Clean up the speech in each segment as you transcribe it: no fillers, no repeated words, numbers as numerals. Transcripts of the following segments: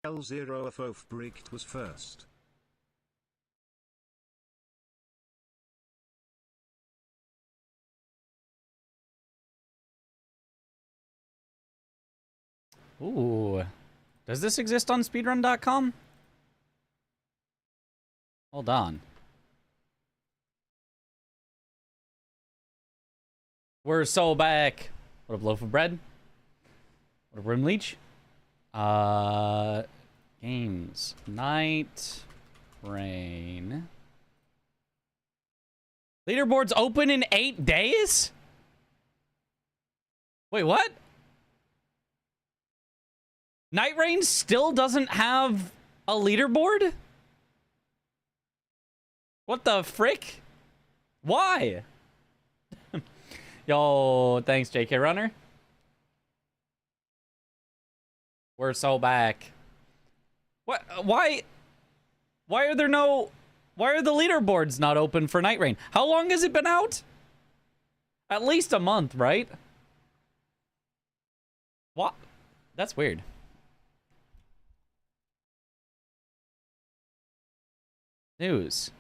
L0 of Ofbricht was first. Ooh. Does this exist on speedrun.com? Hold on. We're so back. What up, loaf of bread? What up, rim leech? Games. Nightreign. Leaderboards open in 8 days? Wait, what? Nightreign still doesn't have a leaderboard? What the frick? Why? Yo, thanks, JK Runner. We're so back. What? Why are there no... Why are the leaderboards not open for Nightreign? How long has it been out? At least a month, right? What? That's weird. News.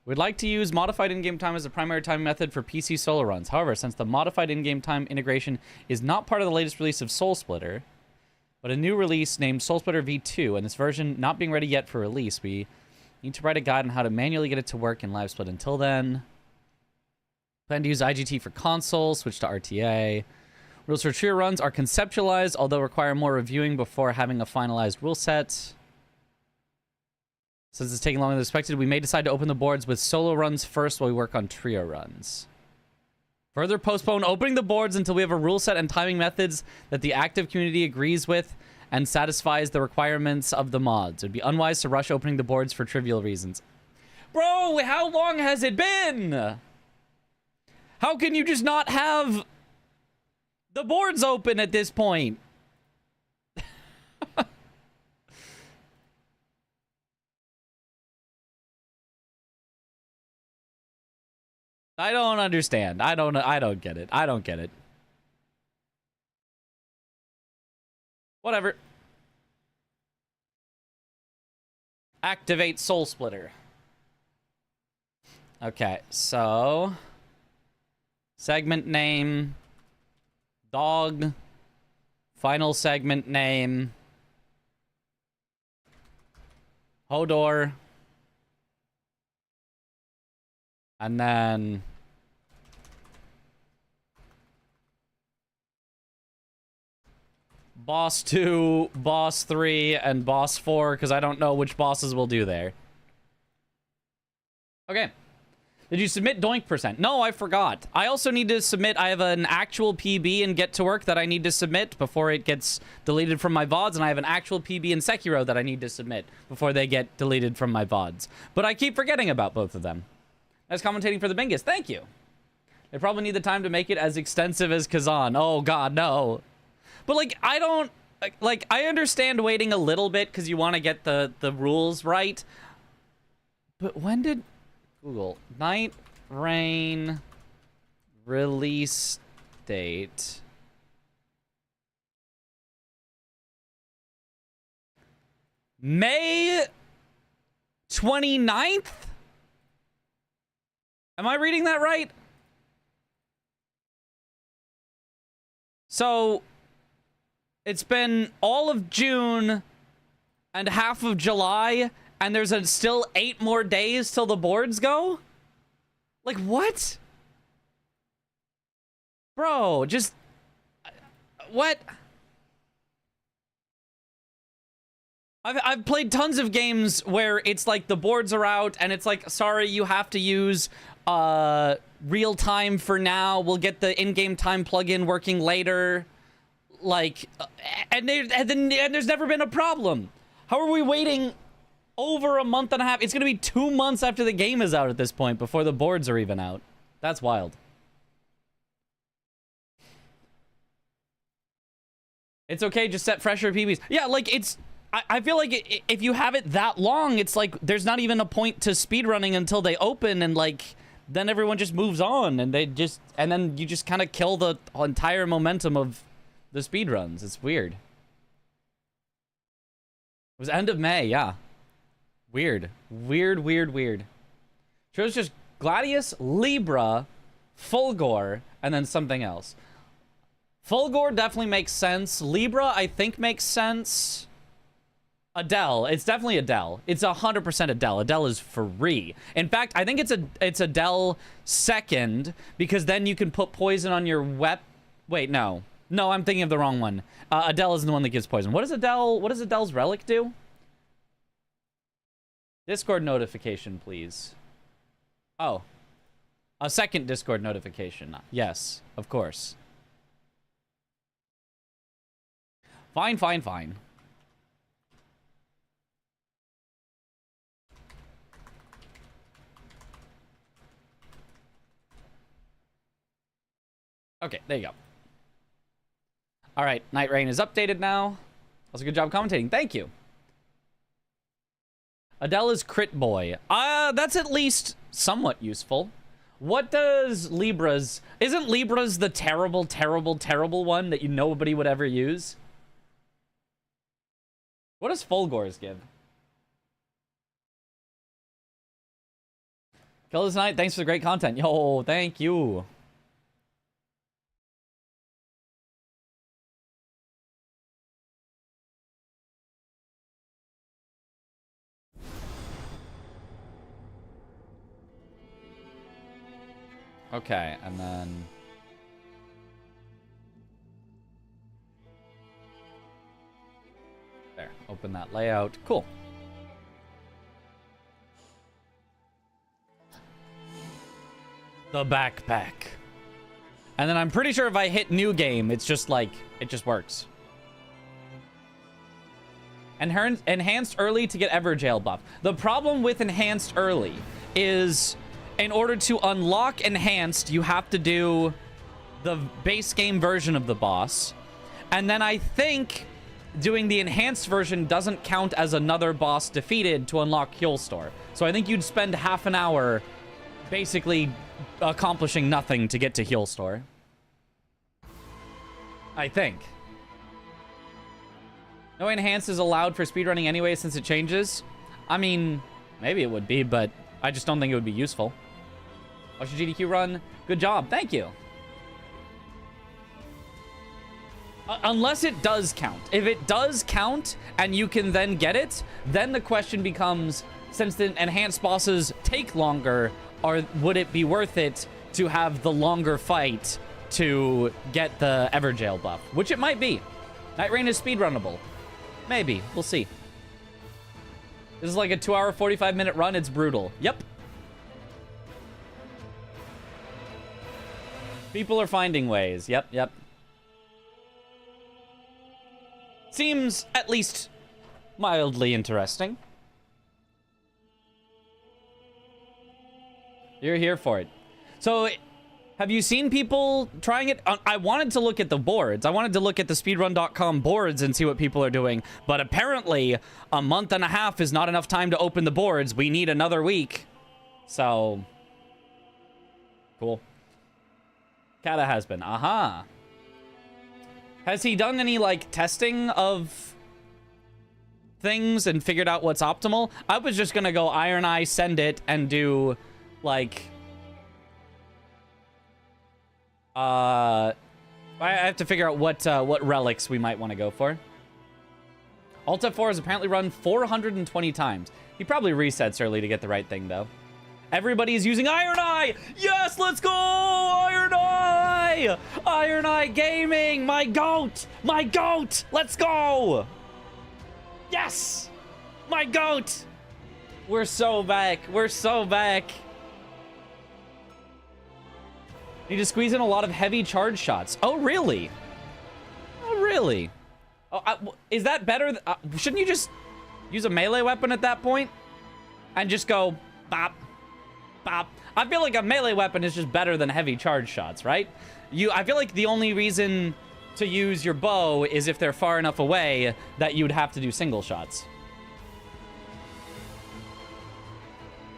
We'd like to use modified in-game time as a primary time method for PC solo runs. However, since the modified in-game time integration is not part of the latest release of Soul Splitter, but a new release named Soul Splitter V2, and this version not being ready yet for release, we need to write a guide on how to manually get it to work in LiveSplit. Until then, plan to use IGT for console, switch to RTA. Rules for trio runs are conceptualized, although require more reviewing before having a finalized rule set. Since it's taking longer than expected, we may decide to open the boards with solo runs first while we work on trio runs. Further postpone opening the boards until we have a rule set and timing methods that the active community agrees with and satisfies the requirements of the mods. It would be unwise to rush opening the boards for trivial reasons. Bro, how long has it been? How can you just not have the boards open at this point? I don't understand. I don't get it. I don't get it. Whatever. Activate Soul Splitter. Okay, so segment name, dog, final segment name, Hodor, and then Boss 2, Boss 3, and Boss 4, because I don't know which bosses we'll do there. Okay. Did you submit Doink %? No, I forgot. I also need to submit... I have an actual PB in Get to Work that I need to submit before it gets deleted from my VODs, and I have an actual PB in Sekiro that I need to submit before they get deleted from my VODs. But I keep forgetting about both of them. Nice commentating for the Bingus. Thank you. They probably need the time to make it as extensive as Kazan. Oh, God, no. But, like, I don't... Like, I understand waiting a little bit because you want to get the rules right. But when did... Google. Nightreign release date. May 29th? Am I reading that right? So... It's been all of June and half of July, and there's still 8 more days till the boards go? Like, what? Bro, just... What? I've played tons of games where it's like the boards are out, and it's like, sorry, you have to use real time for now. We'll get the in-game time plugin working later. Like, and there's never been a problem. How are we waiting over a month and a half? It's gonna be 2 months after the game is out at this point before the boards are even out. That's wild. It's okay, just set fresher PBs. Yeah, like, it's... I feel like if you have it that long, it's like there's not even a point to speedrunning until they open, and like then everyone just moves on, and then you just kind of kill the entire momentum of the speedruns. It's weird. was end of May, yeah. Weird. Weird. Chose just Gladius, Libra, Fulgor, and then something else. Fulgor definitely makes sense. Libra, I think, makes sense. Adele. It's definitely Adele. It's 100% Adele. Adele is free. In fact, I think it's Adele second, because then you can put poison on your Wait, no. No, I'm thinking of the wrong one. Adele is the one that gives poison. What does Adele's relic do? Discord notification, please. Oh. A second Discord notification. Yes, of course. Fine. Okay, there you go. All right, Nightreign is updated now. That was a good job commentating. Thank you. Adele is Crit Boy. That's at least somewhat useful. What does Libra's... Isn't Libra's the terrible one that nobody would ever use? What does Fulgor's give? Kill this night. Thanks for the great content. Yo, thank you. Okay, and then... There, open that layout. Cool. The backpack. And then I'm pretty sure if I hit new game, it's just like, it just works. Enhanced early to get Everjail buff. The problem with enhanced early is... In order to unlock enhanced, you have to do the base game version of the boss. And then I think doing the enhanced version doesn't count as another boss defeated to unlock Heal Store. So I think you'd spend half an hour basically accomplishing nothing to get to Heal Store. I think. No enhanced is allowed for speedrunning anyway since it changes. I mean, maybe it would be, but I just don't think it would be useful. Watch your GDQ run. Good job. Thank you. Unless it does count. If it does count and you can then get it, then the question becomes, since the enhanced bosses take longer, would it be worth it to have the longer fight to get the Everjail buff? Which it might be. Nightreign is speedrunnable. Maybe. We'll see. This is like a 2-hour, 45-minute run. It's brutal. Yep. People are finding ways. Yep. Seems at least mildly interesting. You're here for it. So, have you seen people trying it? I wanted to look at the boards. I wanted to look at the speedrun.com boards and see what people are doing. But apparently, a month and a half is not enough time to open the boards. We need another week. So, cool. Kata has been. Aha. Has he done any, like, testing of things and figured out what's optimal? I was just gonna go Ironeye, send it, and do, like... I have to figure out what relics we might want to go for. Alt F4 has apparently run 420 times. He probably resets early to get the right thing, though. Everybody's using Ironeye! Yes, let's go! Ironeye! Ironeye Gaming! My goat! My goat! Let's go! Yes! My goat! We're so back. We're so back. Need to squeeze in a lot of heavy charge shots. Oh, really? Oh, really? Oh, is that better? Shouldn't you just use a melee weapon at that point? And just go bop. Bop. I feel like a melee weapon is just better than heavy charge shots, right? I feel like the only reason to use your bow is if they're far enough away that you'd have to do single shots.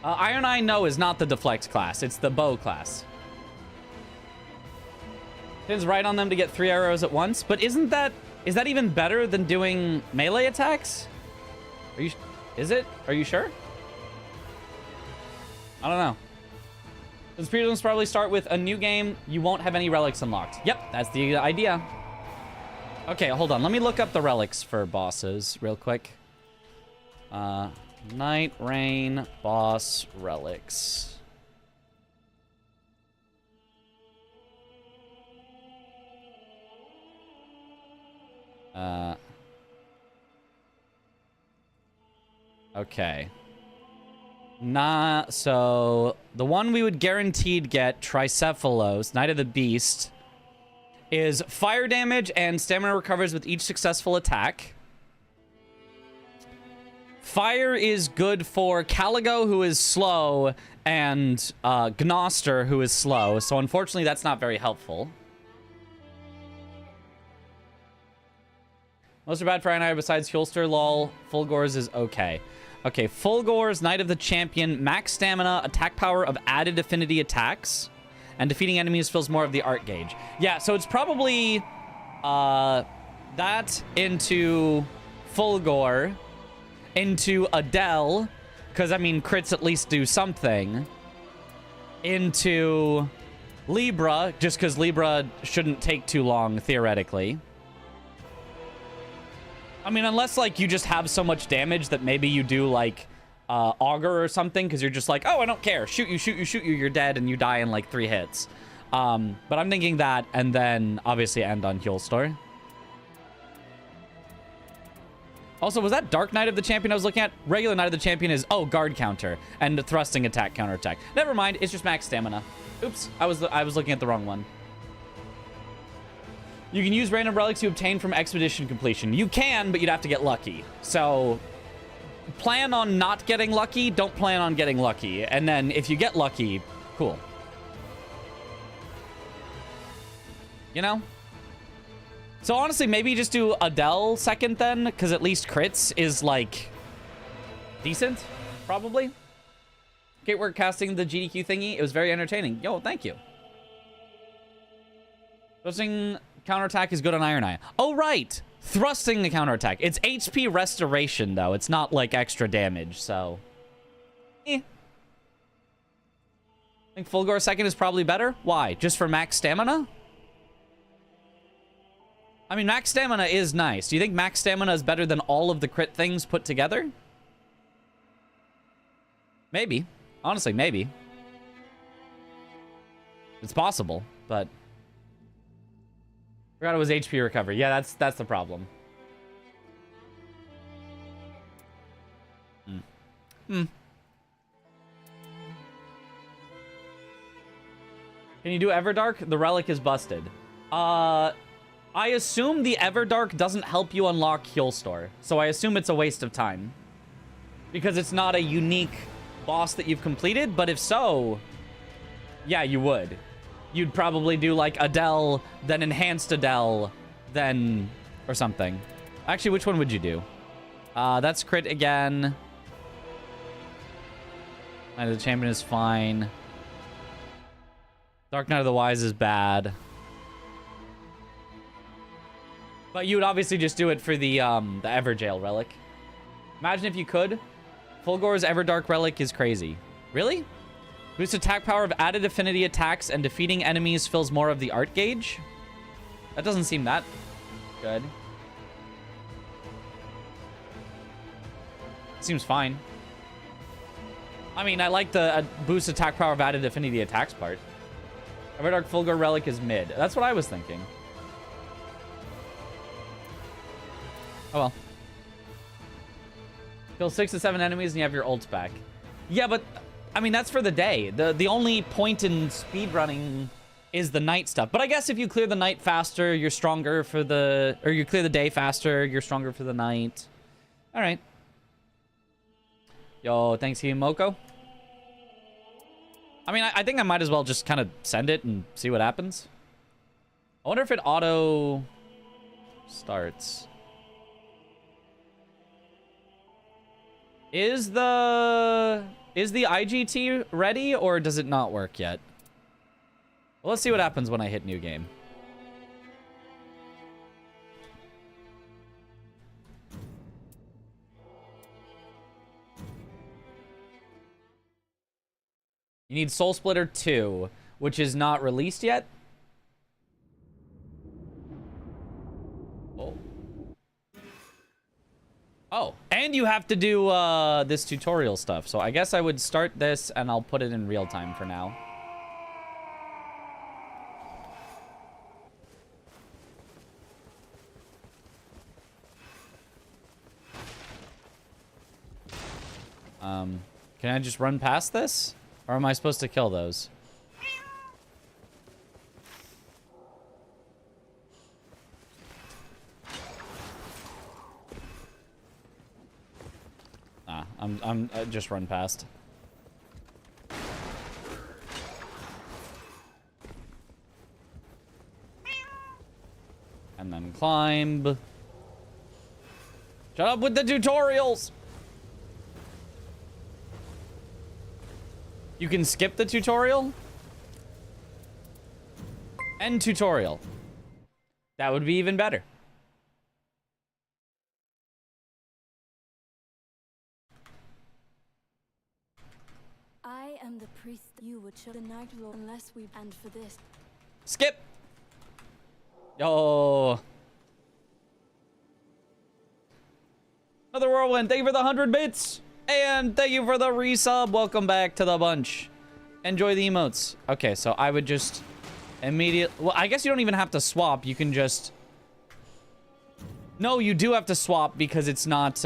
Ironeye, no, is not the deflect class. It's the bow class. Pins right on them to get 3 arrows at once, but is that even better than doing melee attacks? Are you... Is it? Are you sure? I don't know. The speedruns probably start with a new game. You won't have any relics unlocked. Yep, that's the idea. Okay, hold on. Let me look up the relics for bosses real quick. Nightreign boss relics. Okay. So the one we would guaranteed get, Tricephalos, Knight of the Beast, is fire damage and stamina recovers with each successful attack. Fire is good for Caligo, who is slow, and Gnoster, who is slow. So unfortunately, that's not very helpful. Most are bad for Ironeye besides Hulster, lol. Fulgor's is okay. Okay, Fulgor's Knight of the Champion, max stamina, attack power of added affinity attacks, and defeating enemies fills more of the art gauge. Yeah, so it's probably that into Fulgor, into Adele, because, I mean, crits at least do something, into Libra, just because Libra shouldn't take too long, theoretically. I mean, unless, like, you just have so much damage that maybe you do, like, Augur or something, because you're just like, oh, I don't care. Shoot you, shoot you, shoot you. You're dead, and you die in, like, 3 hits. But I'm thinking that, and then, obviously, end on Hulstor. Also, was that Dark Knight of the Champion I was looking at? Regular Knight of the Champion is, oh, guard counter, and thrusting attack, counterattack. Never mind, it's just max stamina. Oops, I was looking at the wrong one. You can use random relics you obtain from expedition completion. You can, but you'd have to get lucky. So, plan on not getting lucky. Don't plan on getting lucky. And then, if you get lucky, cool. You know? So, honestly, maybe just do Adele second then, because at least crits is, like, decent, probably. Great work casting the GDQ thingy. It was very entertaining. Yo, thank you. Thrusting counterattack is good on Ironeye. Oh, right. Thrusting the counterattack. It's HP restoration, though. It's not, like, extra damage, so... I think Fulgor second is probably better. Why? Just for max stamina? I mean, max stamina is nice. Do you think max stamina is better than all of the crit things put together? Maybe. Honestly, maybe. It's possible, but... Forgot it was HP recovery. Yeah, that's the problem. Can you do Everdark? The relic is busted. I assume the Everdark doesn't help you unlock Hulstor, so I assume it's a waste of time. Because it's not a unique boss that you've completed, but if so, yeah, you would. You'd probably do, like, Adele, then Enhanced Adele, then... or something. Actually, which one would you do? That's crit again. Knight of the Champion is fine. Dark Knight of the Wise is bad. But you would obviously just do it for the Everjail relic. Imagine if you could. Fulgor's Everdark relic is crazy. Really? Boost attack power of added affinity attacks and defeating enemies fills more of the art gauge? That doesn't seem that good. Seems fine. I mean, I like the boost attack power of added affinity attacks part. Everdark Fulgor relic is mid. That's what I was thinking. Oh well. Kill 6 to 7 enemies and you have your ults back. Yeah, but... I mean, that's for the day. The only point in speedrunning is the night stuff. But I guess if you clear the night faster, you're stronger for the... Or you clear the day faster, you're stronger for the night. All right. Yo, thanks, Himoko. I mean, I think I might as well just kind of send it and see what happens. I wonder if it auto starts. Is the IGT ready, or does it not work yet? Well, let's see what happens when I hit new game. You need Soul Splitter 2, which is not released yet. Oh. Oh, and you have to do this tutorial stuff. So I guess I would start this and I'll put it in real time for now. Can I just run past this? Or am I supposed to kill those? I just run past. And then climb. Shut up with the tutorials! You can skip the tutorial? End tutorial. That would be even better. I am the priest. You would show the night rule unless we and for this. Skip. Yo. Another whirlwind. Thank you for the 100 bits. And thank you for the resub. Welcome back to the bunch. Enjoy the emotes. Okay, so I would just immediately... Well, I guess you don't even have to swap. You can just... No, you do have to swap because it's not...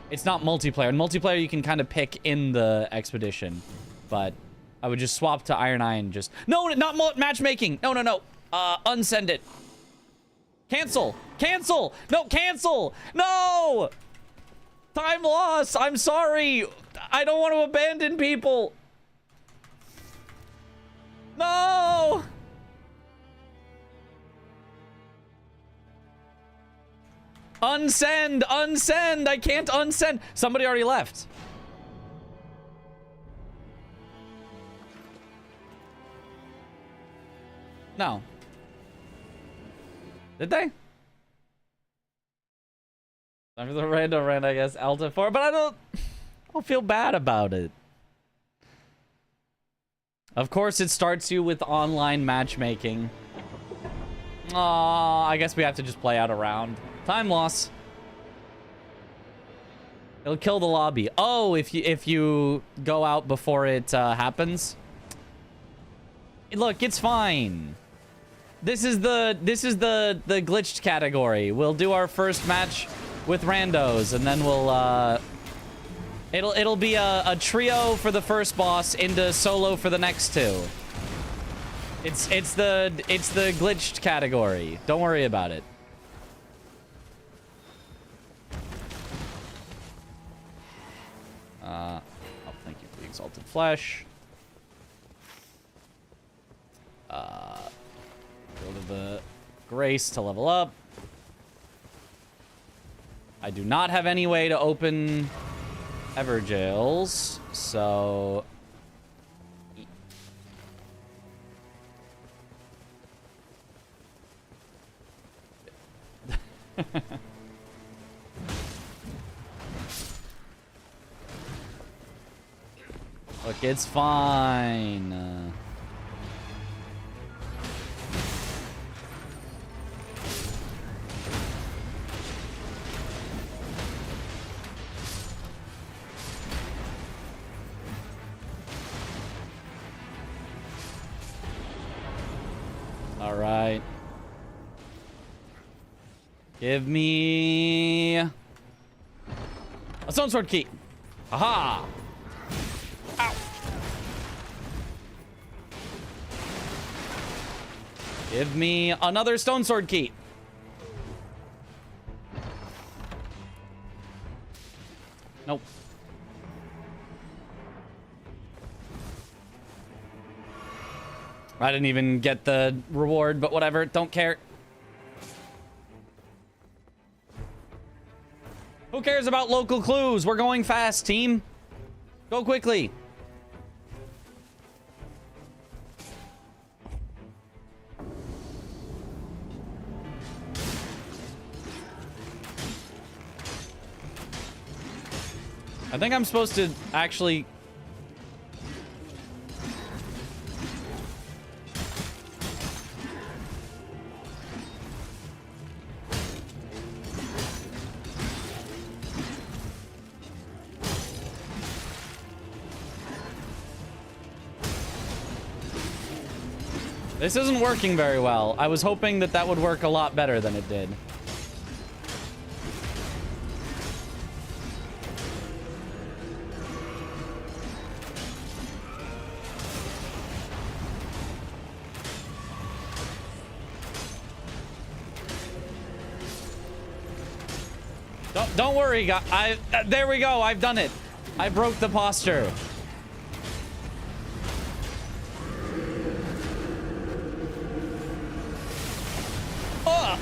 It's not multiplayer. In multiplayer, you can kind of pick in the expedition. But I would just swap to Ironeye and just... No, not matchmaking. No, no, no. Unsend it. Cancel. Cancel. No, cancel. No! Time loss. I'm sorry. I don't want to abandon people. No! Unsend. Unsend. I can't unsend. Somebody already left. No. Did they? Time for the random rant, I guess. Alta 4, but I don't feel bad about it. Of course, it starts you with online matchmaking. Aw, I guess we have to just play out a round. Time loss. It'll kill the lobby. Oh, if you go out before it happens. Look, it's fine. This is the glitched category. We'll do our first match with randos, and then we'll it'll be a trio for the first boss into solo for the next two. It's the glitched category. Don't worry about it. Oh, thank you for the exalted flesh. Go to the grace to level up. I do not have any way to open Everjails, so... Look, it's fine. All right. Give me a stone sword key. Aha! Ow! Give me another stone sword key. Nope. I didn't even get the reward, but whatever. Don't care. Who cares about local clues? We're going fast, team. Go quickly. I think I'm supposed to actually This isn't working very well. I was hoping that that would work a lot better than it did. Don't worry, guys. There we go. I've done it. I broke the posture. Oh!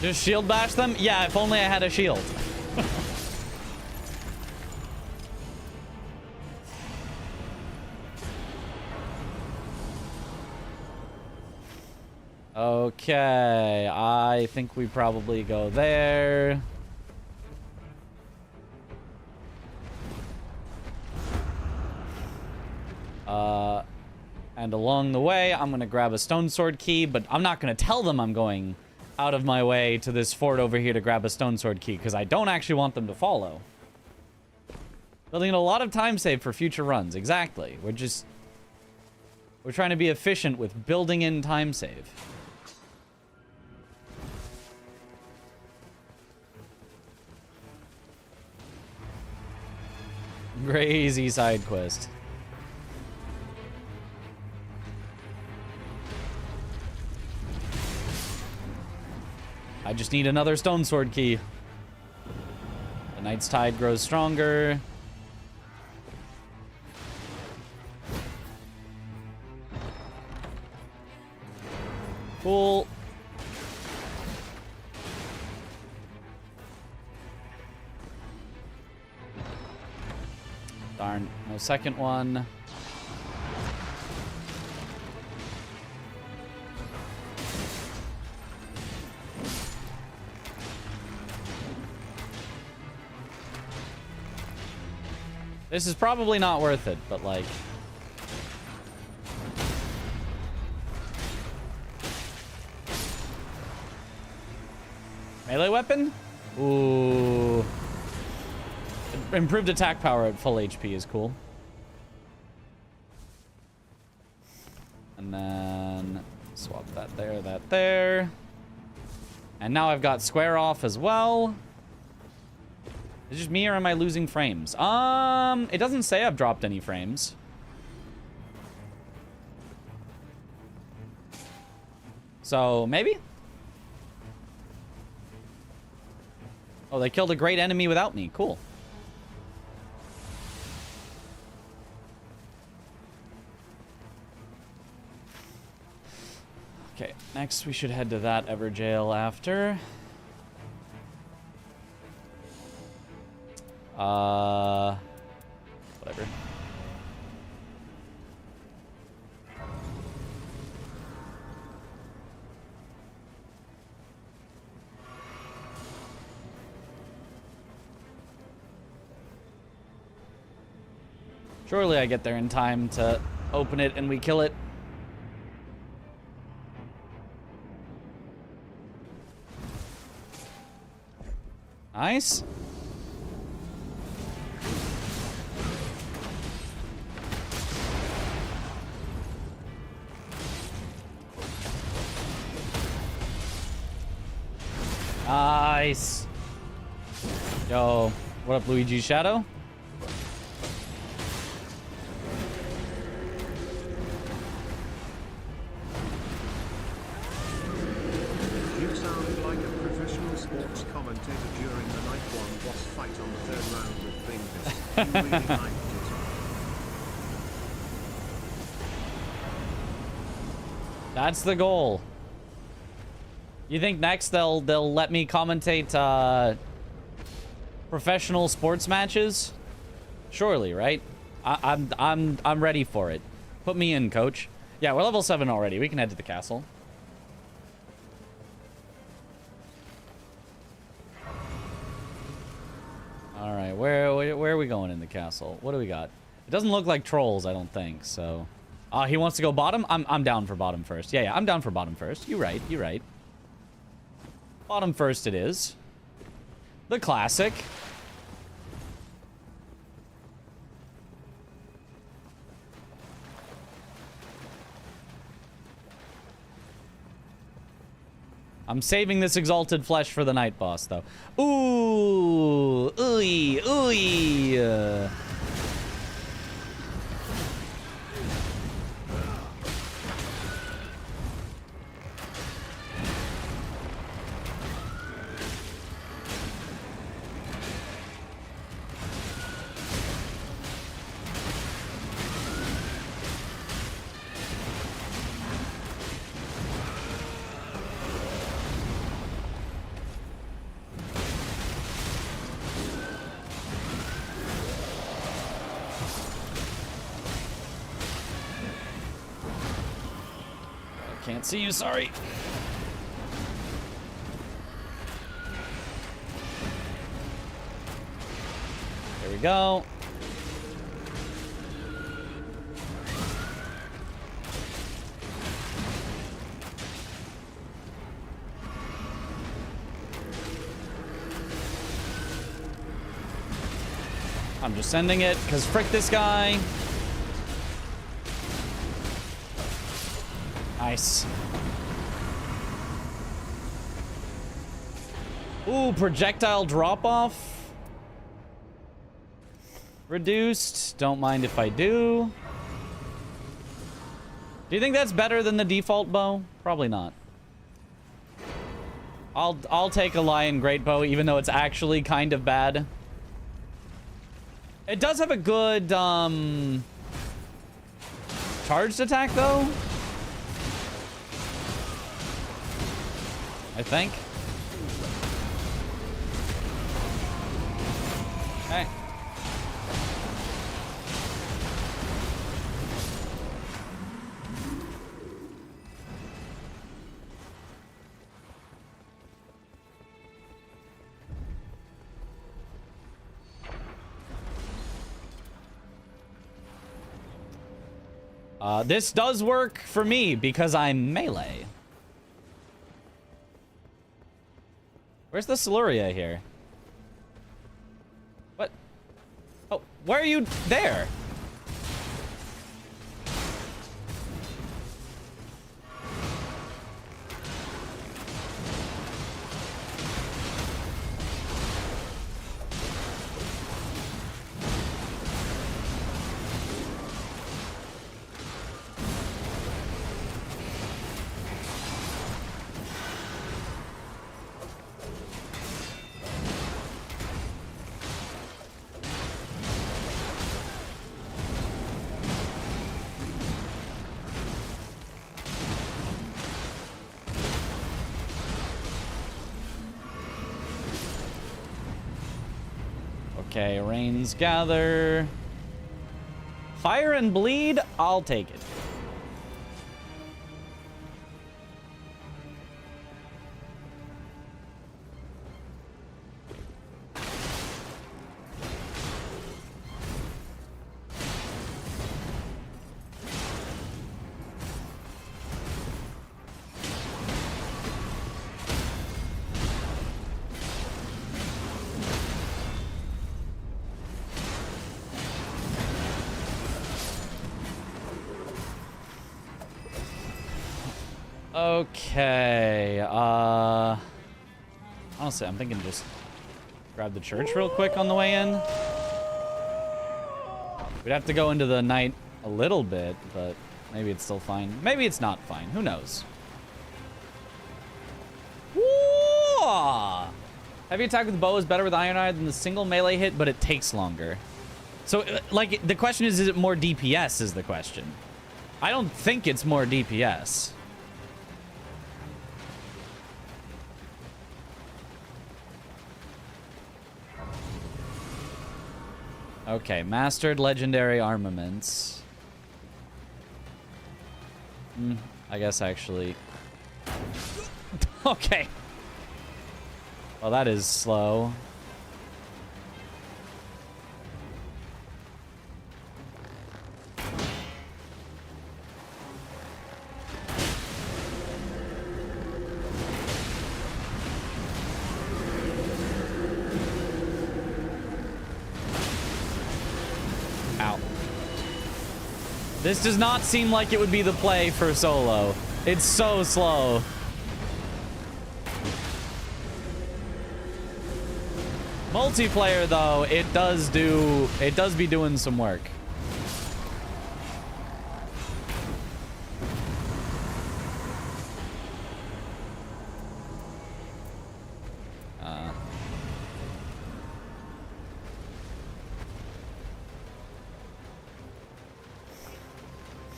Just shield bash them? Yeah, if only I had a shield. Okay, I think we probably go there. And along the way, I'm gonna grab a stone sword key, but I'm not gonna tell them I'm going out of my way to this fort over here to grab a stone sword key, because I don't actually want them to follow. Building in a lot of time save for future runs. Exactly. We're trying to be efficient with building in time save. Crazy side quest. I just need another stone sword key. The Knight's Tide grows stronger. Cool. Darn, no second one. This is probably not worth it, but like... Melee weapon? Ooh. Improved attack power at full HP is cool. And then swap that there. And now I've got square off as well. Is it just me or am I losing frames? It doesn't say I've dropped any frames. So maybe? Oh, they killed a great enemy without me. Cool. Okay, next we should head to that Ever Jail after. Whatever. Surely I get there in time to open it and we kill it. Nice. Nice. Yo, what up, Luigi's Shadow? You sound like a professional sports commentator during the Night One boss fight on the third round with Bingus. You really liked it. That's the goal. You think next they'll let me commentate professional sports matches? Surely, right? I'm ready for it. Put me in, coach. Yeah, we're level 7 already. We can head to the castle. All right, where are we going in the castle? What do we got? It doesn't look like trolls, I don't think. So, he wants to go bottom. I'm down for bottom first. Yeah, I'm down for bottom first. You're right. Bottom first it is. The classic. I'm saving this exalted flesh for the night boss, though. Ooh, ooey, ooey. Can't see you, sorry. There we go. I'm just sending it, because frick this guy. Nice. Ooh, projectile drop-off. Reduced. Don't mind if I do. Do you think that's better than the default bow? Probably not. I'll take a lion great bow, even though it's actually kind of bad. It does have a good charged attack, though. I think. Okay. This does work for me because I'm melee. Where's the Siluria here? What? Oh, why are you there? Okay, rains gather. Fire and bleed, I'll take it. Okay, honestly, I'm thinking just grab the church real quick on the way in. We'd have to go into the night a little bit, but maybe it's still fine. Maybe it's not fine. Who knows? Whoa! Heavy attack with the bow is better with Ironeye than the single melee hit, but it takes longer. So, like, the question is it more DPS is the question. I don't think it's more DPS. Okay, mastered legendary armaments. I guess actually. Okay. Well, that is slow. Ow. This does not seem like it would be the play for solo. It's so slow. Multiplayer, though, it does be doing some work.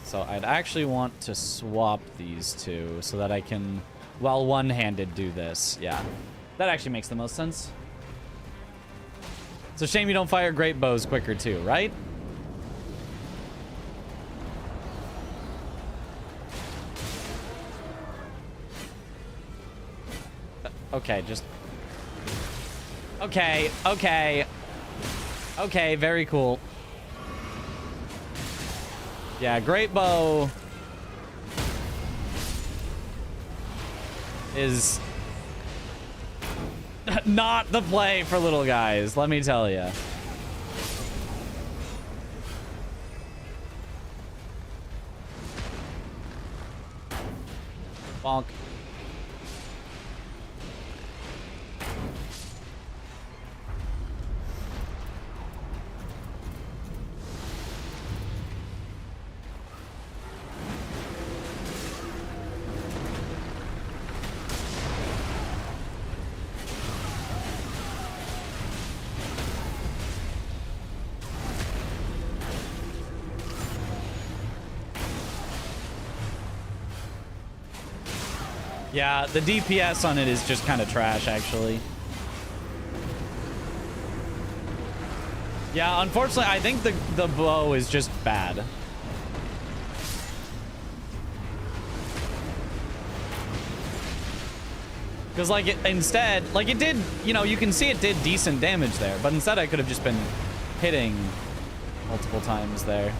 So I'd actually want to swap these two so that I can, while one-handed, do this. Yeah, that actually makes the most sense. It's a shame you don't fire great bows quicker too, right? Okay, just... Okay, okay. Okay, very cool. Yeah, great bow is not the play for little guys, let me tell you. Bonk. Yeah, the DPS on it is just kind of trash, actually. Yeah, unfortunately, I think the bow is just bad. Because, like, instead, like, it did, you know, you can see it did decent damage there, but instead I could have just been hitting multiple times there.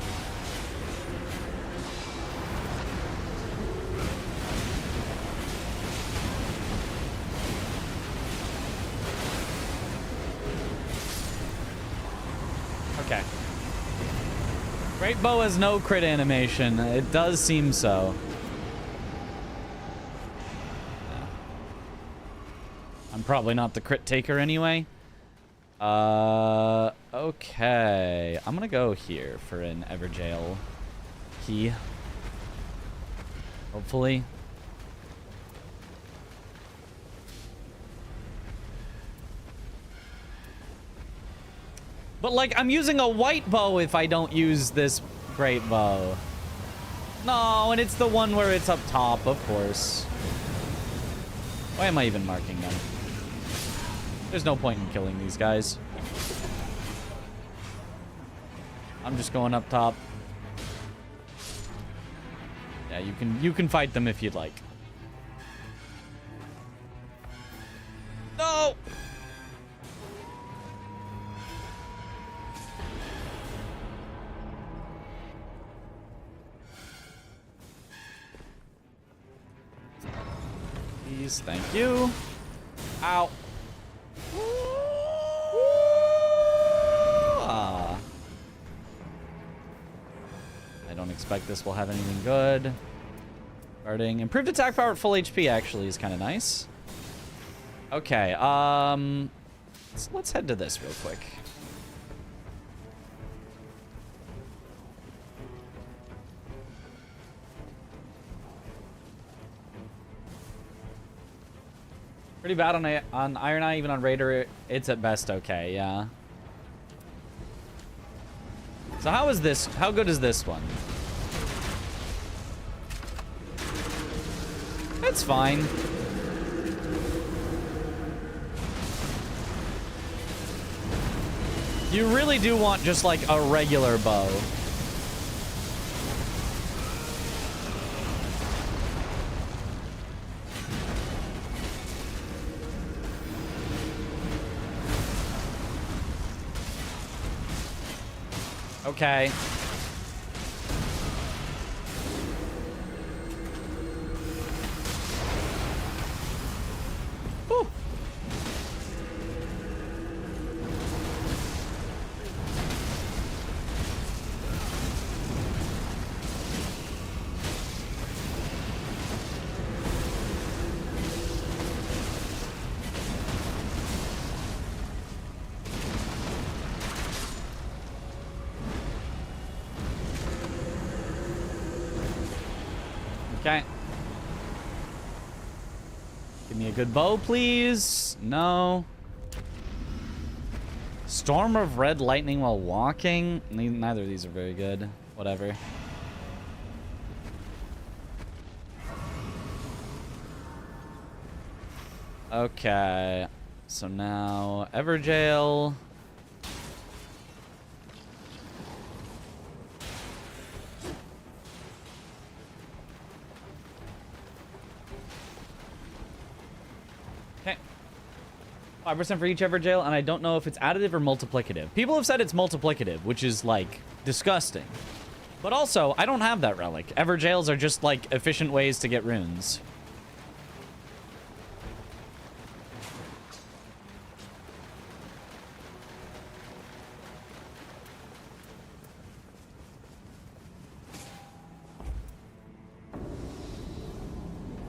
Okay. Great bow has no crit animation. It does seem so. Yeah. I'm probably not the crit taker anyway. Okay. I'm gonna go here for an Everjail key. Hopefully. But, like, I'm using a white bow if I don't use this great bow. No, and it's the one where it's up top, of course. Why am I even marking them? There's no point in killing these guys. I'm just going up top. Yeah, you can fight them if you'd like. No! Please, thank you. Ow. Ah. I don't expect this will have anything good. Guarding. Improved attack power at full HP actually is kind of nice. Okay, let's head to this real quick. Pretty bad on Ironeye, even on Raider, it's at best okay, yeah. So how is this? How good is this one? It's fine. You really do want just like a regular bow. Okay. Whew. Okay. Give me a good bow, please. No. Storm of red lightning while walking. Neither of these are very good. Whatever. Okay. So now Everjail. Okay. 5% for each Everjail, and I don't know if it's additive or multiplicative. People have said it's multiplicative, which is, like, disgusting. But also, I don't have that relic. Everjails are just, like, efficient ways to get runes.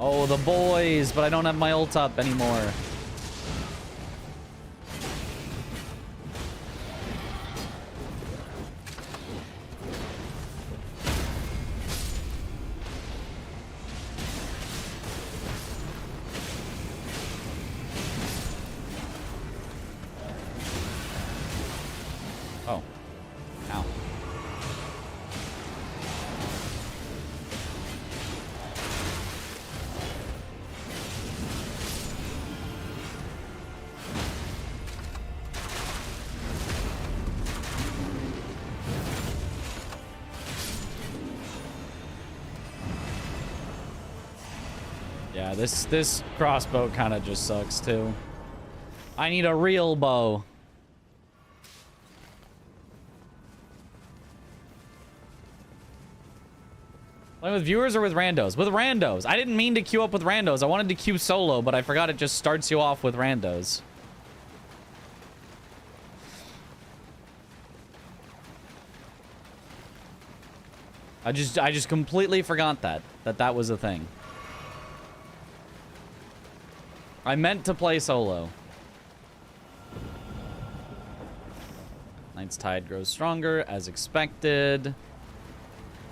Oh, the boys, but I don't have my ult up anymore. Oh. Ow. Yeah, this crossbow kind of just sucks too. I need a real bow. Playing with viewers or with randos? With randos. I didn't mean to queue up with randos. I wanted to queue solo, but I forgot it just starts you off with randos. I just completely forgot that was a thing. I meant to play solo. Knight's Tide grows stronger, as expected.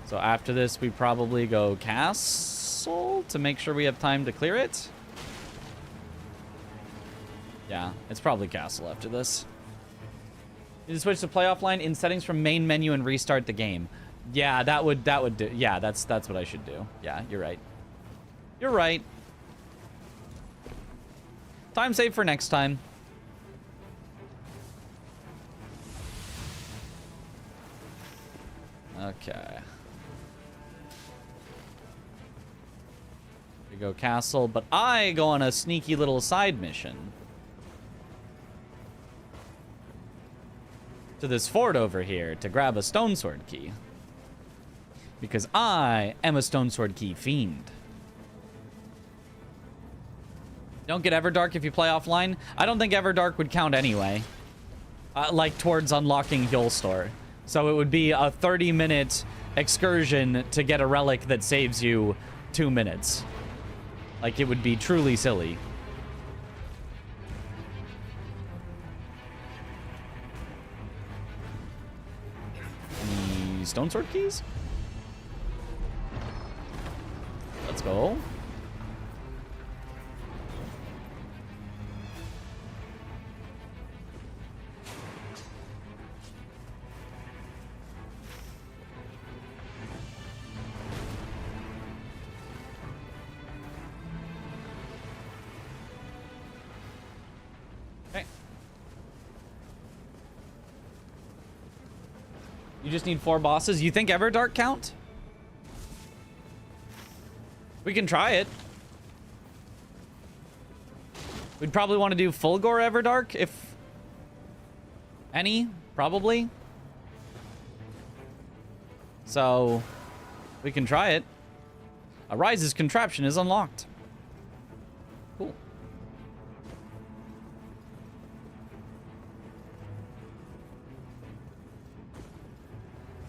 So after this, we probably go castle to make sure we have time to clear it. Yeah, it's probably castle after this. You just switch to play offline in settings from main menu and restart the game. Yeah, that would do. Yeah, that's what I should do. Yeah, you're right. You're right. Time save for next time. Okay. We go castle, but I go on a sneaky little side mission. To this fort over here to grab a stone sword key. Because I am a stone sword key fiend. Don't get Everdark if you play offline. I don't think Everdark would count anyway. Like towards unlocking Hyolstor. So it would be a 30-minute excursion to get a relic that saves you 2 minutes. Like, it would be truly silly. Any stone sword keys? Let's go. You just need 4 bosses. You think Everdark count? We can try it. We'd probably want to do Fulgor Everdark, if any, probably. So, we can try it. Arise's contraption is unlocked. Cool.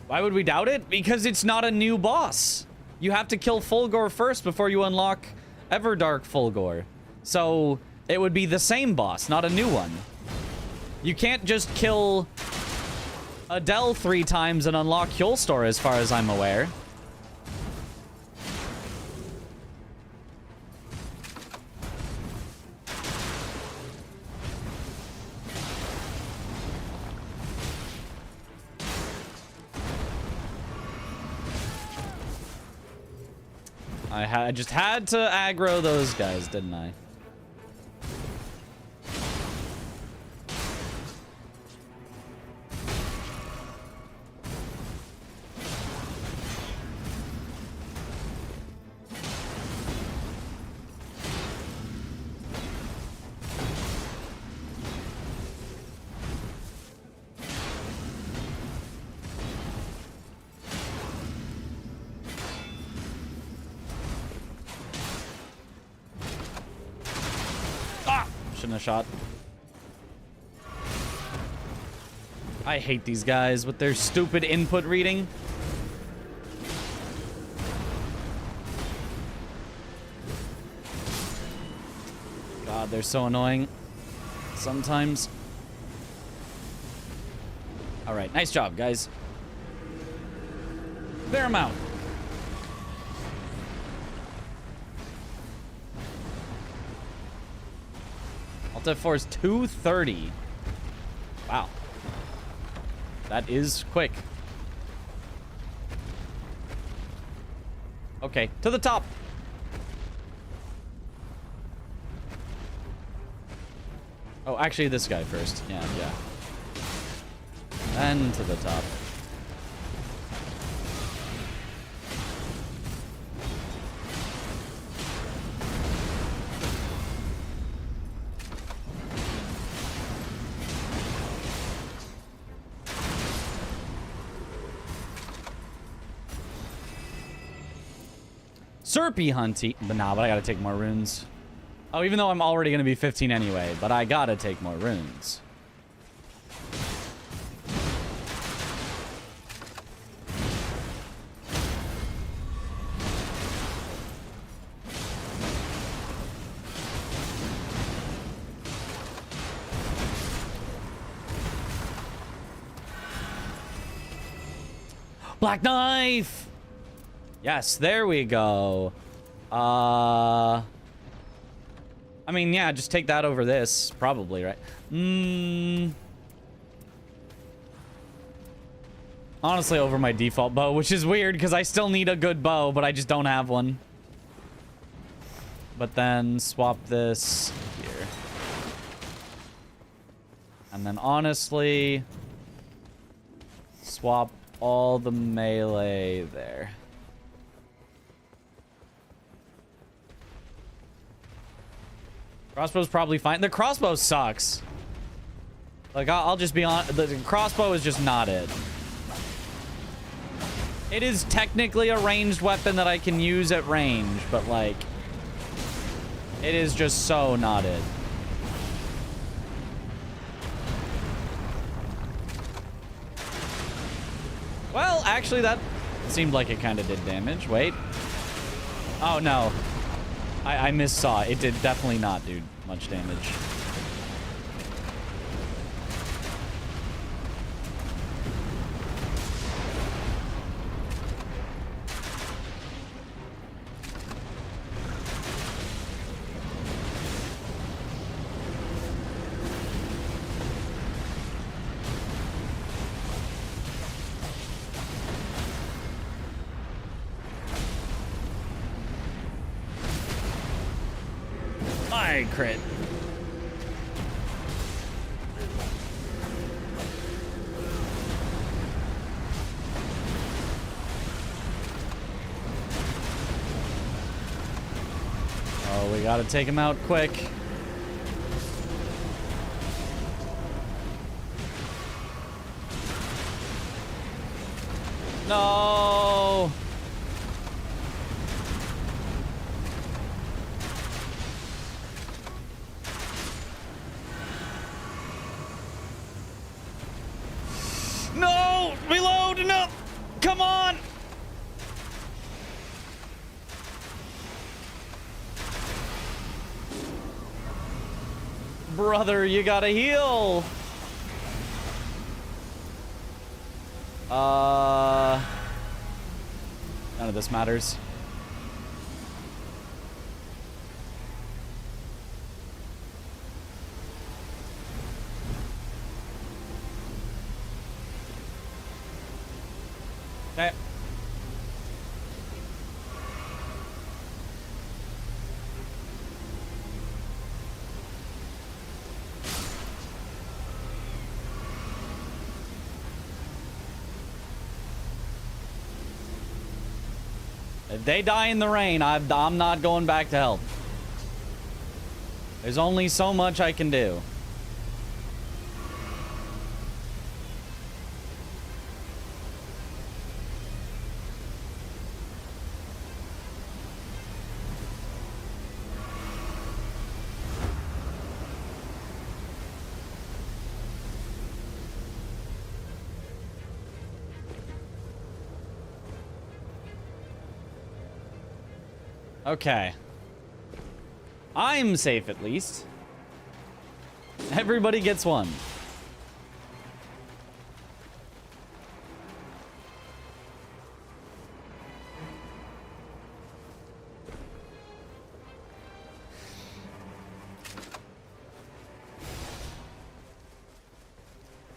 Why would we doubt it? Because it's not a new boss. You have to kill Fulgor first before you unlock Everdark Fulgor. So it would be the same boss, not a new one. You can't just kill Adele 3 times and unlock Hyolstor, as far as I'm aware. I just had to aggro those guys, didn't I? Shouldn't have shot. I hate these guys with their stupid input reading. God, they're so annoying sometimes. All right, nice job, guys. Clear them out. Alt F4 is 230. Wow. That is quick. Okay, to the top. Oh, actually, this guy first. Yeah. And to the top. Serpy hunty, but I gotta take more runes. Oh, even though I'm already gonna be 15 anyway, but I gotta take more runes. Black knife! Yes, there we go. I mean, yeah, just take that over this, probably, right? Honestly, over my default bow, which is weird because I still need a good bow, but I just don't have one. But then swap this here. And then honestly, swap all the melee there. Crossbow's probably fine. The crossbow sucks. Like, I'll just be on. The crossbow is just not it. It is technically a ranged weapon that I can use at range, but like, it is just so not it. Well, actually, that seemed like it kind of did damage. Wait. Oh, no. I missaw. It did definitely not do much damage. Crit. Oh, we gotta take him out quick. No. No! Reload! No! Come on! Brother, you gotta heal! None of this matters. Okay. If they die in the rain, I'm not going back to help. There's only so much I can do. Okay. I'm safe at least. Everybody gets one.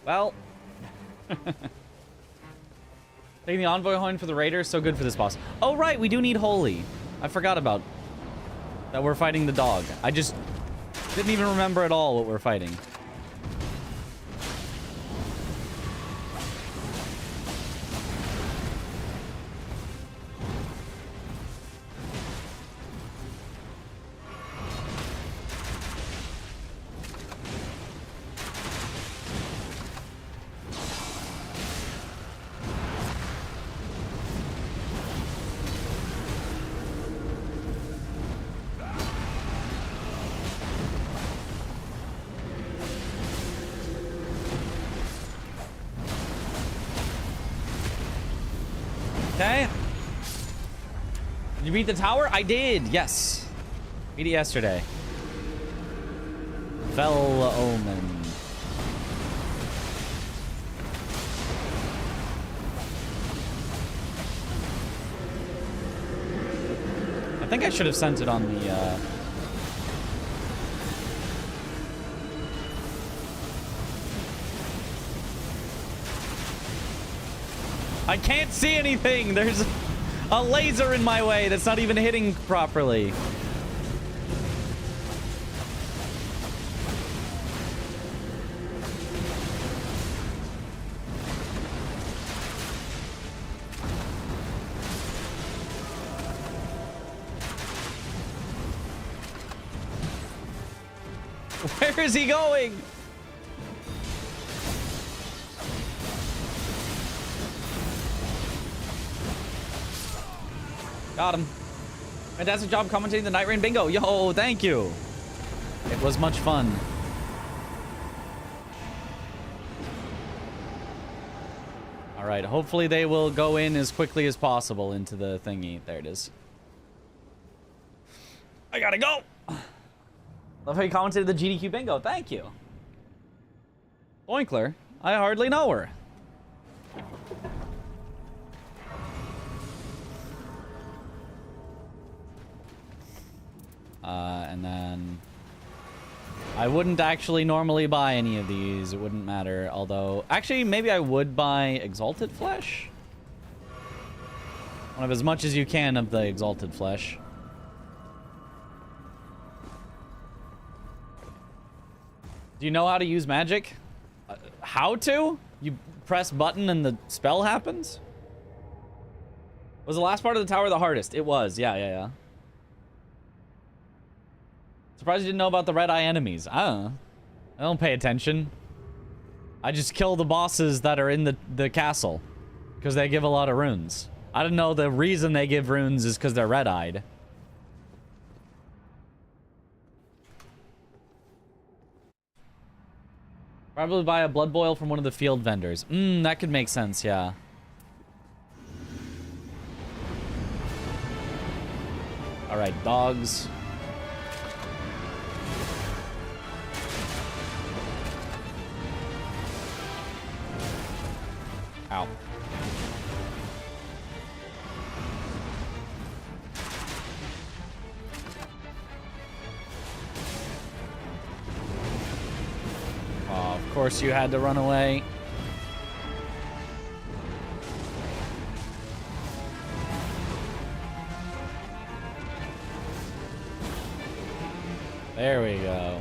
Well. Taking the envoy horn for the raiders, so good for this boss. Oh right, we do need holy. I forgot about that we're fighting the dog. I just didn't even remember at all what we're fighting. Okay. Did you beat the tower? I did, yes. Beat it yesterday. Fell Omen. I think I should have sent it on the, I can't see anything. There's a laser in my way that's not even hitting properly. Where is he going? Got him. Fantastic job commentating the Nightreign bingo. Yo, thank you. It was much fun. All right, hopefully they will go in as quickly as possible into the thingy. There it is. I gotta go. Love how you commented the GDQ bingo. Thank you. Oinkler, I hardly know her. And then I wouldn't actually normally buy any of these. It wouldn't matter. Although, actually, maybe I would buy Exalted Flesh. One of as much as you can of the Exalted Flesh. Do you know how to use magic? How to? You press button and the spell happens? Was the last part of the tower the hardest? It was. Yeah. Surprised you didn't know about the red eye enemies. I don't know. I don't pay attention. I just kill the bosses that are in the castle because they give a lot of runes. I don't know the reason they give runes is because they're red-eyed. Probably buy a blood boil from one of the field vendors. That could make sense, yeah. All right, dogs. Ow. Oh, of course you had to run away. There we go.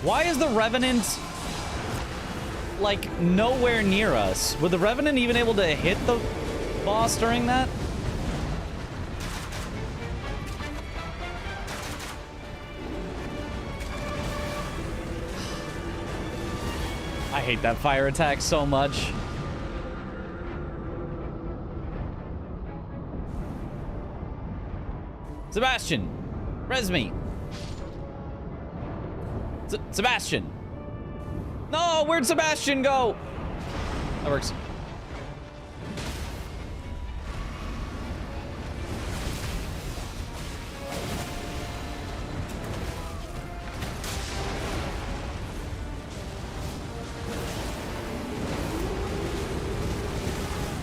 Why is the Revenant, like, nowhere near us? Would the Revenant even able to hit the boss during that? I hate that fire attack so much. Sebastian, res me. Sebastian. No, where'd Sebastian go? That works.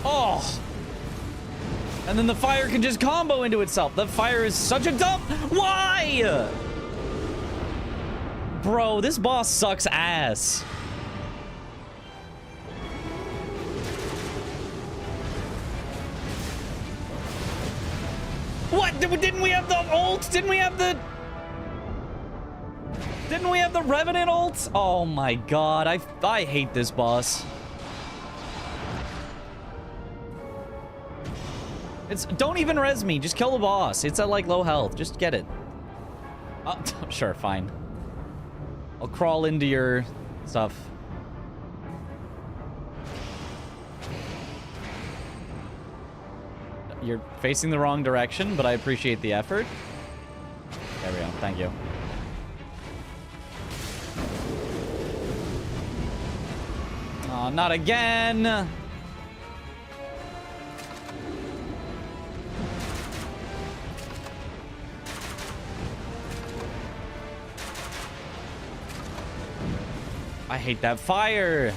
Oh. And then the fire can just combo into itself. The fire is such a dump. Why? Bro, this boss sucks ass. What? Didn't we have the ult? Didn't we have the Revenant ult? Oh my god, I hate this boss. Don't even res me, just kill the boss. It's at like low health, just get it. Oh, sure, fine. I'll crawl into your stuff. You're facing the wrong direction, but I appreciate the effort. There we go. Thank you. Oh, not again. I hate that fire.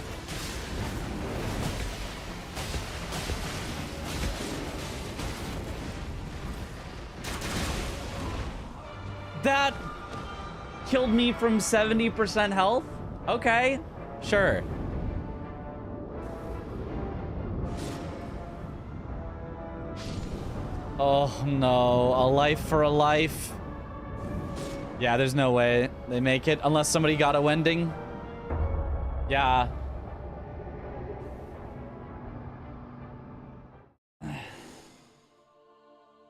That killed me from 70% health? Okay, sure. Oh no, a life for a life. Yeah, there's no way they make it unless somebody got a wending. Yeah.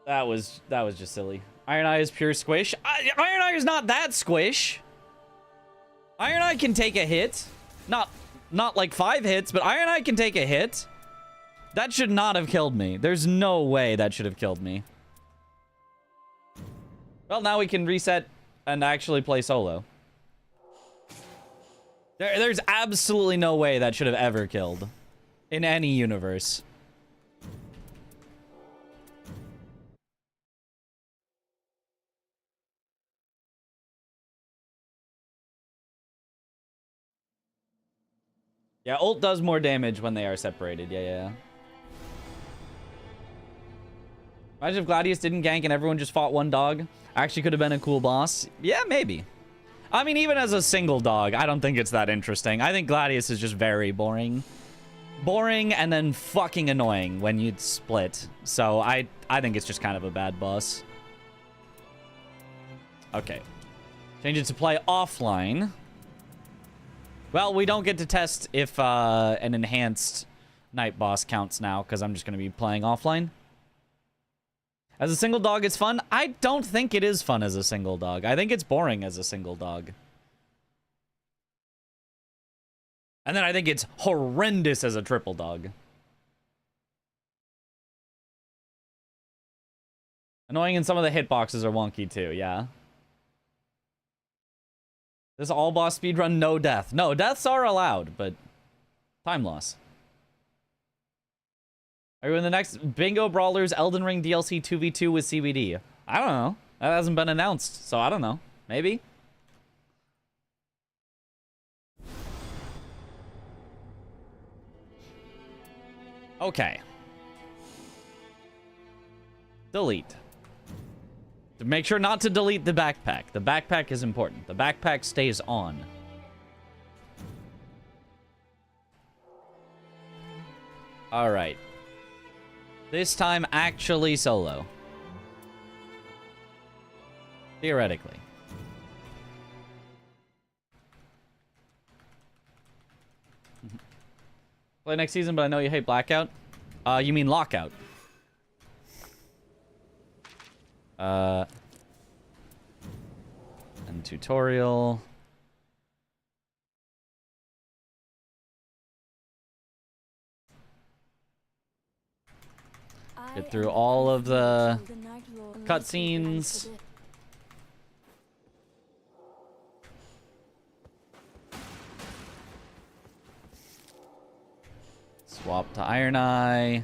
That was just silly. Ironeye is pure squish. Ironeye is not that squish. Ironeye can take a hit. Not like 5 hits, but Ironeye can take a hit. That should not have killed me. There's no way that should have killed me. Well, now we can reset and actually play solo. There's absolutely no way that should have ever killed in any universe. Yeah, ult does more damage when they are separated. Yeah. Imagine if Gladius didn't gank and everyone just fought one dog. Actually could have been a cool boss. Yeah, maybe. I mean, even as a single dog, I don't think it's that interesting. I think Gladius is just very boring. Boring and then fucking annoying when you'd split. So I think it's just kind of a bad boss. Okay. Change it to play offline. Well, we don't get to test if an enhanced night boss counts now, because I'm just going to be playing offline. As a single dog, it's fun. I don't think it is fun as a single dog. I think it's boring as a single dog. And then I think it's horrendous as a triple dog. Annoying, and some of the hitboxes are wonky too, yeah. This all boss speedrun, no death. No, deaths are allowed, but time loss. Are you in the next Bingo Brawlers Elden Ring DLC 2v2 with CBD? I don't know. That hasn't been announced, so I don't know. Maybe. Okay. Delete. Make sure not to delete the backpack. The backpack is important. The backpack stays on. All right. This time, actually solo. Theoretically. Play next season, but I know you hate Blackout. You mean Lockout. And tutorial. Get through all of the cutscenes. Swap to Ironeye.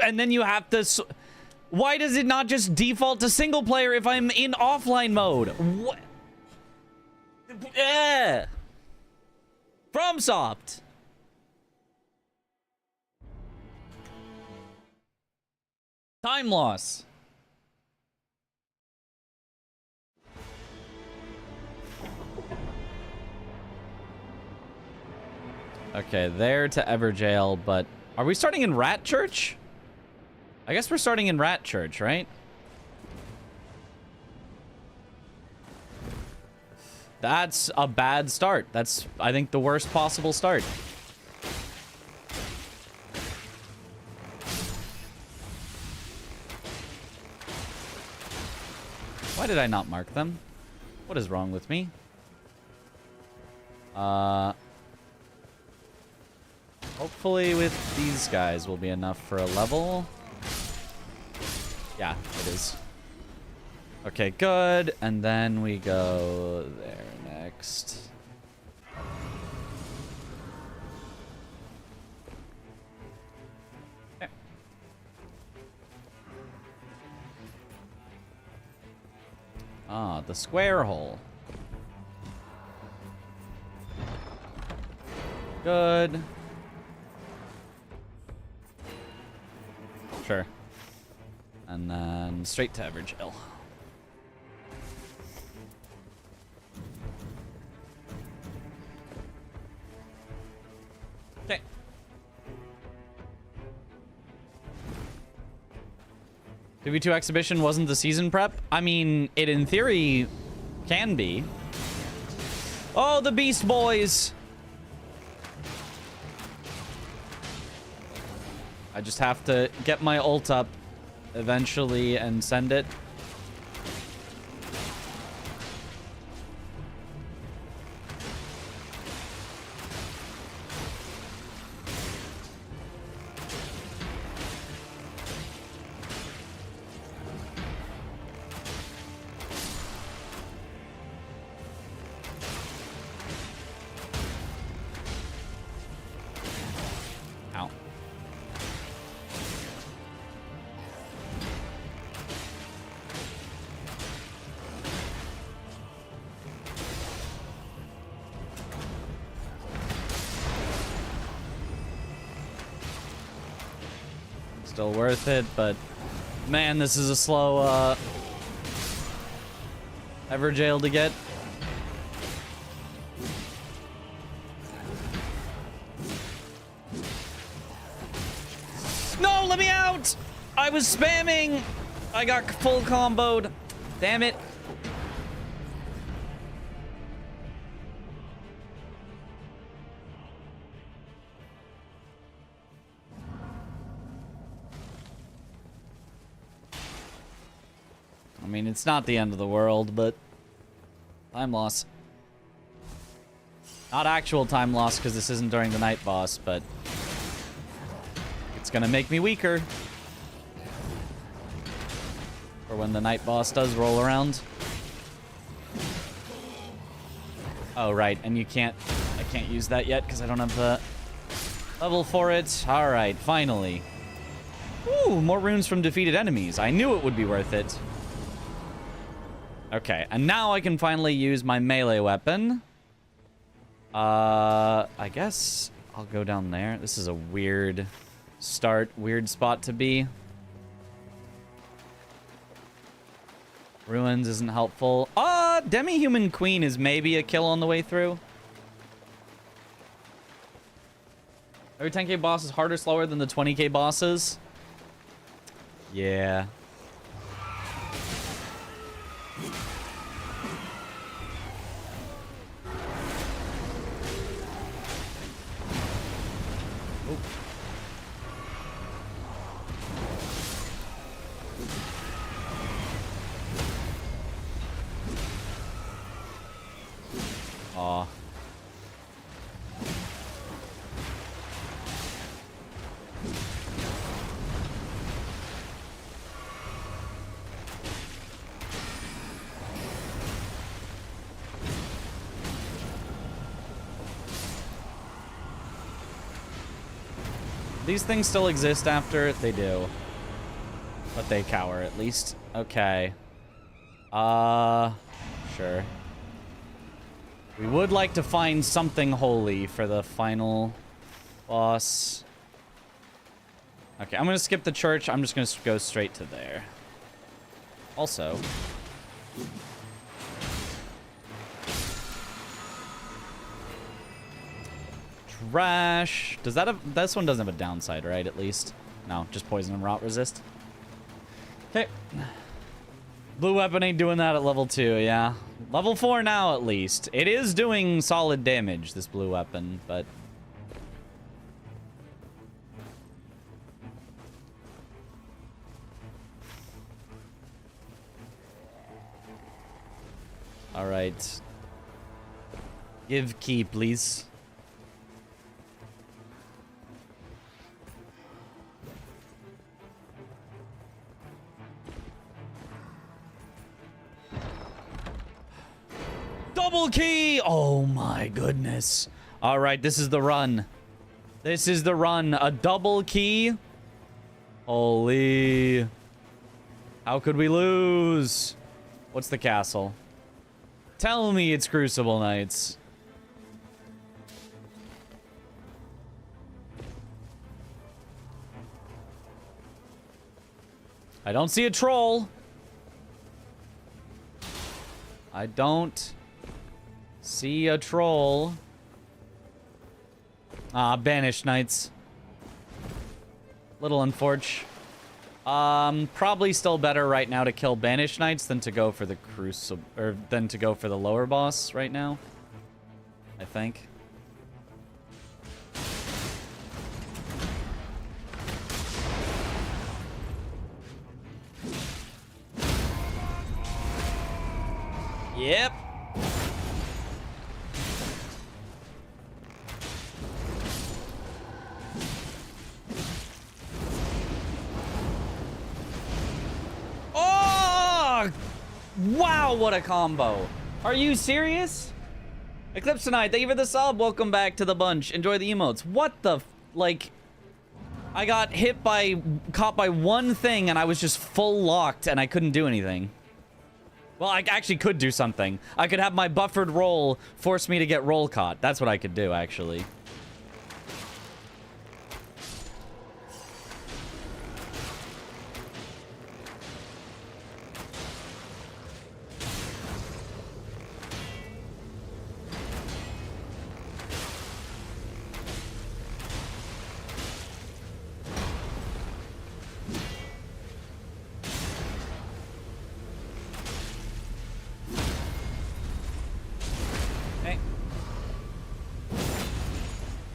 And then you have to... Why does it not just default to single player if I'm in offline mode? What? FromSoft. Time loss. Okay, there to Everjail, but are we starting in Rat Church? I guess we're starting in Rat Church, right? That's a bad start. That's, I think, the worst possible start. Why did I not mark them? What is wrong with me? Hopefully with these guys will be enough for a level. Yeah, it is. Okay, good. And then we go there next. Okay. Ah, the square hole. Good. Sure. And then straight to Everjail. Okay. 2v2 exhibition wasn't the season prep? I mean, it in theory can be. Oh, the Beast Boys! I just have to get my ult up eventually and send it. Ow. Still worth it, but man, this is a slow Everjail to get. No, let me out! I was spamming! I got full comboed. Damn it. I mean, it's not the end of the world, but time loss. Not actual time loss, because this isn't during the night boss, but it's gonna make me weaker for when the night boss does roll around. Oh, right, and I can't use that yet, because I don't have the level for it. All right, finally. Ooh, more runes from defeated enemies. I knew it would be worth it. Okay, and now I can finally use my melee weapon. I guess I'll go down there. This is a weird start, weird spot to be. Ruins isn't helpful. Demi-Human Queen is maybe a kill on the way through. Every 10k boss is harder, slower than the 20k bosses. Yeah. These things still exist after? They do. But they cower, at least. Okay. Sure. We would like to find something holy for the final boss. Okay, I'm gonna skip the church. I'm just gonna go straight to there. Also... trash. Does that have... this one doesn't have a downside, right? At least. No, just poison and rot resist. Okay. Blue weapon ain't doing that at level 2, yeah. Level 4 now, at least. It is doing solid damage, this blue weapon, but... alright. Give key, please. Double key! Oh my goodness. Alright, this is the run. This is the run. A double key? Holy. How could we lose? What's the castle? Tell me it's Crucible Knights. I don't see a troll. I don't see a troll. Ah, Banished Knights. Little unfortunate. Probably still better right now to kill Banished Knights than to go for the Crucible, or than to go for the lower boss right now. I think. Yep. Oh! Wow, what a combo. Are you serious? Eclipse tonight, thank you for the sub. Welcome back to the bunch. Enjoy the emotes. What the, like, I got caught by one thing and I was just full locked and I couldn't do anything. Well, I actually could do something. I could have my buffered roll force me to get roll caught. That's what I could do, actually.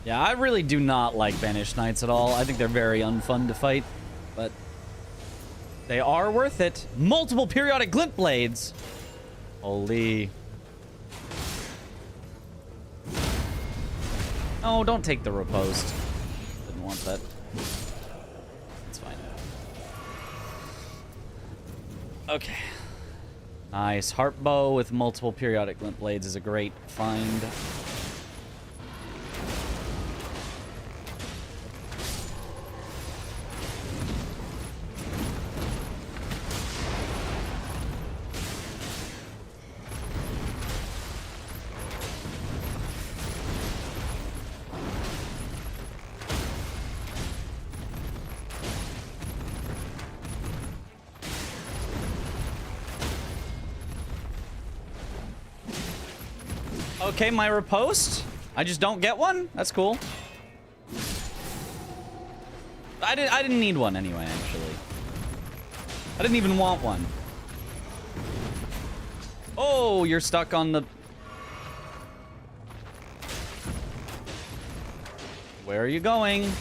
Yeah, I really do not like Banished Knights at all. I think they're very unfun to fight, but they are worth it. Multiple periodic glint blades. Holy. Oh, don't take the riposte. Didn't want that. It's fine. Okay. Nice. Harp bow with multiple periodic glint blades is a great find. Okay, my riposte. I just don't get one? That's cool. I didn't need one anyway, actually. I didn't even want one. Oh, you're stuck on the... Where are you going?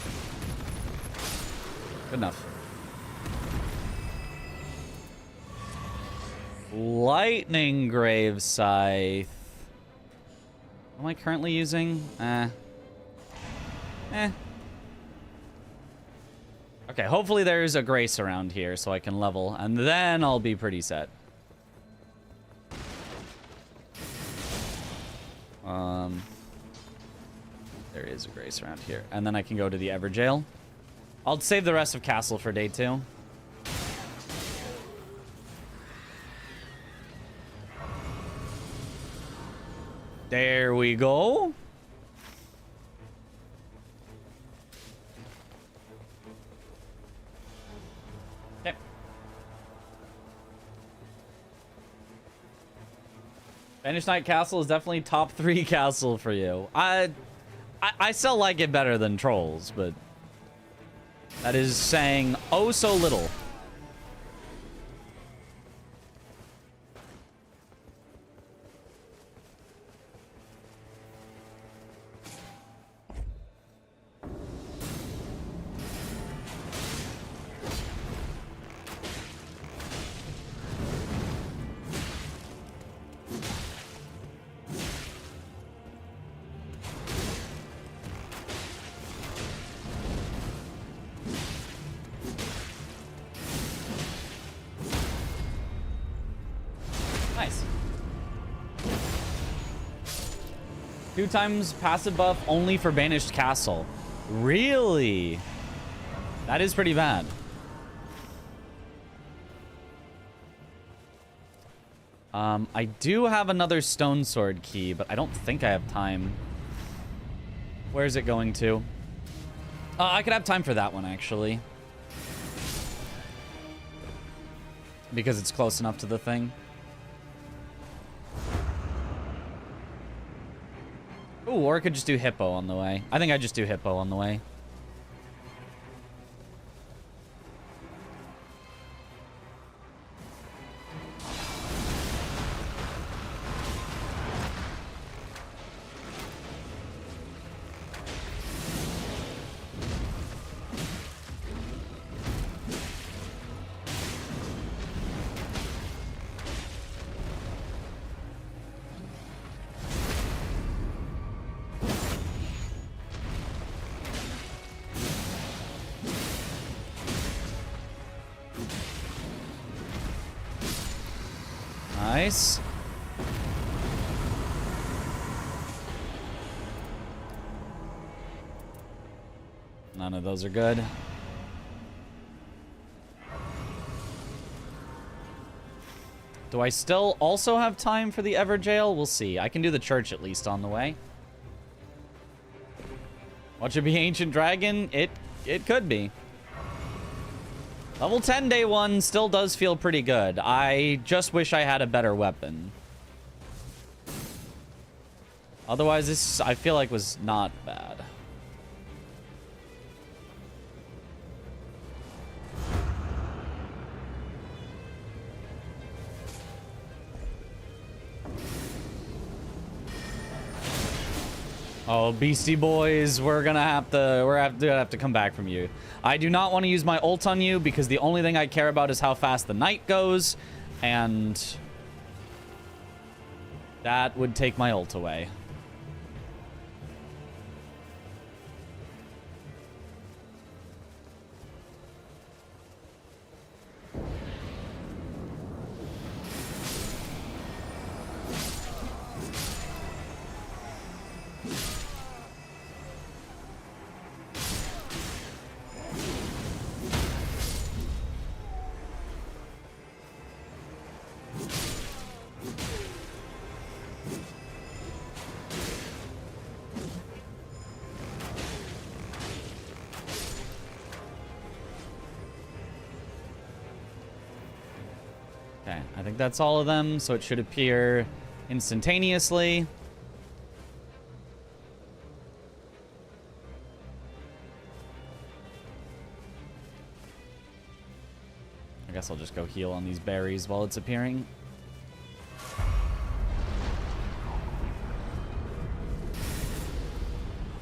Good enough. Lightning Grave Scythe. What am I currently using? Okay, hopefully there's a grace around here so I can level, and then I'll be pretty set. There is a grace around here. And then I can go to the Everjail. I'll save the rest of castle for day 2. There we go. Okay. Banished Knight Castle is definitely top 3 castle for you. I still like it better than Trolls, but that is saying oh so little. Nice. 2 times passive buff only for Banished Castle. Really? That is pretty bad. I do have another Stone Sword key, but I don't think I have time. Where is it going to? I could have time for that one, actually. Because it's close enough to the thing. Ooh, or I could just do Hippo on the way. I think I just do Hippo on the way. Nice. None of those are good. Do I still also have time for the Everjail? We'll see. I can do the church at least on the way. What should be Ancient Dragon? It could be. Level 10 day 1 still does feel pretty good. I just wish I had a better weapon. Otherwise, this I feel like was not bad. Oh, Beastie Boys, we're gonna have to come back from you. I do not want to use my ult on you because the only thing I care about is how fast the night goes, and that would take my ult away. Okay, I think that's all of them, so it should appear instantaneously. I guess I'll just go heal on these berries while it's appearing.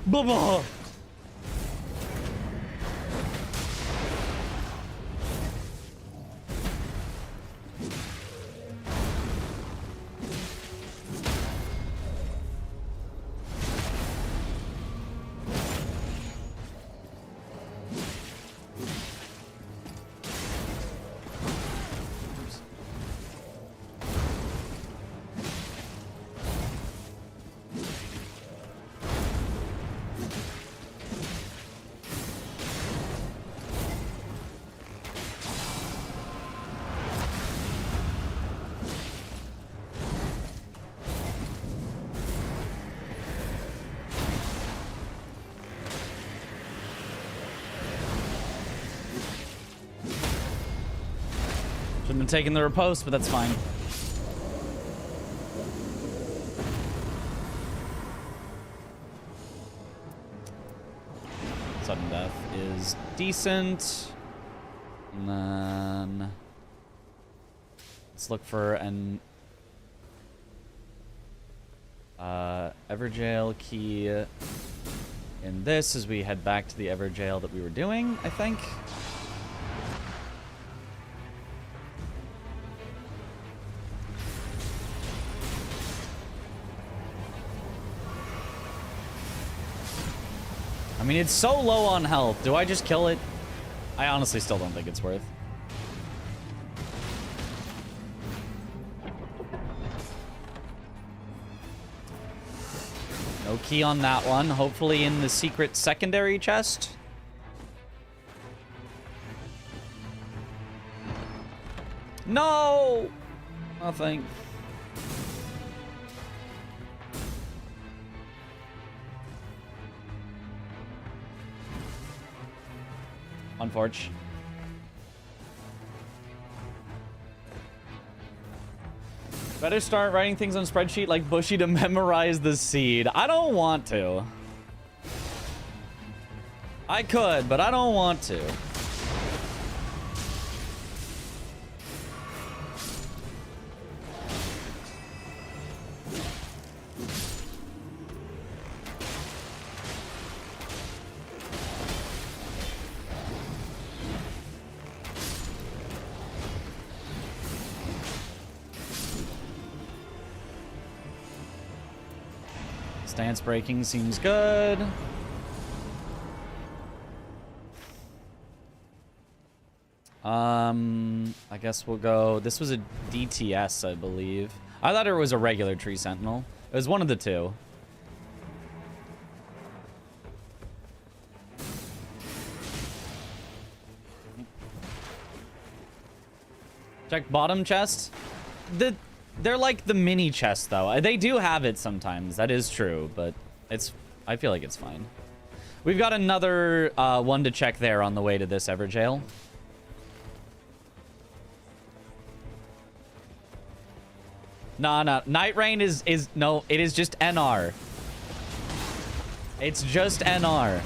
Bubba! Shouldn't have taken the riposte, but that's fine. Sudden death is decent. And then let's look for an Everjail key in this as we head back to the Everjail that we were doing, I think. I mean, it's so low on health. Do I just kill it? I honestly still don't think it's worth. No key on that one. Hopefully in the secret secondary chest. No! Nothing. Unfortunate. Better start writing things on spreadsheet like Bushy to memorize the seed. I don't want to. I could, but I don't want to. Stance breaking seems good. I guess we'll go. This was a DTS, I believe. I thought it was a regular tree sentinel. It was one of the two. Check bottom chest. They're like the mini chest, though. They do have it sometimes. That is true, but I feel like it's fine. We've got another one to check there on the way to this Everjail. No. Nightreign is no, it is just NR. It's just NR.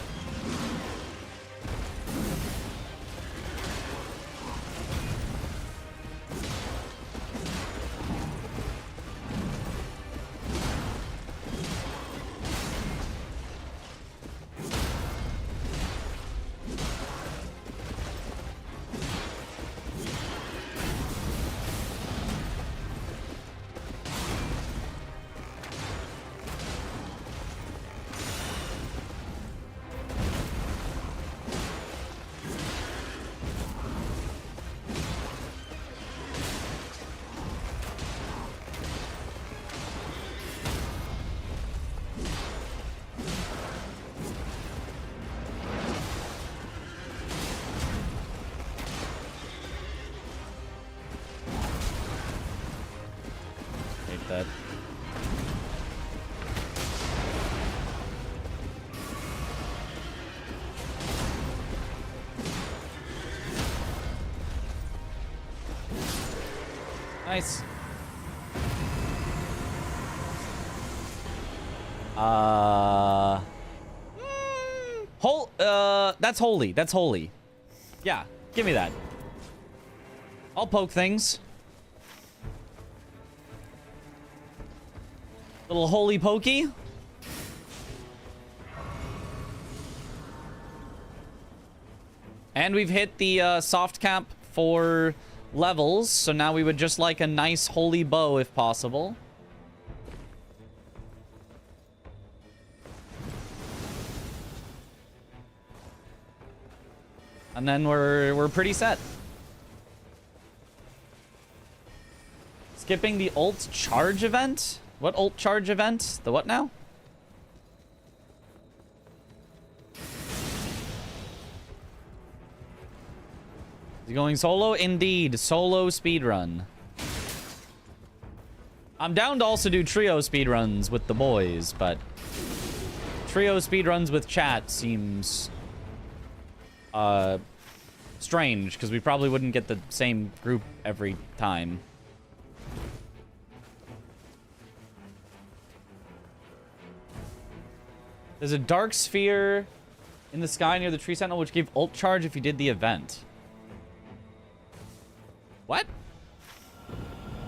That. Nice. That's holy. That's holy. Yeah, give me that. I'll poke things. Little holy pokey. And we've hit the soft cap for levels, so now we would just like a nice holy bow if possible. And then we're pretty set. Skipping the ult charge event? What ult charge event? The what now? Is he going solo? Indeed. Solo speedrun. I'm down to also do trio speedruns with the boys, but trio speedruns with chat seems strange, because we probably wouldn't get the same group every time. There's a dark sphere in the sky near the tree sentinel, which gave ult charge if you did the event. What?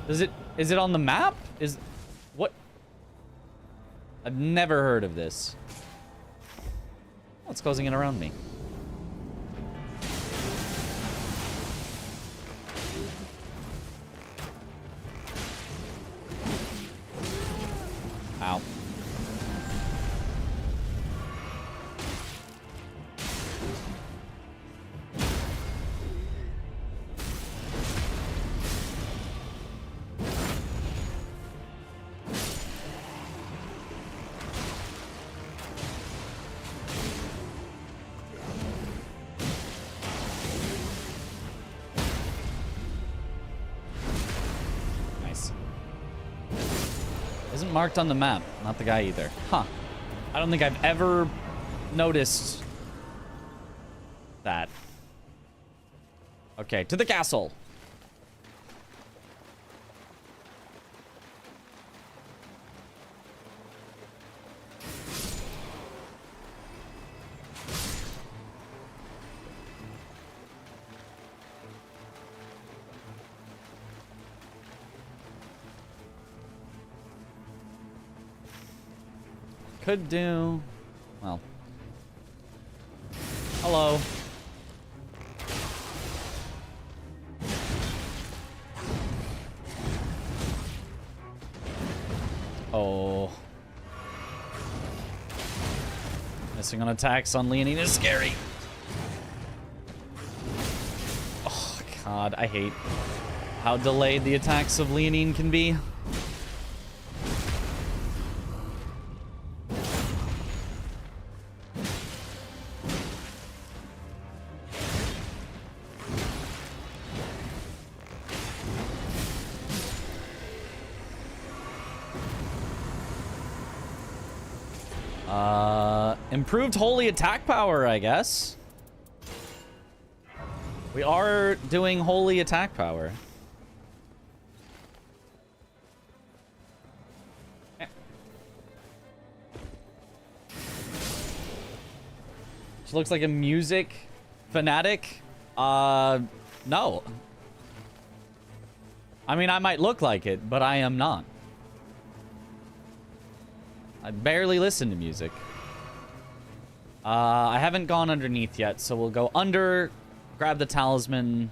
Is it on the map? What? I've never heard of this. What's closing in around me? Ow. Isn't marked on the map. Not the guy either. Huh. I don't think I've ever noticed that. Okay, to the castle. Could do... Well. Hello. Oh. Missing on attacks on Leonine is scary. Oh, God. I hate how delayed the attacks of Leonine can be. Improved holy attack power, I guess. We are doing holy attack power. She looks like a music fanatic. No. I mean, I might look like it, but I am not. I barely listen to music. I haven't gone underneath yet, so we'll go under, grab the talisman,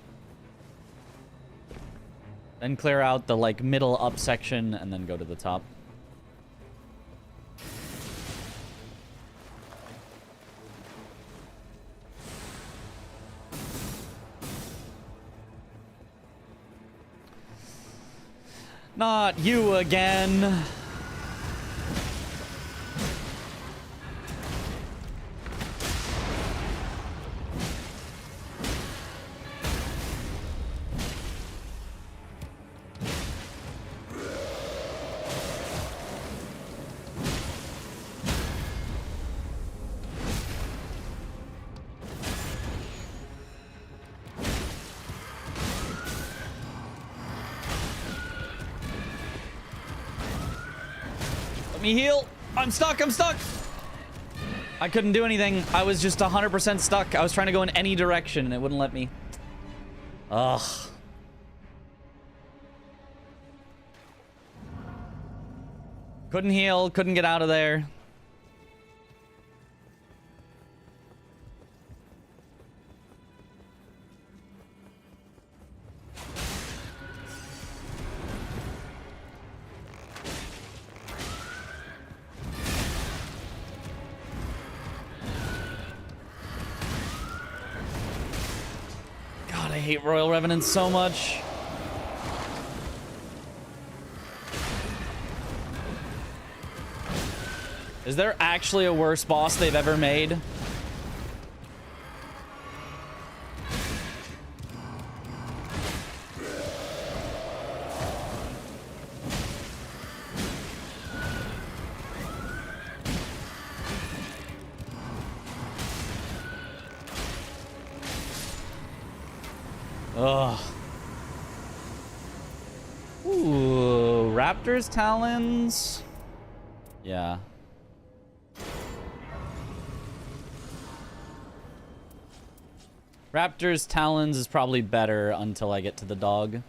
then clear out the, like, middle up section, and then go to the top. Not you again. Me heal. I'm stuck. I'm stuck. I couldn't do anything. I was just 100% stuck. I was trying to go in any direction and it wouldn't let me. Ugh. Couldn't heal. Couldn't get out of there. I hate Royal Revenants so much. Is there actually a worse boss they've ever made? Ugh. Ooh, Raptor's Talons. Yeah. Raptor's Talons is probably better until I get to the dog.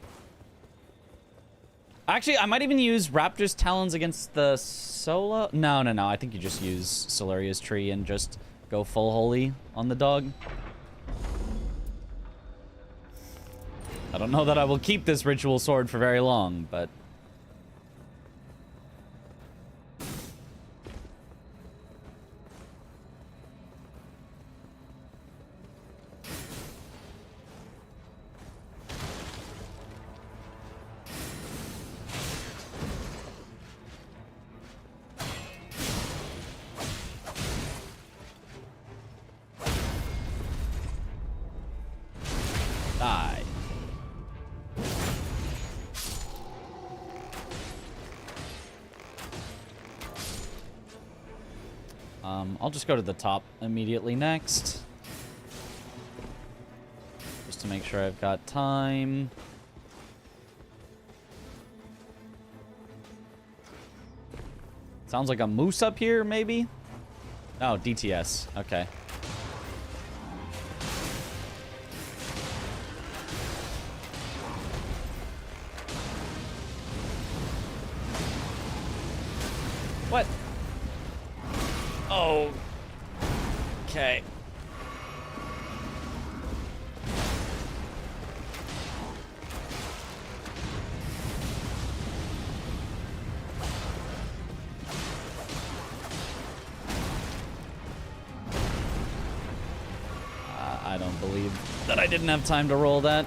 Actually, I might even use Raptor's Talons against the Solo. No. I think you just use Solaria's Tree and just go full holy on the dog. I don't know that I will keep this ritual sword for very long, but... Die. I'll just go to the top immediately next. Just to make sure I've got time. Sounds like a moose up here, maybe? Oh, DTS. Okay. What? Oh. Okay. I don't believe that I didn't have time to roll that.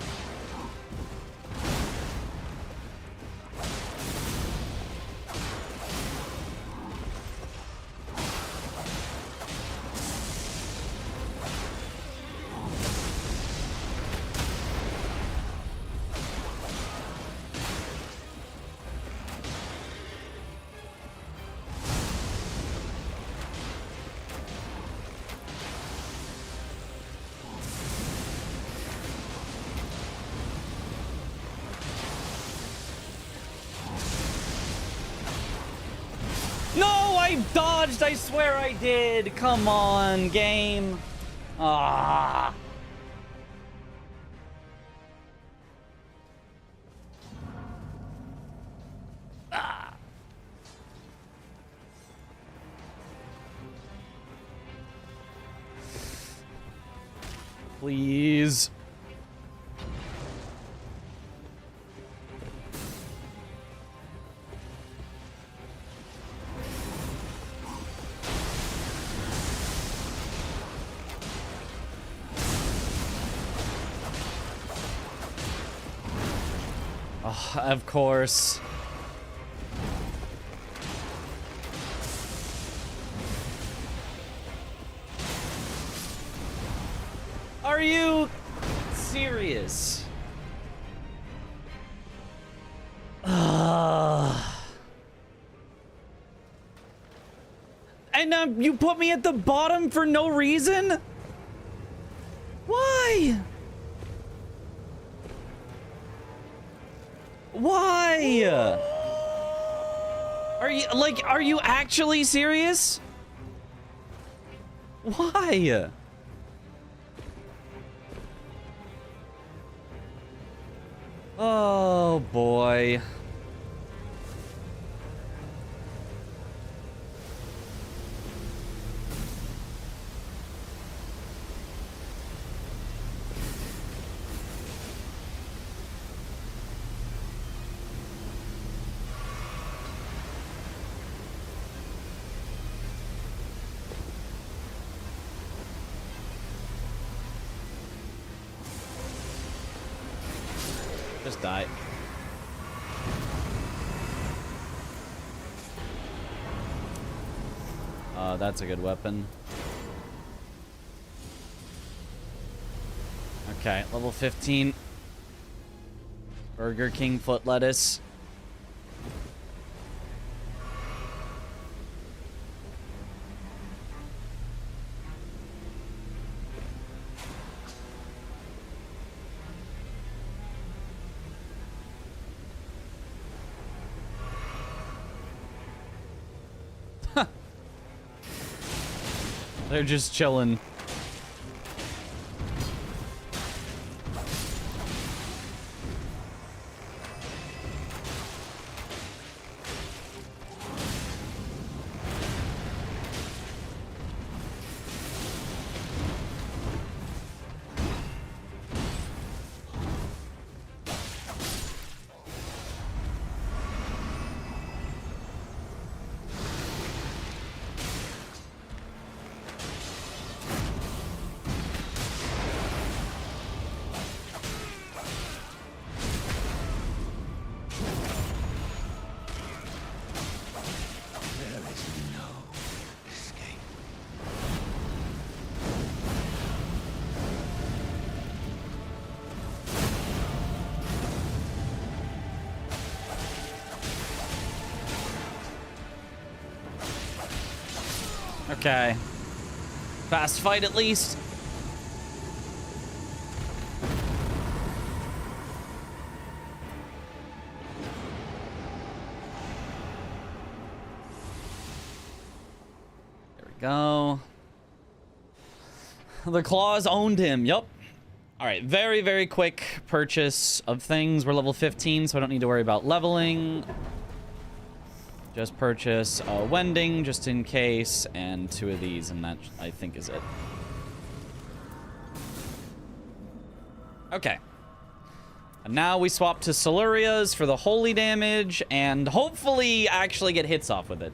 I dodged, I swear I did. Come on, game. Ah. Ah. Please. Oh, of course. Are you serious? And you put me at the bottom for no reason? Why? Why? Are you actually serious? Why? Oh boy. Just die. That's a good weapon. Okay, level 15. Burger King foot lettuce. They're just chilling. Okay. Fast fight at least. There we go. The claws owned him. Yup. All right. Very, very quick purchase of things. We're level 15, so I don't need to worry about leveling. Just purchase a wending just in case, and 2 of these, and that I think is it. Okay. And now we swap to Siluria's for the holy damage, and hopefully actually get hits off with it.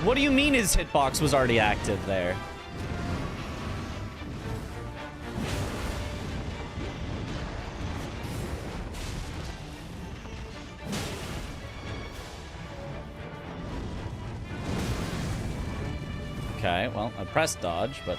What do you mean his hitbox was already active there? Okay, well, I pressed dodge, but...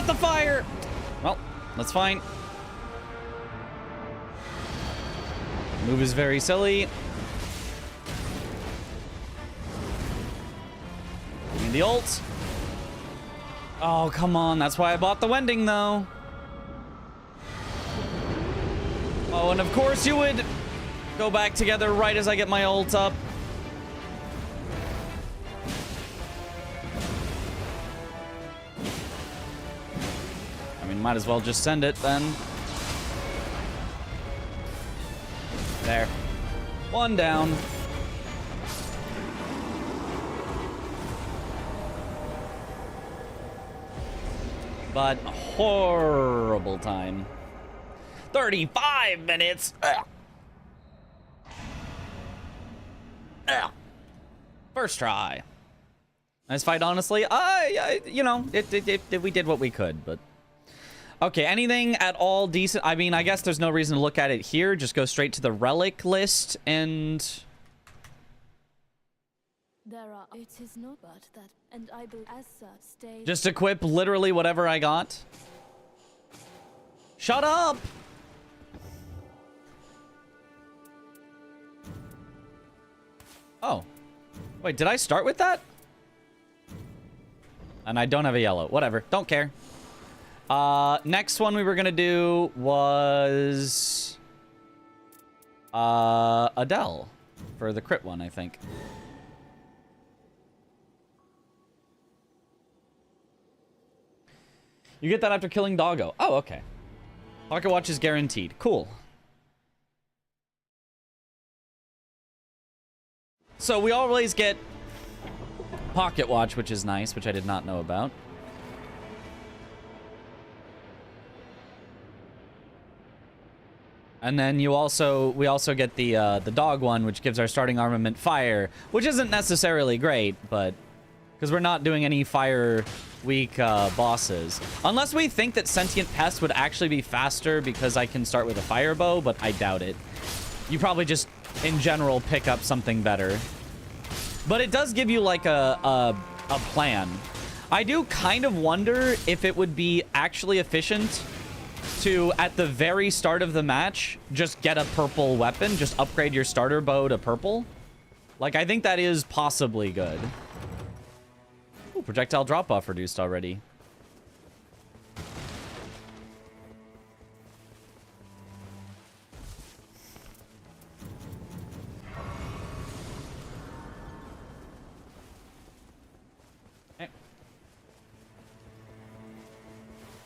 The fire! Well, that's fine. Move is very silly. Need the ult. Oh, come on. That's why I bought the wending, though. Oh, and of course you would go back together right as I get my ult up. Might as well just send it then. There. 1 down. But a horrible time. 35 minutes. Ugh. Ugh. First try. Nice fight, honestly. You know, we did what we could, but... Okay, anything at all decent? I mean, I guess there's no reason to look at it here. Just go straight to the relic list and... There are... It is not but that, and I believe as such stay... Just equip literally whatever I got. Shut up! Oh. Wait, did I start with that? And I don't have a yellow. Whatever. Don't care. Next one we were gonna do was... Adele. For the crit one, I think. You get that after killing Doggo. Oh, okay. Pocket Watch is guaranteed. Cool. So we always get pocket watch, which is nice, which I did not know about. And then we also get the dog one, which gives our starting armament fire, which isn't necessarily great, but because we're not doing any fire weak bosses. Unless we think that Sentient Pest would actually be faster because I can start with a fire bow, but I doubt it. You probably just, in general, pick up something better. But it does give you, like, a plan. I do kind of wonder if it would be actually efficient to, at the very start of the match, just get a purple weapon. Just upgrade your starter bow to purple. Like, I think that is possibly good. Ooh, projectile drop-off reduced already.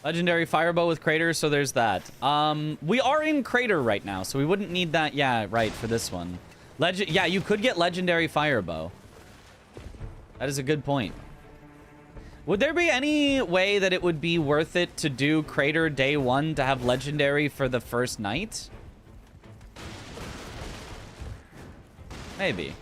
Legendary firebow with crater, so there's that. We are in crater right now, so we wouldn't need that. Yeah, right, for this one. Yeah, you could get legendary firebow. That is a good point. Would there be any way that it would be worth it to do crater day 1 to have legendary for the first night? Maybe.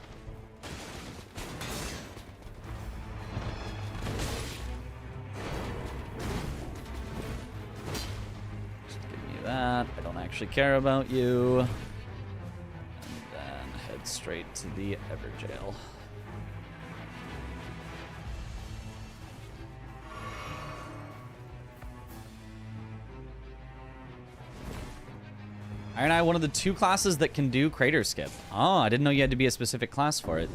That. I don't actually care about you. And then head straight to the Everjail. Ironeye, one of the 2 classes that can do crater skip. Oh, I didn't know you had to be a specific class for it.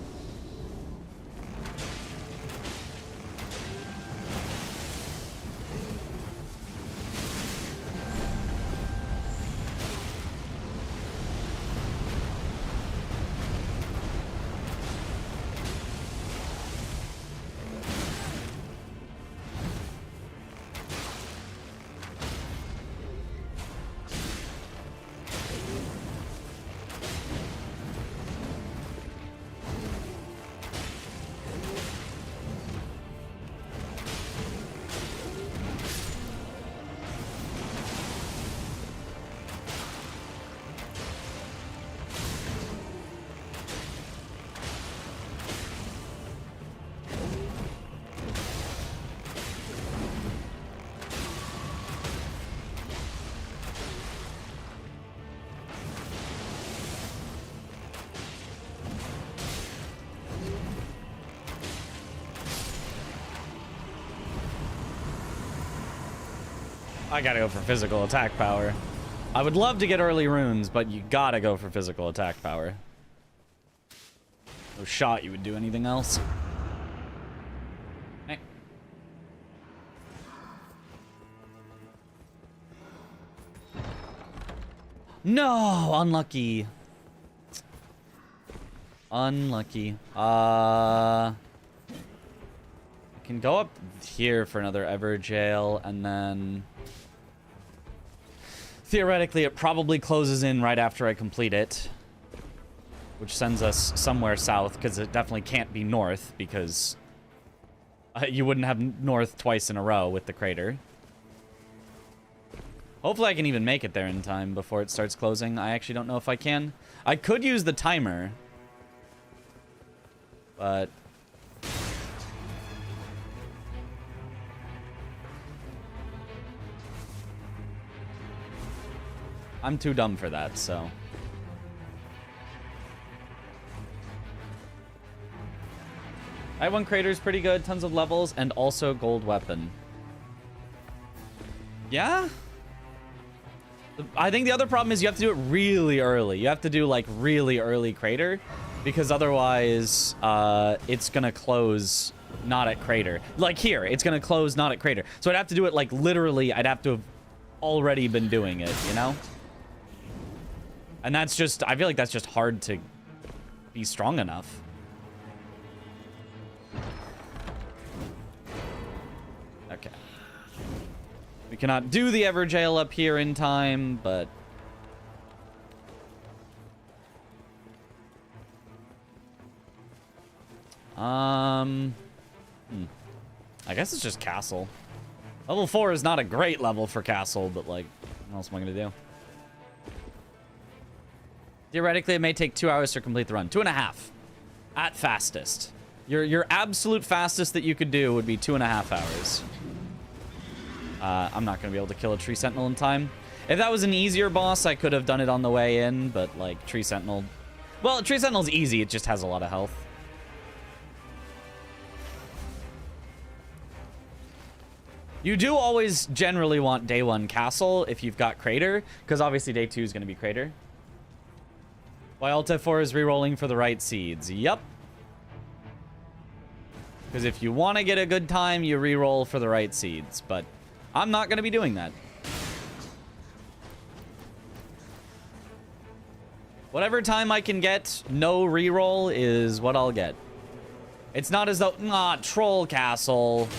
I gotta go for physical attack power. I would love to get early runes, but you gotta go for physical attack power. No shot you would do anything else. Hey. No! Unlucky. Unlucky. I can go up here for another Everjail, and then theoretically it probably closes in right after I complete it, which sends us somewhere south, because it definitely can't be north, because you wouldn't have north twice in a row with the crater. Hopefully I can even make it there in time before it starts closing. I actually don't know if I can. I could use the timer, but I'm too dumb for that, so. I1 crater is pretty good, tons of levels, and also gold weapon. Yeah? I think the other problem is you have to do it really early. You have to do, like, really early crater, because otherwise, it's gonna close not at crater. Like here, it's gonna close not at crater. So I'd have to do it, like, literally, I'd have to have already been doing it, you know? And that's just, I feel like that's just hard to be strong enough. Okay. We cannot do the Everjail up here in time, but I guess it's just castle. Level 4 is not a great level for castle, but like, what else am I gonna do? Theoretically, it may take 2 hours to complete the run. 2.5 at fastest. Your absolute fastest that you could do would be 2.5 hours. I'm not gonna be able to kill a tree sentinel in time. If that was an easier boss, I could have done it on the way in, but like tree sentinel. Well, tree sentinel's easy. It just has a lot of health. You do always generally want day 1 castle if you've got crater, because obviously day 2 is going to be crater. Why Alt F4 is rerolling for the right seeds. Yup. Because if you want to get a good time, you reroll for the right seeds. But I'm not going to be doing that. Whatever time I can get, no reroll is what I'll get. It's not as though, troll castle.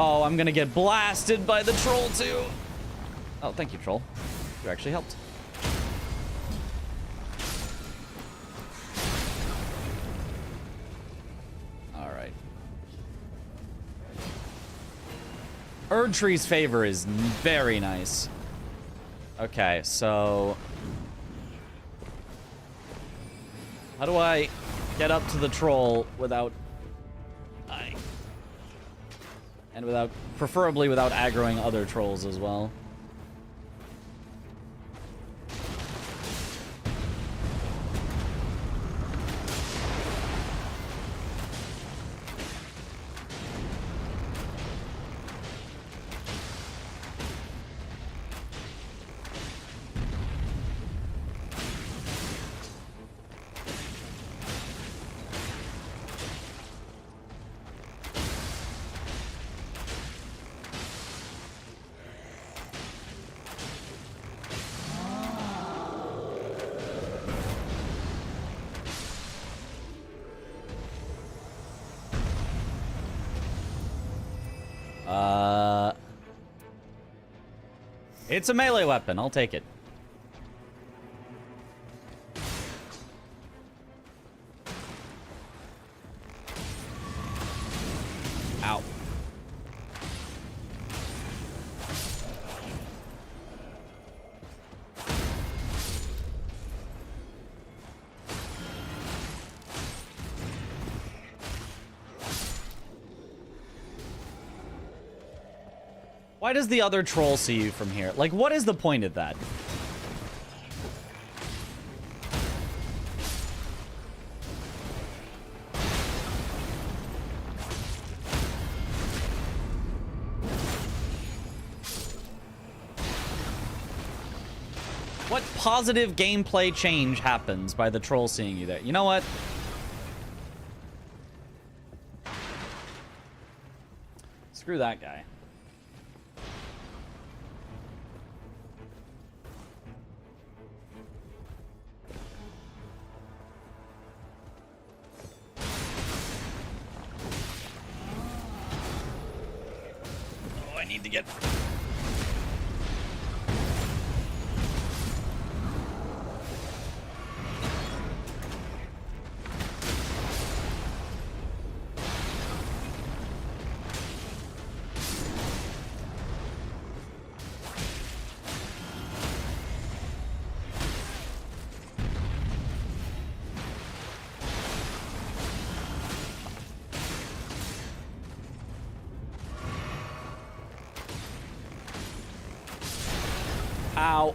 Oh, I'm gonna get blasted by the troll too. Oh, thank you, troll. You actually helped. All right. Erdtree's favor is very nice. Okay, so how do I get up to the troll without and preferably without aggroing other trolls as well? It's a melee weapon. I'll take it. Ow. Why does the other troll see you from here? Like, what is the point of that? What positive gameplay change happens by the troll seeing you there? You know what? Screw that guy. Need to get ow.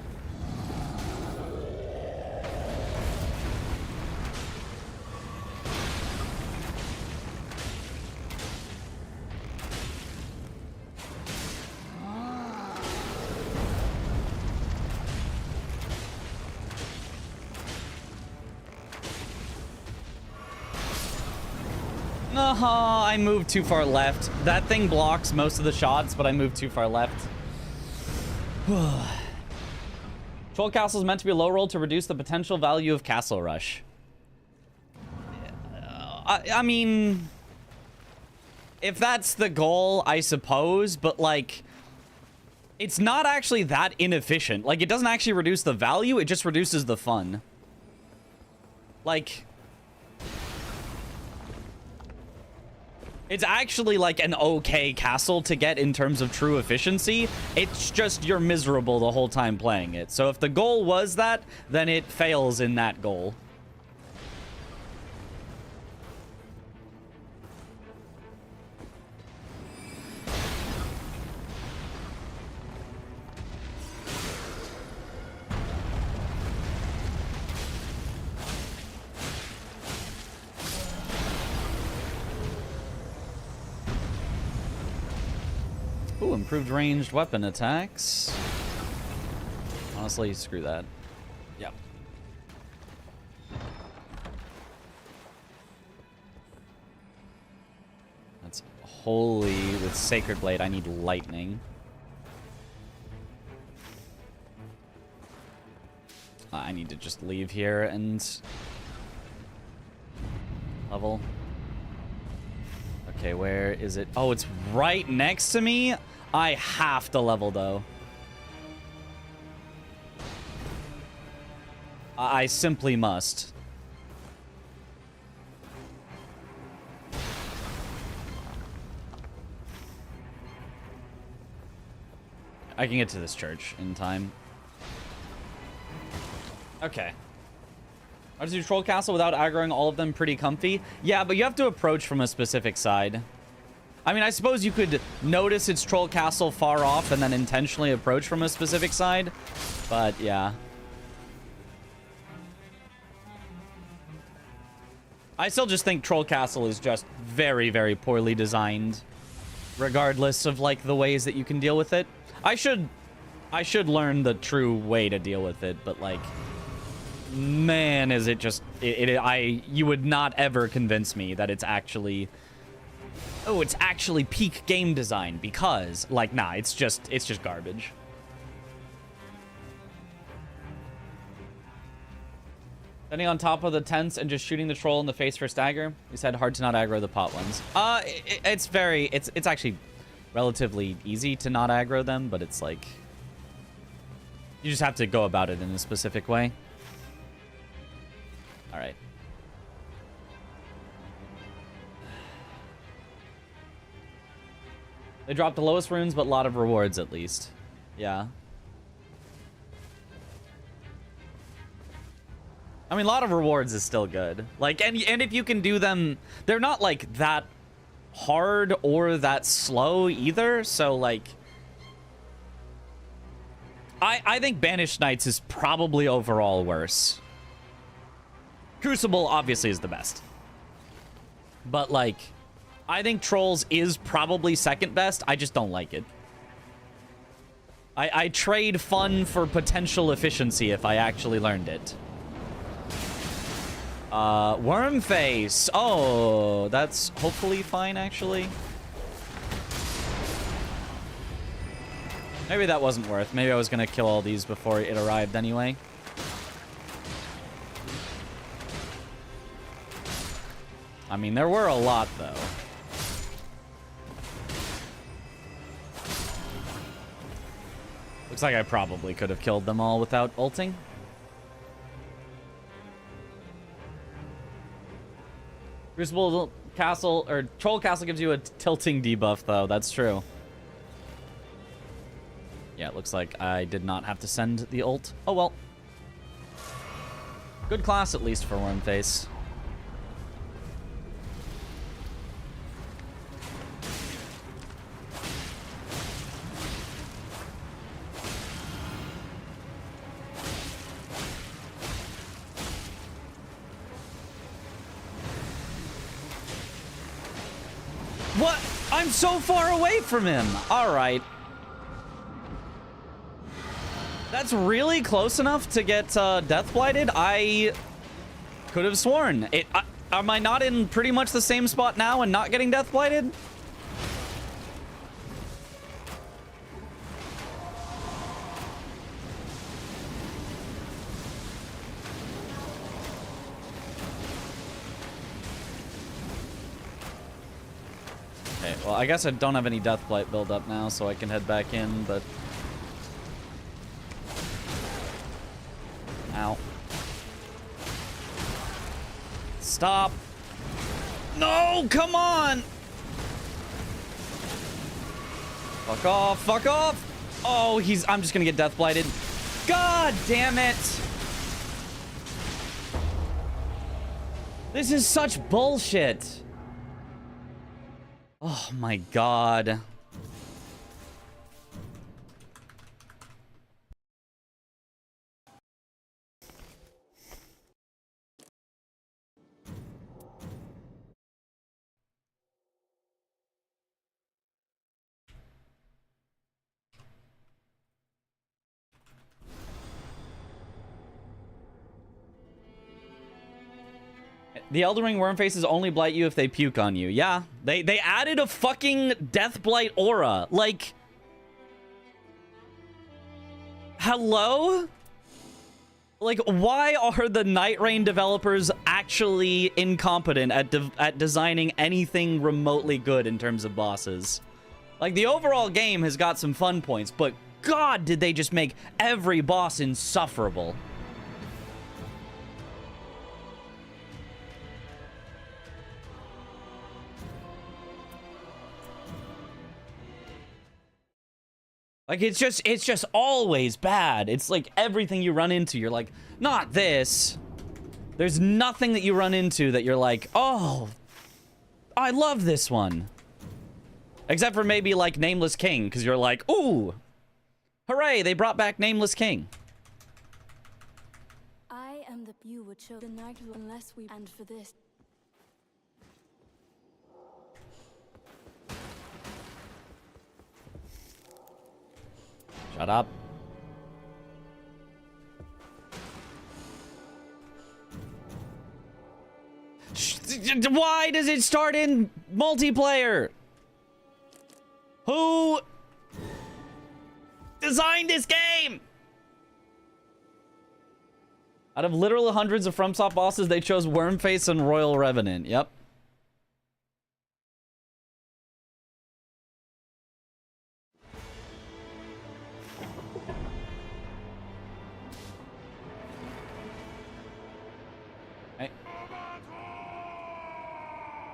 I moved too far left. That thing blocks most of the shots, but I moved too far left. Troll Castle is meant to be a low roll to reduce the potential value of Castle Rush. I mean, if that's the goal, I suppose, but like, it's not actually that inefficient. Like, it doesn't actually reduce the value, it just reduces the fun. Like, It's actually like an okay castle to get in terms of true efficiency. It's just you're miserable the whole time playing it. So if the goal was that, then it fails in that goal. Ooh, improved ranged weapon attacks. Honestly, screw that. Yep. That's holy with Sacred Blade. I need lightning. I need to just leave here and level. Okay, where is it? Oh, it's right next to me. I have to level, though. I simply must. I can get to this church in time. Okay. How does your troll castle without aggroing all of them pretty comfy? Yeah, but you have to approach from a specific side. I mean, I suppose you could notice its troll castle far off and then intentionally approach from a specific side. But, yeah. I still just think troll castle is just very, very poorly designed. Regardless of, like, the ways that you can deal with it. I should learn the true way to deal with it, but, like... Man, is it just... You would not ever convince me that it's actually... Oh, it's actually peak game design, because, like, nah, it's just garbage. Standing on top of the tents and just shooting the troll in the face for stagger. You said hard to not aggro the pot ones. It's actually relatively easy to not aggro them, but it's like... You just have to go about it in a specific way. Alright. They dropped the lowest runes, but a lot of rewards at least. Yeah. I mean, a lot of rewards is still good. Like, and if you can do them, they're not like that hard or that slow either. So like, I think Banished Knights is probably overall worse. Crucible obviously is the best. But like, I think Trolls is probably second best. I just don't like it. I trade fun for potential efficiency if I actually learned it. Wormface. Oh, that's hopefully fine, actually. Maybe that wasn't worth. Maybe I was gonna kill all these before it arrived anyway. I mean, there were a lot, though. Looks like I probably could have killed them all without ulting. Crucible Castle, or Troll Castle gives you a tilting debuff, though. That's true. Yeah, it looks like I did not have to send the ult. Oh, well. Good class, at least, for Wormface. What? I'm so far away from him. All right. That's really close enough to get Death Blighted. I could have sworn. Am I not in pretty much the same spot now and not getting Death Blighted? Okay, well, I guess I don't have any Death Blight build up now, so I can head back in, but... Ow. Stop. No, come on! Fuck off, fuck off! Oh, I'm just gonna get death blighted. God damn it! This is such bullshit. Oh my god. The Elden Ring worm faces only blight you if they puke on you. Yeah, they added a fucking death blight aura. Like, hello? Like, why are the Nightreign developers actually incompetent at designing anything remotely good in terms of bosses? Like, the overall game has got some fun points, but god, did they just make every boss insufferable. Like, it's just always bad. It's like everything you run into, you're like, not this. There's nothing that you run into that you're like, oh, I love this one. Except for maybe like Nameless King, because you're like, ooh, hooray, they brought back Nameless King. I am the you would show the night unless we and for this. Shut up. Why does it start in multiplayer? Who designed this game? Out of literal hundreds of FromSoft bosses, they chose Wormface and Royal Revenant. Yep.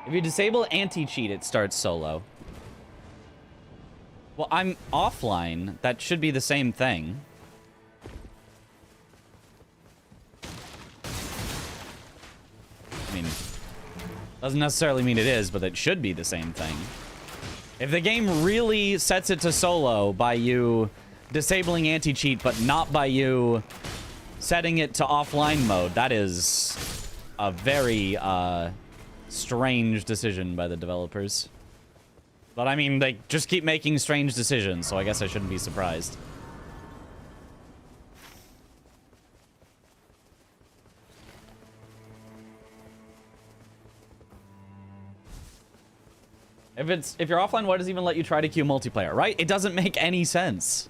If you disable anti-cheat, it starts solo. Well, I'm offline. That should be the same thing. I mean, doesn't necessarily mean it is, but it should be the same thing. If the game really sets it to solo by you disabling anti-cheat, but not by you setting it to offline mode, that is a very, strange decision by the developers. But I mean, they just keep making strange decisions, so I guess I shouldn't be surprised. If you're offline, why does it even let you try to queue multiplayer, right? It doesn't make any sense.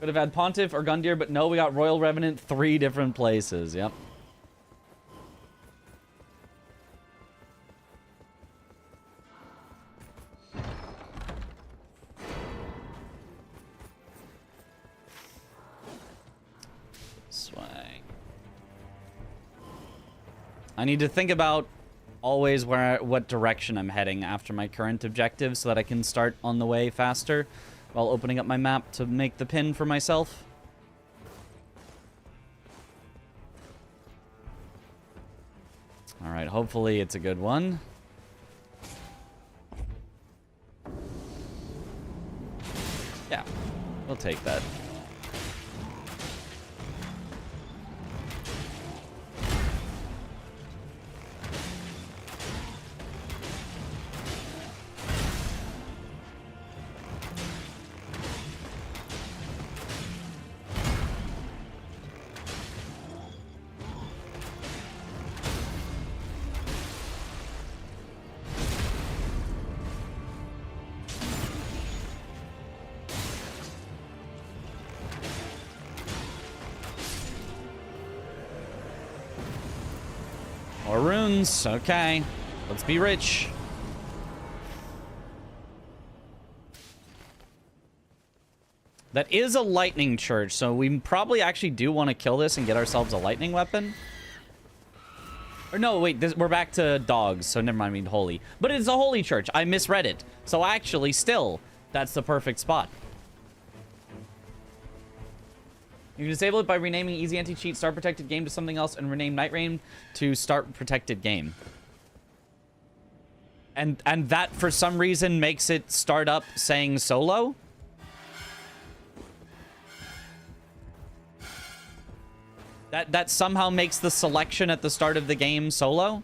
Could have had Pontiff or Gundyr, but no, we got Royal Revenant 3 different places. Yep. Swang. I need to think about always what direction I'm heading after my current objective so that I can start on the way faster while opening up my map to make the pin for myself. All right, hopefully it's a good one. Yeah, we'll take that. More runes. Okay. Let's be rich. That is a lightning church, so we probably actually do want to kill this and get ourselves a lightning weapon. Or no, wait, we're back to dogs, so never mind, I mean holy. But it's a holy church. I misread it. So actually, still, that's the perfect spot. You can disable it by renaming Easy Anti-Cheat Start Protected Game to something else and rename Nightreign to Start Protected Game. And that, for some reason, makes it start up saying solo? That somehow makes the selection at the start of the game solo?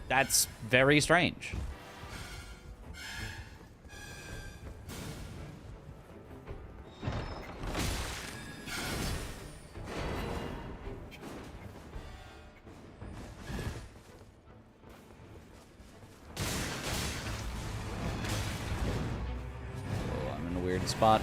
That's very strange. Oh, I'm in a weird spot.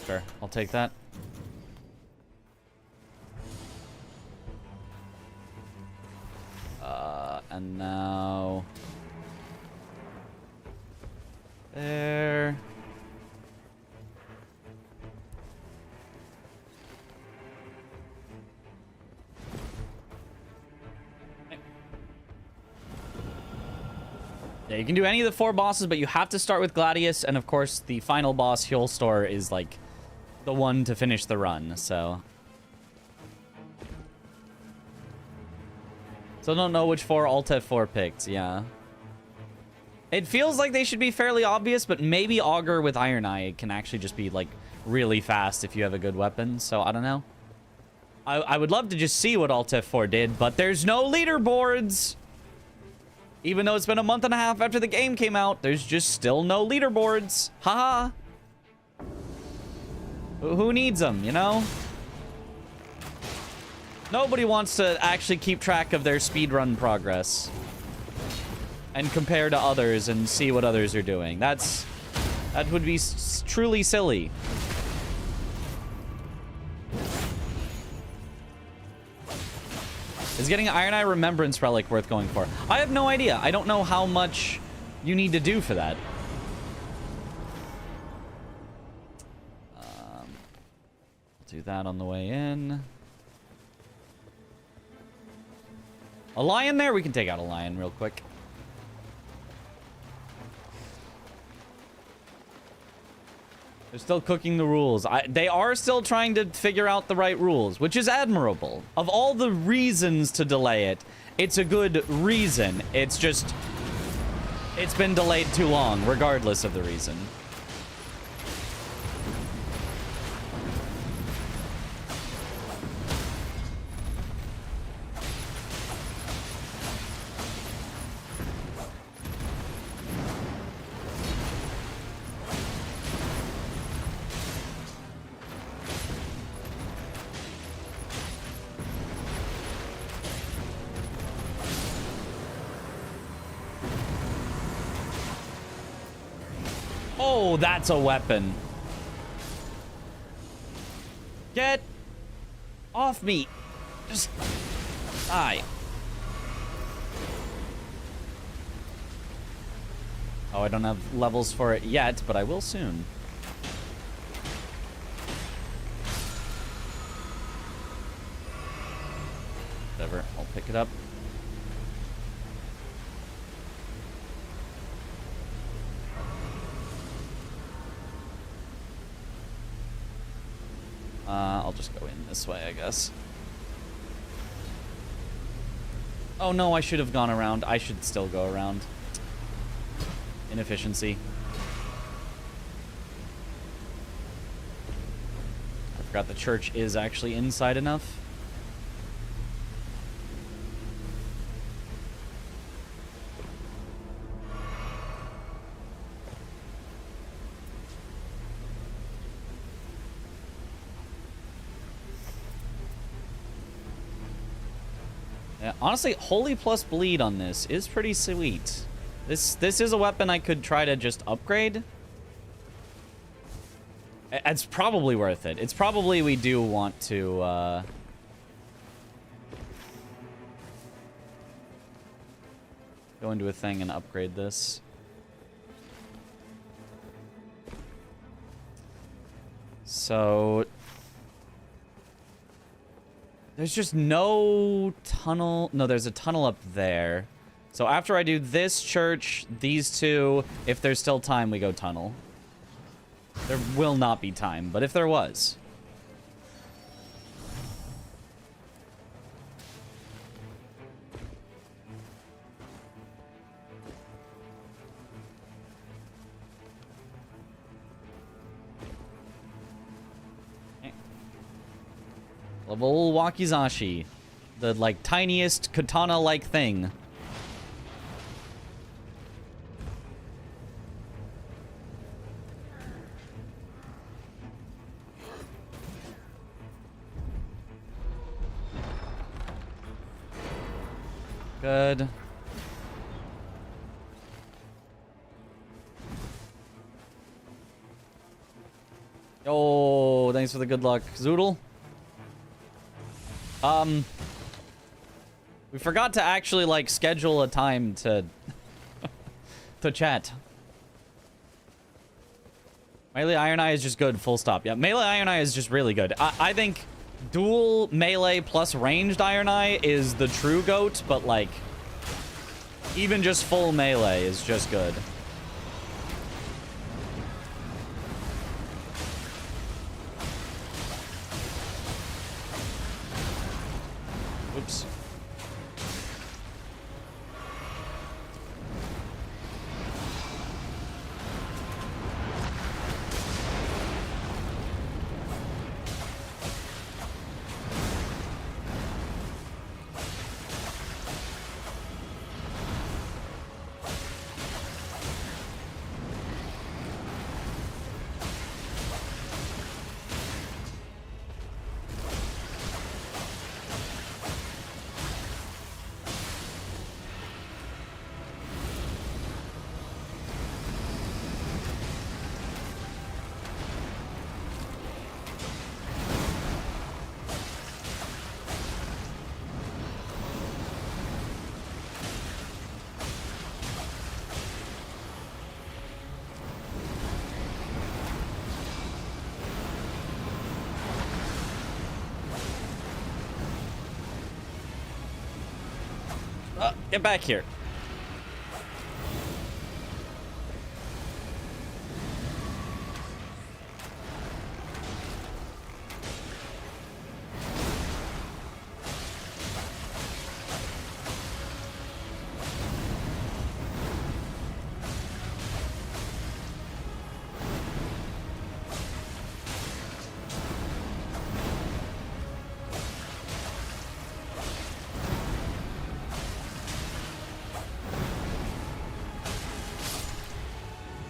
Sure, I'll take that. And now... There... Yeah, you can do any of the 4 bosses, but you have to start with Gladius, and of course, the final boss, Hjulstor, is like the one to finish the run, so... Still don't know which 4 Alt F4 picked, yeah. It feels like they should be fairly obvious, but maybe Augur with Ironeye can actually just be, like, really fast if you have a good weapon, so I don't know. I would love to just see what Alt F4 did, but there's no leaderboards! Even though it's been a month and a half after the game came out, there's just still no leaderboards. Haha. Who needs them, you know? Nobody wants to actually keep track of their speedrun progress. And compare to others and see what others are doing. That would be truly silly. Is getting an Ironeye Remembrance Relic worth going for? I have no idea. I don't know how much you need to do for that. I'll do that on the way in. A lion there? We can take out a lion real quick. They're still cooking the rules. They are still trying to figure out the right rules, which is admirable. Of all the reasons to delay it, it's a good reason. It's just... It's been delayed too long, regardless of the reason. Oh, that's a weapon. Get off me. Just die. Oh, I don't have levels for it yet, but I will soon. Whatever, I'll pick it up. I'll just go in this way, I guess. Oh no, I should have gone around. I should still go around. Inefficiency. I forgot the church is actually inside enough. Yeah, honestly, Holy plus Bleed on this is pretty sweet. This is a weapon I could try to just upgrade. It's probably worth it. It's probably we do want to, go into a thing and upgrade this. So there's just no tunnel. No, there's a tunnel up there. So after I do this church, these two, if there's still time, we go tunnel. There will not be time, but if there was. Level Wakizashi. The, like, tiniest katana-like thing. Good. Oh, thanks for the good luck, Zoodle. We forgot to actually, like, schedule a time to to chat. Melee Ironeye is just good, full stop. Yeah, Melee Ironeye is just really good. I think dual melee plus ranged Ironeye is the true GOAT, but, like, even just full melee is just good. Oops. Get back here.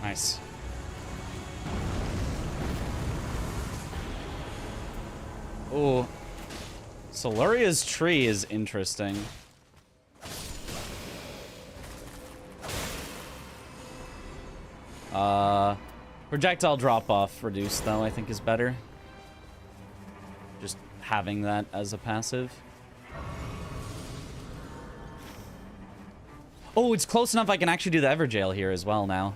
Nice. Oh, Soluria's tree is interesting. Projectile drop-off reduced, though, I think is better. Just having that as a passive. Oh, it's close enough I can actually do the Everjail here as well now.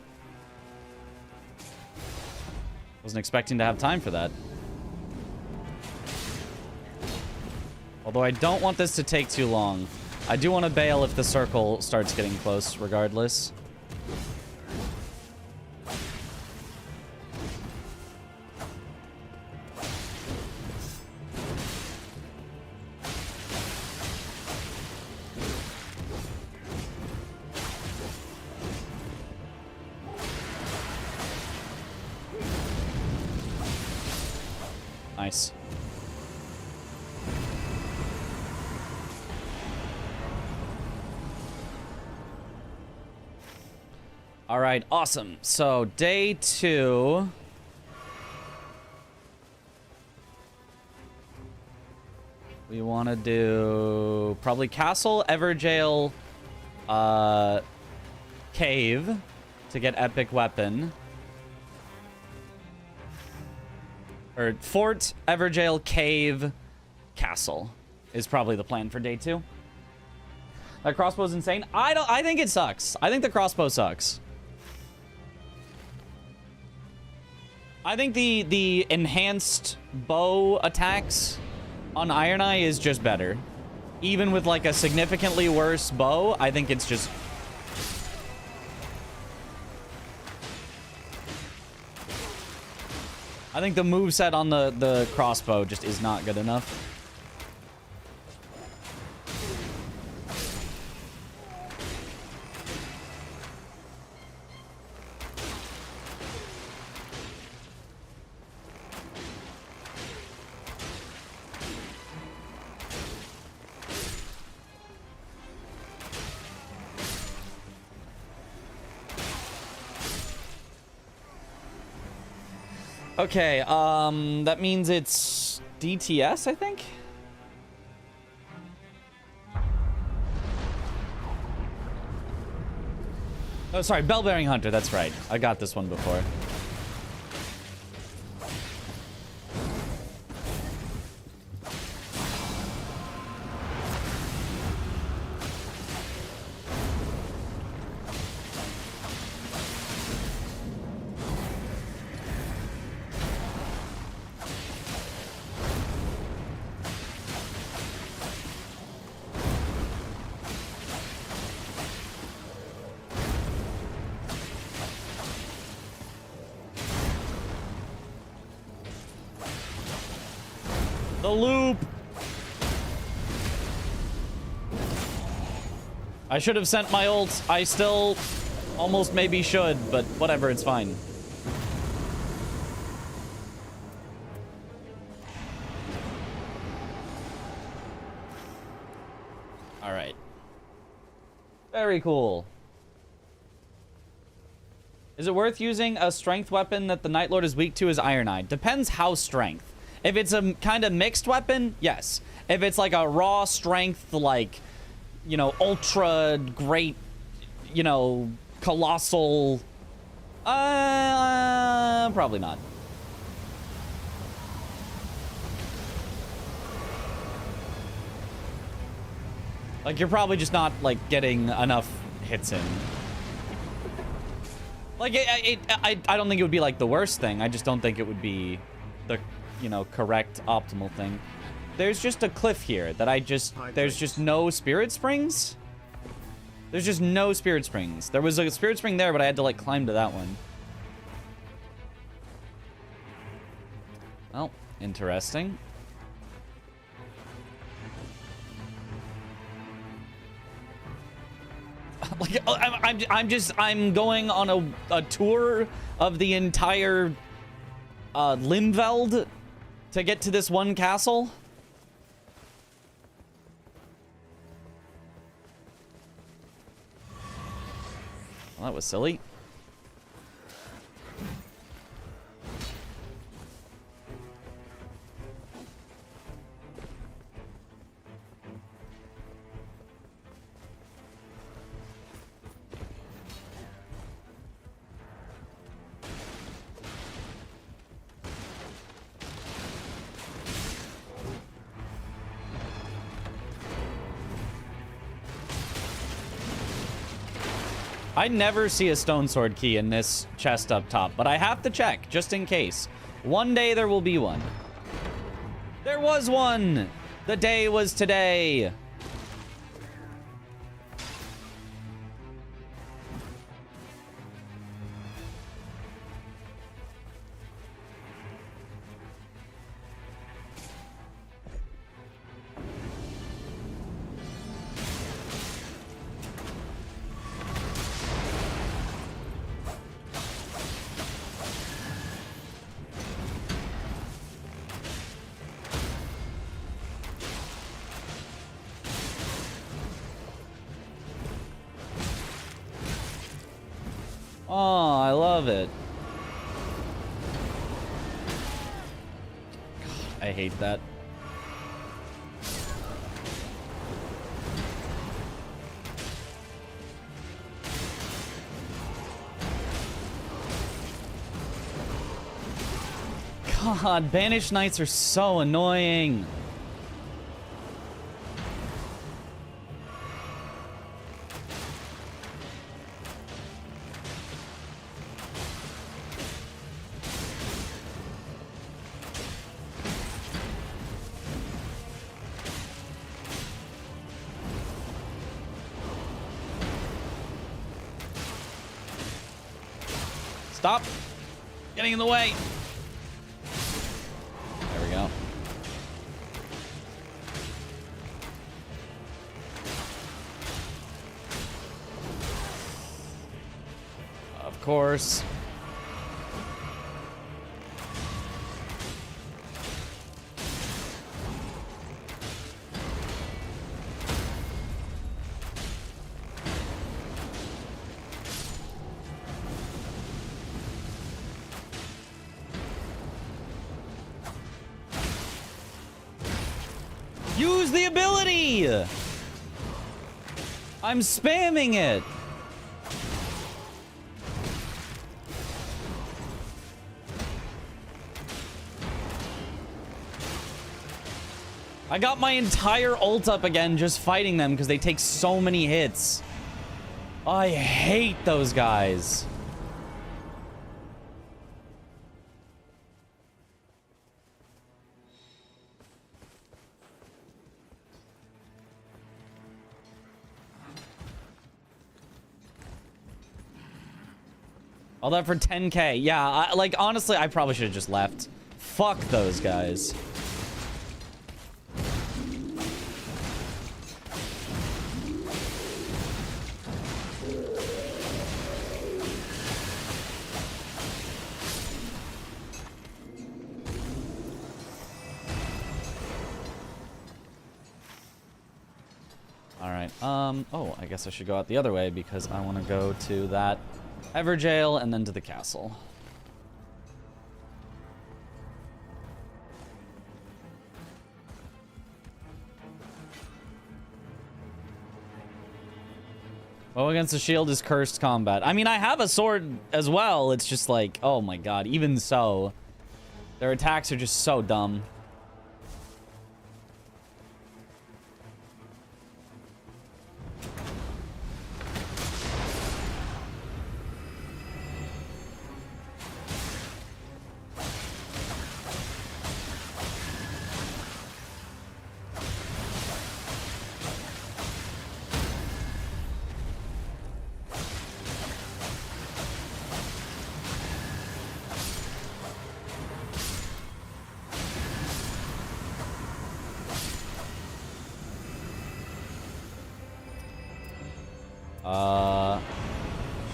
Wasn't expecting to have time for that. Although I don't want this to take too long. I do want to bail if the circle starts getting close, regardless. Nice. All right, awesome. So day 2. We want to do probably Castle, Everjail, Cave to get Epic Weapon. Or Fort, Everjail, Cave, Castle is probably the plan for day 2. That crossbow's insane. I think it sucks. I think the crossbow sucks. I think the enhanced bow attacks on Ironeye is just better. Even with like a significantly worse bow, I think it's just... I think the moveset on the crossbow just is not good enough. Okay, that means it's DTS, I think? Oh, sorry, Bell-Bearing Hunter, that's right. I got this one before. The loop! I should have sent my ult. I still almost maybe should, but whatever, it's fine. Alright. Very cool. Is it worth using a strength weapon that the Night Lord is weak to as Ironeye? Depends how strength. If it's a kind of mixed weapon, yes. If it's like a raw strength, like, you know, ultra great, you know, colossal, probably not. Like, you're probably just not, like, getting enough hits in. Like, I don't think it would be, like, the worst thing. I just don't think it would be the, you know, correct, optimal thing. There's just a cliff here that there's just no spirit springs? There's just no spirit springs. There was a spirit spring there, but I had to, like, climb to that one. Well, interesting. Like, I'm going on a tour of the entire Limveld to get to this one castle. Well, that was silly. I never see a stone sword key in this chest up top, but I have to check, just in case. One day there will be one. There was one! The day was today! Oh, I love it. God, I hate that. God, banished knights are so annoying. Stop getting in the way. There we go. Of course. Use the ability! I'm spamming it! I got my entire ult up again just fighting them because they take so many hits. I hate those guys. All that for 10k. Yeah, like, honestly, I probably should have just left. Fuck those guys. All right. Oh, I guess I should go out the other way because I want to go to that Everjail and then to the castle. Oh, against the shield is cursed combat. I mean, I have a sword as well. It's just like, oh my god. Even so, their attacks are just so dumb.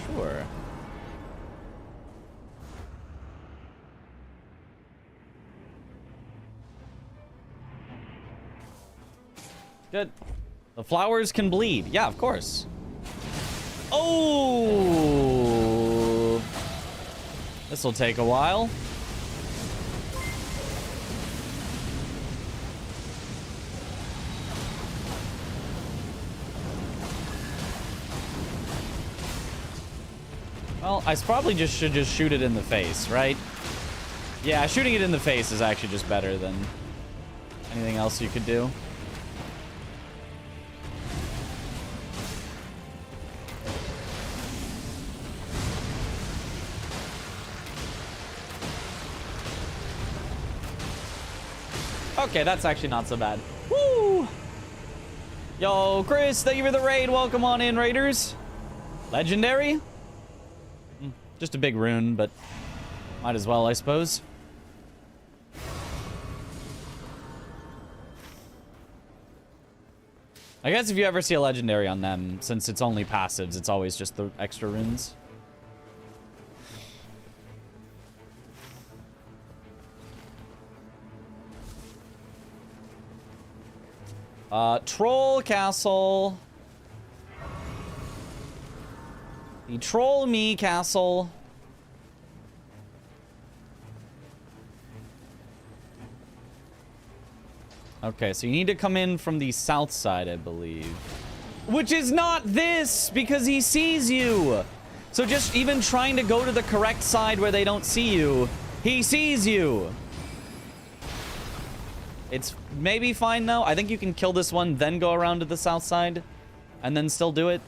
Sure. Good. The flowers can bleed. Yeah, of course. Oh! This'll take a while. Well, I probably just should just shoot it in the face, right? Yeah, shooting it in the face is actually just better than anything else you could do. Okay, that's actually not so bad. Woo! Yo, Chris, thank you for the raid. Welcome on in, raiders. Legendary? Just a big rune, but might as well, I suppose. I guess if you ever see a legendary on them, since it's only passives, it's always just the extra runes. Troll Castle. The Troll Me Castle. Okay, so you need to come in from the south side, I believe. Which is not this, because he sees you. So just even trying to go to the correct side where they don't see you, he sees you. It's maybe fine, though. I think you can kill this one, then go around to the south side, and then still do it.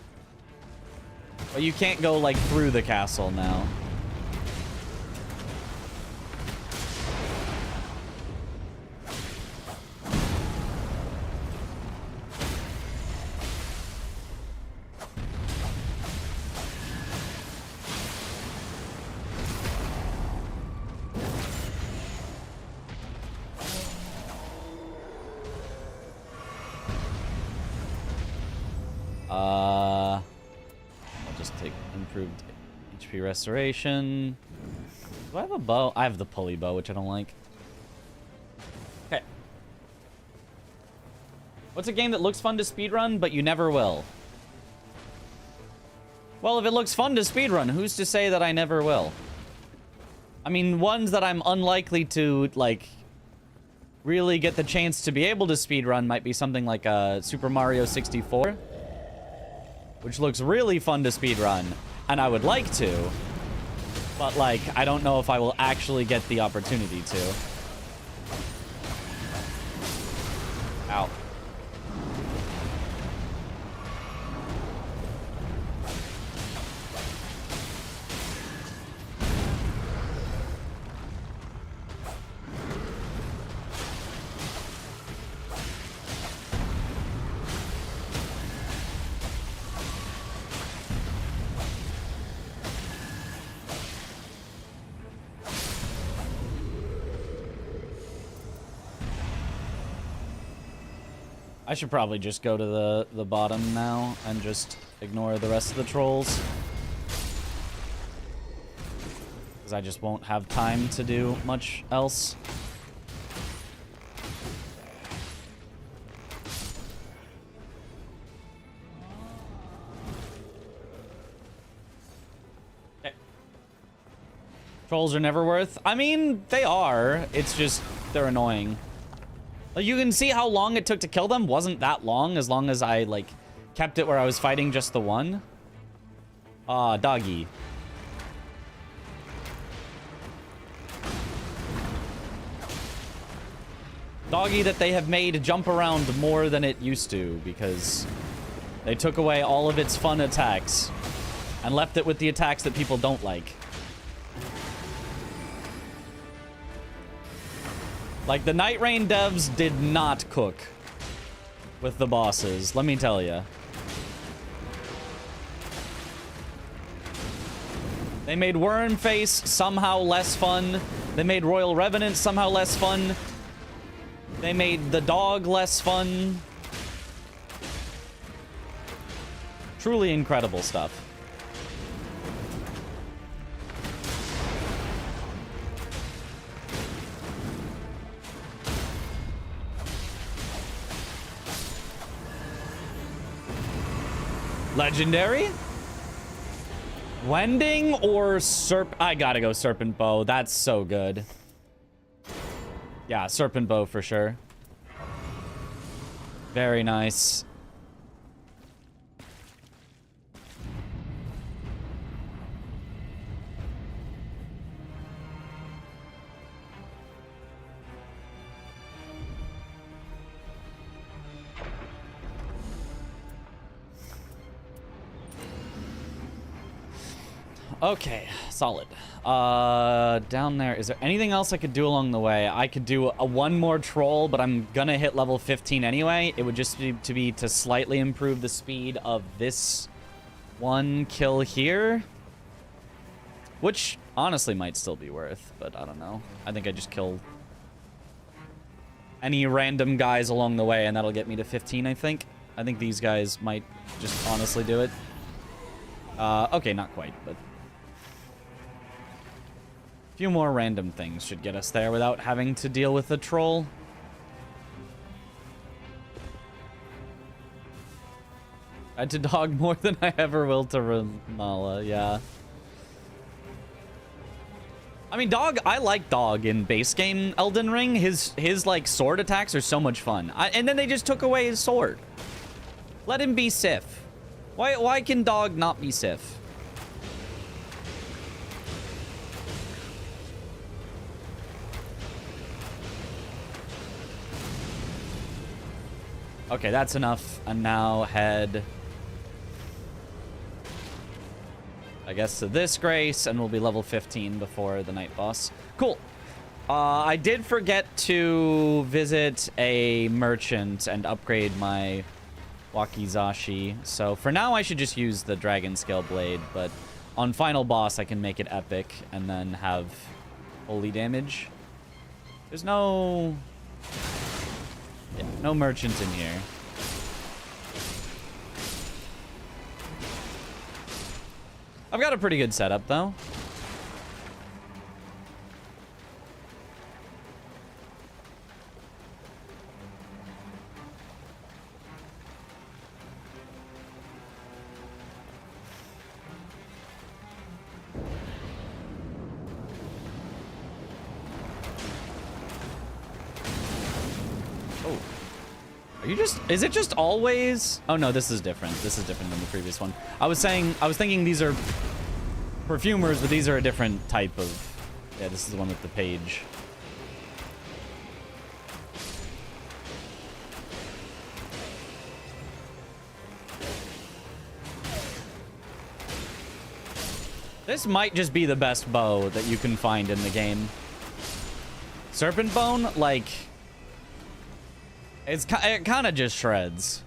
But you can't go, like, through the castle now. I'll just take improved HP restoration. Do I have a bow? I have the pulley bow, which I don't like. Okay. What's a game that looks fun to speedrun, but you never will? Well, if it looks fun to speedrun, who's to say that I never will? I mean, ones that I'm unlikely to, like, really get the chance to be able to speedrun might be something like Super Mario 64, which looks really fun to speedrun, and I would like to, but, like, I don't know if I will actually get the opportunity to. Ow. I should probably just go to the bottom now and just ignore the rest of the trolls, because I just won't have time to do much else. Okay. Trolls are never worth. I mean, they are. It's just they're annoying. You can see how long it took to kill them. Wasn't that long as I, like, kept it where I was fighting just the one. Doggy. Doggy that they have made jump around more than it used to, because they took away all of its fun attacks and left it with the attacks that people don't like. Like, the Nightreign devs did not cook with the bosses, let me tell you. They made Wormface somehow less fun. They made Royal Revenant somehow less fun. They made the dog less fun. Truly incredible stuff. Legendary? Wending or I gotta go Serpent Bow. That's so good. Yeah, Serpent Bow for sure. Very nice. Okay, solid. Down there, is there anything else I could do along the way? I could do one more troll, but I'm gonna hit level 15 anyway. It would just be to slightly improve the speed of this one kill here, which honestly might still be worth, but I don't know. I think I just kill any random guys along the way, and that'll get me to 15, I think. I think these guys might just honestly do it. Okay, not quite, but a few more random things should get us there without having to deal with the troll. I had to dog more than I ever will to Ramala, yeah. I mean, dog, I like dog in base game Elden Ring. His like sword attacks are so much fun. And then they just took away his sword. Let him be Sif. Why can dog not be Sif? Okay, that's enough. And now head, I guess, to this Grace, and we'll be level 15 before the night boss. Cool. I did forget to visit a merchant and upgrade my wakizashi. So for now, I should just use the dragon scale blade, but on final boss, I can make it epic and then have holy damage. There's no... yeah, no merchant in here. I've got a pretty good setup, though. Oh. Are you just... is it just always... oh, no, this is different. This is different than the previous one. I was thinking these are perfumers, but these are a different type of... yeah, this is the one with the page. This might just be the best bow that you can find in the game. Serpent Bone, like... it kind of just shreds.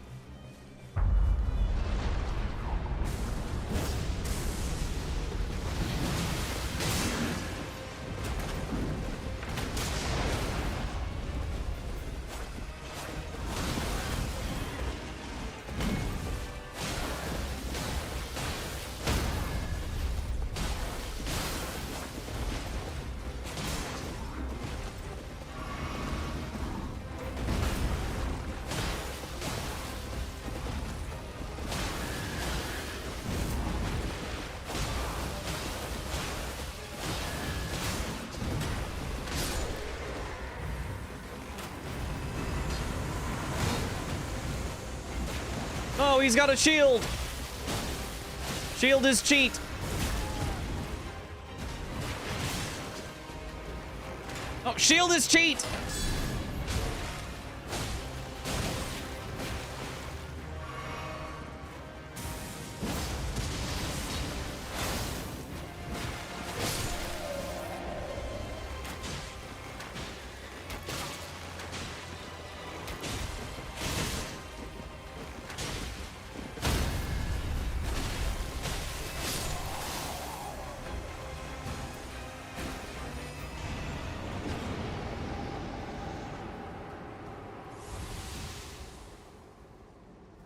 Oh, he's got a shield. Shield is cheat. Oh, shield is cheat.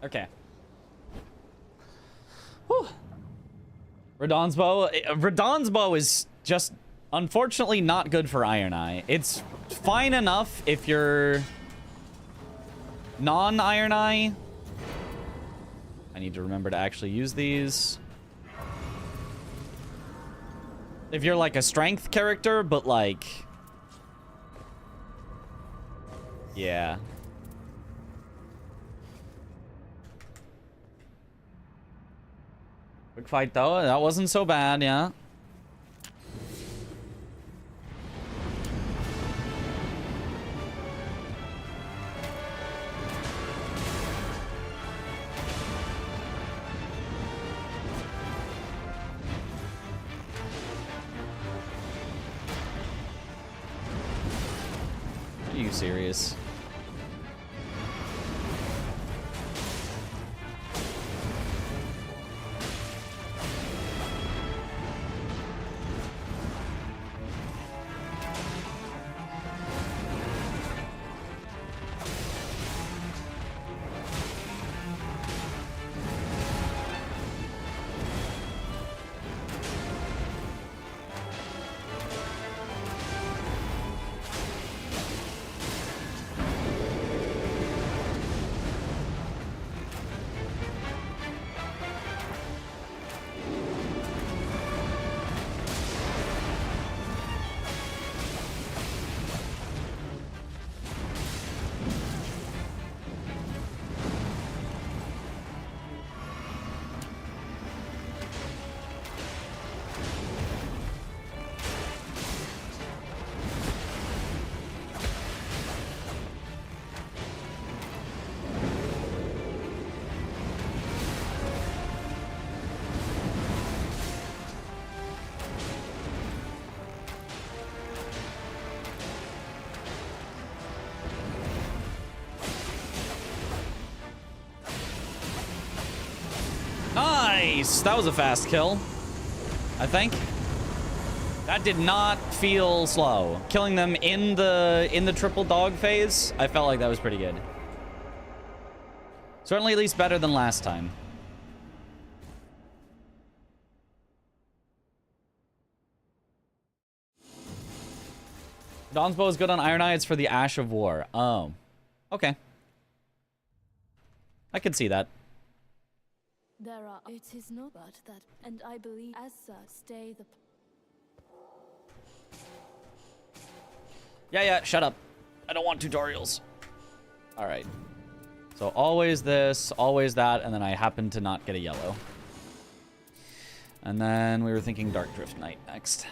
Okay. Whew. Radahn's bow. Radahn's bow is just, unfortunately, not good for Ironeye. It's fine enough if you're non-Ironeye. I need to remember to actually use these. If you're like a strength character, but like... yeah. Quick fight though, that wasn't so bad, yeah. Are you serious? Nice! That was a fast kill, I think. That did not feel slow. Killing them in the triple dog phase, I felt like that was pretty good. Certainly at least better than last time. Dawn's bow is good on Ironeye. It's for the Ash of War. Oh. Okay. I could see that. There are. It is not but that, and I believe as such stay the. Yeah, shut up. I don't want tutorials. All right. So always this, always that, and then I happen to not get a yellow. And then we were thinking Dark Drift Knight next.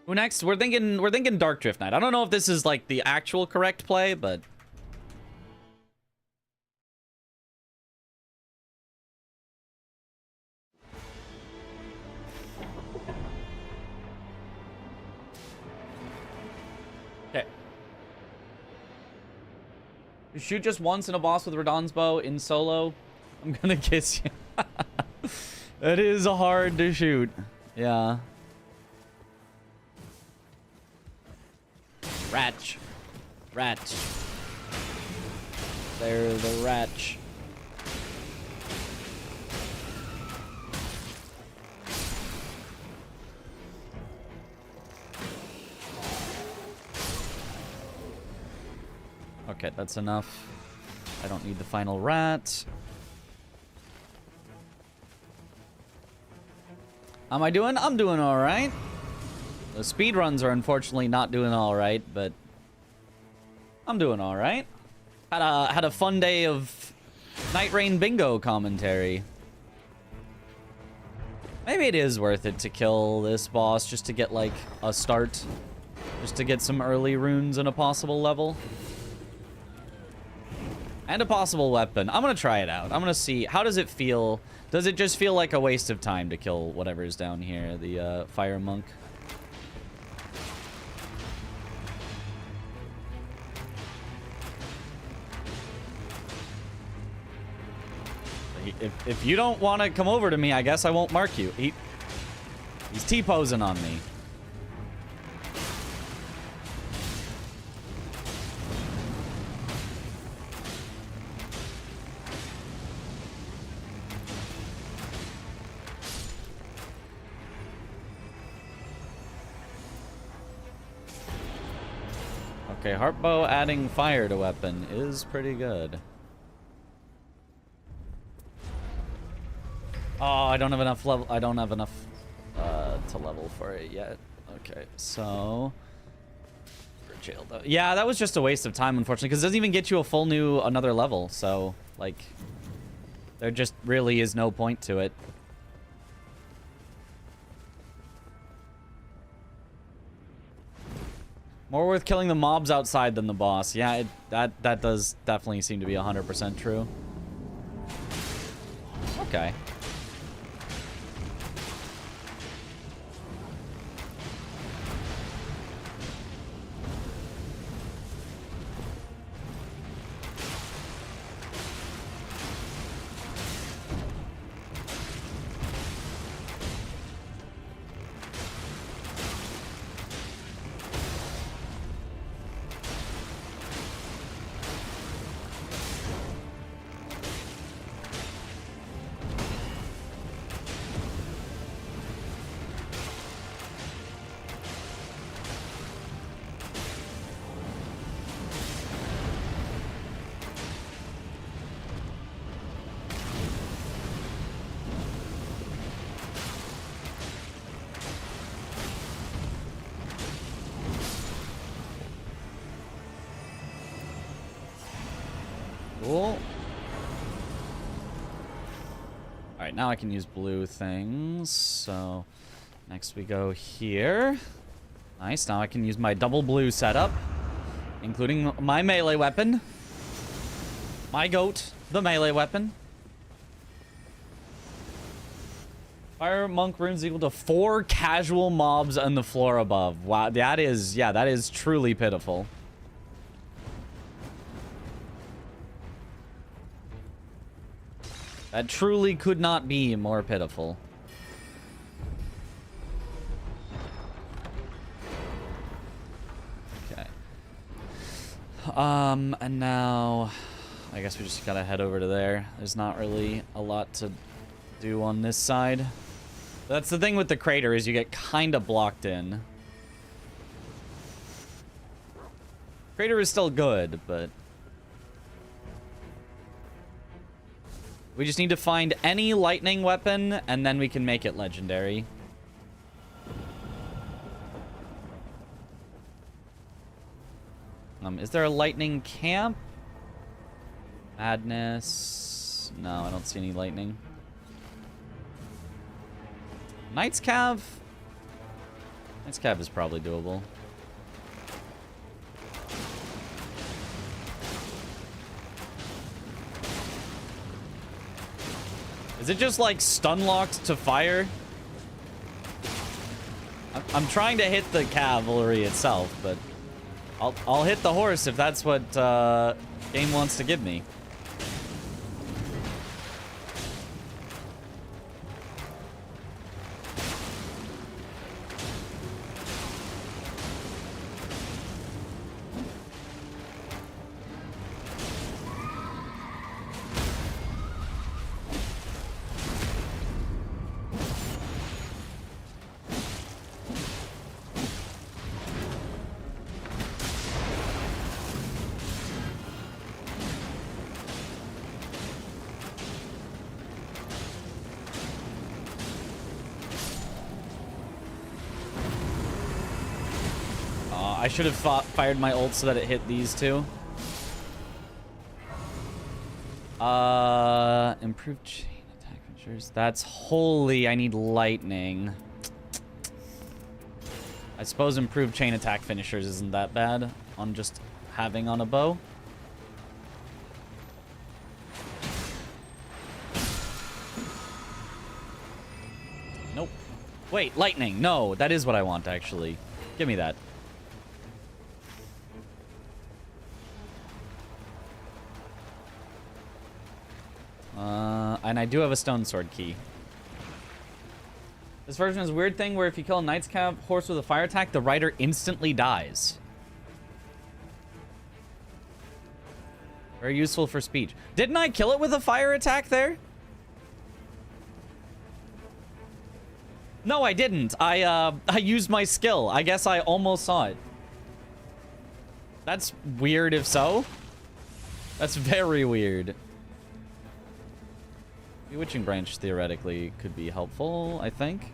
Who next? We're thinking Dark Drift Knight. I don't know if this is like the actual correct play, but okay. You shoot just once in a boss with Radahn's bow in solo. I'm gonna kiss you. It is hard to shoot. Yeah. Ratch. Ratch. They're the ratch. Okay, that's enough. I don't need the final rat. How am I doing? I'm doing all right. The speedruns are unfortunately not doing all right, but I'm doing all right. Had a fun day of Nightreign bingo commentary. Maybe it is worth it to kill this boss just to get like a start, just to get some early runes and a possible level. And a possible weapon. I'm gonna try it out. I'm gonna see, how does it feel? Does it just feel like a waste of time to kill whatever's down here, the fire monk? If you don't want to come over to me, I guess I won't mark you. He's T-posing on me. Okay, Heartbow adding fire to weapon is pretty good. Oh, I don't have enough level. I don't have enough to level for it yet. Okay, so for jail though. Yeah, that was just a waste of time, unfortunately, because it doesn't even get you a full new another level. So like, there just really is no point to it. More worth killing the mobs outside than the boss. Yeah, that does definitely seem to be 100% true. Okay. Cool. Alright, now I can use blue things. So, next we go here. Nice, now I can use my double blue setup, including my melee weapon. My goat, the melee weapon. Fire monk runes equal to 4 casual mobs on the floor above. Wow, that is, yeah, that is truly pitiful. That truly could not be more pitiful. Okay. And now I guess we just gotta head over to there. There's not really a lot to do on this side. That's the thing with the crater, is you get kind of blocked in. Crater is still good, but we just need to find any lightning weapon, and then we can make it legendary. Is there a lightning camp? Madness. No, I don't see any lightning. Knight's Cav? Knight's Cav is probably doable. Is it just like stun locked to fire? I'm trying to hit the cavalry itself, but I'll hit the horse if that's what game wants to give me. I should have fired my ult so that it hit these two. Improved chain attack features. That's holy. I need lightning. I suppose improved chain attack finishers isn't that bad on just having on a bow. Nope. Wait, lightning. No, that is what I want, actually. Give me that. And I do have a stone sword key. This version is a weird thing where if you kill a Knight's Cav horse with a fire attack, the rider instantly dies. Very useful for speech. Didn't I kill it with a fire attack there? No, I didn't. I used my skill. I guess I almost saw it. That's weird if so. That's very weird. Bewitching Branch theoretically could be helpful, I think.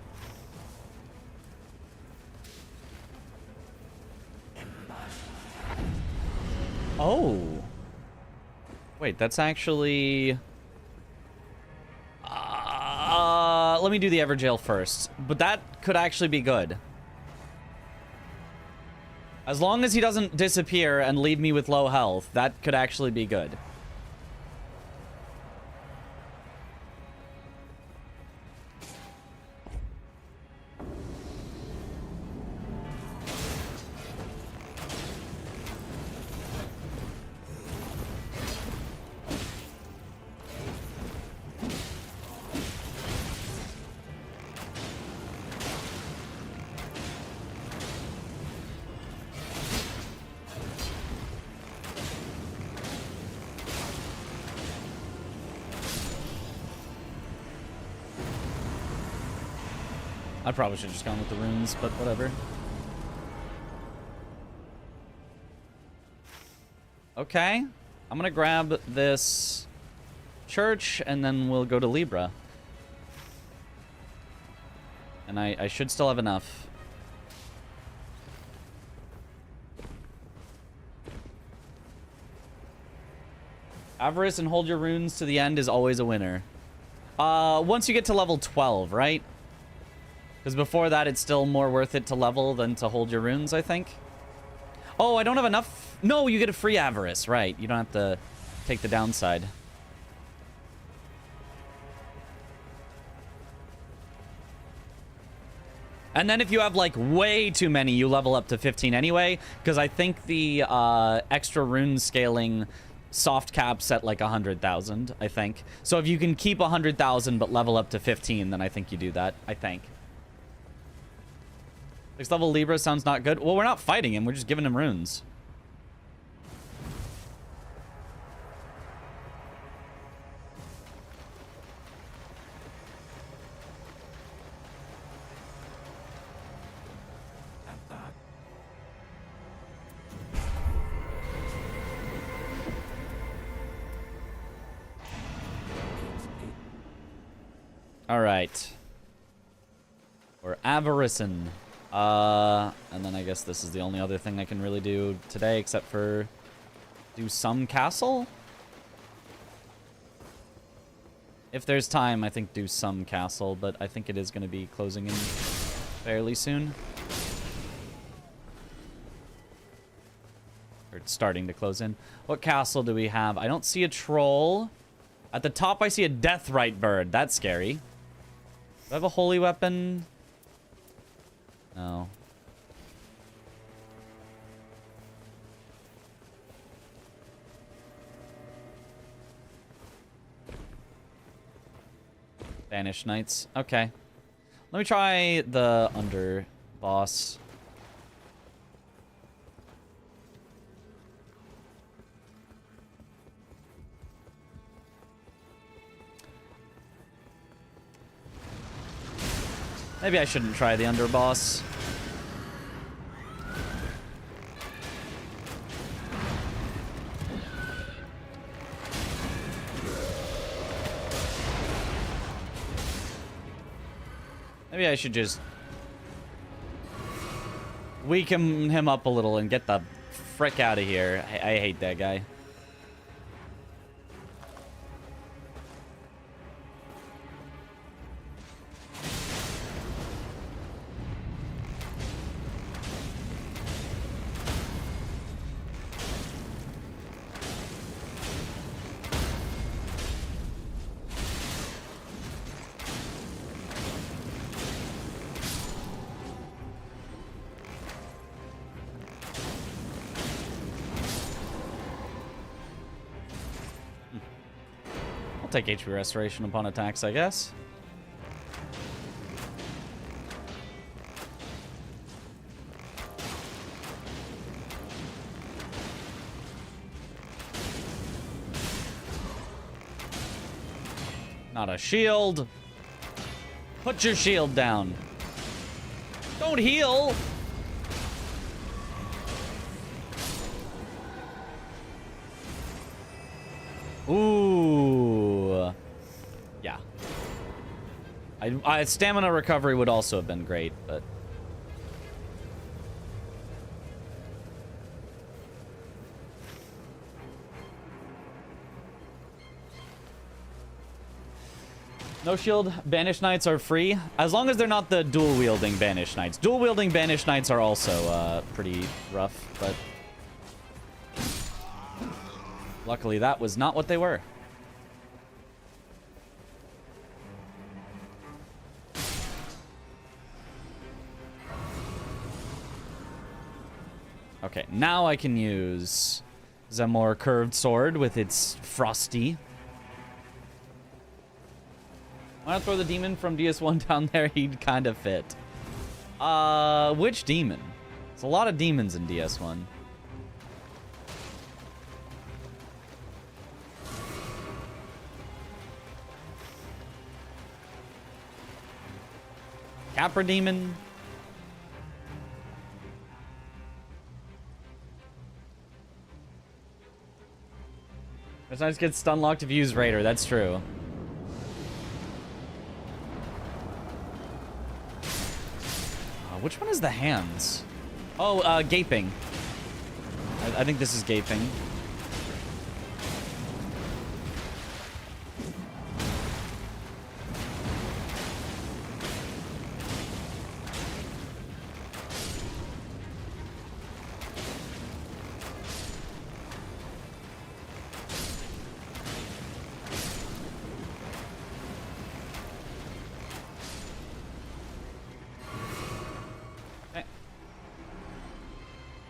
Oh. Wait, that's actually... let me do the Everjail first. But that could actually be good. As long as he doesn't disappear and leave me with low health, that could actually be good. I probably should have just gone with the runes, but whatever. Okay. I'm gonna grab this church, and then we'll go to Libra. And I should still have enough. Avarice and hold your runes to the end is always a winner. Once you get to level 12, right? Because before that, it's still more worth it to level than to hold your runes, I think. Oh, I don't have enough. No, you get a free Avarice, right? You don't have to take the downside. And then if you have, like, way too many, you level up to 15 anyway. Because I think the extra rune scaling soft caps at like 100,000, I think. So if you can keep 100,000 but level up to 15, then I think you do that, I think. 6th level Libra sounds not good. Well, we're not fighting him, we're just giving him runes. All right. We're Avaricin. And then I guess this is the only other thing I can really do today, except for do some castle. If there's time, I think do some castle, but I think it is going to be closing in fairly soon. Or it's starting to close in. What castle do we have? I don't see a troll. At the top, I see a deathrite bird. That's scary. Do I have a holy weapon? No. Banished Knights. Okay. Let me try the under boss. Maybe I shouldn't try the underboss. Maybe I should just weaken him up a little and get the frick out of here. I hate that guy. Take HP restoration upon attacks, I guess. Not a shield. Put your shield down. Don't heal. Ooh. Yeah. Stamina recovery would also have been great, but... No shield Banished Knights are free, as long as they're not the dual-wielding Banished Knights. Dual-wielding Banished Knights are also pretty rough, but... Luckily, that was not what they were. Okay, now I can use the more curved sword with its frosty. Why not throw the demon from DS1 down there? He'd kind of fit. Which demon? There's a lot of demons in DS1. Capra demon. Sometimes gets stun locked if you use Raider. That's true. Which one is the hands? Oh, gaping. I think this is gaping.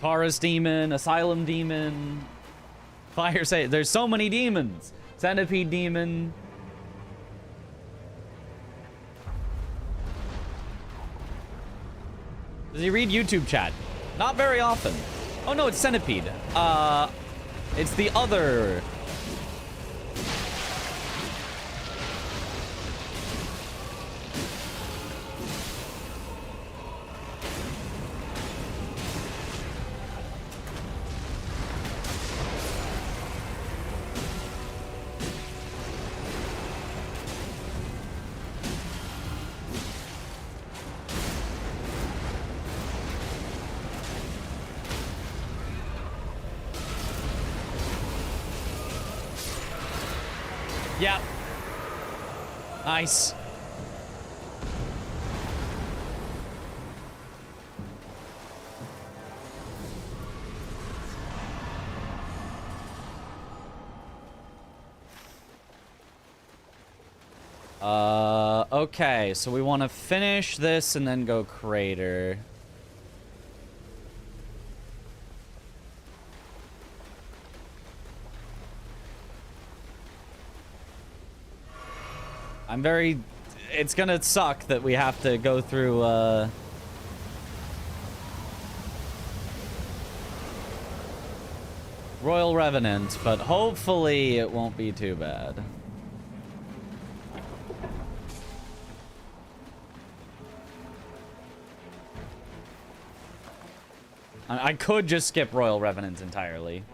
Taurus demon, Asylum demon. Fire say there's so many demons. Centipede demon. Does he read YouTube chat? Not very often. Oh no, it's Centipede. It's the other. Yep. Nice. Okay, so we want to finish this and then go crater. I'm very... It's gonna suck that we have to go through, Royal Revenant, but hopefully it won't be too bad. I could just skip Royal Revenant entirely,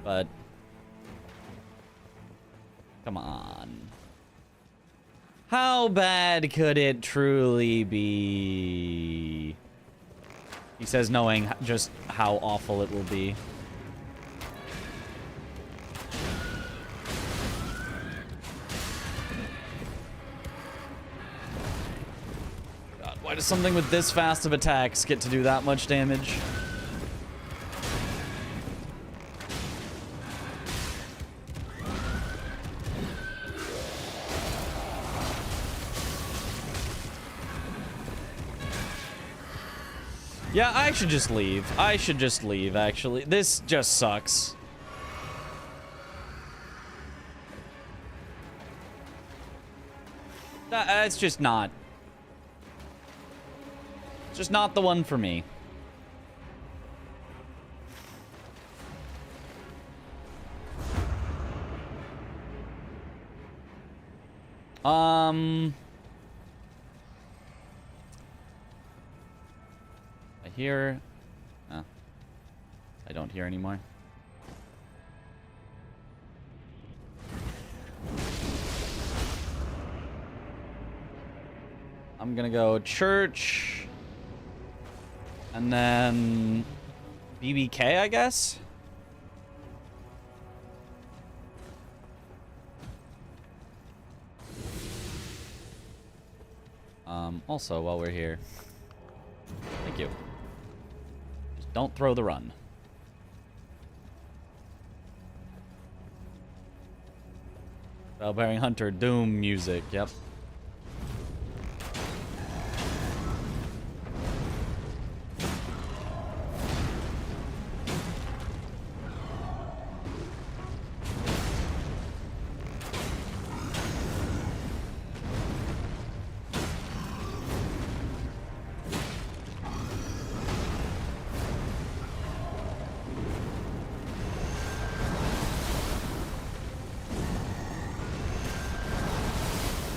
but... Come on. How bad could it truly be? He says knowing just how awful it will be. God, why does something with this fast of attacks get to do that much damage? Yeah, I should just leave. I should just leave, actually. This just sucks. It's just not. It's just not the one for me. I hear... Oh. I don't hear anymore. I'm gonna go church. And then... BBK, I guess? Also, while we're here... Thank you. Just don't throw the run. Bell-bearing hunter, doom music, yep.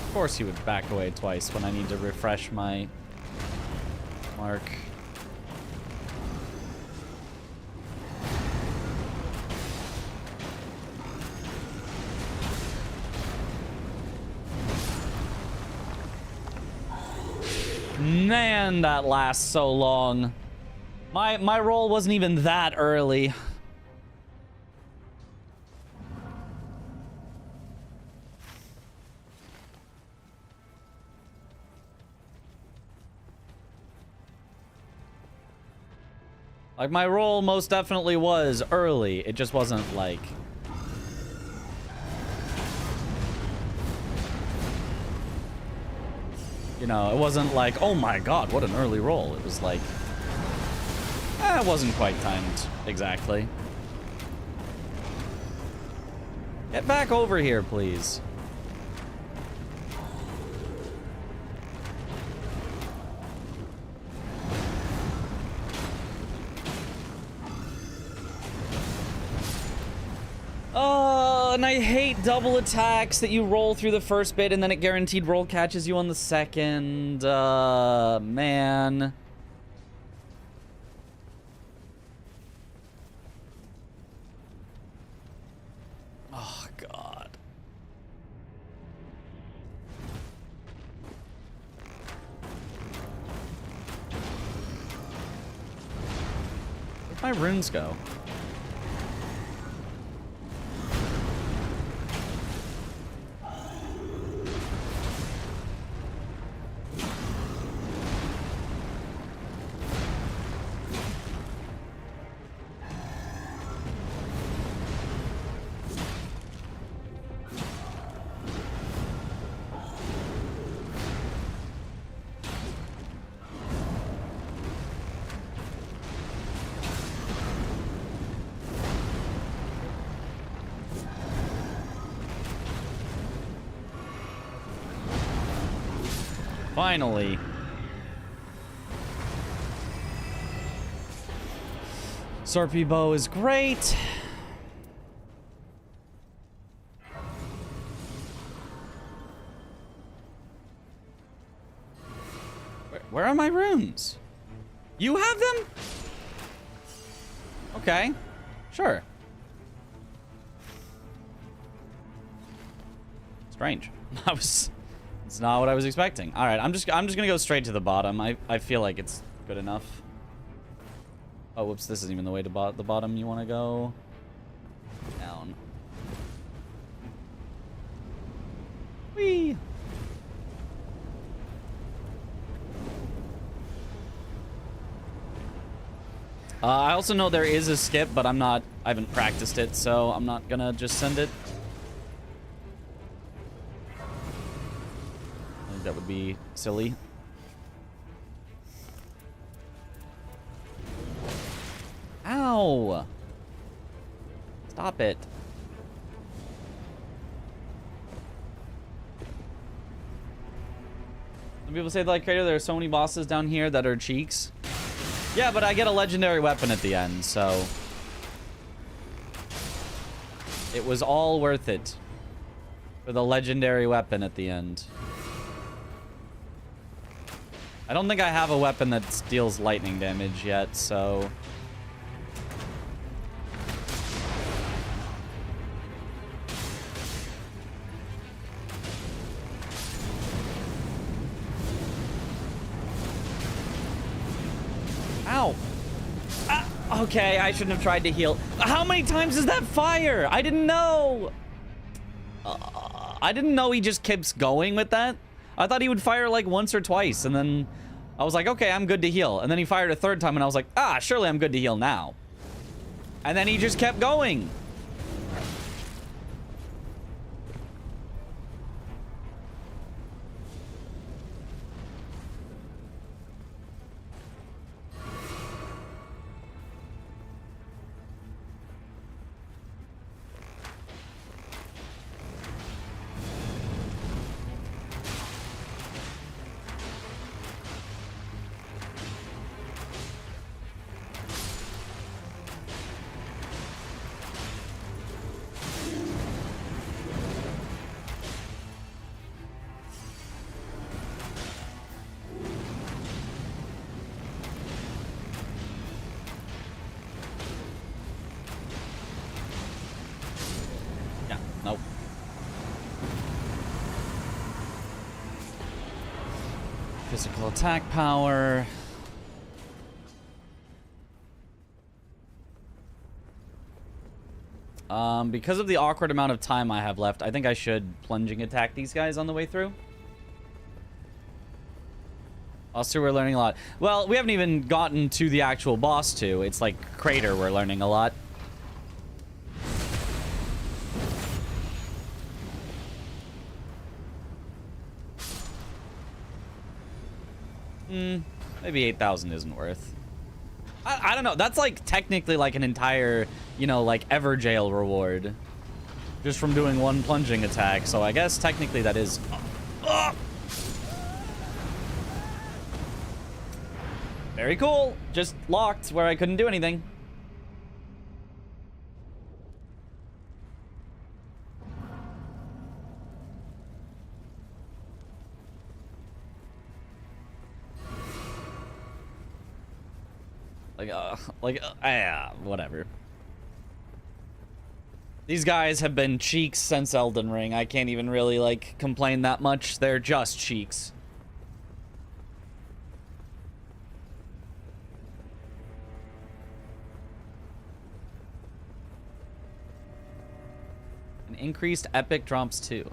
Of course he would back away twice when I need to refresh my mark. Man, that lasts so long. My roll wasn't even that early. Like, my roll most definitely was early. It just wasn't, like... You know, it wasn't like, oh my god, what an early roll. It was like... it wasn't quite timed exactly. Get back over here, please. Oh, and I hate double attacks that you roll through the first bit and then it guaranteed roll catches you on the second. Man. Oh, God. Where'd my runes go? Finally. Sarpy bow is great. Where are my runes? You have them? Okay. Sure. Strange. It's not what I was expecting. All right, I'm just gonna go straight to the bottom. I feel like it's good enough. Oh, whoops! This isn't even the way to the bottom. You want to go down. Whee! I also know there is a skip, but I haven't practiced it, so I'm not gonna just send it. That would be silly. Ow! Stop it. Some people say like Crater, there are so many bosses down here that are cheeks. Yeah, but I get a legendary weapon at the end, so it was all worth it for the legendary weapon at the end. I don't think I have a weapon that deals lightning damage yet, so... Ow! Ah, okay, I shouldn't have tried to heal. How many times is that fire? I didn't know! I didn't know he just keeps going with that. I thought he would fire like once or twice, and then I was like, okay, I'm good to heal. And then he fired a third time, and I was like, ah, surely I'm good to heal now. And then he just kept going. Nope. Physical attack power. Because of the awkward amount of time I have left, I think I should plunging attack these guys on the way through. Also, we're learning a lot. Well, we haven't even gotten to the actual boss 2. It's like Crater we're learning a lot. Maybe 8,000 isn't worth. I don't know. That's like technically like an entire, you know, like Everjail reward. just from doing one plunging attack, so I guess technically that is... Very cool. Just locked where I couldn't do anything. Whatever. These guys have been cheeks since Elden Ring. I can't even really, like, complain that much. They're just cheeks. An increased epic drops too.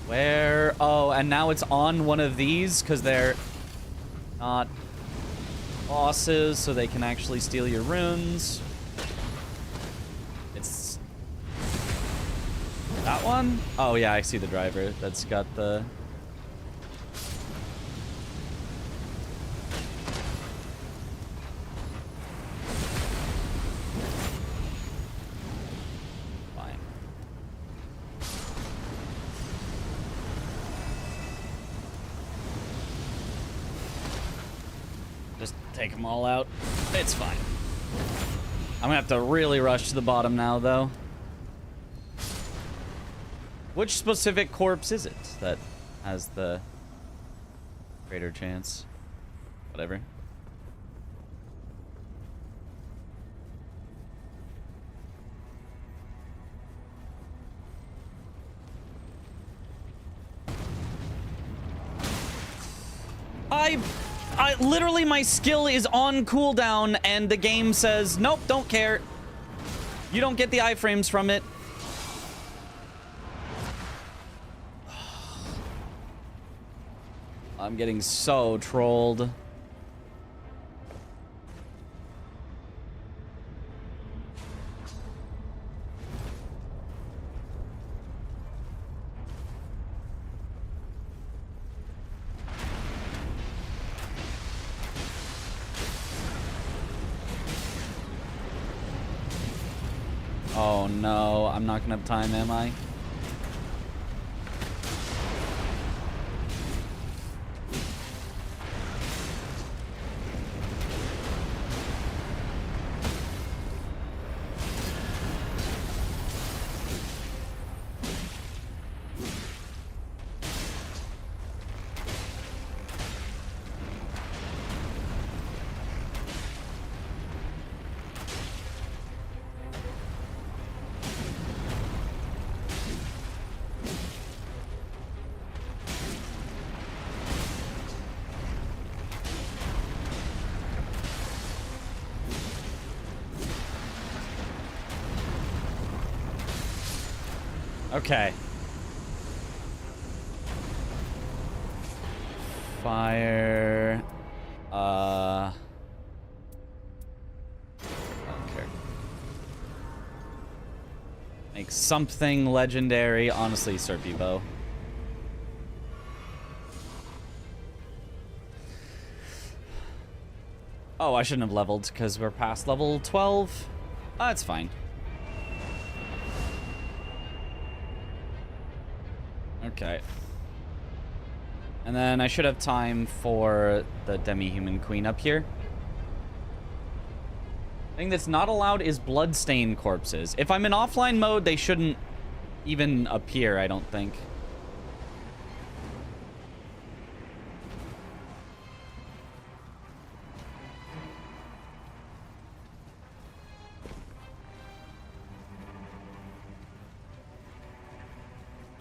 Where? Oh, and now it's on one of these because they're not bosses, so they can actually steal your runes. It's that one? Oh yeah, I see the driver. That's got the... Take them all out. It's fine. I'm gonna have to really rush to the bottom now, though. Which specific corpse is it that has the greater chance? Whatever. Literally, my skill is on cooldown, and the game says, nope, don't care. You don't get the iframes from it. I'm getting so trolled. Oh no, I'm not gonna have time, am I? Okay. Fire. I don't care. Make something legendary. Honestly, Serpy Bow. Oh, I shouldn't have leveled because we're past level 12. That's fine. Okay. And then I should have time for the demi-human queen up here. Thing that's not allowed is bloodstained corpses. If I'm in offline mode, they shouldn't even appear, I don't think.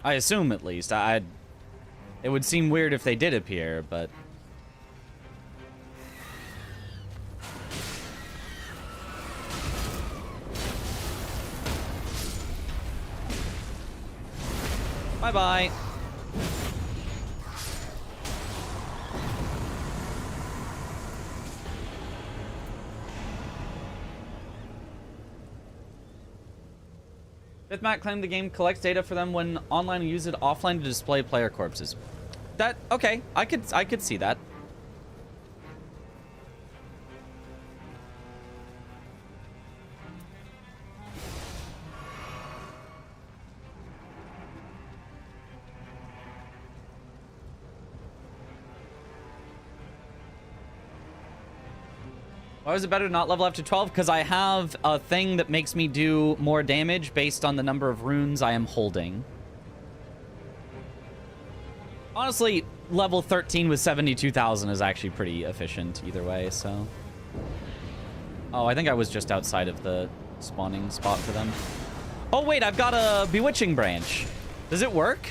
I assume, at least. It would seem weird if they did appear, but... Bye-bye. Fifth claimed the game collects data for them when online and use it offline to display player corpses. That, okay, I could see that. Why was it better to not level after 12? Because I have a thing that makes me do more damage based on the number of runes I am holding. Honestly, level 13 with 72,000 is actually pretty efficient either way, so... Oh, I think I was just outside of the spawning spot for them. Oh, wait, I've got a Bewitching Branch. Does it work?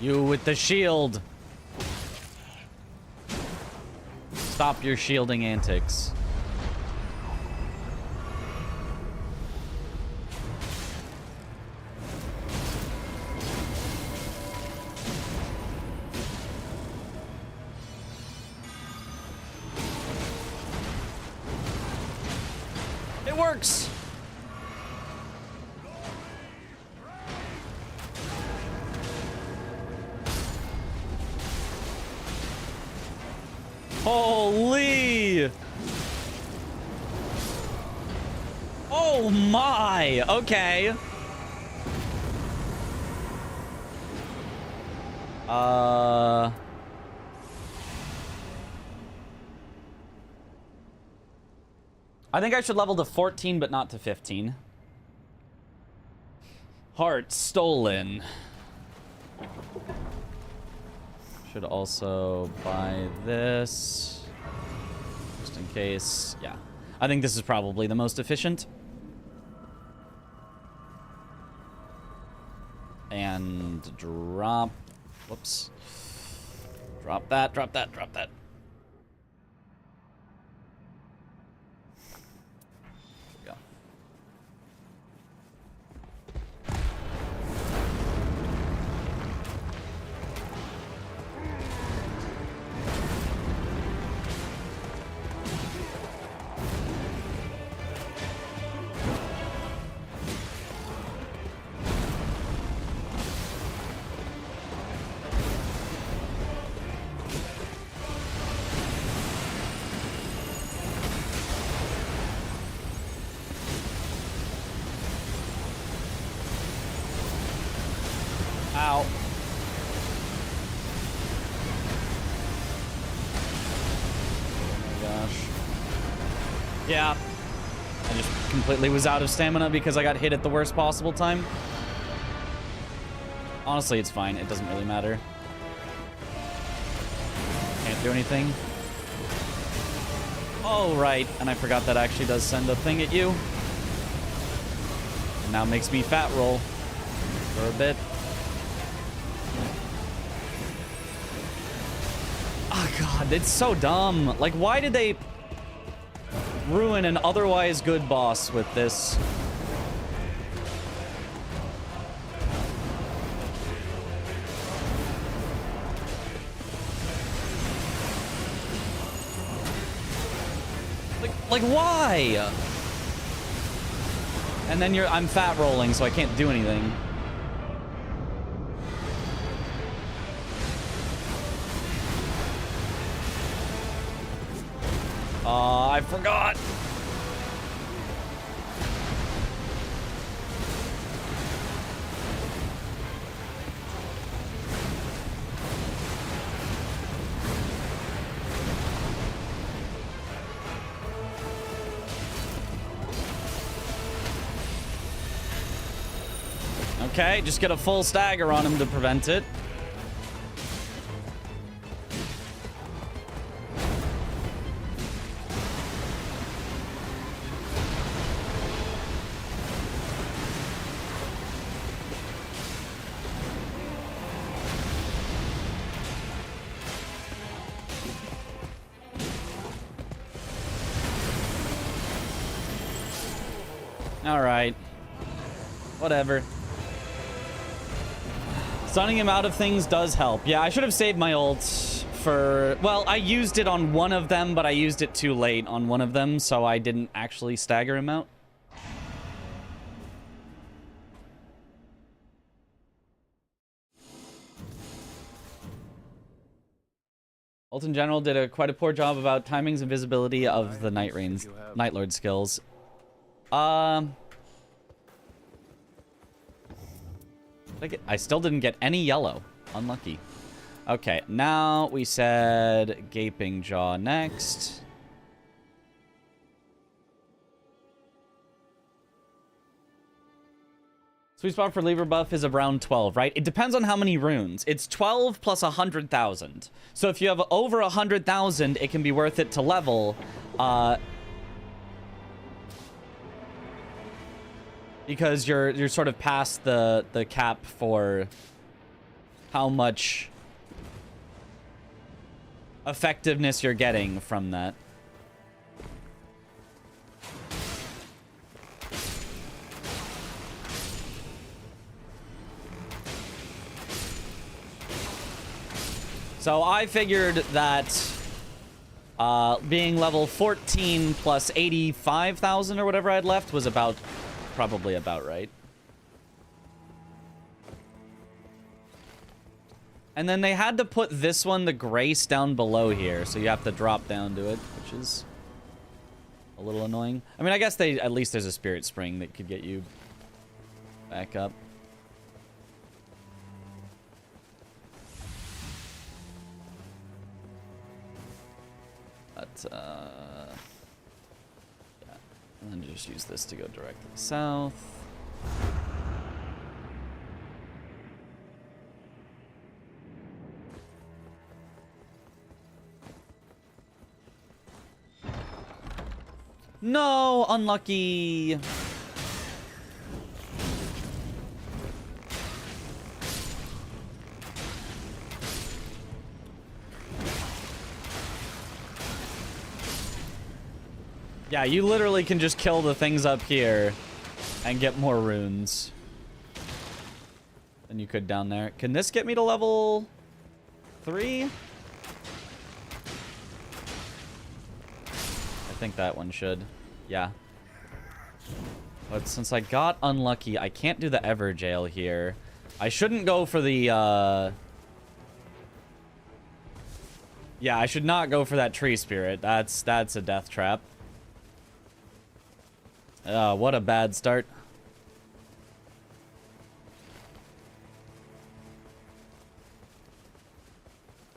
You with the shield. Stop your shielding antics. It works. Holy! Oh my! Okay. I think I should level to 14, but not to 15. Heart stolen. Should also buy this. Just in case. Yeah. I think this is probably the most efficient. And drop. Whoops. Drop that, drop that, drop that. There we go. Ow. Oh my gosh. Yeah. I just completely was out of stamina because I got hit at the worst possible time. Honestly, it's fine. It doesn't really matter. Can't do anything. Oh, right. And I forgot that actually does send a thing at you. And now makes me fat roll for a bit. Oh god, it's so dumb. Like, why did they ruin an otherwise good boss with this? Like why? And then I'm fat rolling, so I can't do anything. I forgot. Okay, just get a full stagger on him to prevent it. Alright. Whatever. Stunning him out of things does help. Yeah, I should have saved my ult for... Well, I used it on one of them, but I used it too late on one of them, so I didn't actually stagger him out. Ult in general did quite a poor job about timings and visibility of the Nightreign's Night Lord skills. I still didn't get any yellow. Unlucky. Okay, now we said Gaping Jaw next. Sweet spot for lever buff is around 12, right? It depends on how many runes. It's 12 plus 100,000. So if you have over 100,000, it can be worth it to level. Because you're sort of past the cap for how much effectiveness you're getting from that. So I figured that being level 14 plus 85,000 or whatever I had left was probably about right. And then they had to put this one, the Grace, down below here, so you have to drop down to it, which is a little annoying. I mean, I guess at least there's a Spirit Spring that could get you back up. But, yeah. And then just use this to go directly south. No, unlucky. Yeah, you literally can just kill the things up here and get more runes than you could down there. Can this get me to level 3? I think that one should. Yeah. But since I got unlucky, I can't do the Everjail here. I shouldn't go for the, yeah, I should not go for that Tree Spirit. That's a death trap. What a bad start.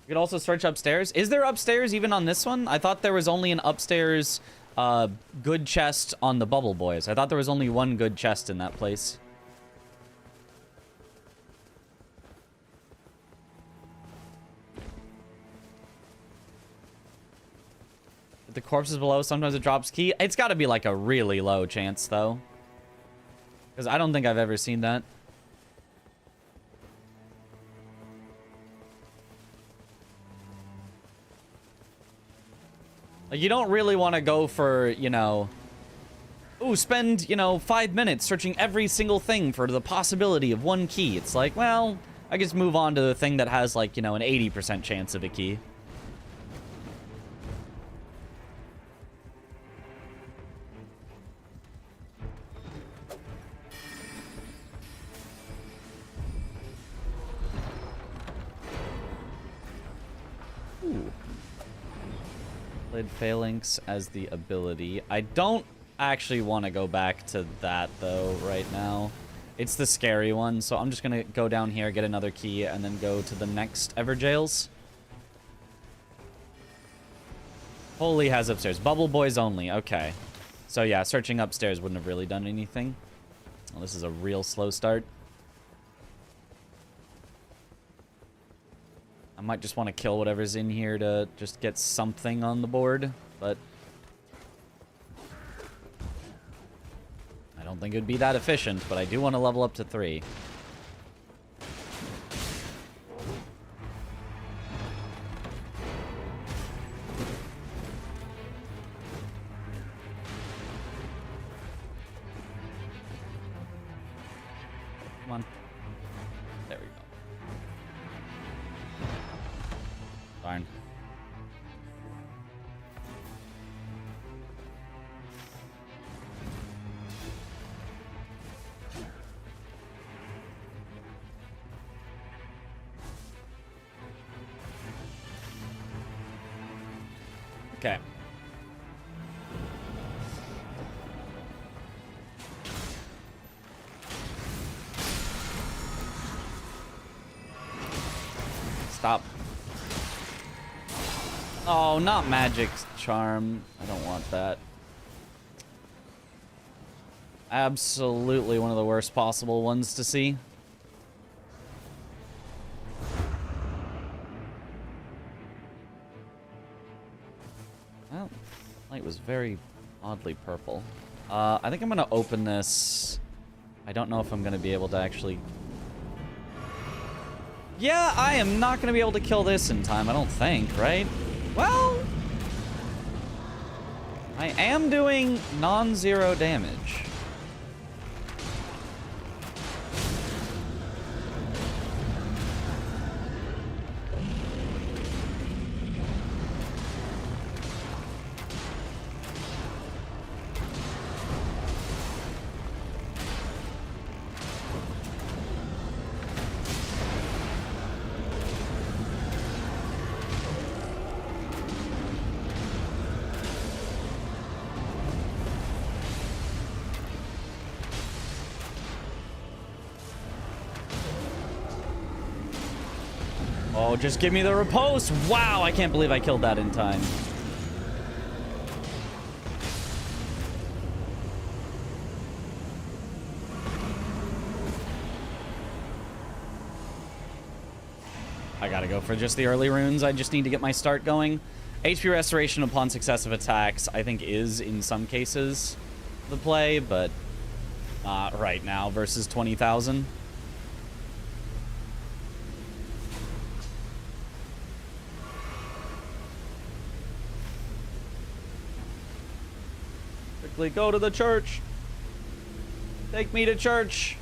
You could also search upstairs. Is there upstairs even on this one? I thought there was only an upstairs good chest on the Bubble Boys. I thought there was only one good chest in that place. If the corpse is below, sometimes it drops key. It's got to be like a really low chance, though. Because I don't think I've ever seen that. Like, you don't really want to go for, you know... Ooh, spend, 5 minutes searching every single thing for the possibility of one key. It's like, well, I just move on to the thing that has, like, an 80% chance of a key. Ooh. Played Phalanx as the ability. I don't actually want to go back to that, though, right now. It's the scary one, so I'm just going to go down here, get another key, and then go to the next Everjails. Holy has upstairs. Bubble Boys only. Okay. So, yeah, searching upstairs wouldn't have really done anything. Well, this is a real slow start. I might just want to kill whatever's in here to just get something on the board, but I don't think it would be that efficient, but I do want to level up to 3. Come on. There we go. Darn. Stop. Oh, not magic charm. I don't want that. Absolutely one of the worst possible ones to see. Well, light was very oddly purple. I think I'm gonna open this. I don't know if I'm gonna be able to actually... Yeah, I am not gonna be able to kill this in time, I don't think, right? Well... I am doing non-zero damage. Oh, just give me the riposte. Wow, I can't believe I killed that in time. I gotta go for just the early runes. I just need to get my start going. HP restoration upon successive attacks, I think, is, in some cases, the play, but not right now versus 20,000. Go to the church. Take me to church.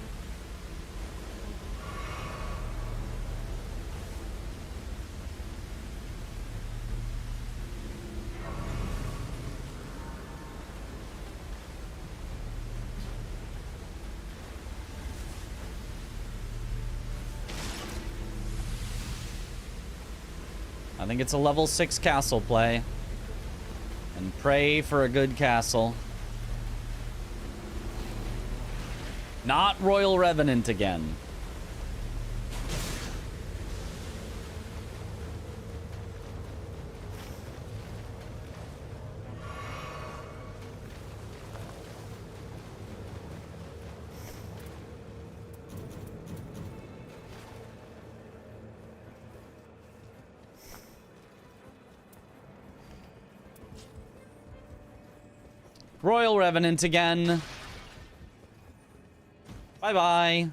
I think it's a level 6 castle play. And pray for a good castle. Not Royal Revenant again. Royal Revenant again. Bye-bye.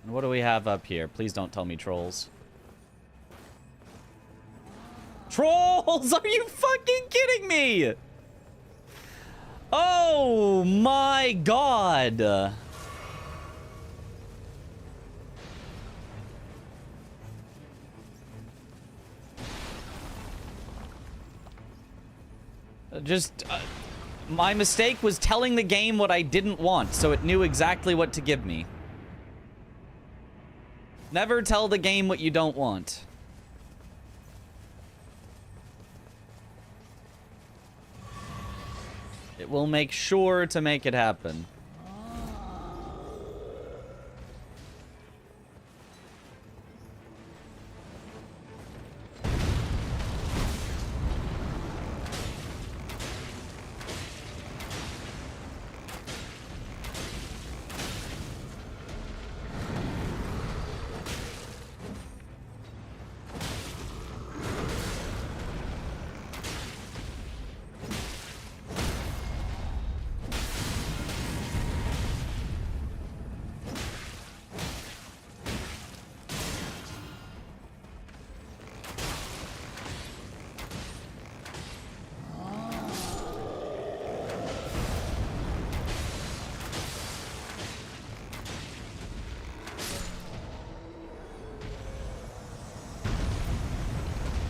And what do we have up here? Please don't tell me trolls. Trolls! Are you fucking kidding me? Oh my god. My mistake was telling the game what I didn't want, so it knew exactly what to give me. Never tell the game what you don't want. It will make sure to make it happen.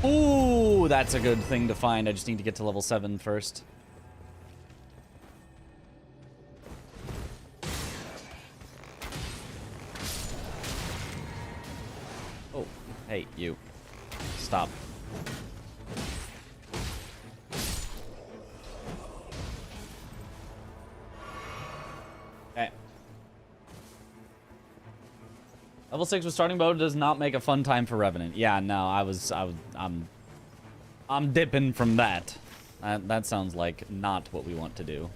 Ooh, that's a good thing to find. I just need to get to level 7 first. Oh, hey, you. Stop. Okay. Level 6 with starting bow does not make a fun time for Revenant. Yeah, no, I'm dipping from that. That sounds like not what we want to do.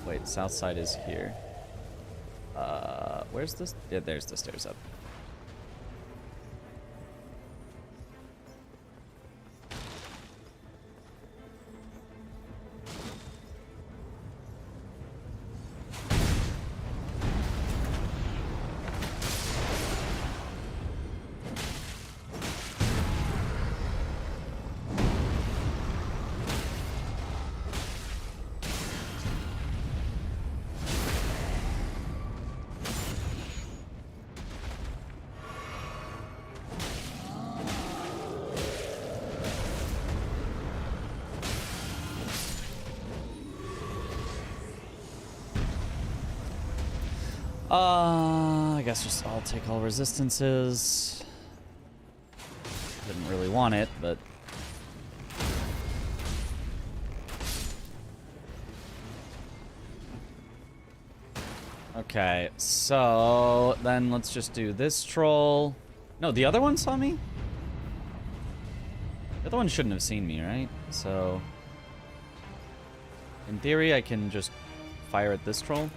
Wait, south side is here. Where's this? Yeah, there's the stairs up. I guess just I'll take all resistances. Didn't really want it, but okay, so then let's just do this troll. No, the other one saw me? The other one shouldn't have seen me, right? So in theory, I can just fire at this troll.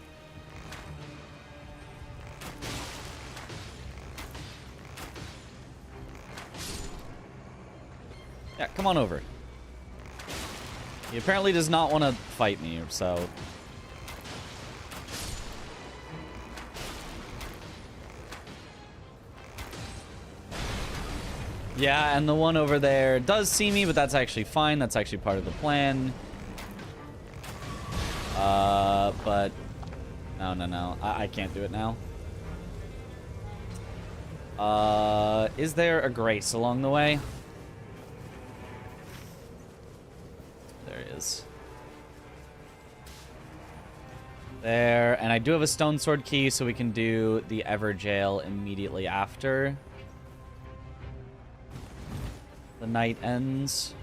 Yeah, come on over. He apparently does not want to fight me, so... Yeah, and the one over there does see me, but that's actually fine. That's actually part of the plan. But... No. I can't do it now. Is there a grace along the way? There is. There, and I do have a stone sword key, so we can do the Ever Jail immediately after the night ends.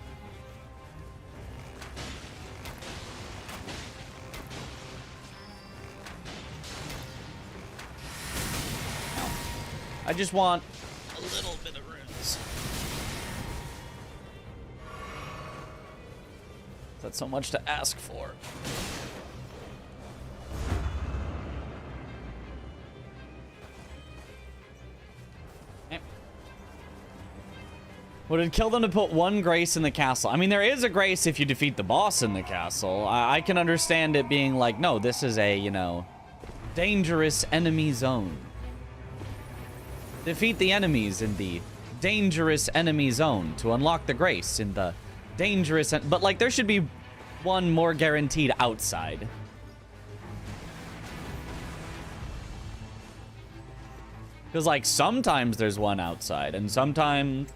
I just want a little bit of runes. That's so much to ask for. Okay. Would it kill them to put one grace in the castle? I mean, there is a grace if you defeat the boss in the castle. I can understand it being like, no, this is a, you know, dangerous enemy zone. Defeat the enemies in the dangerous enemy zone to unlock the grace in the dangerous... But, like, there should be one more guaranteed outside. Because, like, sometimes there's one outside, and sometimes...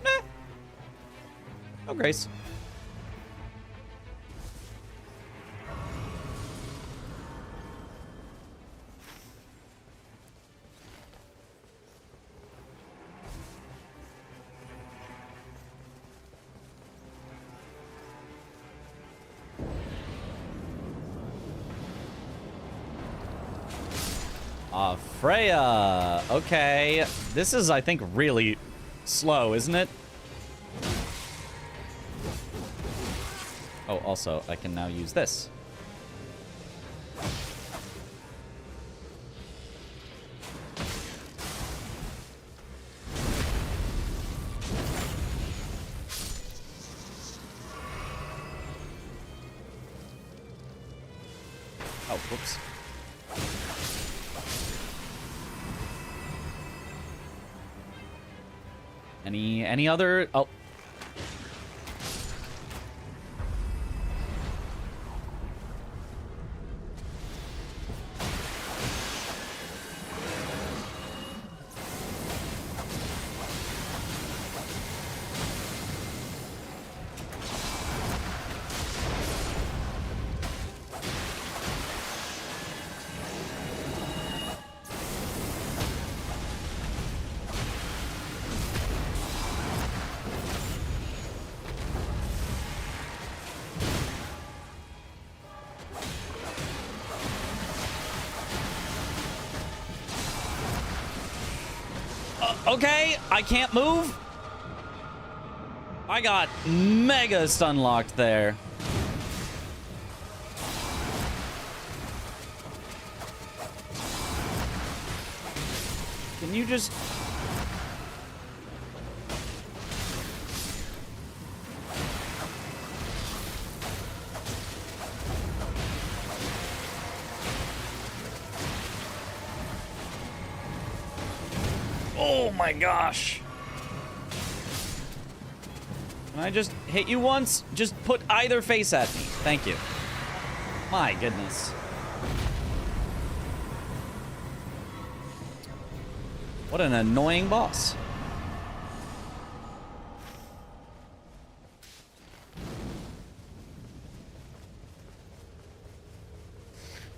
no grace. Freya. Okay. This is, I think, really slow, isn't it? Oh, also, I can now use this. Oh, whoops. Any other... Oh. Okay, I can't move. I got mega stun locked there. Can you just... Oh my gosh. Can I just hit you once? Just put either face at me. Thank you. My goodness. What an annoying boss.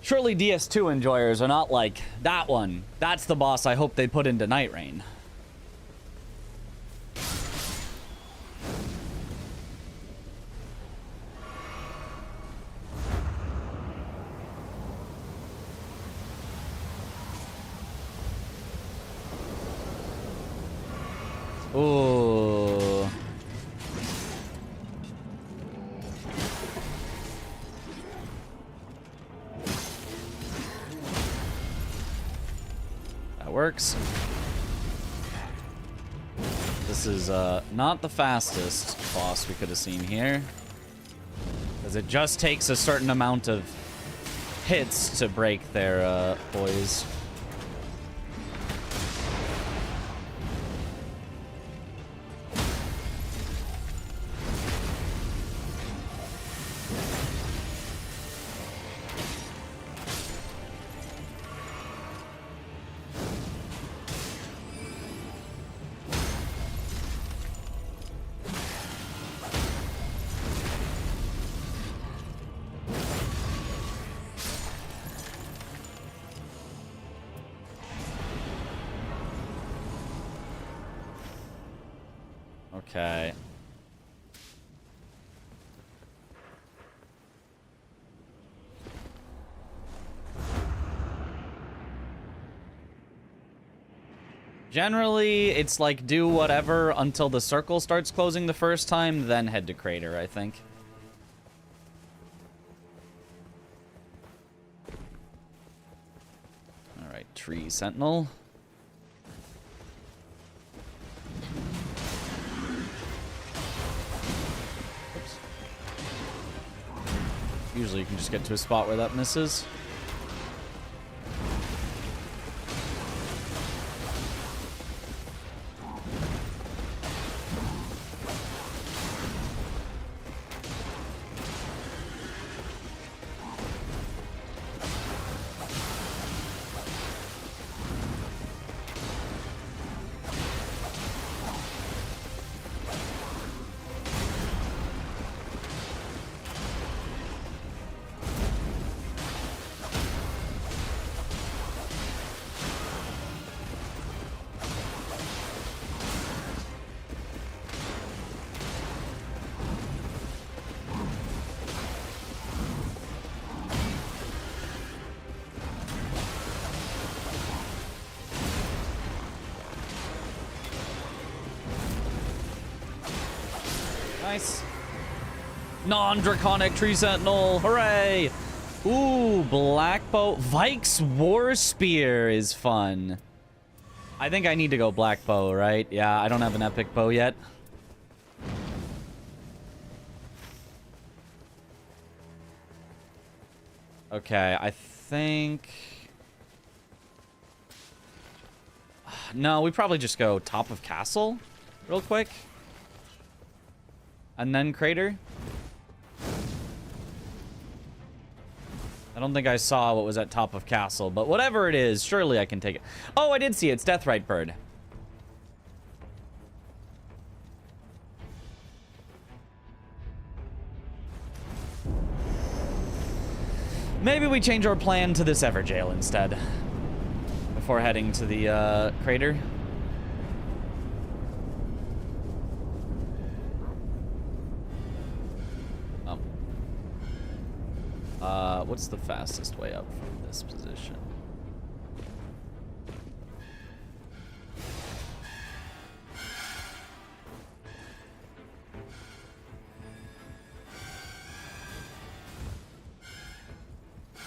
Surely DS2 enjoyers are not like that one. That's the boss I hope they put into Nightreign. Ooh. That works. This is not the fastest boss we could have seen here, because it just takes a certain amount of hits to break their poise. Okay. Generally, it's like do whatever until the circle starts closing the first time, then head to crater, I think. All right, tree sentinel. Usually you can just get to a spot where that misses. Nice. Non-draconic tree sentinel. Hooray! Ooh, black bow. Vike's war spear is fun. I think I need to go black bow, right? Yeah, I don't have an epic bow yet. Okay, I think... No, we probably just go top of castle real quick. And then crater. I don't think I saw what was at top of castle, but whatever it is, surely I can take it. Oh, I did see it. It's Deathrite Bird. Maybe we change our plan to this Everjail instead before heading to the crater. What's the fastest way up from this position?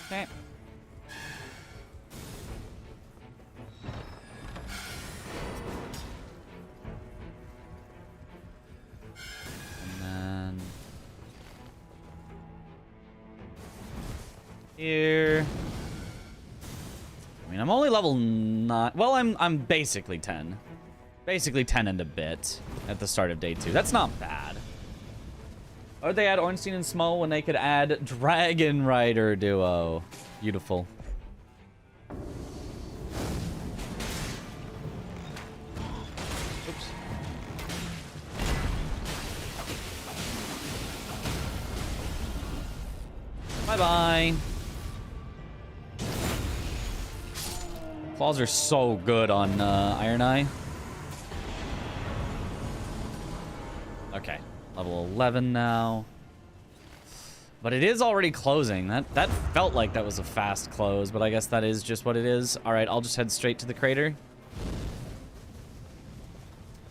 Okay. And then here. I mean, I'm only level 9. Well, I'm basically 10. Basically 10 and a bit at the start of day 2. That's not bad. Or they add Ornstein and Smo when they could add Dragon Rider duo. Beautiful. Oops. Bye-bye. Claws are so good on Ironeye. Okay, level 11 now. But it is already closing. That felt like that was a fast close, but I guess that is just what it is. All right, I'll just head straight to the crater.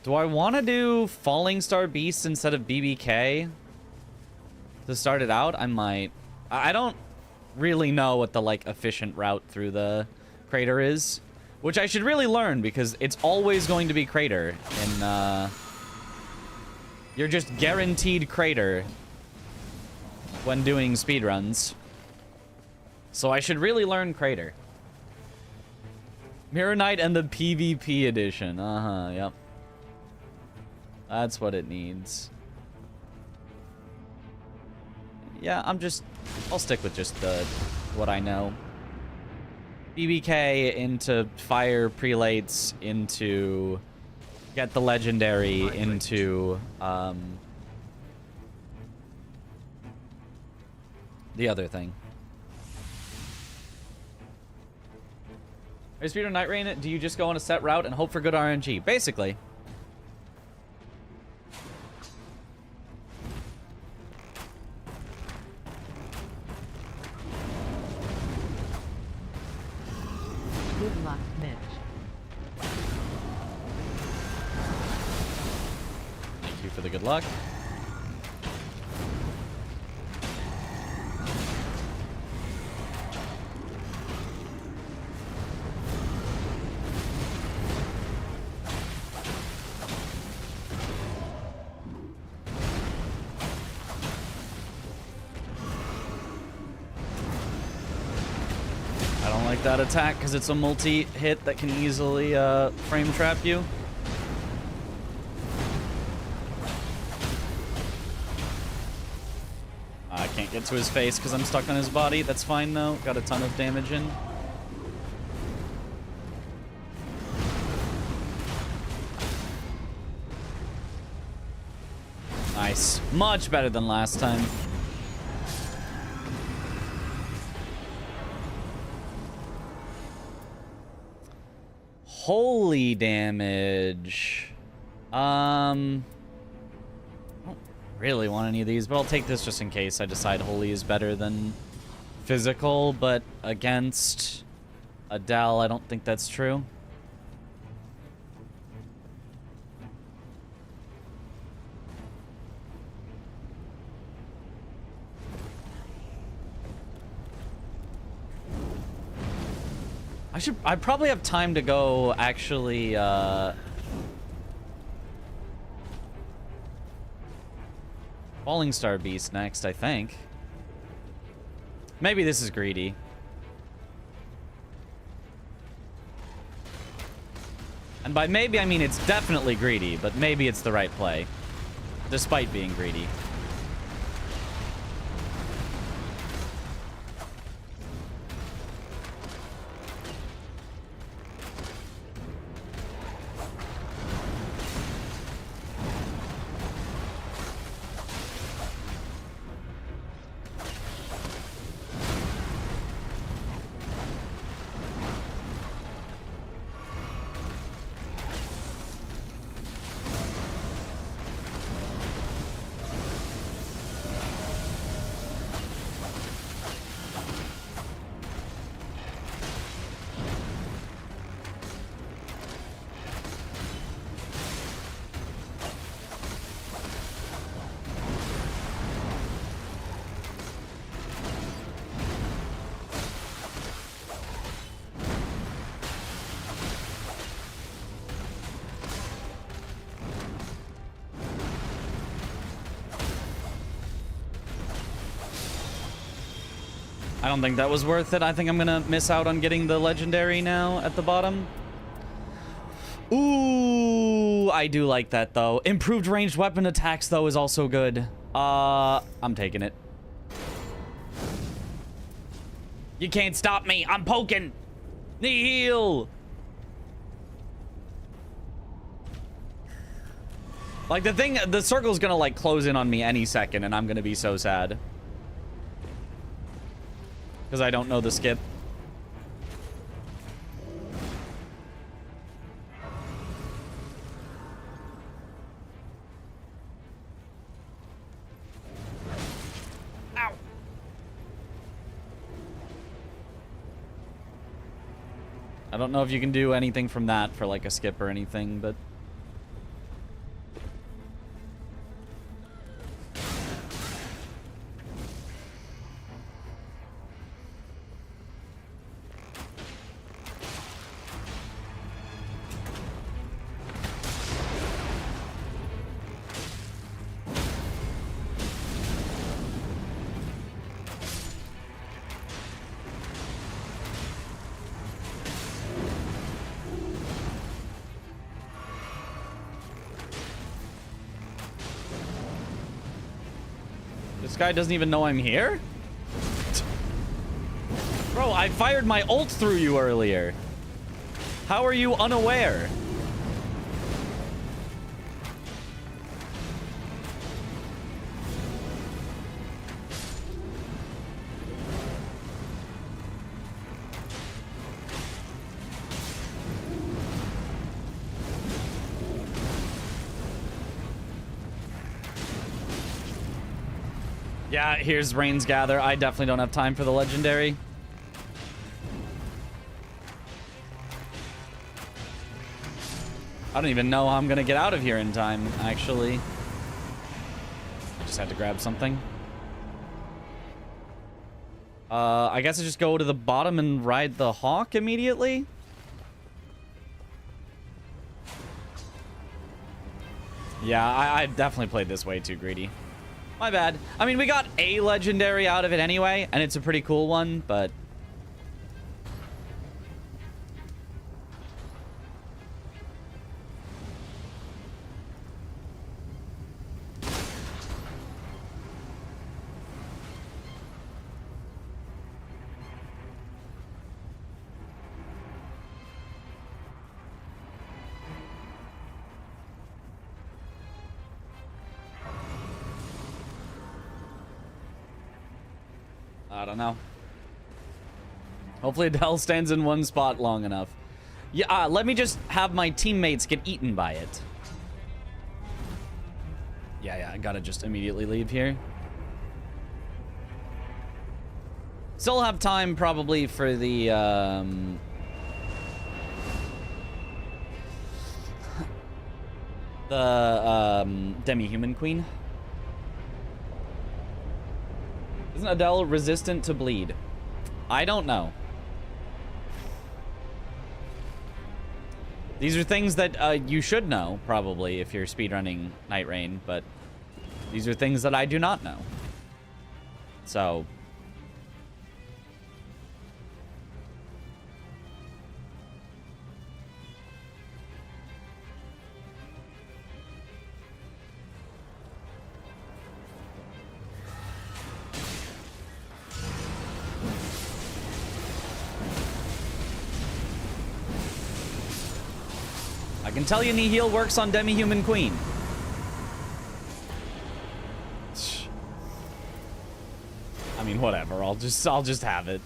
Do I want to do Falling Star Beast instead of BBK to start it out? I might. I don't really know what the like efficient route through the crater is, which I should really learn because it's always going to be crater in you're just guaranteed crater when doing speedruns. So I should really learn crater. Mirror Knight and the PvP edition. Yep. That's what it needs. Yeah, I'll stick with just what I know. BBK into fire prelates into get the legendary into the other thing. Are you speedrun Nightreign? Do you just go on a set route and hope for good RNG? Basically. Good luck, Mitch. Thank you for the good luck. I don't like that attack because it's a multi-hit that can easily frame trap you. I can't get to his face because I'm stuck on his body. That's fine though. Got a ton of damage in. Nice. Much better than last time. Holy damage. I don't really want any of these, but I'll take this just in case I decide holy is better than physical, but against Adele, I don't think that's true. I probably have time to go actually, Falling Star Beast next, I think. Maybe this is greedy. And by maybe, I mean it's definitely greedy, but maybe it's the right play, despite being greedy. I don't think that was worth it. I think I'm gonna miss out on getting the legendary now at the bottom. Ooh, I do like that though. Improved ranged weapon attacks though is also good. I'm taking it. You can't stop me. I'm poking. Nihil. Like the circle's gonna like close in on me any second and I'm gonna be so sad. Because I don't know the skip. Ow. I don't know if you can do anything from that for like a skip or anything, but... This guy doesn't even know I'm here? Bro, I fired my ult through you earlier. How are you unaware? Yeah, here's Rain's Gather. I definitely don't have time for the legendary. I don't even know how I'm gonna get out of here in time, actually. Just had to grab something. I guess I just go to the bottom and ride the hawk immediately. Yeah, I definitely played this way too greedy. My bad. I mean, we got a legendary out of it anyway, and it's a pretty cool one, but... I don't know. Hopefully Adele stands in one spot long enough. Yeah, let me just have my teammates get eaten by it. Yeah, I gotta just immediately leave here. Still have time probably for the, demi-human queen. Isn't Adele resistant to bleed? I don't know. These are things that you should know, probably, if you're speedrunning Nightreign, but these are things that I do not know. So... I can tell you Nihil works on Demi-Human Queen. I mean, whatever. I'll just have it.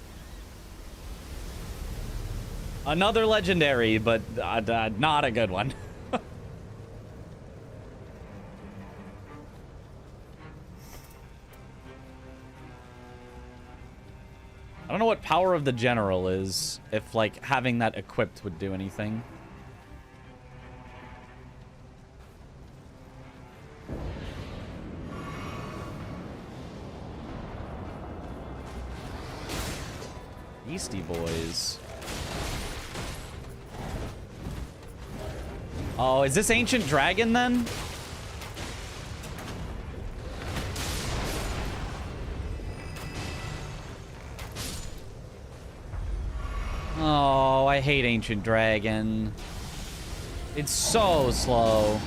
Another legendary, but not a good one. I don't know what power of the general is, if like having that equipped would do anything. Beastie Boys. Oh, is this Ancient Dragon then? Oh, I hate Ancient Dragon. It's so slow.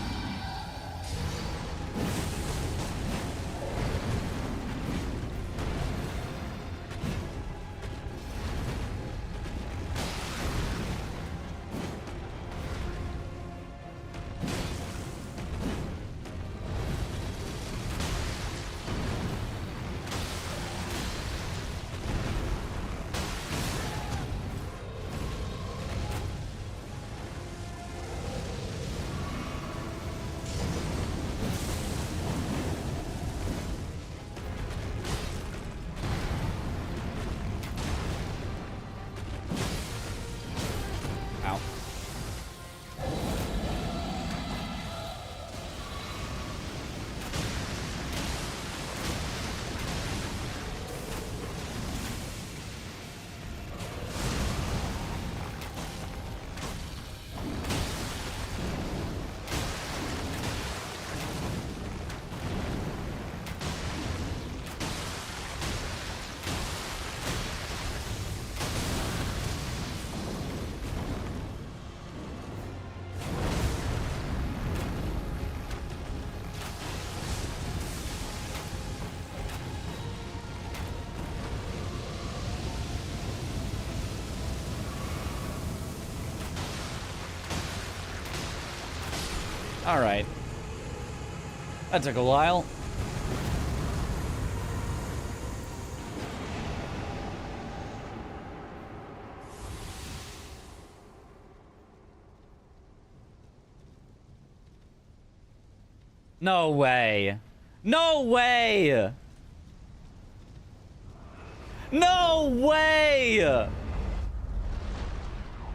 Ow. All right. That took a while. No way. No way. No way.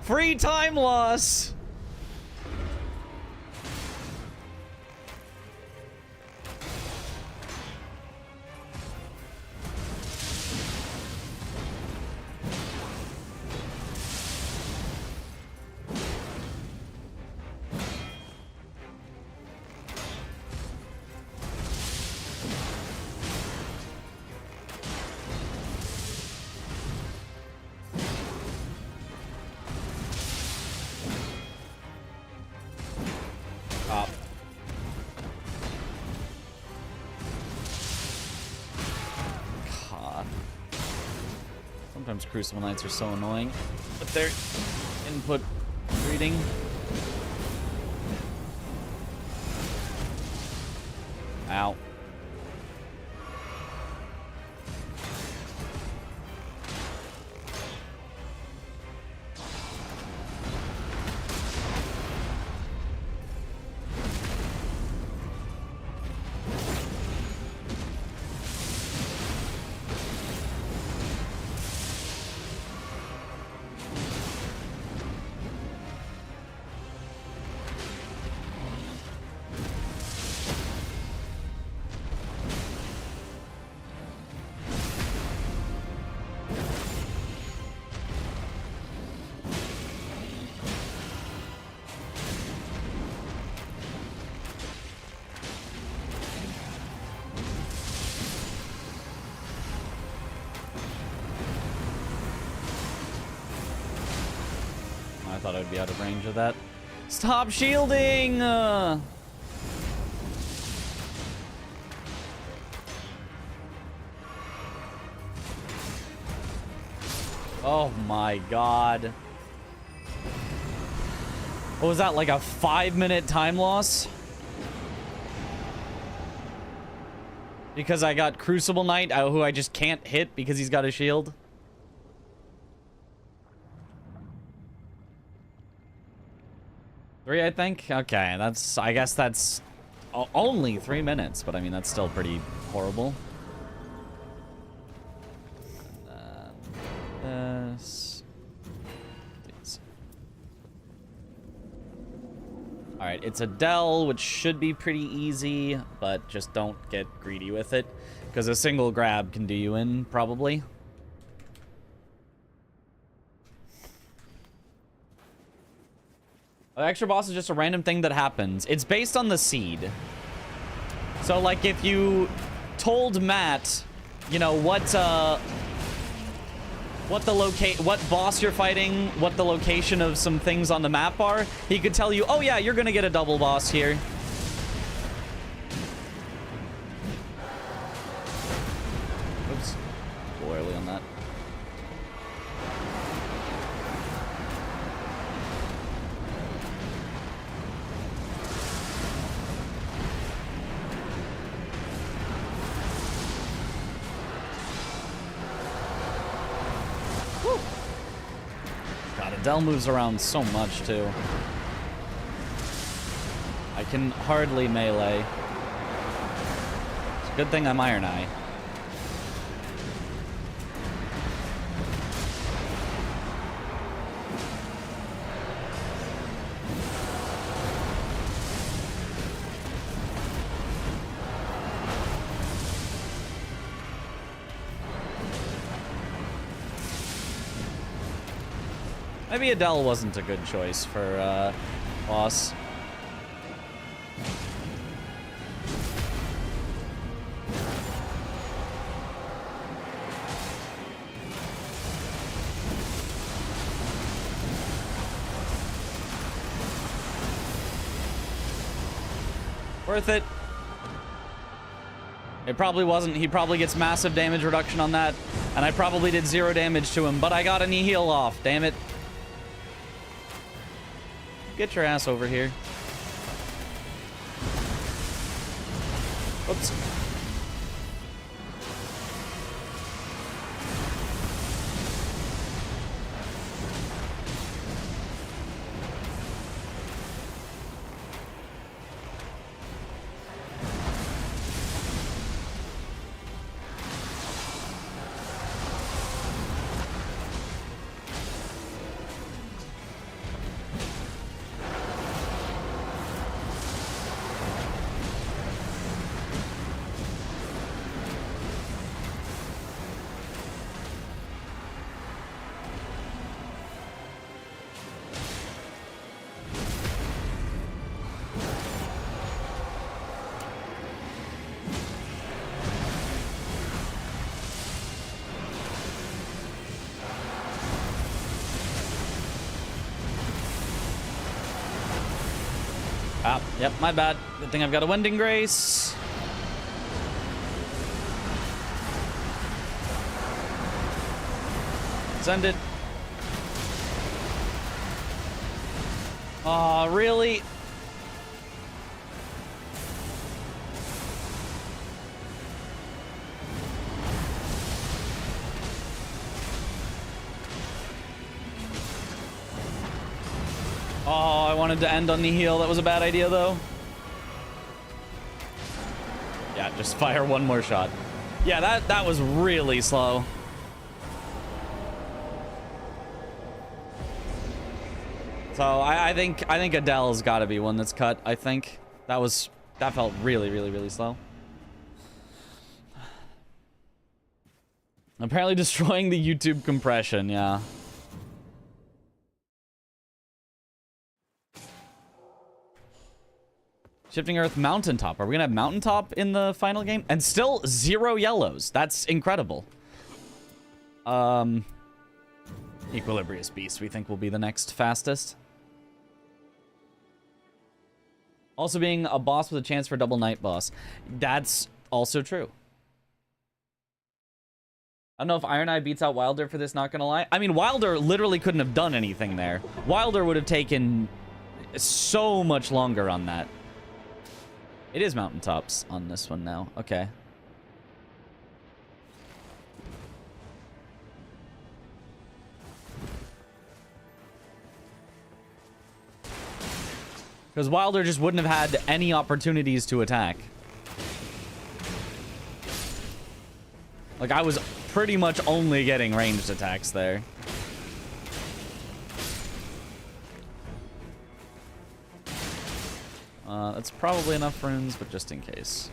Free time loss. Sometimes Crucible Knights are so annoying, but their input reading. Ow. I thought I'd be out of range of that. Stop shielding! Oh my god. What was that, like a 5-minute time loss? Because I got Crucible Knight, who I just can't hit because he's got a shield? Three, I think? Okay, that's... I guess that's only 3 minutes, but I mean, that's still pretty horrible. This... Please. Alright, it's a Dell, which should be pretty easy, but just don't get greedy with it, because a single grab can do you in, probably. The extra boss is just a random thing that happens. It's based on the seed. So, like, if you told Matt, you know, what what boss you're fighting, what the location of some things on the map are, he could tell you, oh yeah, you're gonna get a double boss here. Oops. A little early on that. God, Adele moves around so much, too. I can hardly melee. It's a good thing I'm Ironeye. Maybe Adele wasn't a good choice for boss. Worth it. It probably wasn't. He probably gets massive damage reduction on that, and I probably did 0 damage to him, but I got a knee heal off, damn it. Get your ass over here. Oops. Ah, yep, my bad. Good thing I've got a Wending Grace. Send it. Aw, really? Oh, I wanted to end on the heal. That was a bad idea, though. Yeah, just fire one more shot. Yeah, that was really slow. So I think Adele's got to be one that's cut. I think that felt really slow. Apparently destroying the YouTube compression. Yeah. Shifting Earth Mountaintop. Are we gonna have Mountaintop in the final game? And still 0 yellows. That's incredible. Equilibrious Beast we think will be the next fastest. Also being a boss with a chance for double night boss. That's also true. I don't know if Ironeye beats out Wilder for this, not gonna lie. I mean, Wilder literally couldn't have done anything there. Wilder would have taken so much longer on that. It is mountaintops on this one now. Okay. Because Wilder just wouldn't have had any opportunities to attack. Like, I was pretty much only getting ranged attacks there. That's probably enough runes, but just in case.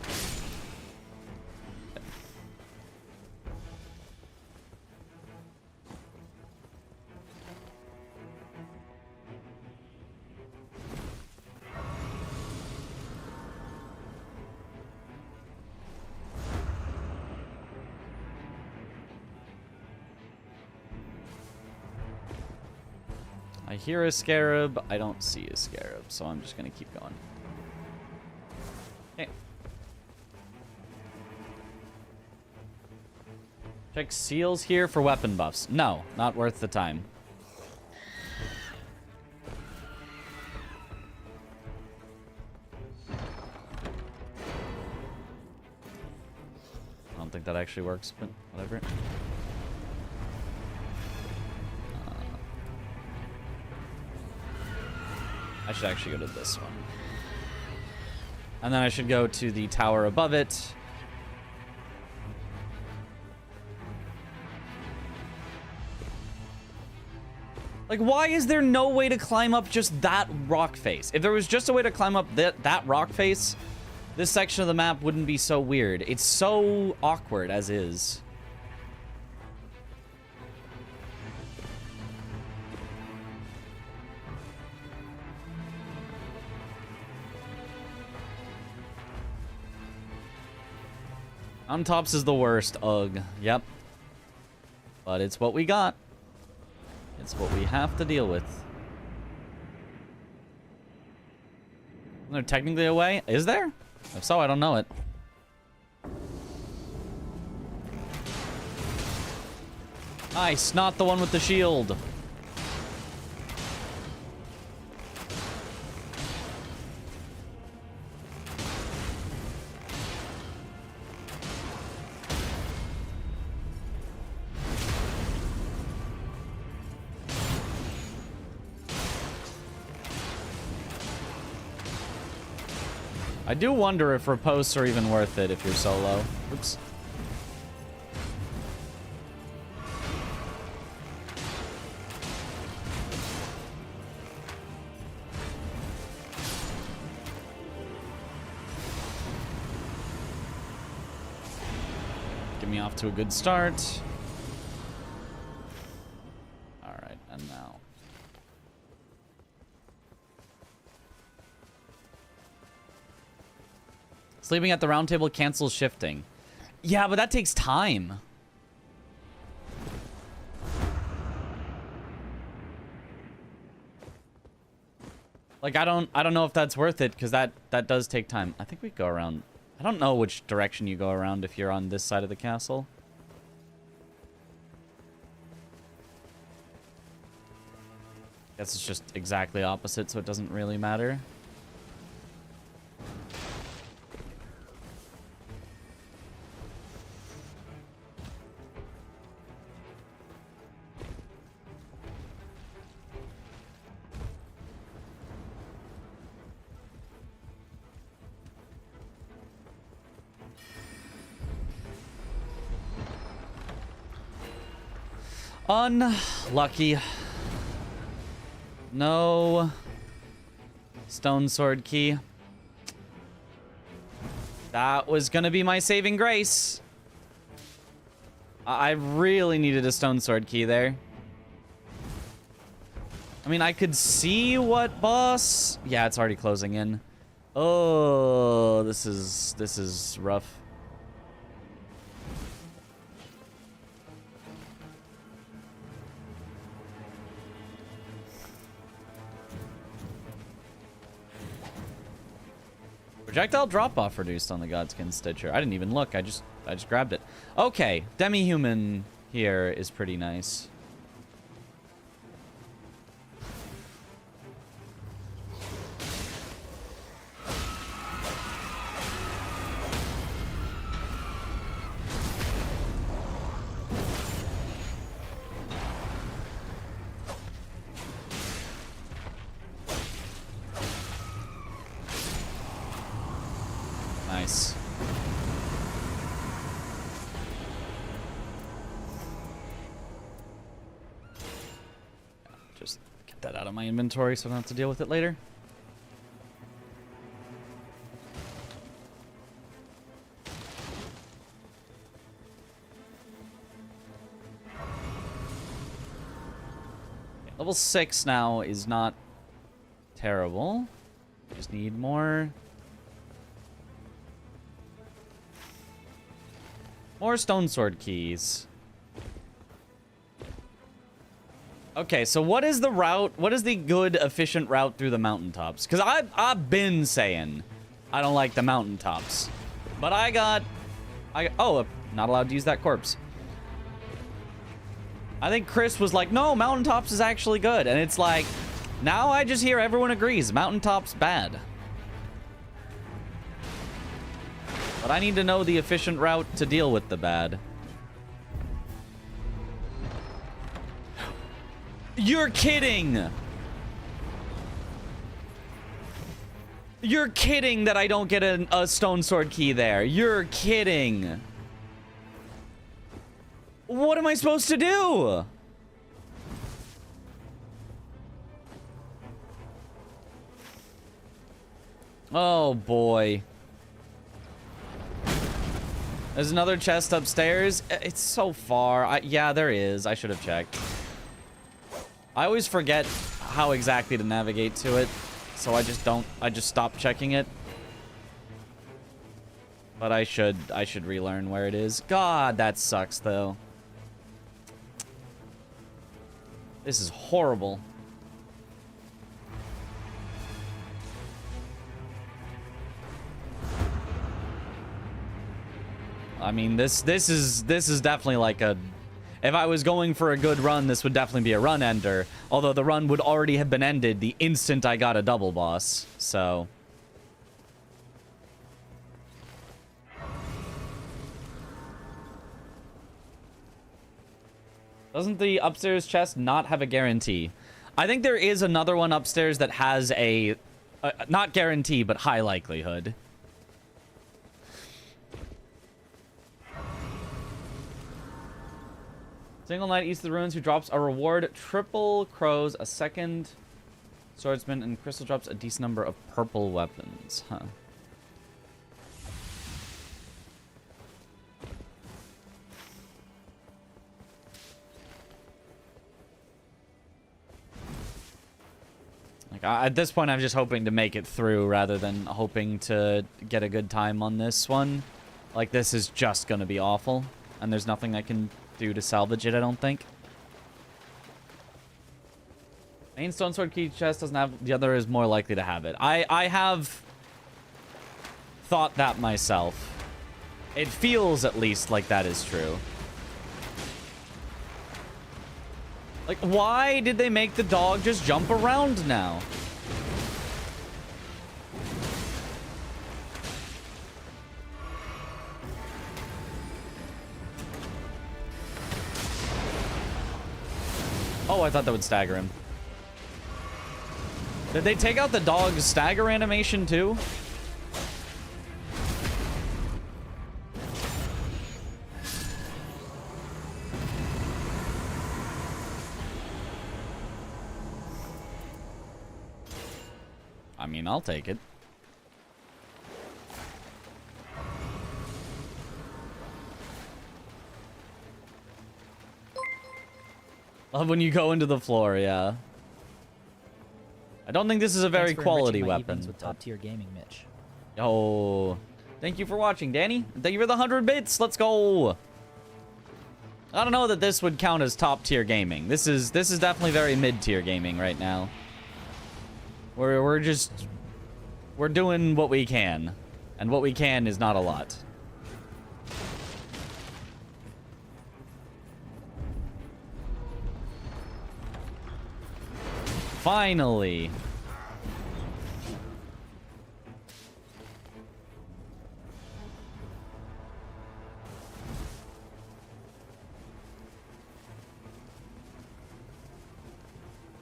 I hear a scarab. I don't see a scarab, so I'm just going to keep going. Okay. Check seals here for weapon buffs. No, not worth the time. I don't think that actually works, but whatever. I should actually go to this one. And then I should go to the tower above it. Like, why is there no way to climb up just that rock face? If there was just a way to climb up that rock face, this section of the map wouldn't be so weird. It's so awkward as is. On tops is the worst. Ugh. Yep. But it's what we got. It's what we have to deal with. Is there technically a way? Is there? If so, I don't know it. Nice. Not the one with the shield. I do wonder if riposts are even worth it if you're solo. Oops. Get me off to a good start. All right, and now. Sleeping at the round table cancels shifting. Yeah, but that takes time. Like, I don't know if that's worth it, because that does take time. I think we go around. I don't know which direction you go around if you're on this side of the castle. Guess it's just exactly opposite, so it doesn't really matter. Unlucky. No stone sword key. That was gonna be my saving grace. I really needed a stone sword key there. I mean, I could see what boss. Yeah, it's already closing in. Oh, this is rough. Projectile drop-off reduced on the Godskin Stitcher. I didn't even look. I just grabbed it. Okay, demi-human here is pretty nice. Nice. Just get that out of my inventory so I don't have to deal with it later. Okay, level 6 now is not terrible. Just need more stone sword keys. Okay, so what is the route? What is the good, efficient route through the mountaintops? Because I've been saying I don't like the mountaintops. But oh, not allowed to use that corpse. I think Chris was like, no, mountaintops is actually good. And it's like, now I just hear everyone agrees. Mountaintops bad. But I need to know the efficient route to deal with the bad. You're kidding! You're kidding that I don't get a stone sword key there. You're kidding. What am I supposed to do? Oh boy. There's another chest upstairs. It's so far. Yeah, there is. I should have checked. I always forget how exactly to navigate to it, so I just stop checking it. But I should relearn where it is. God, that sucks though. This is horrible. I mean, this is definitely like a... If I was going for a good run, this would definitely be a run ender. Although the run would already have been ended the instant I got a double boss. So... Doesn't the upstairs chest not have a guarantee? I think there is another one upstairs that has a... not guarantee, but high likelihood. Single knight east of the ruins who drops a reward, triple crows, a second swordsman, and crystal drops a decent number of purple weapons. Huh. Like, at this point, I'm just hoping to make it through rather than hoping to get a good time on this one. Like, this is just gonna be awful, and there's nothing I can do to salvage it, I don't think. Main stone sword key chest doesn't have... The other is more likely to have it. I have thought that myself. It feels, at least, like that is true. Like, why did they make the dog just jump around now? Oh, I thought that would stagger him. Did they take out the dog's stagger animation too? I mean, I'll take it. Love when you go into the floor, yeah. I don't think this is a very quality weapon. With top tier gaming, Mitch. Oh, thank you for watching, Danny. Thank you for the 100 bits. Let's go. I don't know that this would count as top tier gaming. This is definitely very mid tier gaming right now. We're doing what we can, and what we can is not a lot. Finally.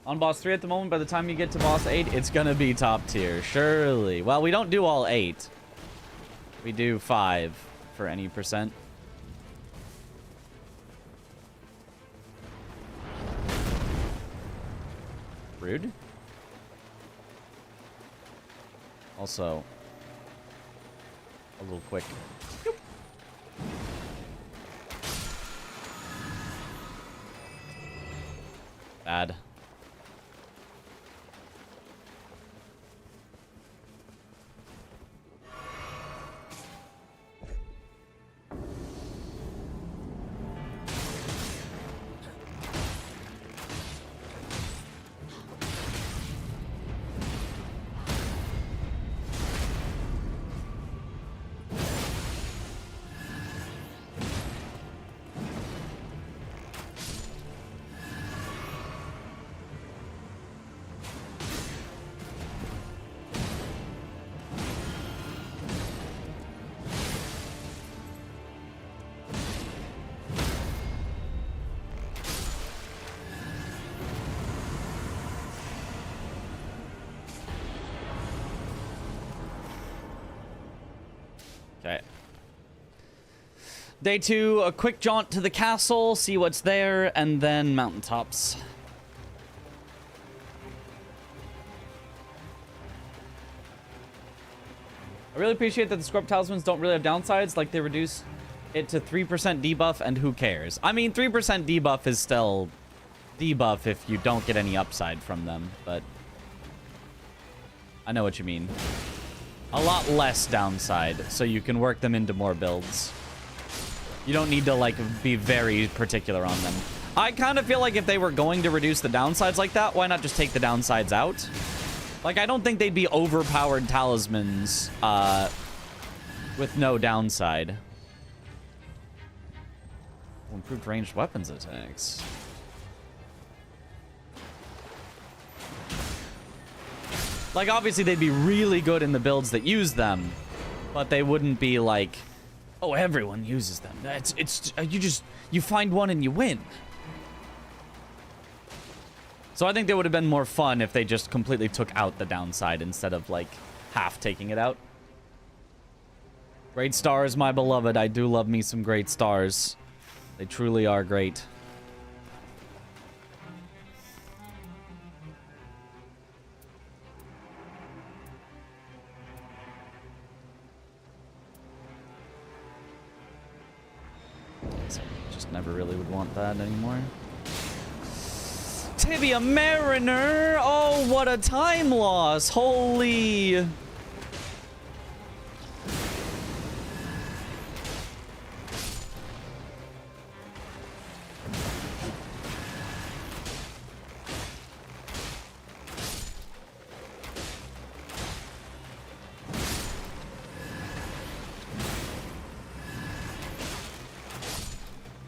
On boss 3 at the moment, by the time you get to boss 8, it's gonna be top tier, surely. Well, we don't do all 8. We do 5 for any percent. Rude. Also, a little quick. Yoop. Bad. Okay. Day 2, a quick jaunt to the castle, see what's there, and then mountaintops. I really appreciate that the Scrub Talismans don't really have downsides, like they reduce it to 3% debuff, and who cares? I mean, 3% debuff is still debuff if you don't get any upside from them, but I know what you mean. A lot less downside, so you can work them into more builds. You don't need to, like, be very particular on them. I kind of feel like if they were going to reduce the downsides like that, why not just take the downsides out? Like, I don't think they'd be overpowered talismans with no downside. Improved ranged weapons attacks. Like, obviously, they'd be really good in the builds that use them, but they wouldn't be like, oh, everyone uses them. You find one and you win. So I think they would have been more fun if they just completely took out the downside instead of, like, half taking it out. Great stars, my beloved. I do love me some great stars. They truly are great. Just never really would want that anymore. Tibia Mariner! Oh, what a time loss! Holy...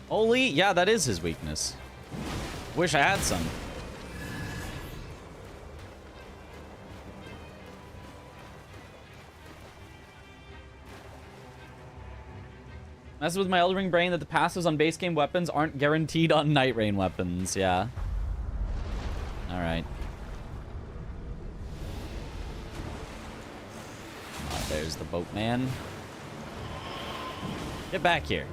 Holy, yeah, that is his weakness. Wish I had some. Messes with my Elden Ring brain that the passives on base game weapons aren't guaranteed on Nightreign weapons. Yeah. All right. Oh, there's the boatman. Get back here.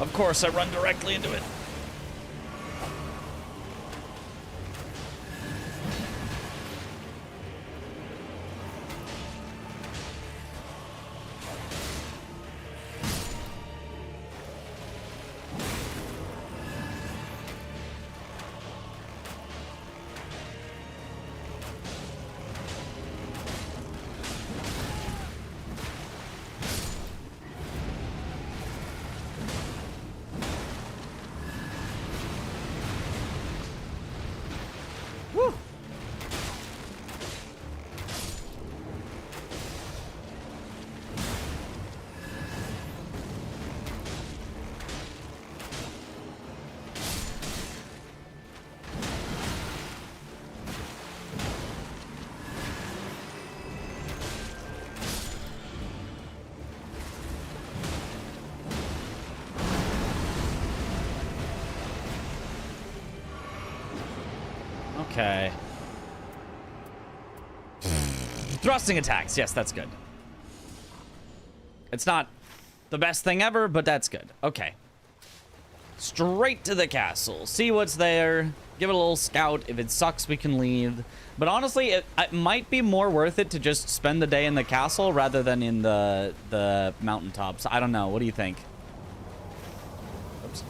Of course, I run directly into it. Okay. Thrusting attacks. Yes, that's good. It's not the best thing ever, but that's good. Okay. Straight to the castle. See what's there. Give it a little scout. If it sucks, we can leave. But honestly, it might be more worth it to just spend the day in the castle rather than in the mountaintops. I don't know. What do you think? Oops.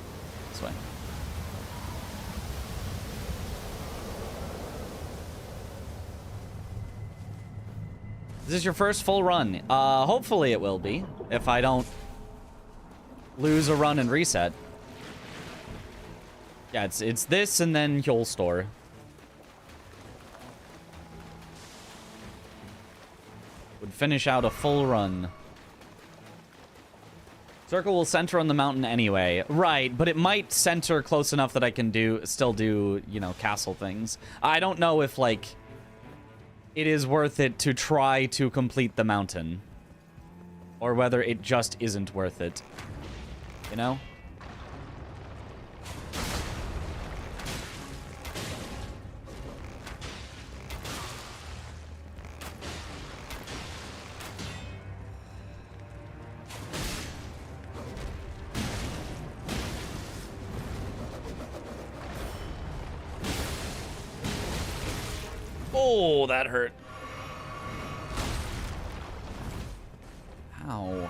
This way. Is this your first full run? Hopefully it will be, if I don't lose a run and reset. Yeah, it's this and then Hjol Store. Would finish out a full run. Circle will center on the mountain anyway. Right, but it might center close enough that I can still do, you know, castle things. I don't know if, like, it is worth it to try to complete the mountain. Or whether it just isn't worth it. You know? Oh, that hurt. Ow.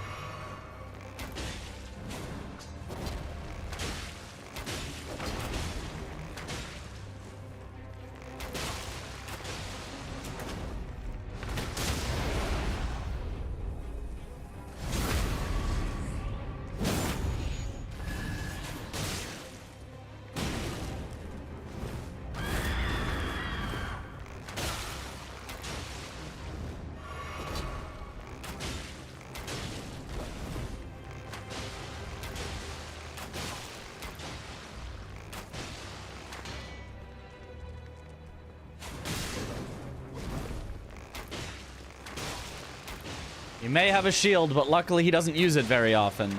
He may have a shield, but luckily he doesn't use it very often.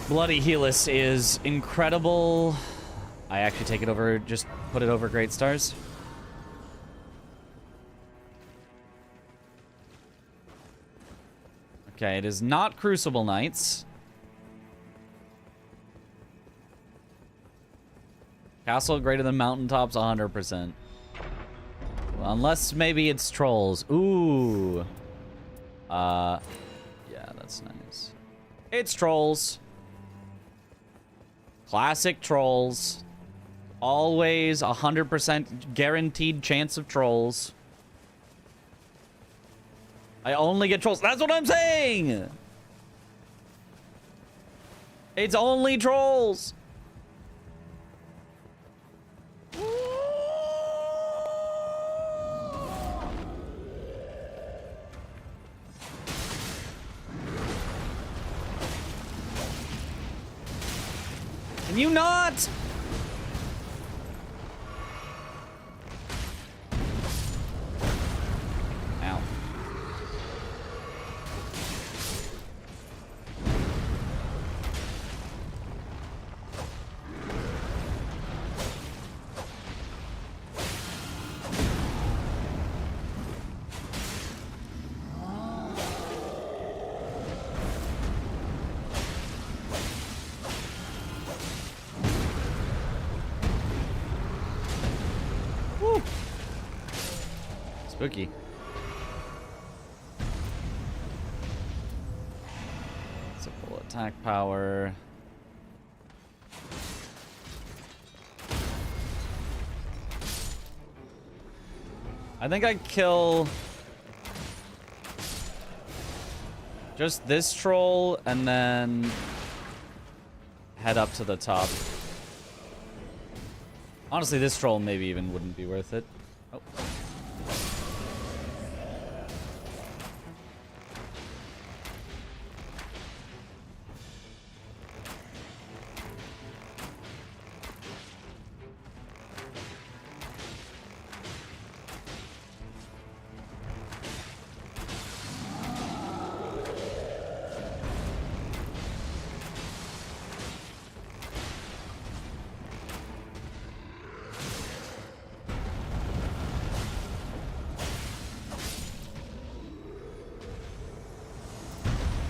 Bloody Helix is incredible. I actually take it over, just put it over Great Stars. Okay, it is not Crucible Knights. Castle greater than mountaintops, 100%. Well, unless maybe it's trolls. Ooh. Yeah, that's nice. It's trolls. Classic trolls. Always 100% guaranteed chance of trolls. I only get trolls. That's what I'm saying! It's only trolls! Can you not? Ow. Spooky. Simple attack power. I think I kill just this troll and then head up to the top. Honestly, this troll maybe even wouldn't be worth it. Oh.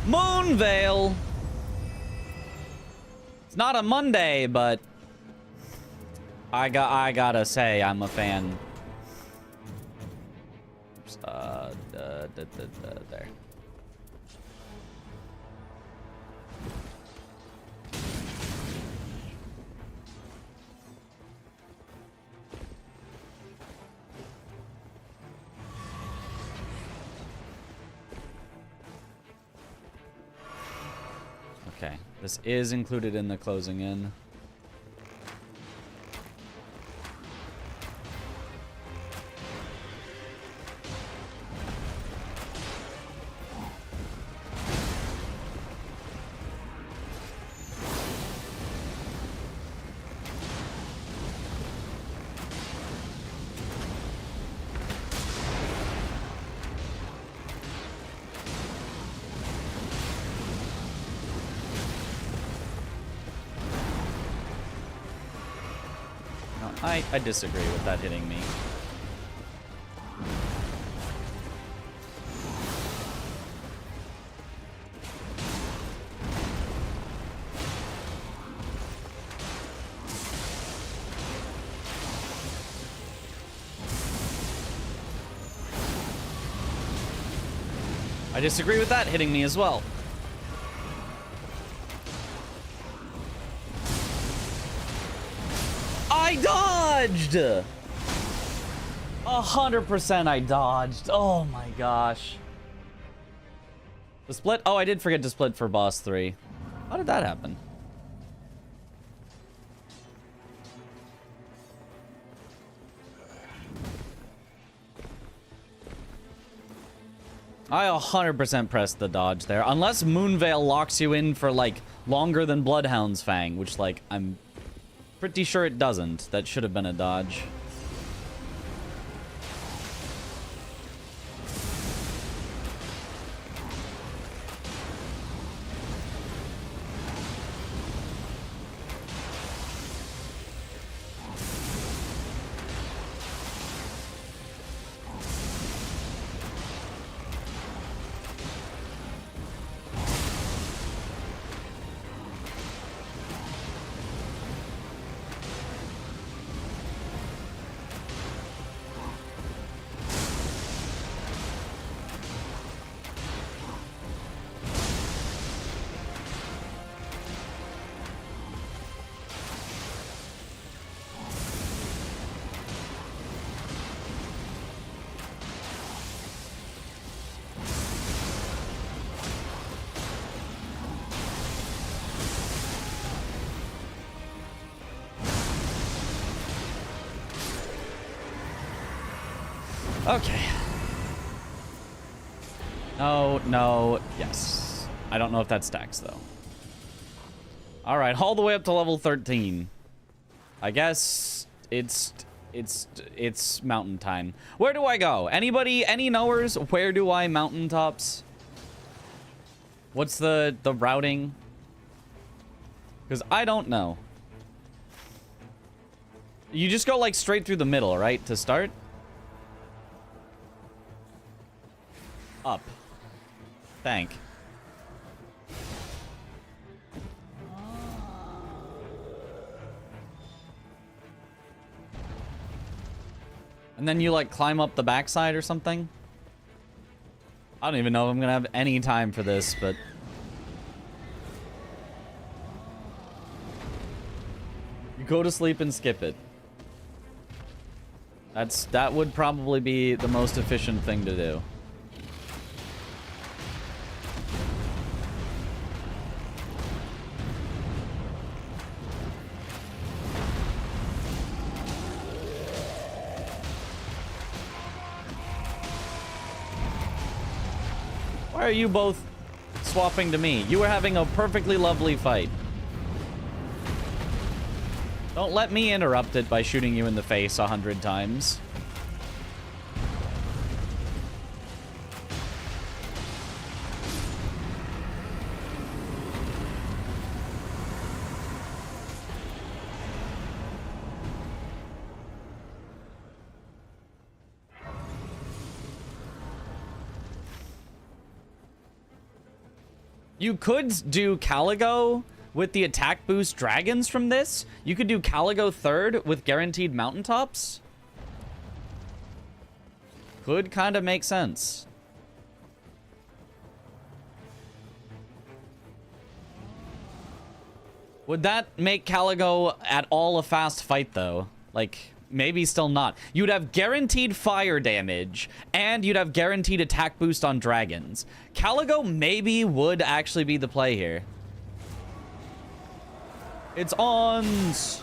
Moonveil. It's not a Monday, but I gotta say I'm a fan. Oops, there. Okay, this is included in the closing in. I disagree with that hitting me. I disagree with that hitting me as well. I dodged! 100% I dodged. Oh my gosh. The split? Oh, I did forget to split for boss 3. How did that happen? I 100% pressed the dodge there. Unless Moonveil locks you in for, like, longer than Bloodhound's Fang, which, like, I'm pretty sure it doesn't. That should have been a dodge. Okay. No, no, yes. I don't know if that stacks, though. All right, all the way up to level 13. I guess it's mountain time. Where do I go? Anybody, any knowers? Where do I mountaintops? What's the routing? Because I don't know. You just go, like, straight through the middle, right, to start? Up. Thank. And then you, like, climb up the backside or something? I don't even know if I'm gonna have any time for this, but... You go to sleep and skip it. That would probably be the most efficient thing to do. Why are you both swapping to me? You were having a perfectly lovely fight. Don't let me interrupt it by shooting you in the face 100 times. You could do Caligo, with the attack boost dragons from this, you could do Caligo 3rd with guaranteed mountaintops. Could kind of make sense. Would that make Caligo at all a fast fight, though? Like, maybe still not. You'd have guaranteed fire damage, and you'd have guaranteed attack boost on dragons. Caligo maybe would actually be the play here. It's ons!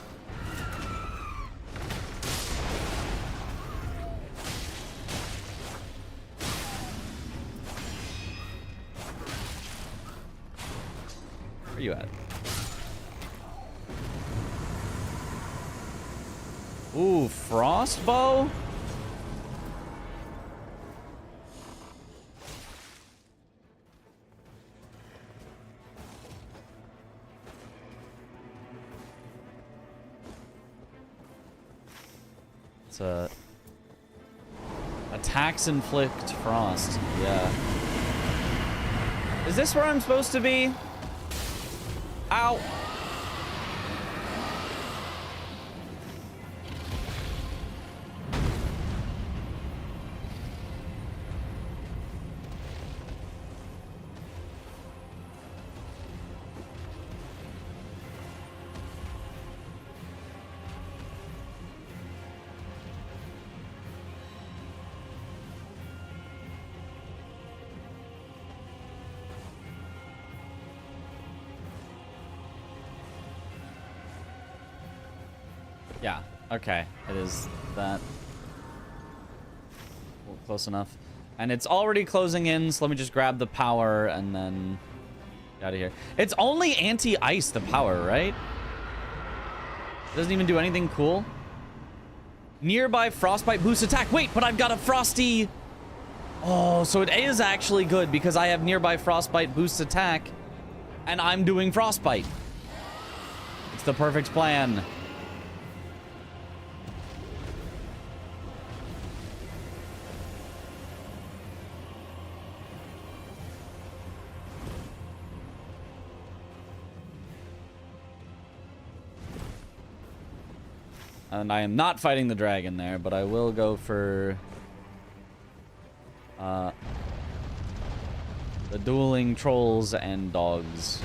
Where are you at? Ooh, frostbow? It's a... Attacks inflict frost. Yeah. Is this where I'm supposed to be? Ow! Yeah, okay. It is that. Well, close enough. And it's already closing in, so let me just grab the power and then get out of here. It's only anti-ice, the power, right? It doesn't even do anything cool. Nearby frostbite boost attack. Wait, but I've got a frosty. Oh, so it is actually good because I have nearby frostbite boost attack and I'm doing frostbite. It's the perfect plan. And I am not fighting the dragon there, but I will go for the dueling trolls and dogs.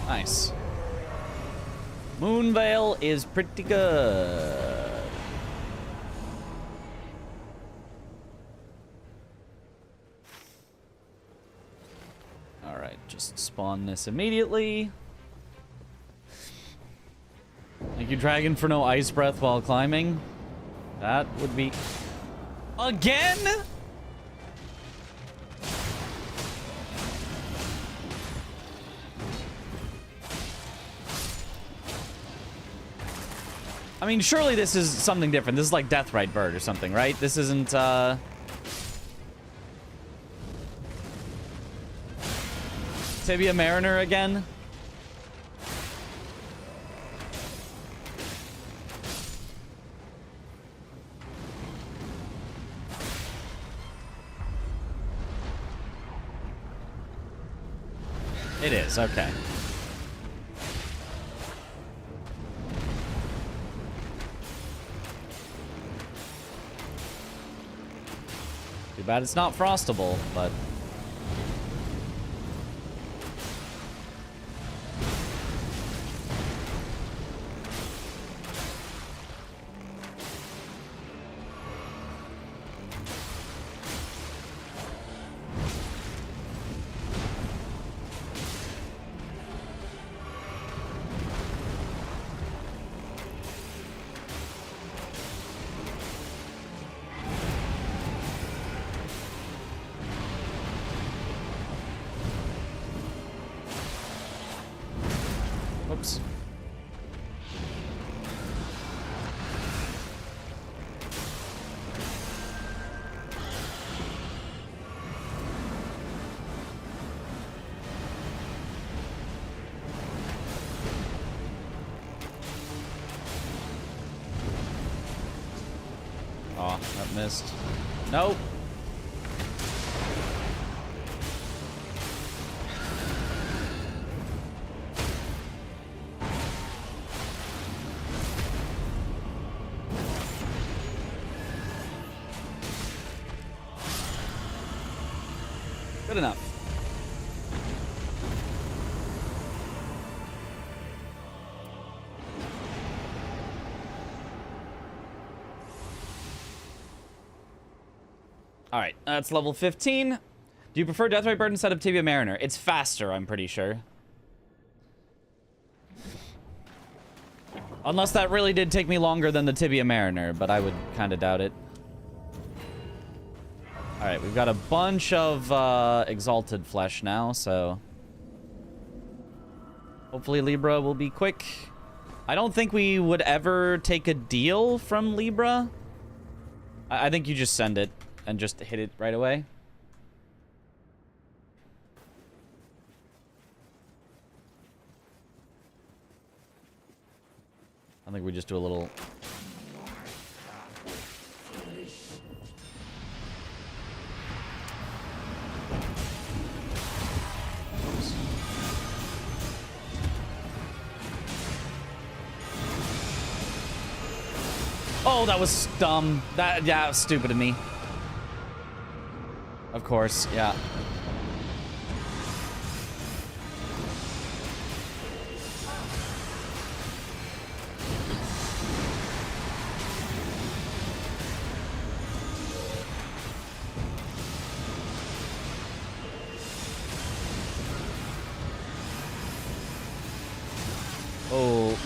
Nice. Moonveil is pretty good. Alright, just spawn this immediately. Thank you, dragon, for no ice breath while climbing. That would be... Again?! I mean, surely this is something different. This is like Deathrite Bird or something, right? This isn't, Tibia Mariner again? It is, okay. Too bad it's not frostable, but... Oh, that missed. Nope. Good enough. All right, that's level 15. Do you prefer Deathrite Bird instead of Tibia Mariner? It's faster, I'm pretty sure. Unless that really did take me longer than the Tibia Mariner, but I would kind of doubt it. All right, we've got a bunch of Exalted Flesh now, so... hopefully Libra will be quick. I don't think we would ever take a deal from Libra. I think you just send it and just hit it right away. I think we just do a little... Oh, that was dumb. Yeah, that was stupid of me. Of course, yeah. Oh.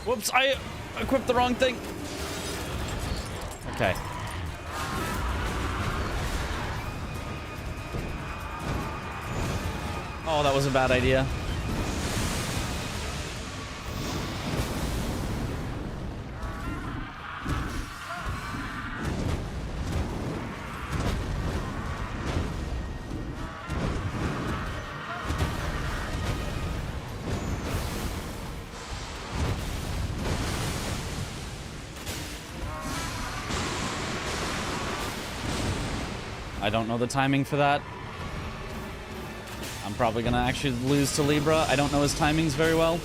Whoops, I equipped the wrong thing. Okay. Oh, that was a bad idea. I don't know the timing for that. I'm probably gonna actually lose to Libra. I don't know his timings very well.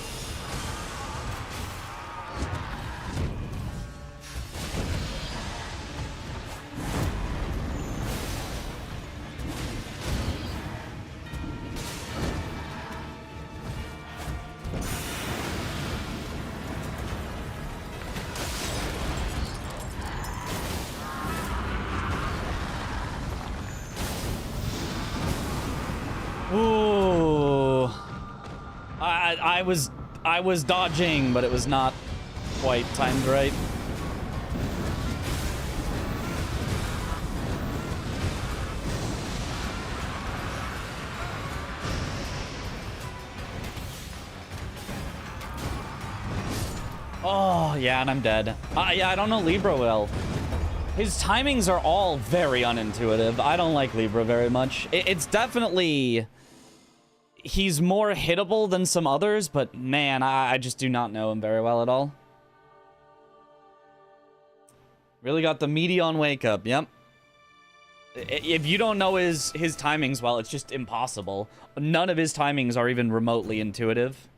Ooh. I was dodging, but it was not quite timed right. Oh, yeah, and I'm dead. Yeah, I don't know Libra well. His timings are all very unintuitive. I don't like Libra very much. It's definitely... he's more hittable than some others, but man, I just do not know him very well at all. Really got the meaty on wake up, yep. If you don't know his timings well, it's just impossible. None of his timings are even remotely intuitive.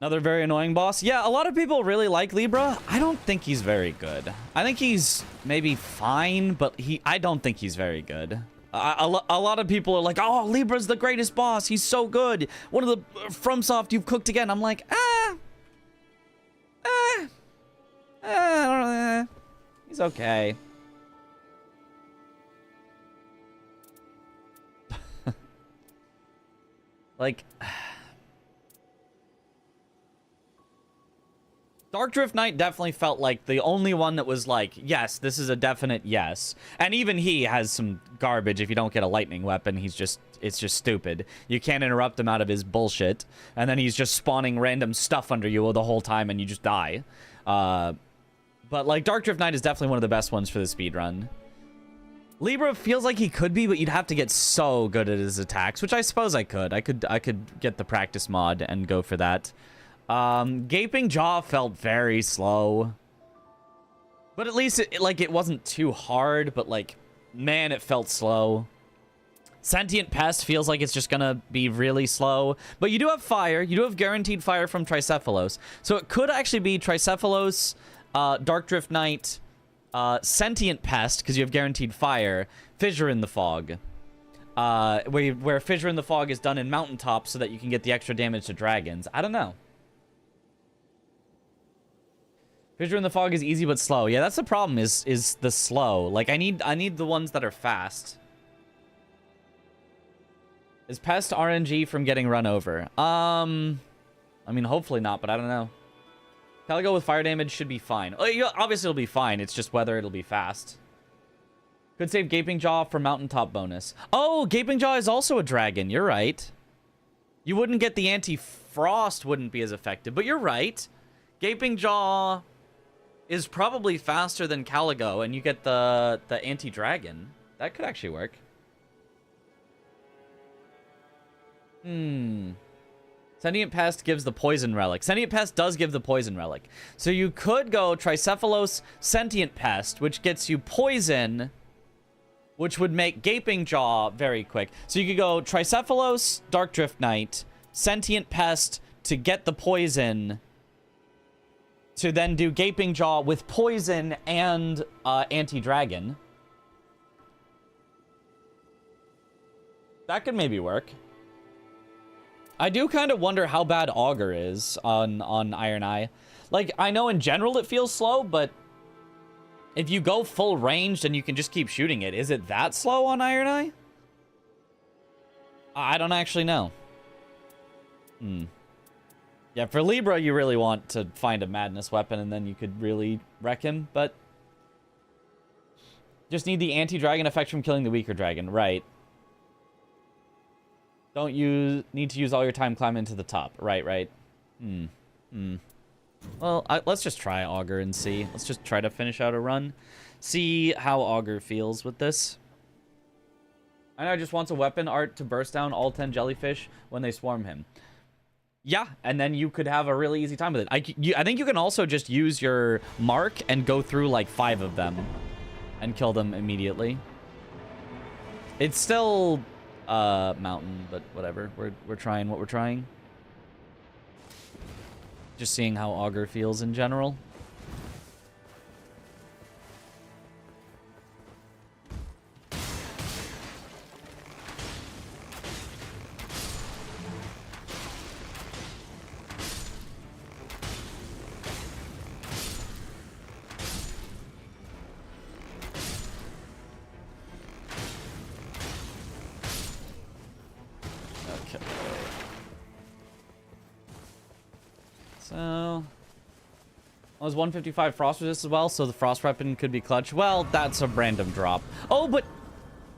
Another very annoying boss. Yeah, a lot of people really like Libra. I don't think he's very good. I think he's maybe fine, but I don't think he's very good. A lot of people are like, oh, Libra's the greatest boss. He's so good. One of the FromSoft you've cooked again. I'm like, he's okay. Like... Dark Drift Knight definitely felt like the only one that was like, yes, this is a definite yes. And even he has some garbage. If you don't get a lightning weapon, it's just stupid. You can't interrupt him out of his bullshit. And then he's just spawning random stuff under you the whole time and you just die. But like Dark Drift Knight is definitely one of the best ones for the speedrun. Libra feels like he could be, but you'd have to get so good at his attacks, which I suppose I could. I could get the practice mod and go for that. Gaping Jaw felt very slow. But at least it wasn't too hard, but like, man, it felt slow. Sentient Pest feels like it's just gonna be really slow. But you do have fire. You do have guaranteed fire from Tricephalos. So it could actually be Tricephalos, Dark Drift Knight, Sentient Pest, because you have guaranteed fire, Fissure in the Fog. Where Fissure in the Fog is done in Mountaintop so that you can get the extra damage to dragons. I don't know. Fissure in the Fog is easy but slow. Yeah, that's the problem, is the slow. Like, I need the ones that are fast. Is Pest RNG from getting run over? I mean, hopefully not, but I don't know. Caligo with fire damage should be fine. Obviously, it'll be fine. It's just whether it'll be fast. Could save Gaping Jaw for Mountaintop bonus. Oh, Gaping Jaw is also a dragon. You're right. You wouldn't get the anti-frost, wouldn't be as effective, but you're right. Gaping Jaw is probably faster than Caligo, and you get the anti-dragon. That could actually work. Sentient Pest gives the poison relic. Sentient Pest does give the poison relic. So you could go Tricephalos Sentient Pest, which gets you poison, which would make Gaping Jaw very quick. So you could go Tricephalos, Dark Drift Knight, Sentient Pest to get the poison, to then do Gaping Jaw with poison and anti-dragon. That could maybe work. I do kind of wonder how bad Augur is on Ironeye. Like, I know in general it feels slow, but if you go full ranged and you can just keep shooting it, is it that slow on Ironeye? I don't actually know. Yeah, for Libra, you really want to find a madness weapon, and then you could really wreck him, but just need the anti-dragon effect from killing the weaker dragon, right? Don't need to use all your time climbing to the top. Right. Well, let's just try Augur and see. Let's just try to finish out a run. See how Augur feels with this. I know, just wants a weapon art to burst down all 10 jellyfish when they swarm him. Yeah, and then you could have a really easy time with it. I think you can also just use your mark and go through like 5 of them and kill them immediately. It's still mountain, but whatever. We're trying what we're trying. Just seeing how Augur feels in general. So, it was 155 frost resist as well, so the frost weapon could be clutch. Well, that's a random drop. Oh, but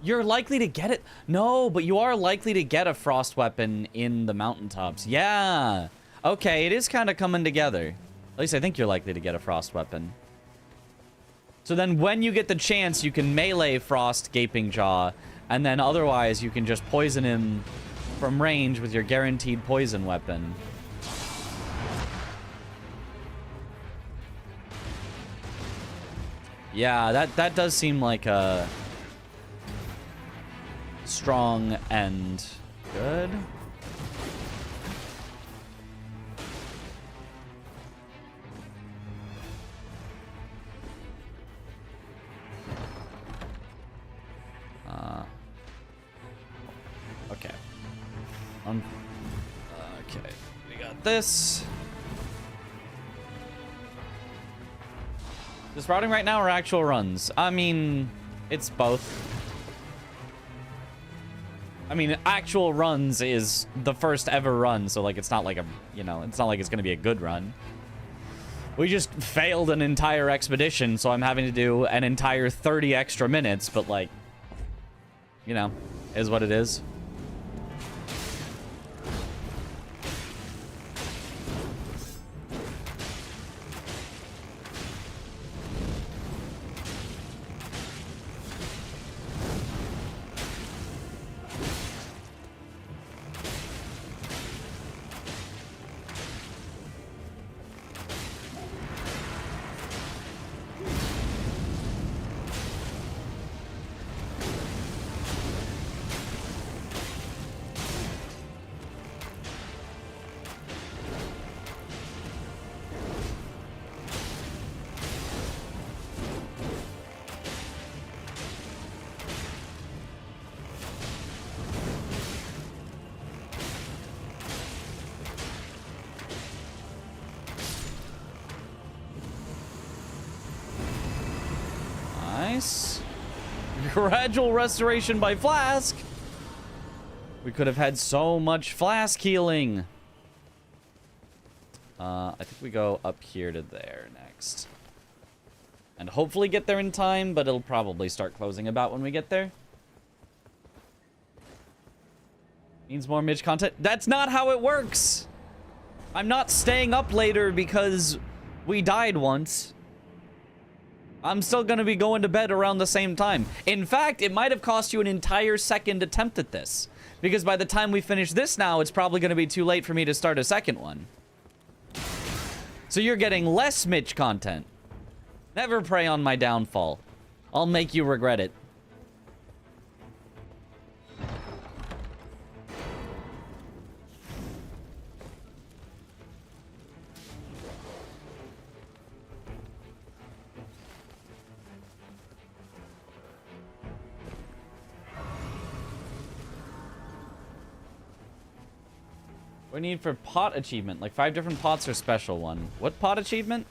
you're likely to get it. No, but you are likely to get a frost weapon in the mountaintops. Yeah. Okay, it is kind of coming together. At least I think you're likely to get a frost weapon. So then when you get the chance, you can melee frost Gaping Jaw, and then otherwise you can just poison him from range with your guaranteed poison weapon. Yeah, that does seem like a strong and good. Okay. Okay, we got this. Just routing right now or actual runs? I mean, it's both. I mean, actual runs is the first ever run, so like it's not like a, you know, it's not like it's gonna be a good run. We just failed an entire expedition, so I'm having to do an entire 30 extra minutes, but like, you know, is what it is. Nice. Gradual restoration by flask. We could have had so much flask healing. I think we go up here to there next. And hopefully get there in time, but it'll probably start closing about when we get there. Means more Midge content. That's not how it works. I'm not staying up later because we died once. I'm still going to be going to bed around the same time. In fact, it might have cost you an entire second attempt at this. Because by the time we finish this now, it's probably going to be too late for me to start a second one. So you're getting less Mitch content. Never prey on my downfall. I'll make you regret it. What do you need for pot achievement? Like 5 different pots or special one? What pot achievement?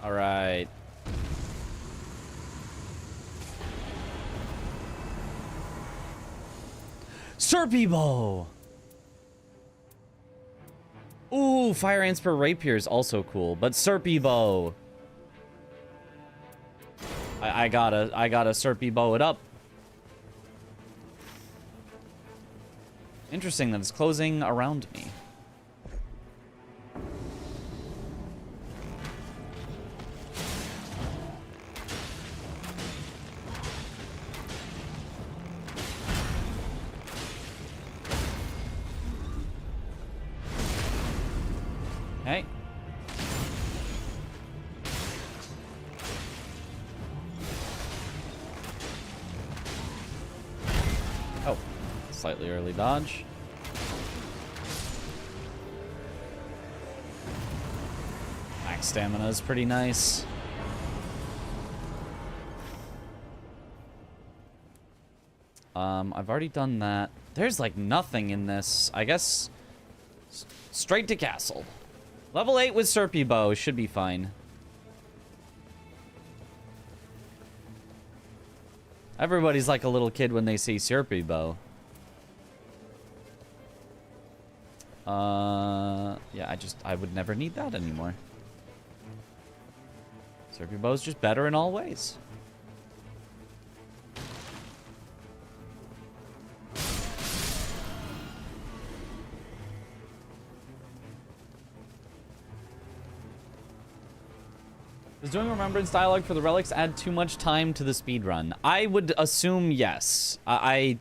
Alright. Serpy bow! Ooh, fire ants per rapier is also cool, but Serpy bow. I gotta Serpy bow it up. Interesting that it's closing around me. Hey. Oh, slightly early dodge. Max stamina is pretty nice. I've already done that. There's like nothing in this. I guess Straight to castle. Level 8 with Serpy Bow should be fine. Everybody's like a little kid when they see Serpy Bow. Yeah, I would never need that anymore. Serpy Bow is just better in all ways. Does doing Remembrance dialogue for the relics add too much time to the speedrun? I would assume yes. I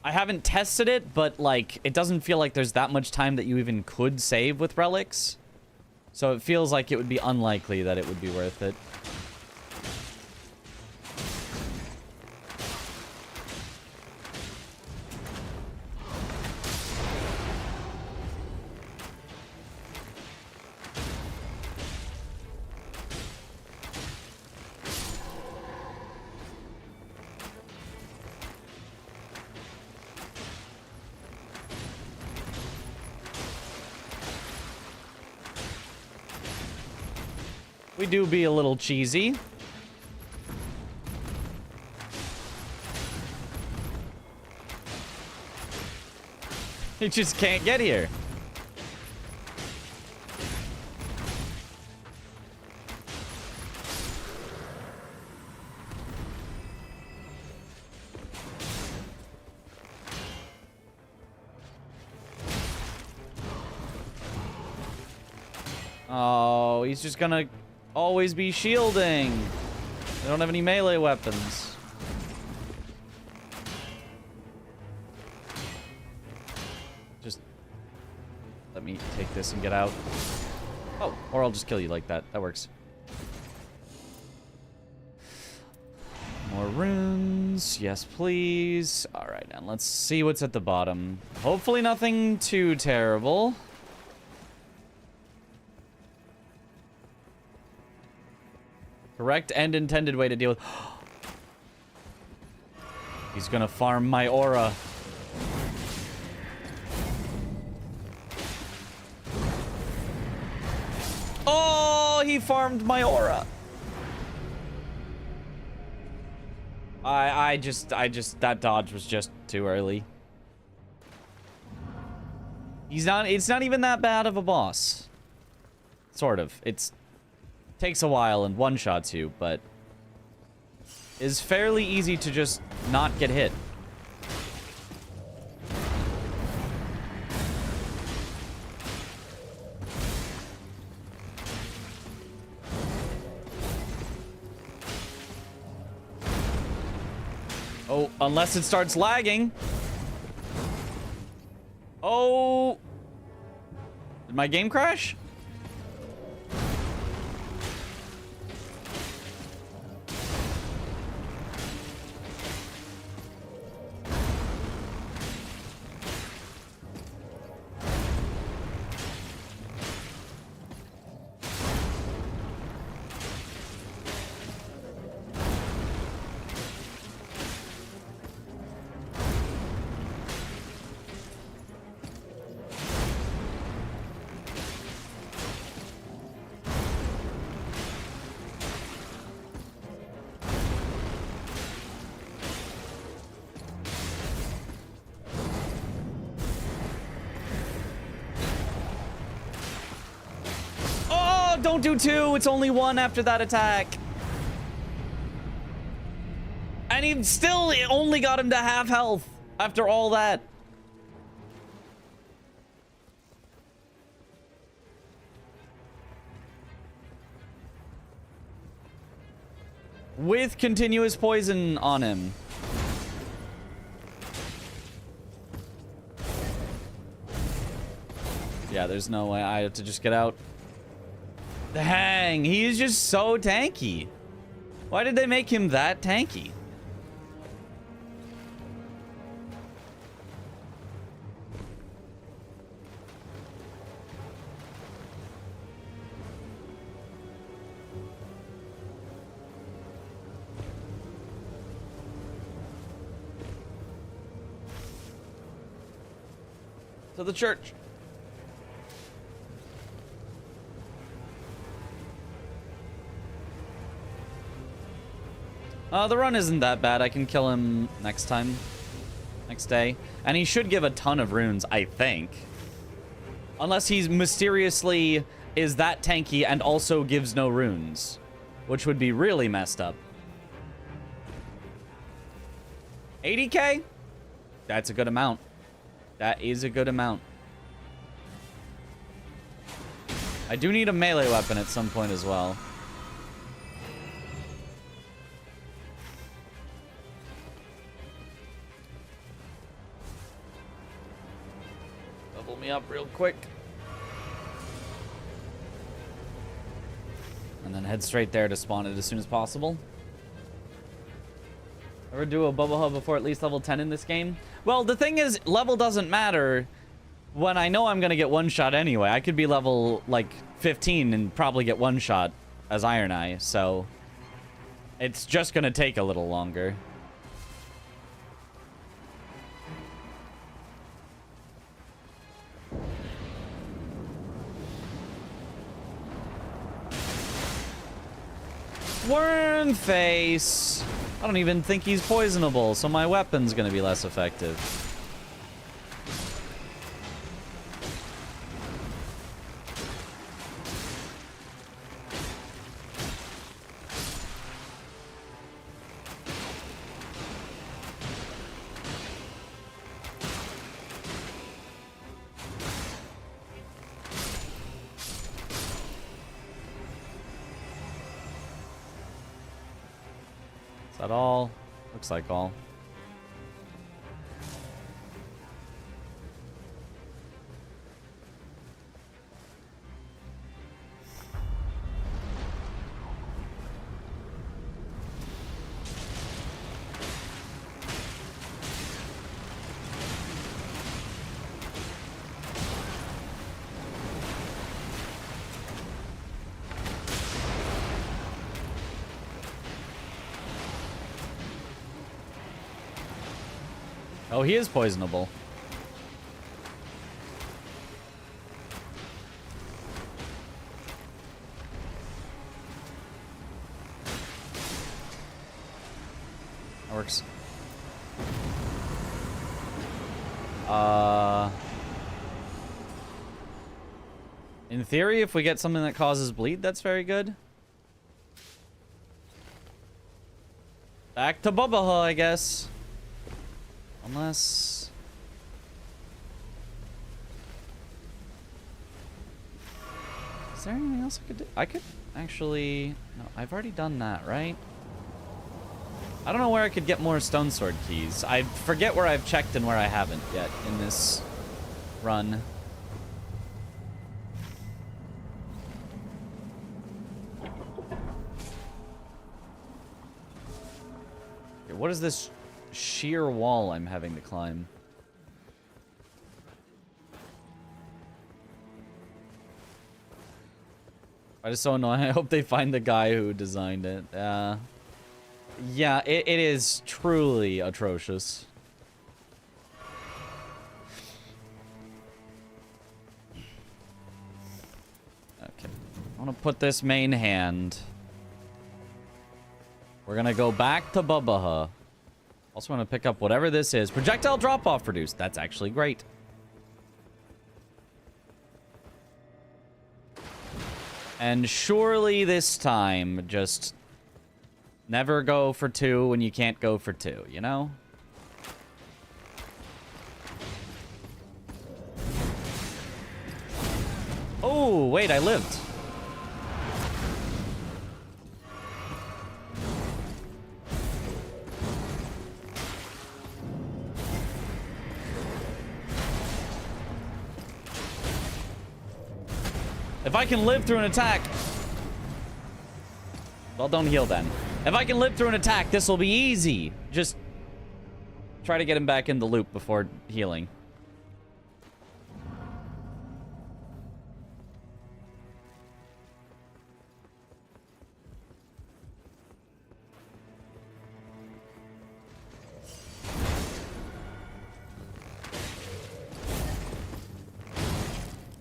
haven't tested it, but, like, it doesn't feel like there's that much time that you even could save with relics. So it feels like it would be unlikely that it would be worth it. We do be a little cheesy. He just can't get here. Oh, he's just gonna always be shielding. They don't have any melee weapons. Just let me take this and get out. Oh, or I'll just kill you like that. That works. More runes. Yes, please. All right, and let's see what's at the bottom. Hopefully nothing too terrible. Correct and intended way to deal with... He's gonna farm my aura. Oh, he farmed my aura. I just, that dodge was just too early. It's not even that bad of a boss. Sort of. Takes a while and one-shots you, but is fairly easy to just not get hit. Oh, unless it starts lagging. Oh. Did my game crash? Don't do two. It's only one after that attack. And he still only got him to half health after all that. With continuous poison on him. Yeah, there's no way. I have to just get out. Dang, he is just so tanky. Why did they make him that tanky? To the church. The run isn't that bad. I can kill him next time. Next day. And he should give a ton of runes, I think. Unless he's mysteriously is that tanky and also gives no runes. Which would be really messed up. 80k? That's a good amount. That is a good amount. I do need a melee weapon at some point as well. Level me up real quick. And then head straight there to spawn it as soon as possible. Ever do a bubble hub before at least level 10 in this game? Well, the thing is, level doesn't matter when I know I'm going to get one shot anyway. I could be level, like, 15 and probably get one shot as Ironeye, so it's just going to take a little longer. Worm face. I don't even think he's poisonable, so my weapon's gonna be less effective. Is that all? Looks like all. Oh, he is poisonable. That works. In theory, if we get something that causes bleed, that's very good. Back to Bubba, I guess. Unless... Is there anything else I could do? I could actually... No, I've already done that, right? I don't know where I could get more stone sword keys. I forget where I've checked and where I haven't yet in this run. Okay, what is this sheer wall I'm having to climb? I just so annoying. I hope they find the guy who designed it. Yeah, it is truly atrocious. Okay, I want to put this main hand. We're gonna go back to Bubbaha. Also want to pick up whatever this is. Projectile drop-off reduced. That's actually great. And surely this time, just never go for 2 when you can't go for 2, you know? Oh, wait, I lived. If I can live through an attack... Well, don't heal then. If I can live through an attack, this will be easy. Just try to get him back in the loop before healing.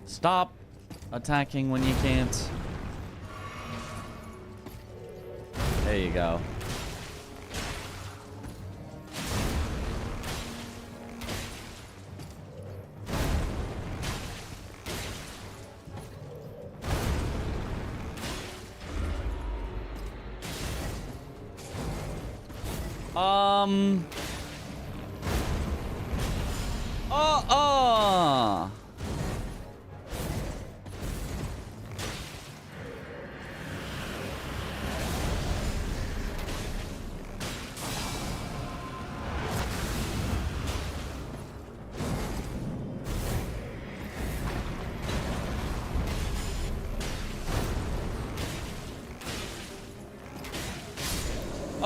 Stop attacking when you can't. There you go.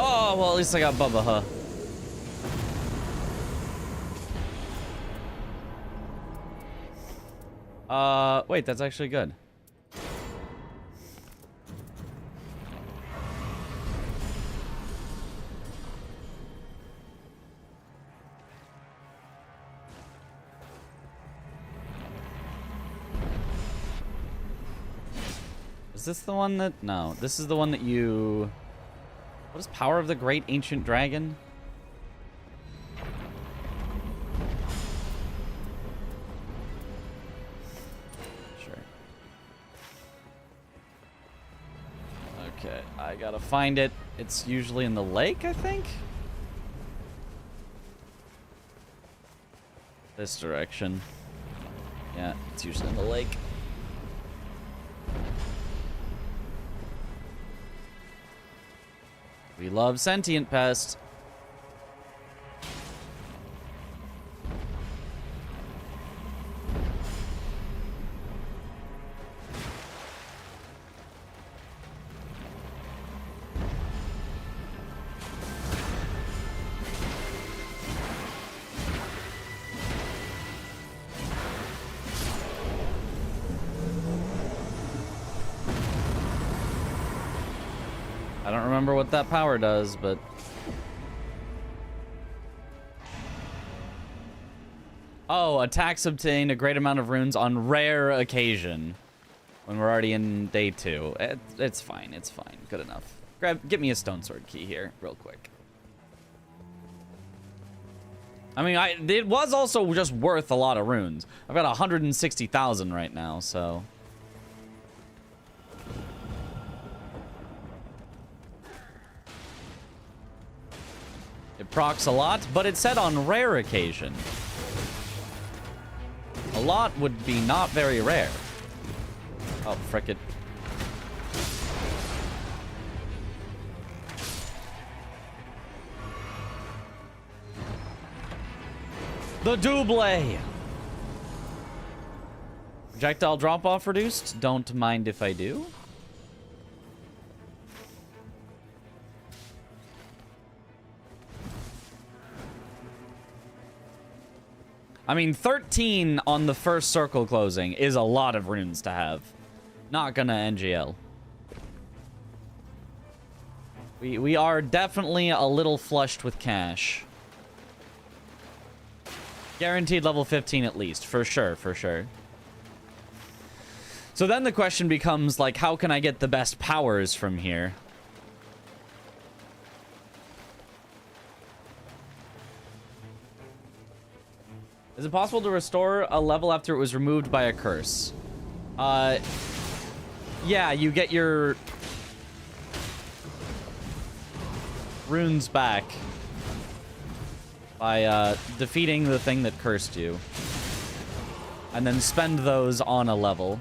Oh, well, at least I got Bubba, huh? Wait, that's actually good. Is this the one that... No, this is the one that you... What is Power of the Great Ancient Dragon? Sure. Okay, I gotta find it. It's usually in the lake, I think? This direction. Yeah, it's usually in the lake. We love sentient pest. I don't remember what that power does, but... Oh, attacks obtain a great amount of runes on rare occasion. When we're already in day 2. It's fine, it's fine. Good enough. Get me a stone sword key here, real quick. I mean, it was also just worth a lot of runes. I've got 160,000 right now, so... It procs a lot, but it said on rare occasion. A lot would be not very rare. Oh, frick it. The double. Projectile drop-off reduced. Don't mind if I do. I mean, 13 on the first circle closing is a lot of runes to have. Not gonna NGL. We are definitely a little flushed with cash. Guaranteed level 15 at least, for sure, for sure. So then the question becomes, like, how can I get the best powers from here? Is it possible to restore a level after it was removed by a curse? Yeah, you get your runes back by defeating the thing that cursed you. And then spend those on a level.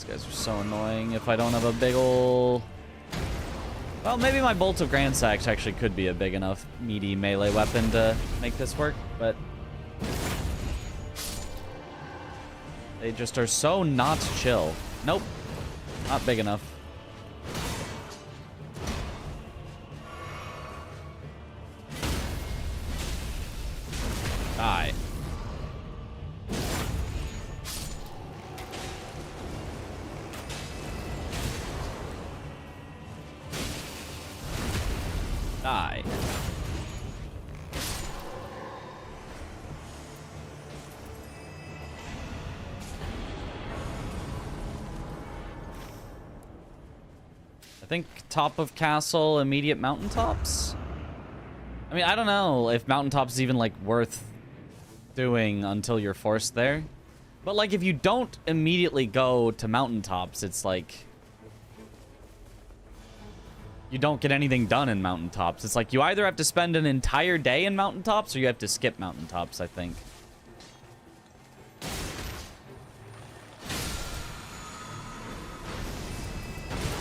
Guys are so annoying if I don't have a big ol'... Well, maybe my Bolt of Grand Sax actually could be a big enough meaty melee weapon to make this work, but... They just are so not chill. Nope. Not big enough. Die. Die. I think top of castle, immediate mountaintops? I mean, I don't know if mountaintops is even, like, worth doing until you're forced there. But, like, if you don't immediately go to mountaintops, it's like... you don't get anything done in mountaintops. It's like you either have to spend an entire day in mountaintops or you have to skip mountaintops, I think.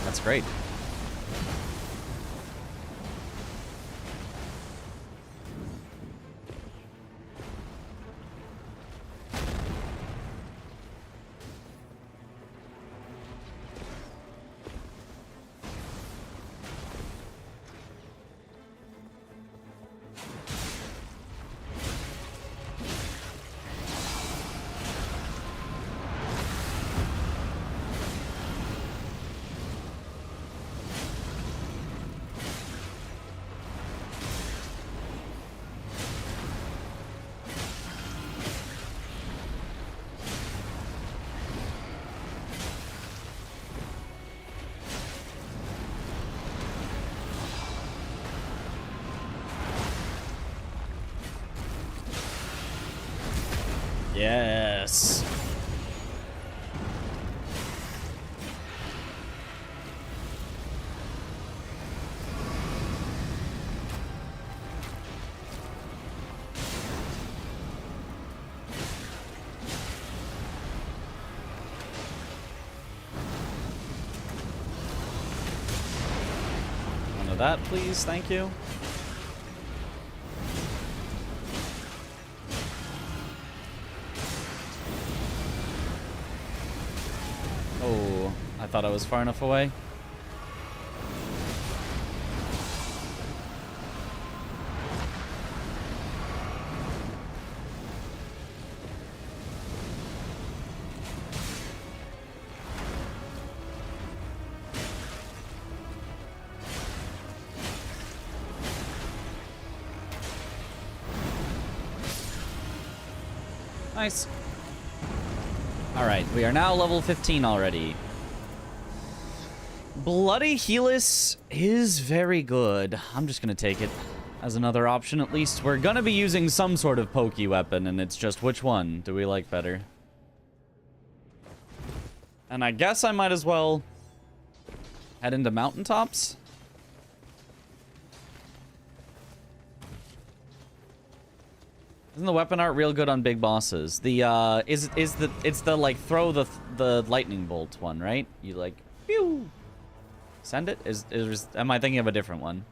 That's great. Yes. One of that, please. Thank you. Oh, I thought I was far enough away. Nice. Alright, we are now level 15 already. Bloody Helix is very good. I'm just going to take it as another option at least. We're going to be using some sort of pokey weapon, and it's just which one do we like better? And I guess I might as well head into mountaintops. Isn't the weapon art real good on big bosses? The it's the like throw the lightning bolt one, right? You like pew. Send it? Am I thinking of a different one?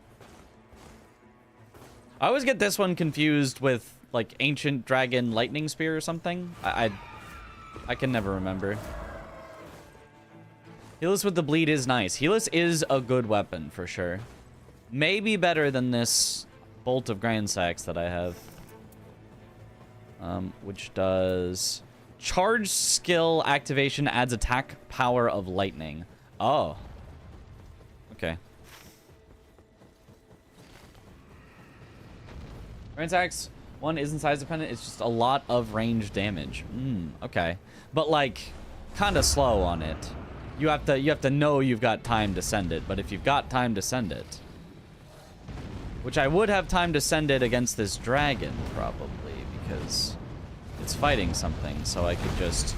I always get this one confused with like ancient dragon lightning spear or something. I can never remember. Helix with the bleed is nice. Helix is a good weapon for sure. Maybe better than this bolt of Grand Sax that I have. Which does charge skill activation adds attack power of lightning. Oh. Okay. Grand Axe 1 isn't size dependent, it's just a lot of range damage. Okay. But like kind of slow on it. You have to know you've got time to send it, but if you've got time to send it, which I would have time to send it against this dragon probably because it's fighting something, so I could just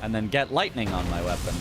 and then get lightning on my weapon.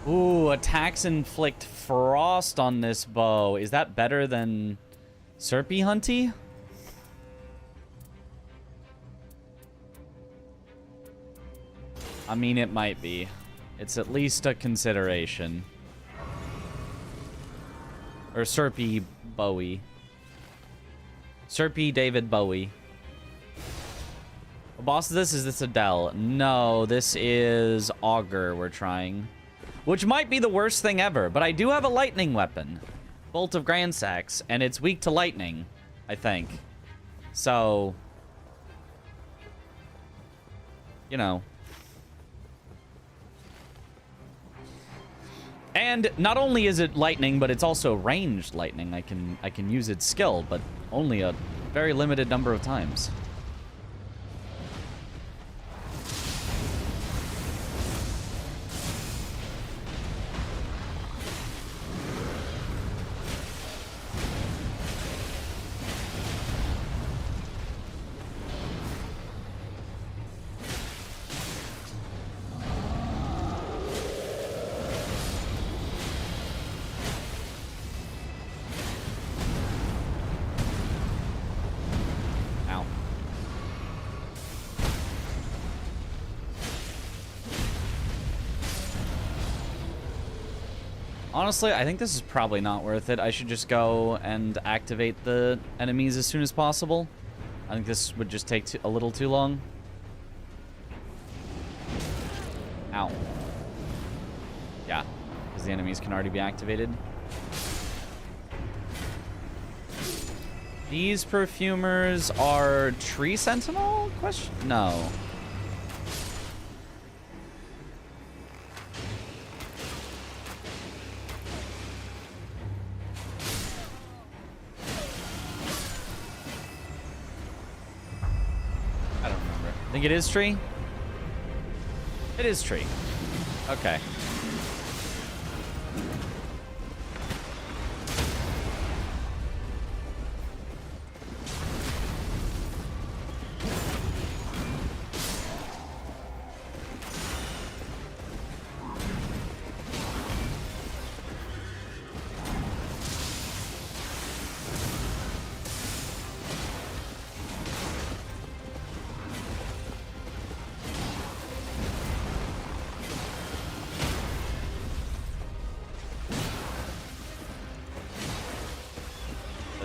Ooh, attacks inflict frost on this bow. Is that better than Serpy Hunty? I mean, it might be. It's at least a consideration. Or Serpy Bowie. Serpy David Bowie. What boss is this? Is this Adele? No, this is Augur we're trying. Which might be the worst thing ever, but I do have a lightning weapon. Bolt of Grandsax, and it's weak to lightning, I think. So, you know. And not only is it lightning, but it's also ranged lightning. I can use its skill, but only a very limited number of times. Honestly, I think this is probably not worth it. I should just go and activate the enemies as soon as possible. I think this would just take a little too long. Ow. Yeah, because the enemies can already be activated. These perfumers are Tree Sentinel? Question? No. I think it is tree? It is tree. Okay.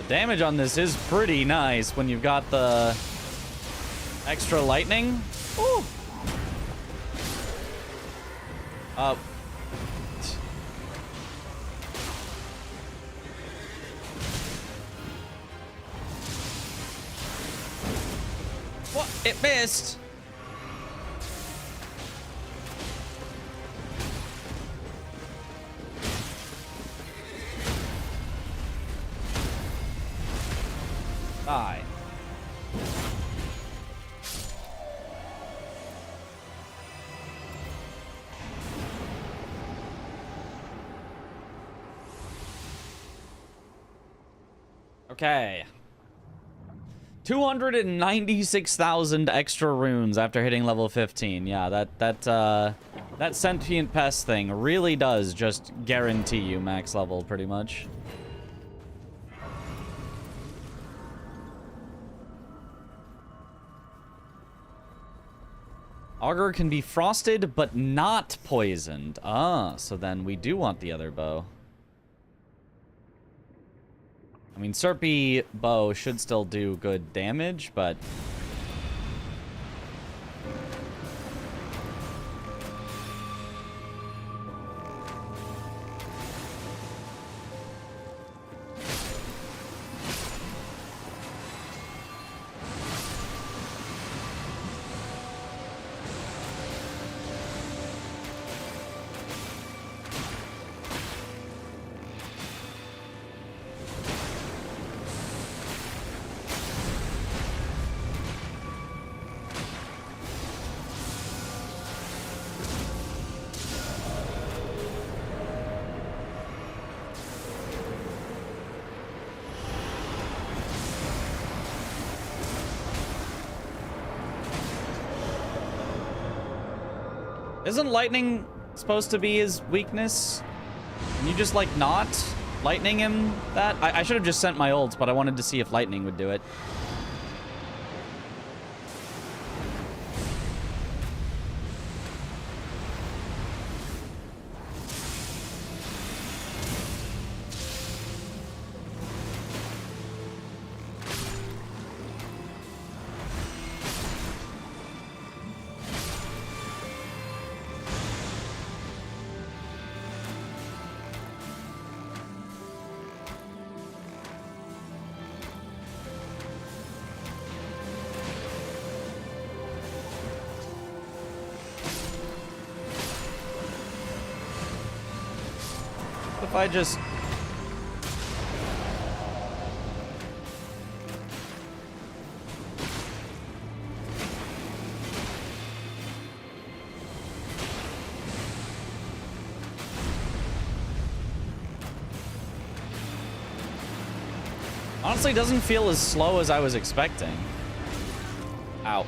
Damage on this is pretty nice when you've got the extra lightning. Ooh. What? It missed. Die. Okay. 296,000 extra runes after hitting level 15. Yeah, that sentient pest thing really does just guarantee you max level pretty much. Augur can be frosted, but not poisoned. Ah, so then we do want the other bow. I mean, Serpy bow should still do good damage, but... Isn't lightning supposed to be his weakness? Can you just, like, not lightning him that? I should have just sent my ults, but I wanted to see if lightning would do it. if I just... Honestly, it doesn't feel as slow as I was expecting. Ow.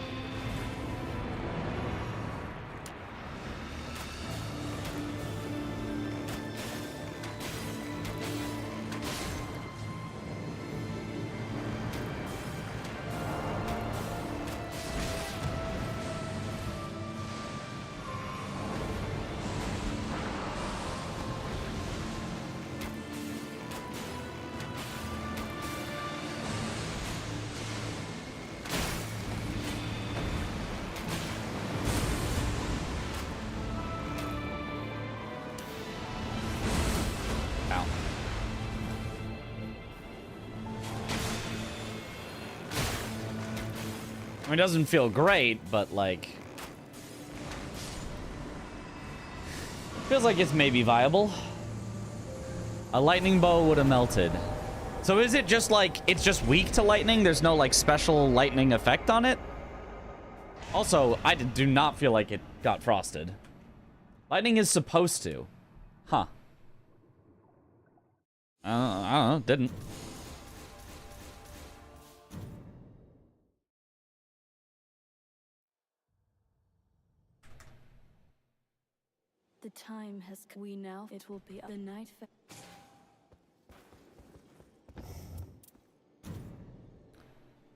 I mean, it doesn't feel great, but like... feels like it's maybe viable. A lightning bow would have melted. So is it just like, it's just weak to lightning? There's no like special lightning effect on it? Also, I do not feel like it got frosted. Lightning is supposed to. Huh. I don't know, didn't. The time has come. We now. It will be the night.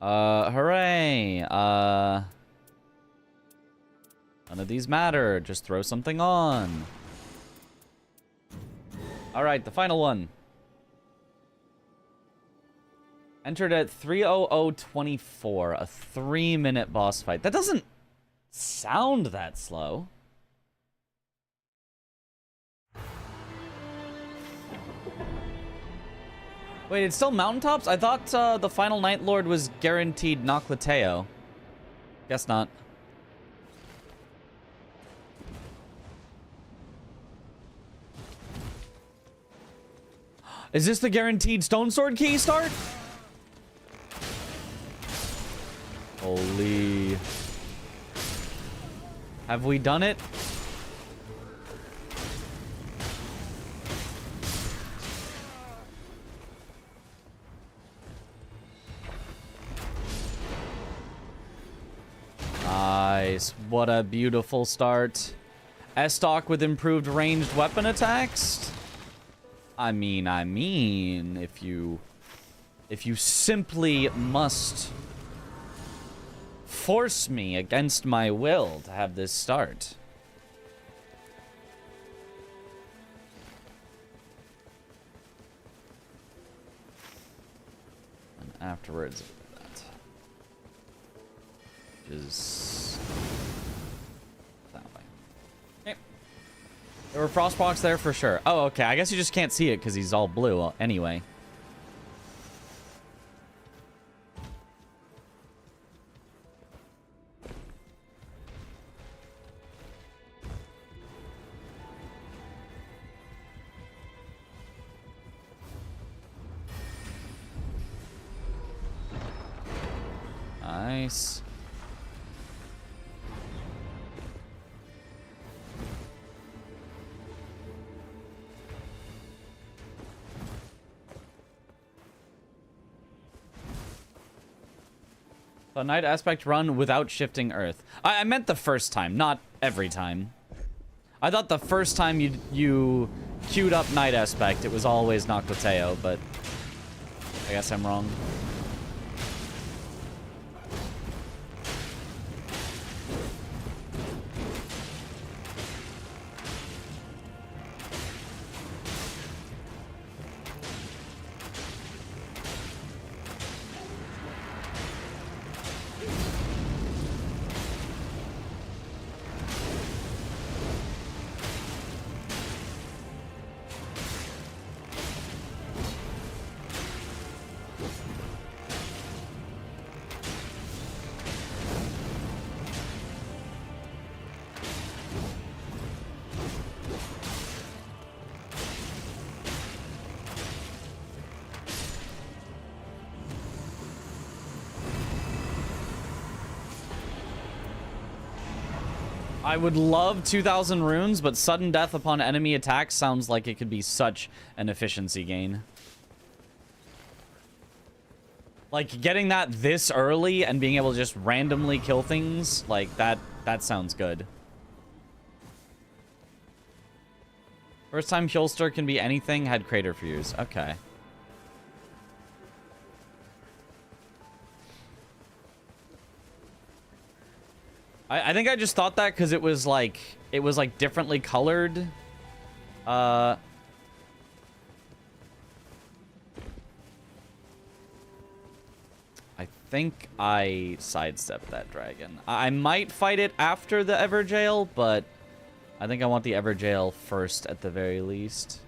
Hooray. None of these matter. Just throw something on. All right, the final one. Entered at 3:00:24, a 3-minute boss fight. That doesn't sound that slow. Wait, it's still mountaintops? I thought the final Night Lord was guaranteed Noclateo. Guess not. Is this the guaranteed Stone Sword key start? Holy. Have we done it? Nice. What a beautiful start. S-Stock with improved ranged weapon attacks? I mean, if you simply must force me against my will to have this start. And afterwards, is that way. Okay. There were frostbox there for sure. Oh, okay. I guess you just can't see it because he's all blue anyway. Nice. The Night Aspect run without shifting Earth. I meant the first time, not every time. I thought the first time you queued up Night Aspect, it was always Noclateo, but I guess I'm wrong. I would love 2,000 runes, but sudden death upon enemy attack sounds like it could be such an efficiency gain. Like, getting that this early and being able to just randomly kill things, like, that sounds good. First time Hulster can be anything, had Crater Fuse. Okay. I think I just thought that because it was like differently colored. I think I sidestepped that dragon. I might fight it after the Everjail, but I think I want the Everjail first at the very least.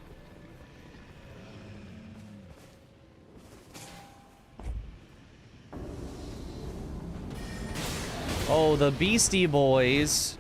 Oh, the Beastie Boys.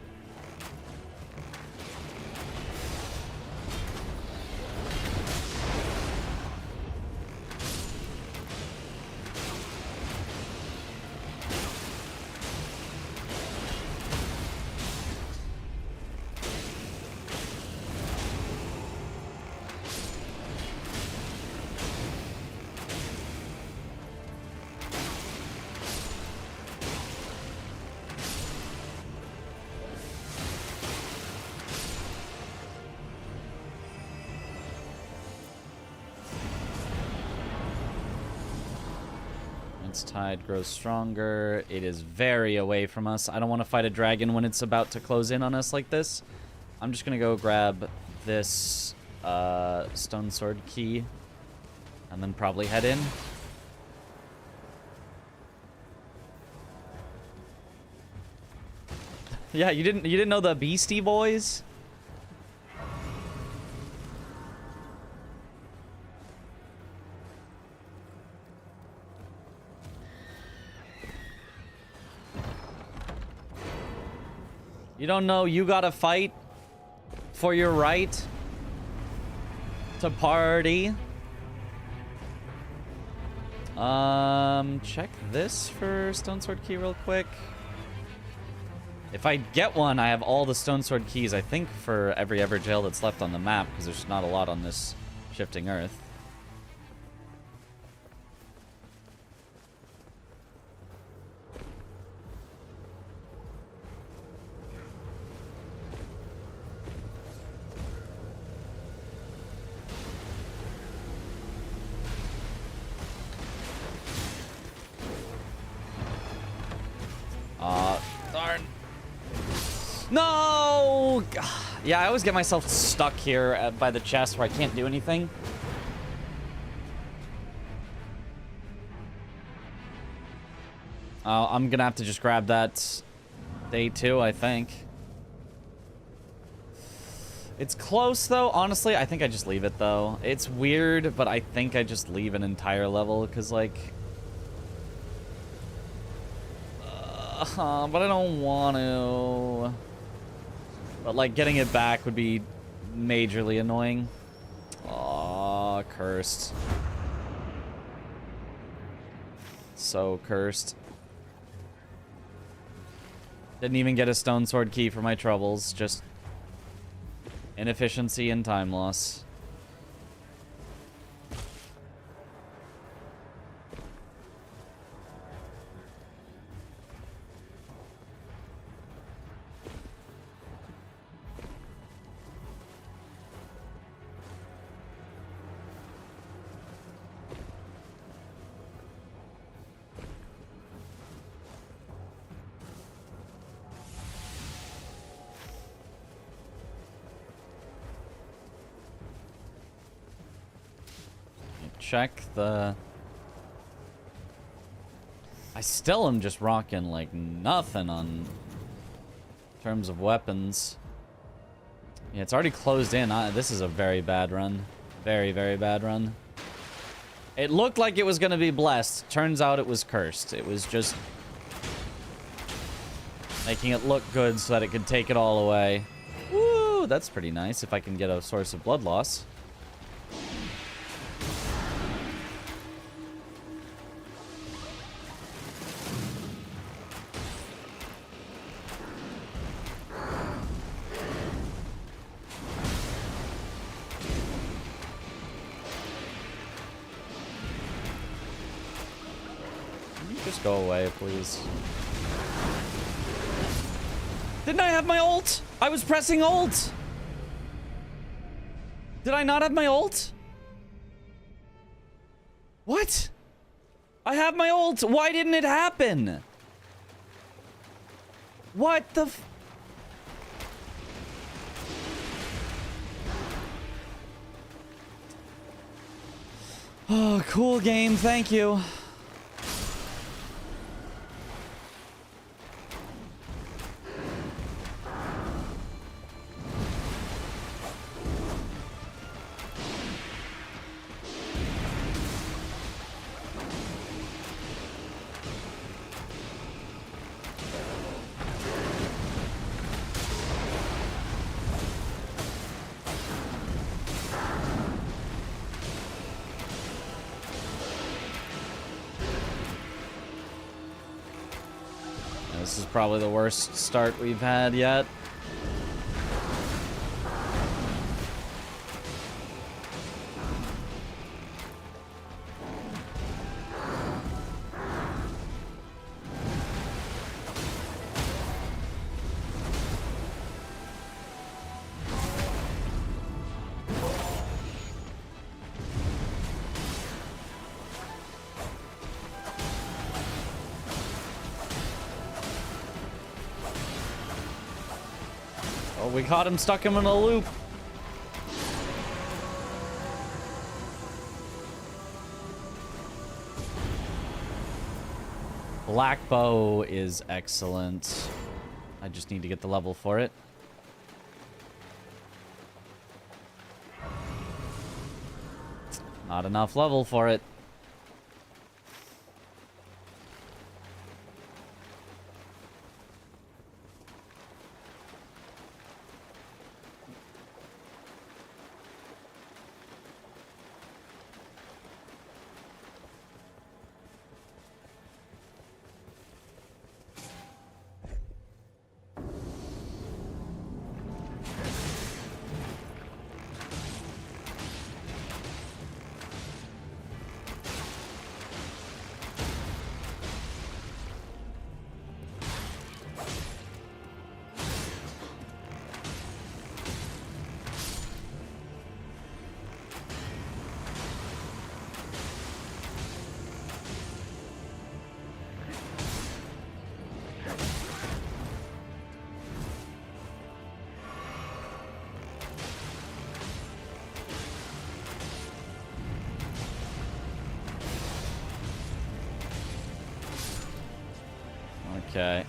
Tide grows stronger. It is very away from us. I don't want to fight a dragon when it's about to close in on us like this. I'm just gonna go grab this stone sword key and then probably head in. Yeah, you didn't know the Beastie Boys? You don't know you gotta fight for your right to party? Check this for Stone Sword Key real quick. If I get one, I have all the Stone Sword Keys, I think, for every Everjail that's left on the map, because there's not a lot on this shifting earth. Darn. No! Yeah, I always get myself stuck here by the chest where I can't do anything. I'm gonna have to just grab that day 2, I think. It's close, though. Honestly, I think I just leave it, though. It's weird, but I think I just leave an entire level, because, like... but I don't want to. But, like, getting it back would be majorly annoying. Aw, cursed. So cursed. Didn't even get a stone sword key for my troubles. Just inefficiency and time loss. Check the... I still am just rocking like nothing on terms of weapons. Yeah, it's already closed in. This is a very bad run. Very, very bad run. It looked like it was going to be blessed. Turns out it was cursed. It was just making it look good so that it could take it all away. Woo! That's pretty nice if I can get a source of blood loss. just go away, please? Didn't I have my ult? I was pressing ult. Did I not have my ult? What? I have my ult. Why didn't it happen? What the f— Oh, cool game. Thank you. This is probably the worst start we've had yet. Oh, we caught him, stuck him in a loop. Black bow is excellent. I just need to get the level for it. Not enough level for it. Okay.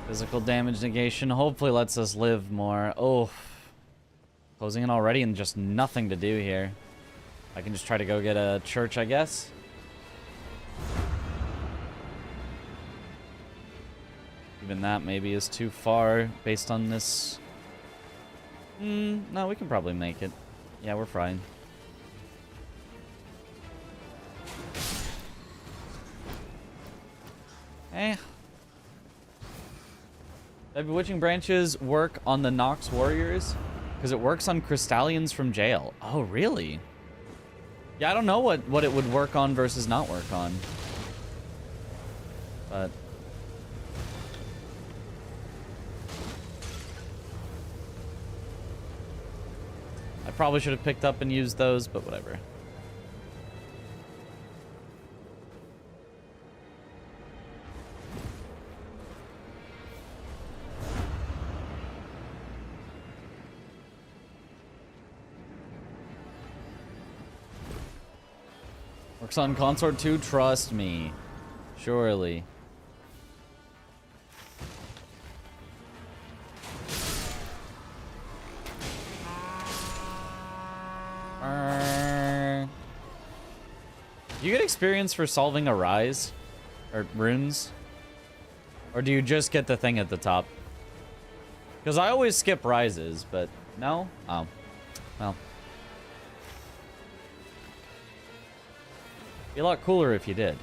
Physical damage negation hopefully lets us live more. Oh. Closing in already and just nothing to do here. I can just try to go get a church, I guess. Even that maybe is too far based on this. No, we can probably make it. Yeah, we're fine. Eh. The Bewitching Branches work on the Nox Warriors? Because it works on Crystallians from jail. Oh, really? Yeah, I don't know what it would work on versus not work on. But... I probably should have picked up and used those, but whatever. Works on Consort too? Trust me. Surely. Do you get experience for solving a rise? Or runes? Or do you just get the thing at the top? Because I always skip rises, but no? Oh. Well. Be a lot cooler if you did.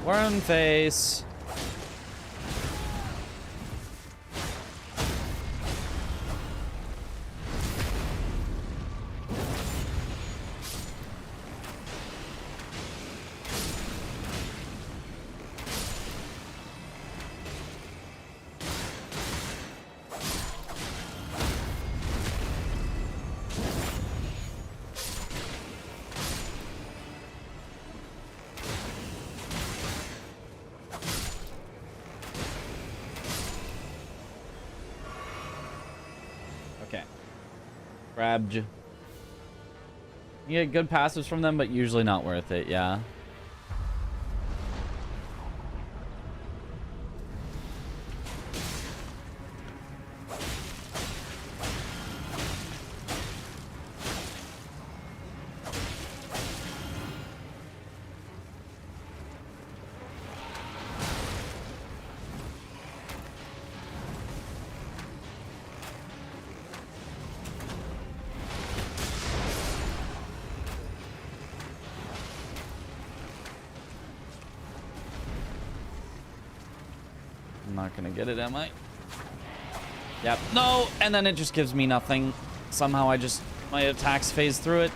Worm face. Okay. Grabbed. You get good passives from them, but usually not worth it, yeah. I'm not gonna get it, am I? Yep. No! And then it just gives me nothing. Somehow my attacks phase through it.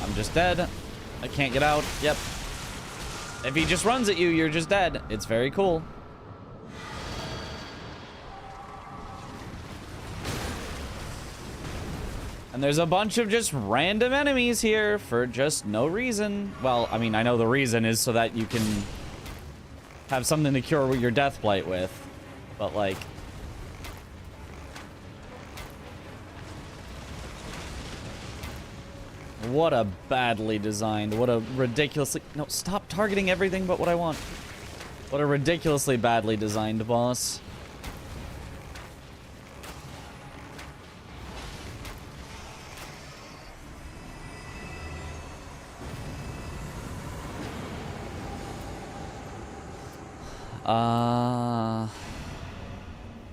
I'm just dead. I can't get out. Yep. If he just runs at you, you're just dead. It's very cool. And there's a bunch of just random enemies here for just no reason. Well, I mean, I know the reason is so that you can have something to cure your death blight with. But like... what a badly designed, what a ridiculously... No, stop targeting everything but what I want. What a ridiculously badly designed boss.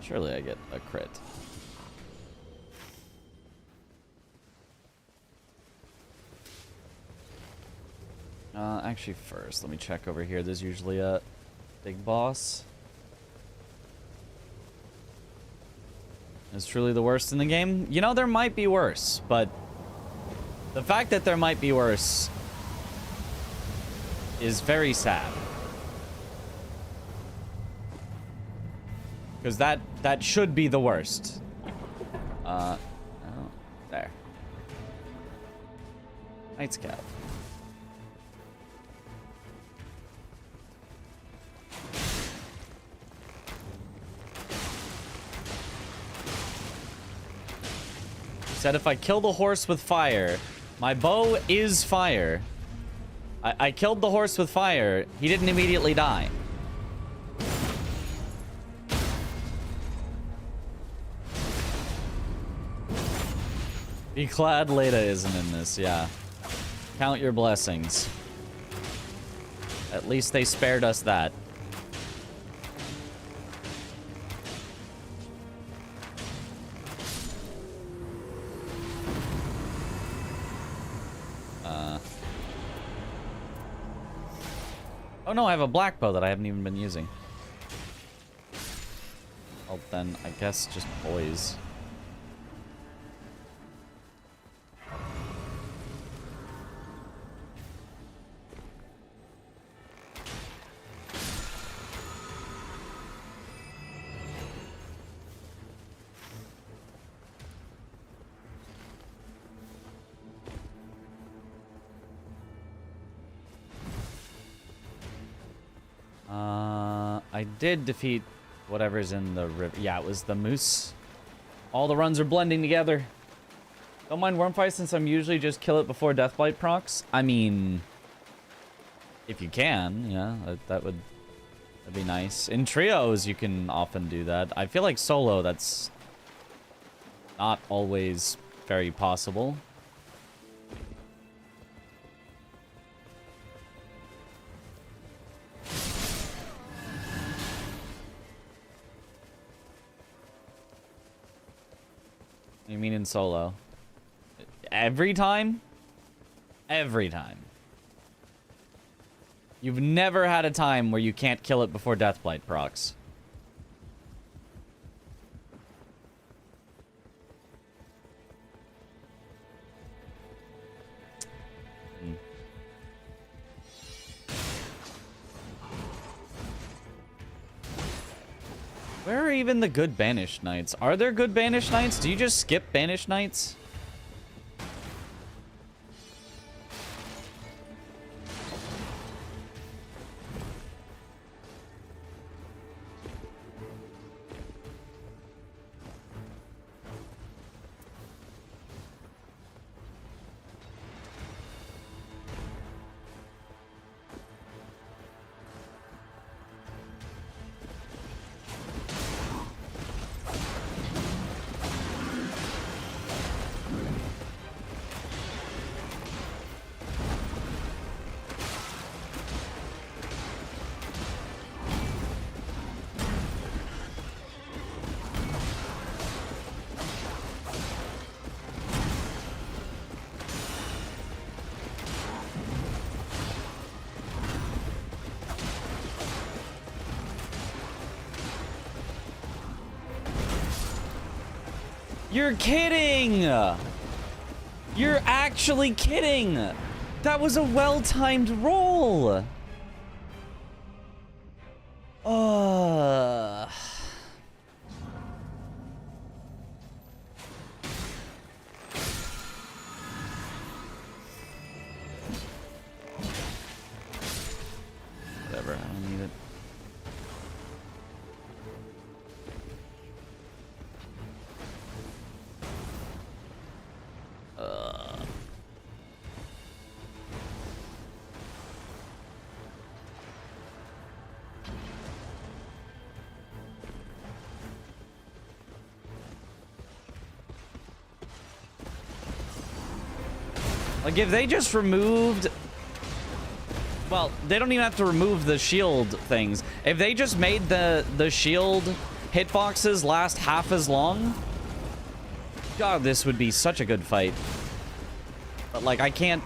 Surely I get a crit. Actually, first, let me check over here. There's usually a big boss. Is truly the worst in the game? You know, there might be worse, but the fact that there might be worse is very sad. Because that should be the worst. Oh, there. Knight's Cap. Said if I kill the horse with fire, my bow is fire. I killed the horse with fire. He didn't immediately die. Be glad Leda isn't in this, yeah. Count your blessings. At least they spared us that. Oh no, I have a black bow that I haven't even been using. Well then, I guess just poise. I did defeat whatever's in the river. Yeah, it was the moose. All the runs are blending together. Don't mind Wormfight since I'm usually just kill it before Deathblight procs. I mean, if you can, yeah, that'd be nice. In trios, you can often do that. I feel like solo, that's not always very possible. in solo. Every time? Every time. You've never had a time where you can't kill it before Deathblight procs. Where are even the good Banished Knights? Are there good Banished Knights? Do you just skip Banished Knights? You're kidding! You're actually kidding! That was a well-timed roll! Whatever, I don't need it. Like, if they just removed... Well, they don't even have to remove the shield things. If they just made the shield hitboxes last half as long... God, this would be such a good fight. But, like, I can't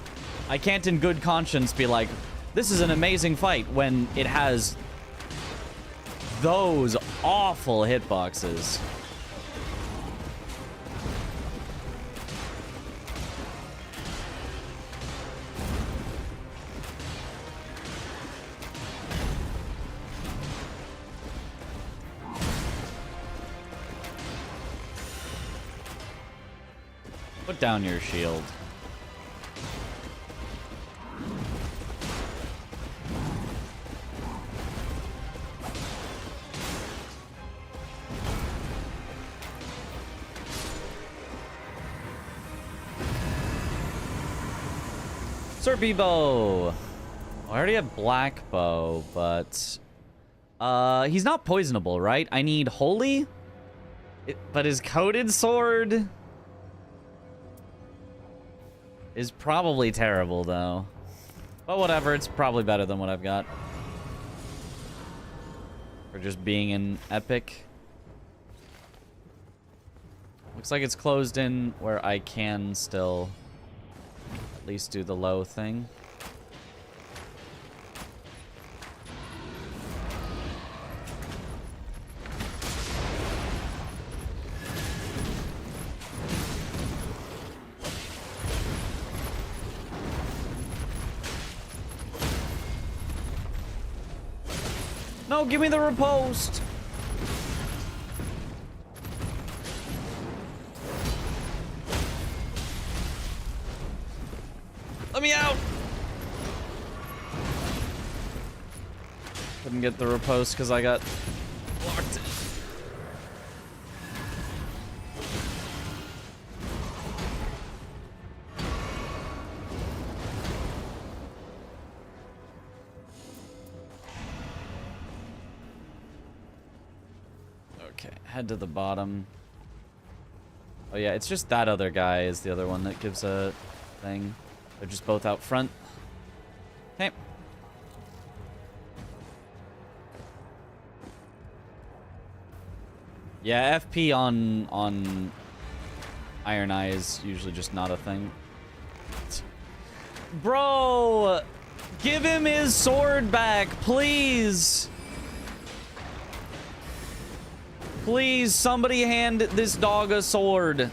in good conscience be like, this is an amazing fight when it has those awful hitboxes. Put down your shield. Serpy bow. I already have black bow, but he's not poisonable, right? I need holy, but his coated sword is probably terrible, though. But whatever, it's probably better than what I've got. For just being an epic. Looks like it's closed in where I can still at least do the low thing. No, give me the riposte. Let me out. Couldn't get the riposte because I got locked in. Head to the bottom. Oh yeah, it's just that other guy is the other one that gives a thing. They're just both out front. Okay. Yeah, FP on Ironeye is usually just not a thing. Bro! Give him his sword back, please! Please, somebody hand this dog a sword.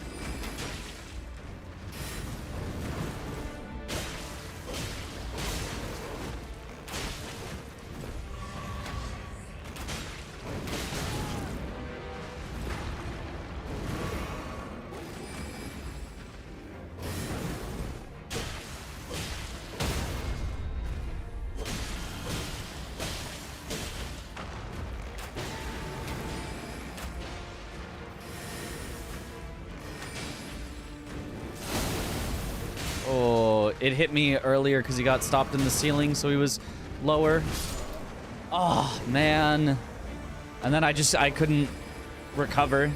It hit me earlier because he got stopped in the ceiling, so he was lower. Oh, man. And then I couldn't recover.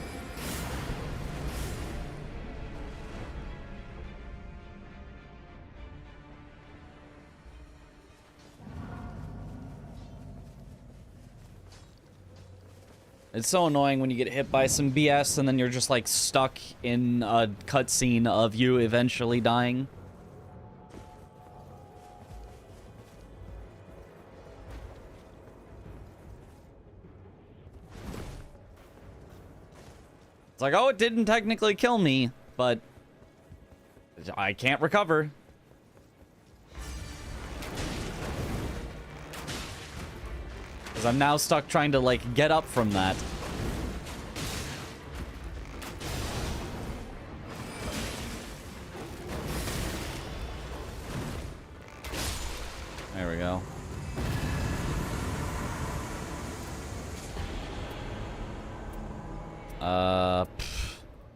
It's so annoying when you get hit by some BS and then you're just like stuck in a cutscene of you eventually dying. It's like, oh, it didn't technically kill me, but I can't recover. Because I'm now stuck trying to, like, get up from that. There we go.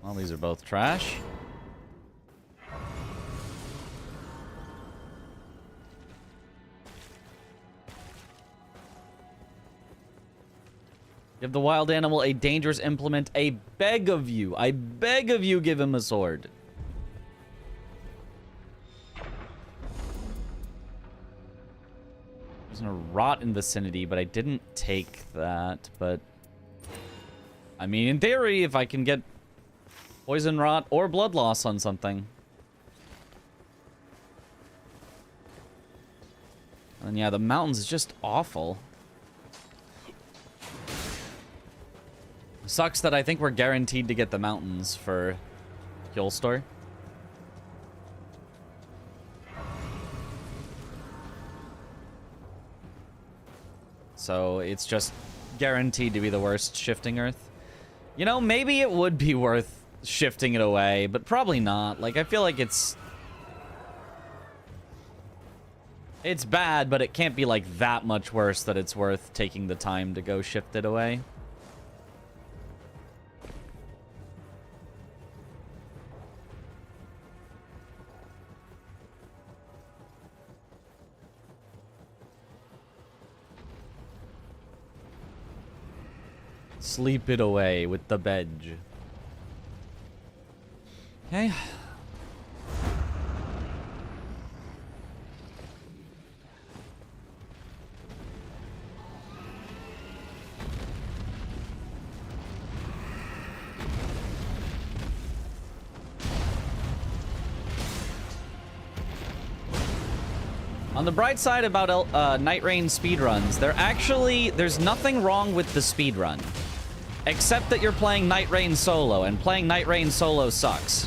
Well, these are both trash. Give the wild animal a dangerous implement. I beg of you, give him a sword. There's a rot in vicinity, but I didn't take that, but... I mean, in theory, if I can get poison rot or blood loss on something. And yeah, the mountains is just awful. Sucks that I think we're guaranteed to get the mountains for Kill Store. So it's just guaranteed to be the worst shifting earth. You know, maybe it would be worth shifting it away, but probably not. Like, I feel like it's bad, but it can't be, like, that much worse that it's worth taking the time to go shift it away. Sleep it away with the bed. Okay. On the bright side about Nightreign speedruns, there's nothing wrong with the speedrun. Except that you're playing Nightreign solo, and playing Nightreign solo sucks.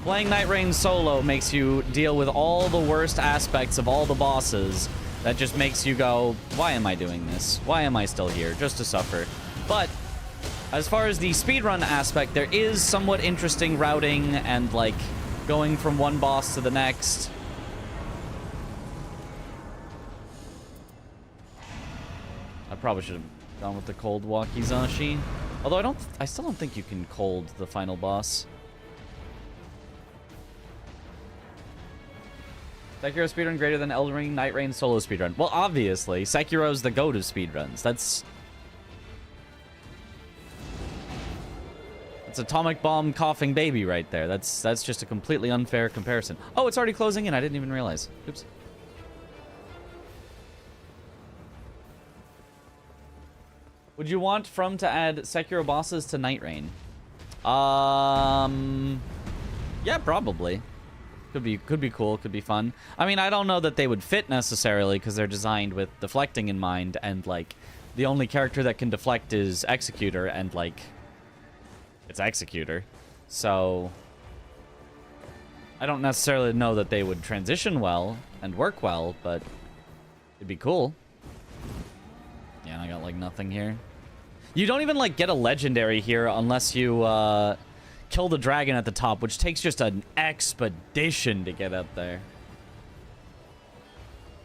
Playing Nightreign solo makes you deal with all the worst aspects of all the bosses. That just makes you go, why am I doing this? Why am I still here? Just to suffer. But as far as the speedrun aspect, there is somewhat interesting routing and, like, going from one boss to the next. I probably should have gone with the cold Wakizashi. Although I still don't think you can cold the final boss. Sekiro speedrun greater than Elden Ring, Nightreign solo speedrun. Well, obviously, Sekiro's the goat of speedruns. That's atomic bomb coughing baby right there. That's just a completely unfair comparison. Oh, it's already closing in. I didn't even realize. Oops. Would you want From to add Sekiro bosses to Nightreign? Yeah, probably. Could be cool, could be fun. I mean, I don't know that they would fit necessarily because they're designed with deflecting in mind, and like the only character that can deflect is Executor, and like it's Executor. So I don't necessarily know that they would transition well and work well, but it'd be cool. Yeah, I got like nothing here. You don't even like get a legendary here unless you kill the dragon at the top, which takes just an expedition to get up there.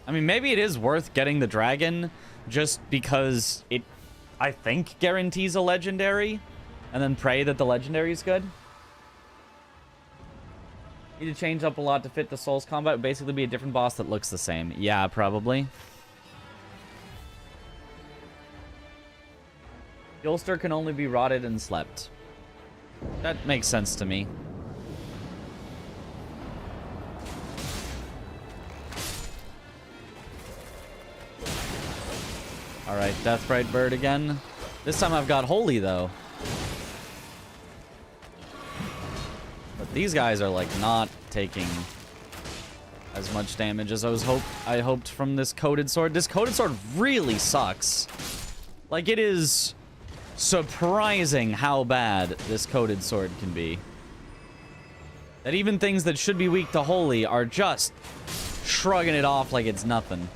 I mean, maybe it is worth getting the dragon just because it, I think, guarantees a legendary, and then pray that the legendary is good. Need to change up a lot to fit the Souls combat. It would basically be a different boss that looks the same. Yeah, probably. The ulster can only be rotted and slept. That makes sense to me. Alright, Deathbright Bird again. This time I've got Holy, though. But these guys are, like, not taking as much damage as I hoped from this Coated Sword. This Coated Sword really sucks. Like, it is surprising how bad this Coated Sword can be. That even things that should be weak to Holy are just shrugging it off like it's nothing.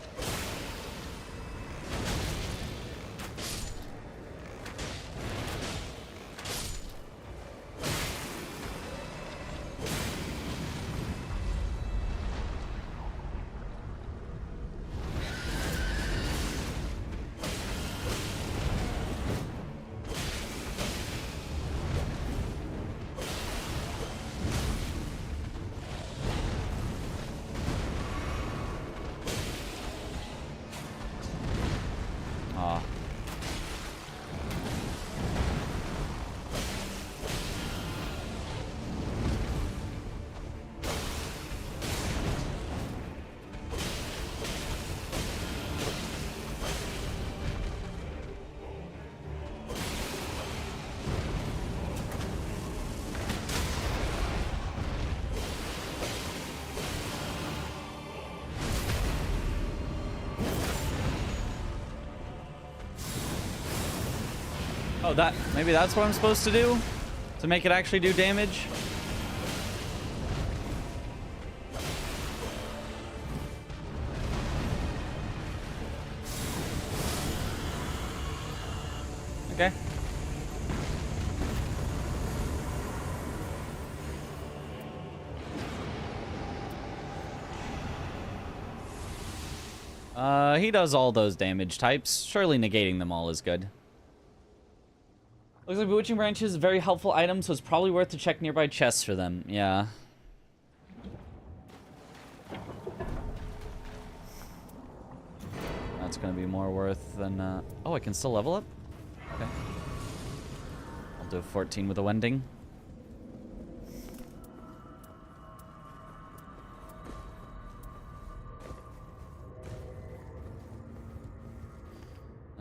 Oh, maybe that's what I'm supposed to do? To make it actually do damage? Okay. He does all those damage types. Surely negating them all is good. Looks like Bewitching Branch is a very helpful item, so it's probably worth to check nearby chests for them. Yeah. That's gonna be more worth than, oh, I can still level up? Okay. I'll do 14 with a Wending.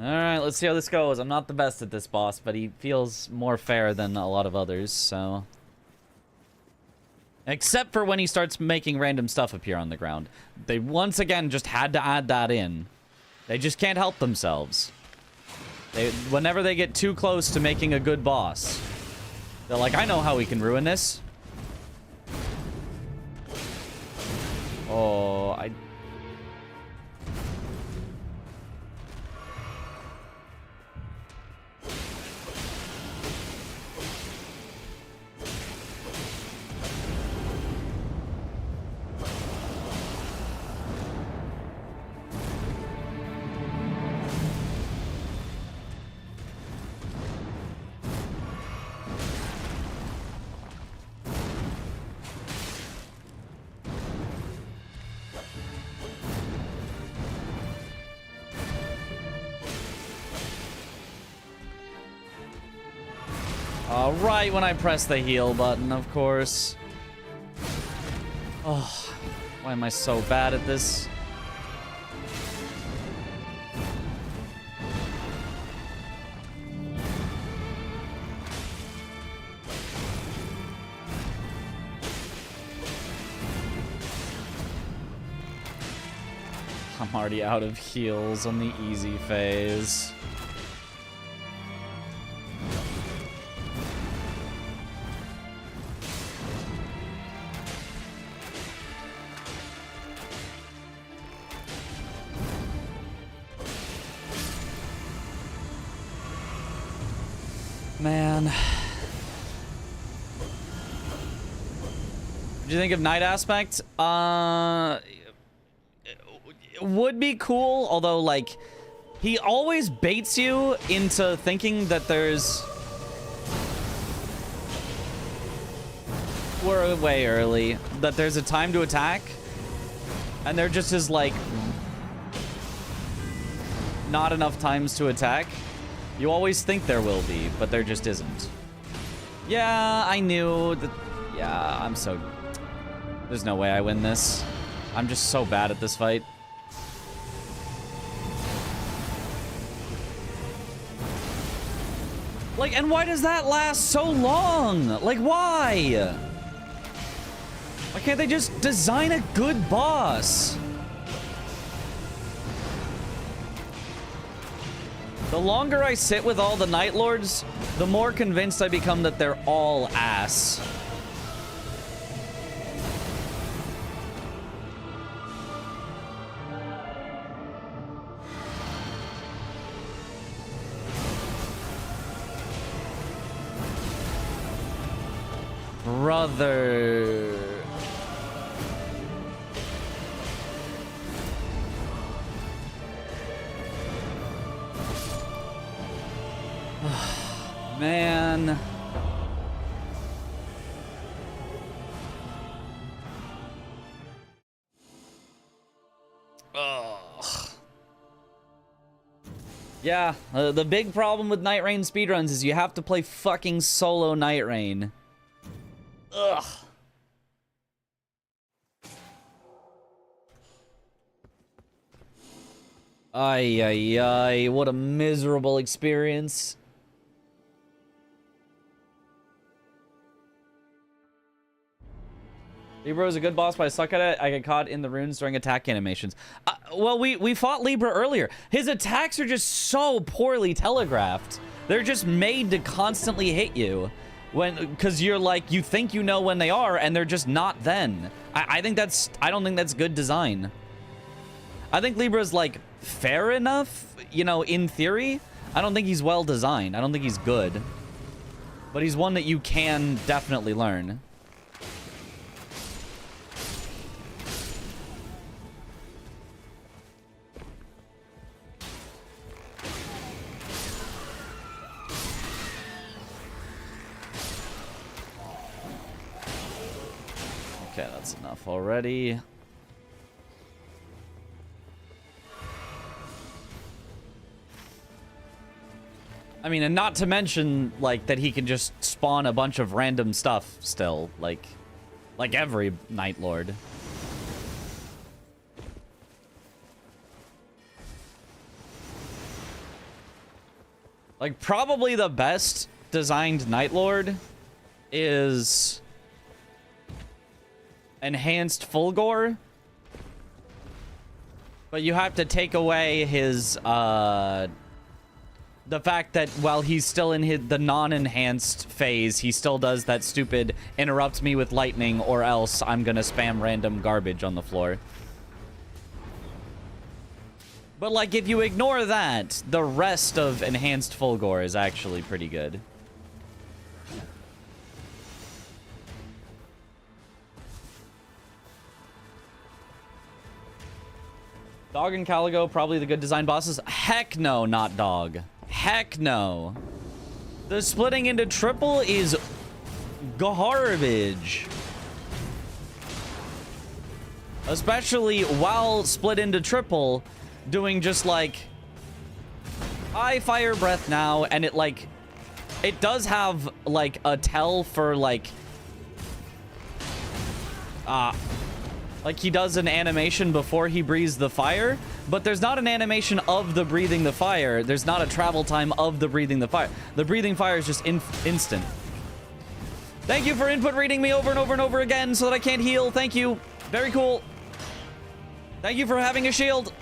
Alright, let's see how this goes. I'm not the best at this boss, but he feels more fair than a lot of others, so... Except for when he starts making random stuff appear on the ground. They once again just had to add that in. They just can't help themselves. Whenever they get too close to making a good boss, they're like, I know how we can ruin this. Oh, right when I press the heal button, of course. Oh, why am I so bad at this? I'm already out of heals on the easy phase. Man. What do you think of Night Aspect? It would be cool, although, like, he always baits you into thinking that there's... We're way early. That there's a time to attack. And there just is, like, not enough times to attack. You always think there will be, but there just isn't. Yeah, I knew that... Yeah, I'm so... There's no way I win this. I'm just so bad at this fight. Like, and why does that last so long? Like, why? Why can't they just design a good boss? The longer I sit with all the Night Lords, the more convinced I become that they're all ass. Brother. Man. Ugh. Yeah, the big problem with Nightreign speedruns is you have to play fucking solo Nightreign. Ugh. Ay, ay, ay. What a miserable experience. Libra is a good boss, but I suck at it. I get caught in the runes during attack animations. Well, we fought Libra earlier. His attacks are just so poorly telegraphed. They're just made to constantly hit you. Because you're like, you think you know when they are, and they're just not then. I don't think that's good design. I think Libra's, like, fair enough, you know, in theory. I don't think he's well designed. I don't think he's good. But he's one that you can definitely learn. Okay, that's enough already. I mean, and not to mention, like, that he can just spawn a bunch of random stuff still, like every Night Lord. Like, probably the best designed Night Lord is enhanced full gore, but you have to take away his the fact that while he's still in the non-enhanced phase, he still does that stupid interrupt me with lightning or else I'm gonna spam random garbage on the floor. But like, if you ignore that, the rest of enhanced full gore is actually pretty good. Dog and Caligo, probably the good design bosses. Heck no, not Dog. Heck no. The splitting into triple is garbage. Especially while split into triple, doing just like, I fire breath now, and it like, it does have like a tell for like he does an animation before he breathes the fire, but there's not an animation of the breathing the fire. There's not a travel time of the breathing the fire. The breathing fire is just instant. Thank you for input reading me over and over and over again so that I can't heal. Thank you. Very cool. Thank you for having a shield.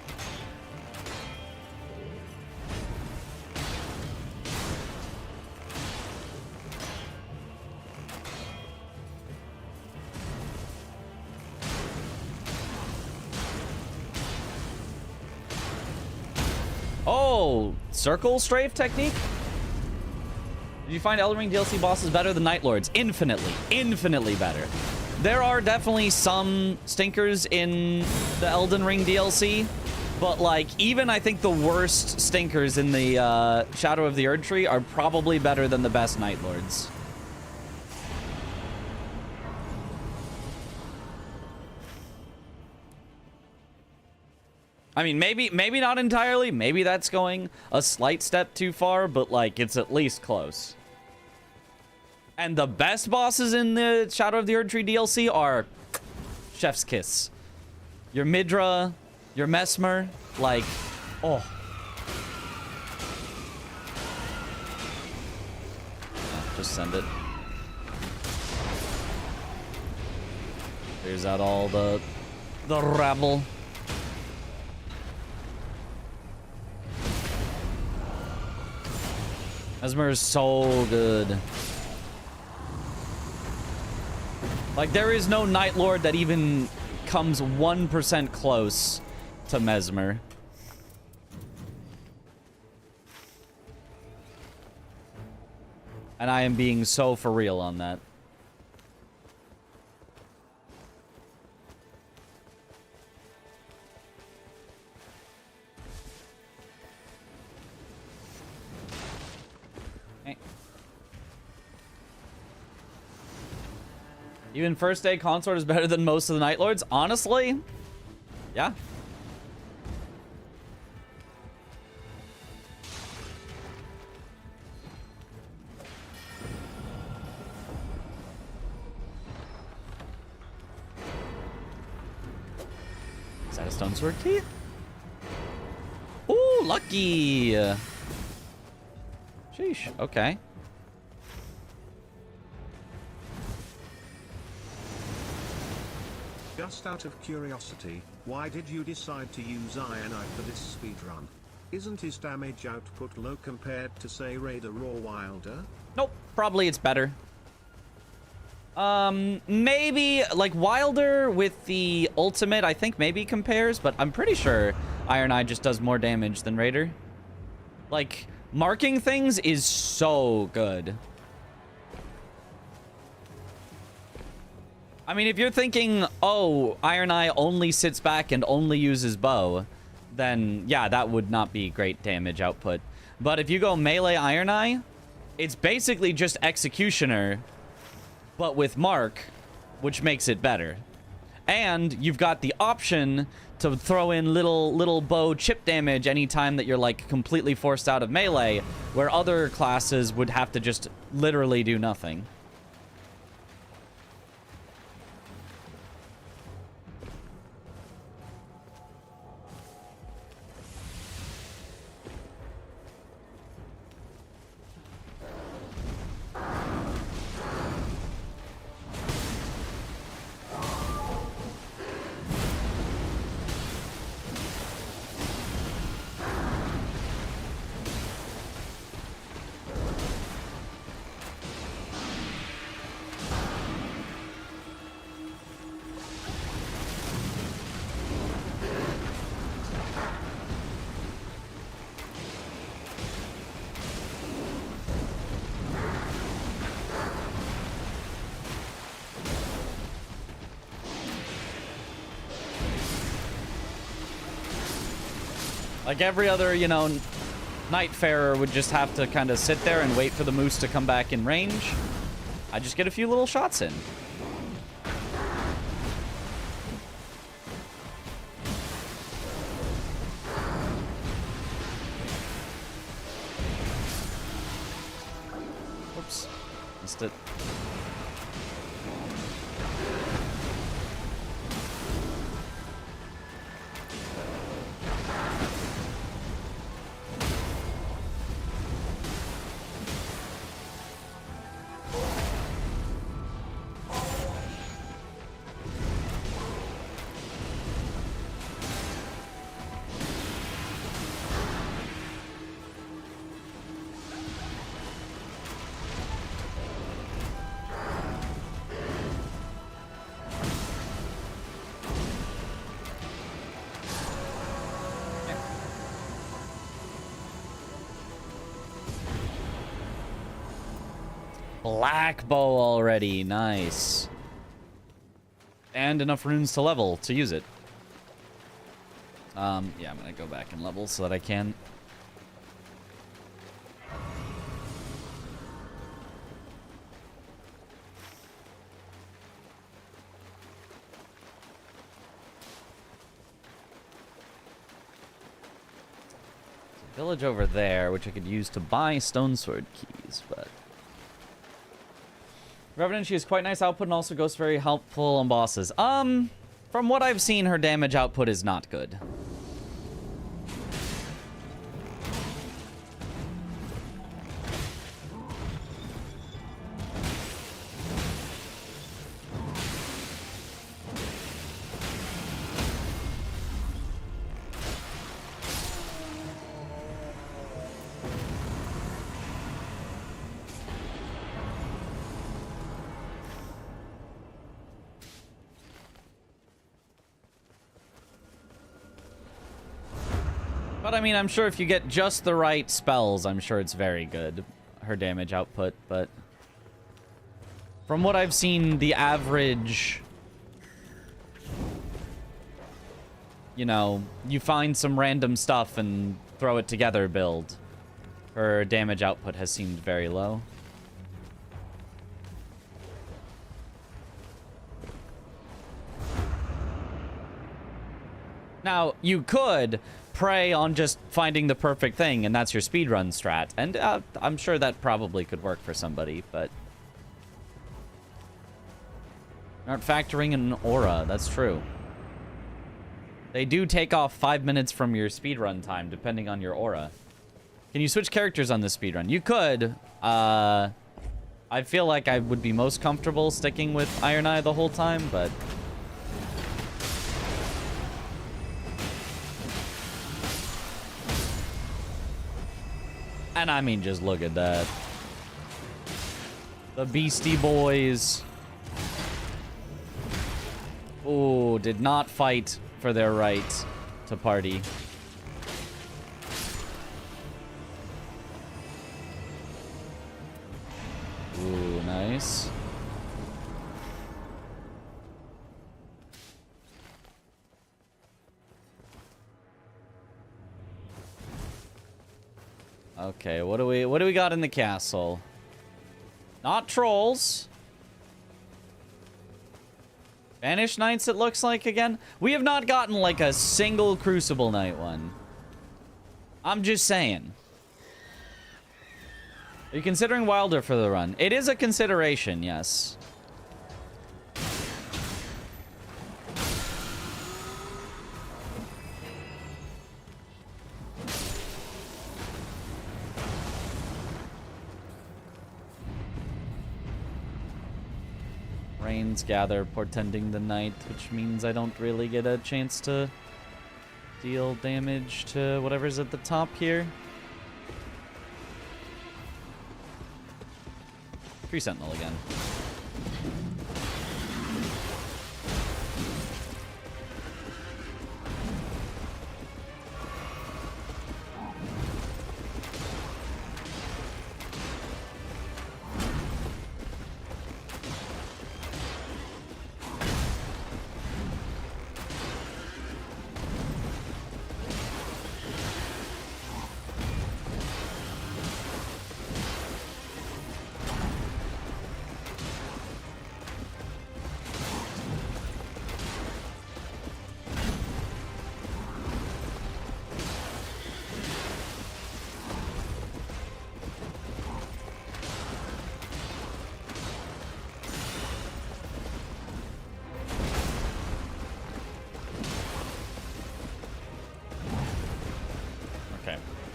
Oh, circle strafe technique? Did you find Elden Ring DLC bosses better than Night Lords? Infinitely. Infinitely better. There are definitely some stinkers in the Elden Ring DLC, but like even I think the worst stinkers in the Shadow of the Erdtree are probably better than the best Night Lords. I mean, maybe not entirely. Maybe that's going a slight step too far, but like it's at least close. And the best bosses in the Shadow of the Erdtree DLC are chef's kiss. Your Midra, your Mesmer, like, oh. Just send it. Clears out all the rabble. Mesmer is so good. Like, there is no Night Lord that even comes 1% close to Mesmer. And I am being so for real on that. Even first day consort is better than most of the Night Lords? Honestly? Yeah. Is that a stone sword key? Ooh, lucky. Sheesh, okay. Just out of curiosity, why did you decide to use Ironeye for this speedrun? Isn't his damage output low compared to, say, Raider or Wilder? Nope, probably it's better. Maybe, like, Wilder with the ultimate, I think maybe compares, but I'm pretty sure Ironeye just does more damage than Raider. Like, marking things is so good. I mean, if you're thinking, oh, Ironeye only sits back and only uses bow, then yeah, that would not be great damage output. But if you go melee Ironeye, it's basically just Executioner, but with Mark, which makes it better. And you've got the option to throw in little bow chip damage anytime that you're like completely forced out of melee, where other classes would have to just literally do nothing. Like every other, you know, Nightfarer would just have to kind of sit there and wait for the moose to come back in range. I just get a few little shots in. Oops. Missed it. Black bow already. Nice. And enough runes to level to use it. Yeah, I'm gonna go back and level so that I can. Village over there, which I could use to buy stone sword keys, but... Revenant, she has quite nice output and also ghosts very helpful on bosses. From what I've seen, her damage output is not good. But I mean, I'm sure if you get just the right spells, I'm sure it's very good, her damage output, but... From what I've seen, the average... You know, you find some random stuff and throw it together build. Her damage output has seemed very low. Now, you could prey on just finding the perfect thing, and that's your speedrun strat. And I'm sure that probably could work for somebody, but... Aren't factoring in an aura, that's true. They do take off 5 minutes from your speedrun time, depending on your aura. Can you switch characters on this speedrun? You could. I feel like I would be most comfortable sticking with Ironeye the whole time, but... And I mean, just look at that. The Beastie Boys. Ooh, did not fight for their right to party. Ooh, nice. Okay, what do we got in the castle? Not trolls. Banished Knights, it looks like, again. We have not gotten, like, a single Crucible Knight one. I'm just saying. Are you considering Wilder for the run? It is a consideration, yes. Rains gather, portending the night, which means I don't really get a chance to deal damage to whatever's at the top here. Tree Sentinel again.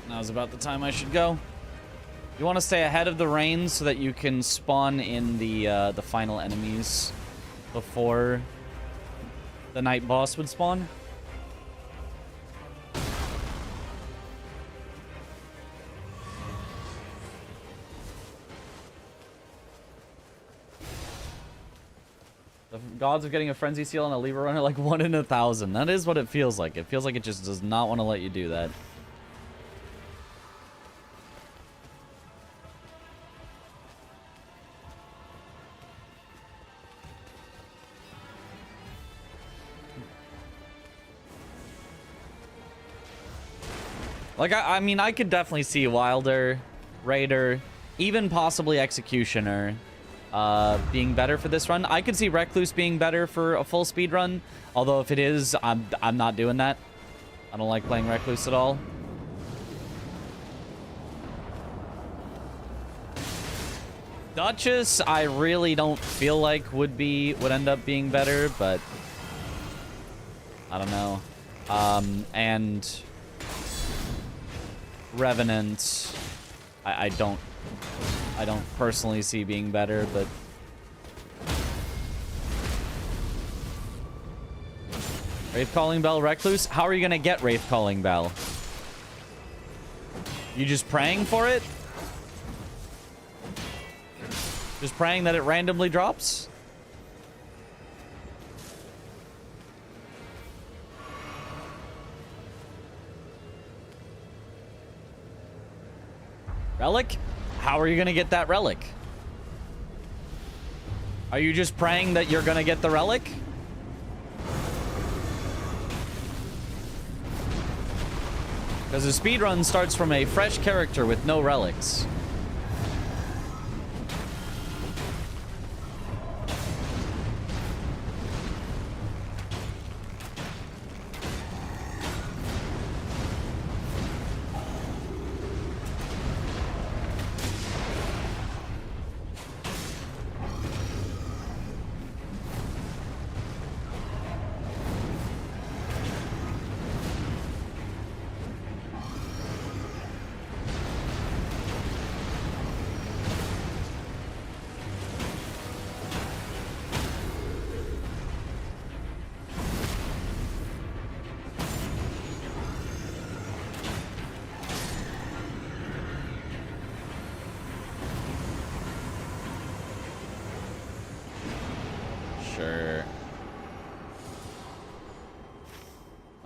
Now's about the time I should go. You want to stay ahead of the rain so that you can spawn in the final enemies before the night boss would spawn. The gods of getting a frenzy seal on a lever runner like 1 in 1,000. That is what it feels like. It feels like it just does not want to let you do that. Like, I mean, I could definitely see Wilder, Raider, even possibly Executioner being better for this run. I could see Recluse being better for a full speed run. Although if it is, I'm not doing that. I don't like playing Recluse at all. Duchess, I really don't feel like would end up being better, but I don't know. And Revenant, I don't personally see being better, but Wraith Calling Bell Recluse? How are you gonna get Wraith Calling Bell? You just praying for it? Just praying that it randomly drops? Relic? How are you gonna get that relic? Are you just praying that you're gonna get the relic? Because a speedrun starts from a fresh character with no relics.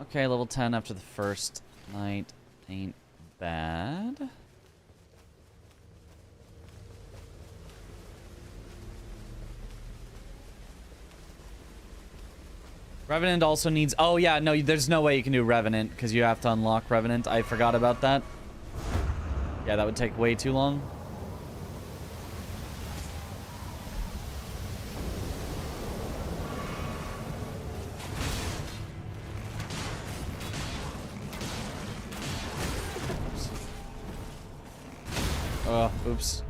Okay, level 10 after the first night ain't bad. Revenant also needs... Oh, yeah, no, there's no way you can do Revenant because you have to unlock Revenant. I forgot about that. Yeah, that would take way too long. Oh, oops.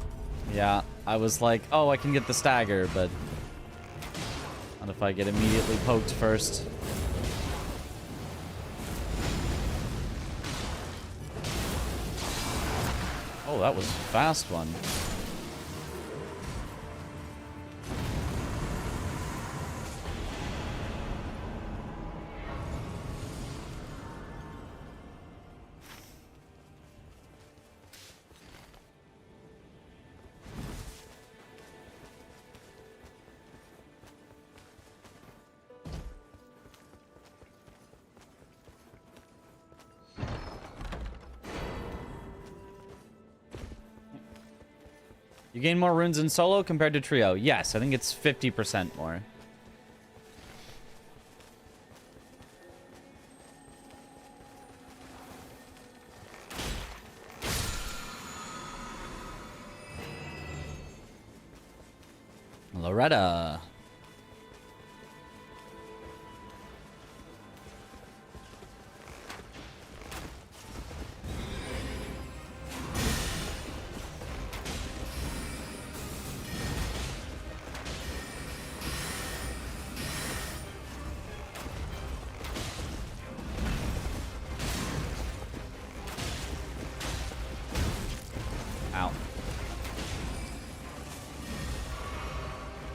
Yeah, I was like, oh, I can get the stagger, but not if I get immediately poked first. Oh, that was a fast one. You gain more runes in solo compared to trio. Yes, I think it's 50% more. Loretta.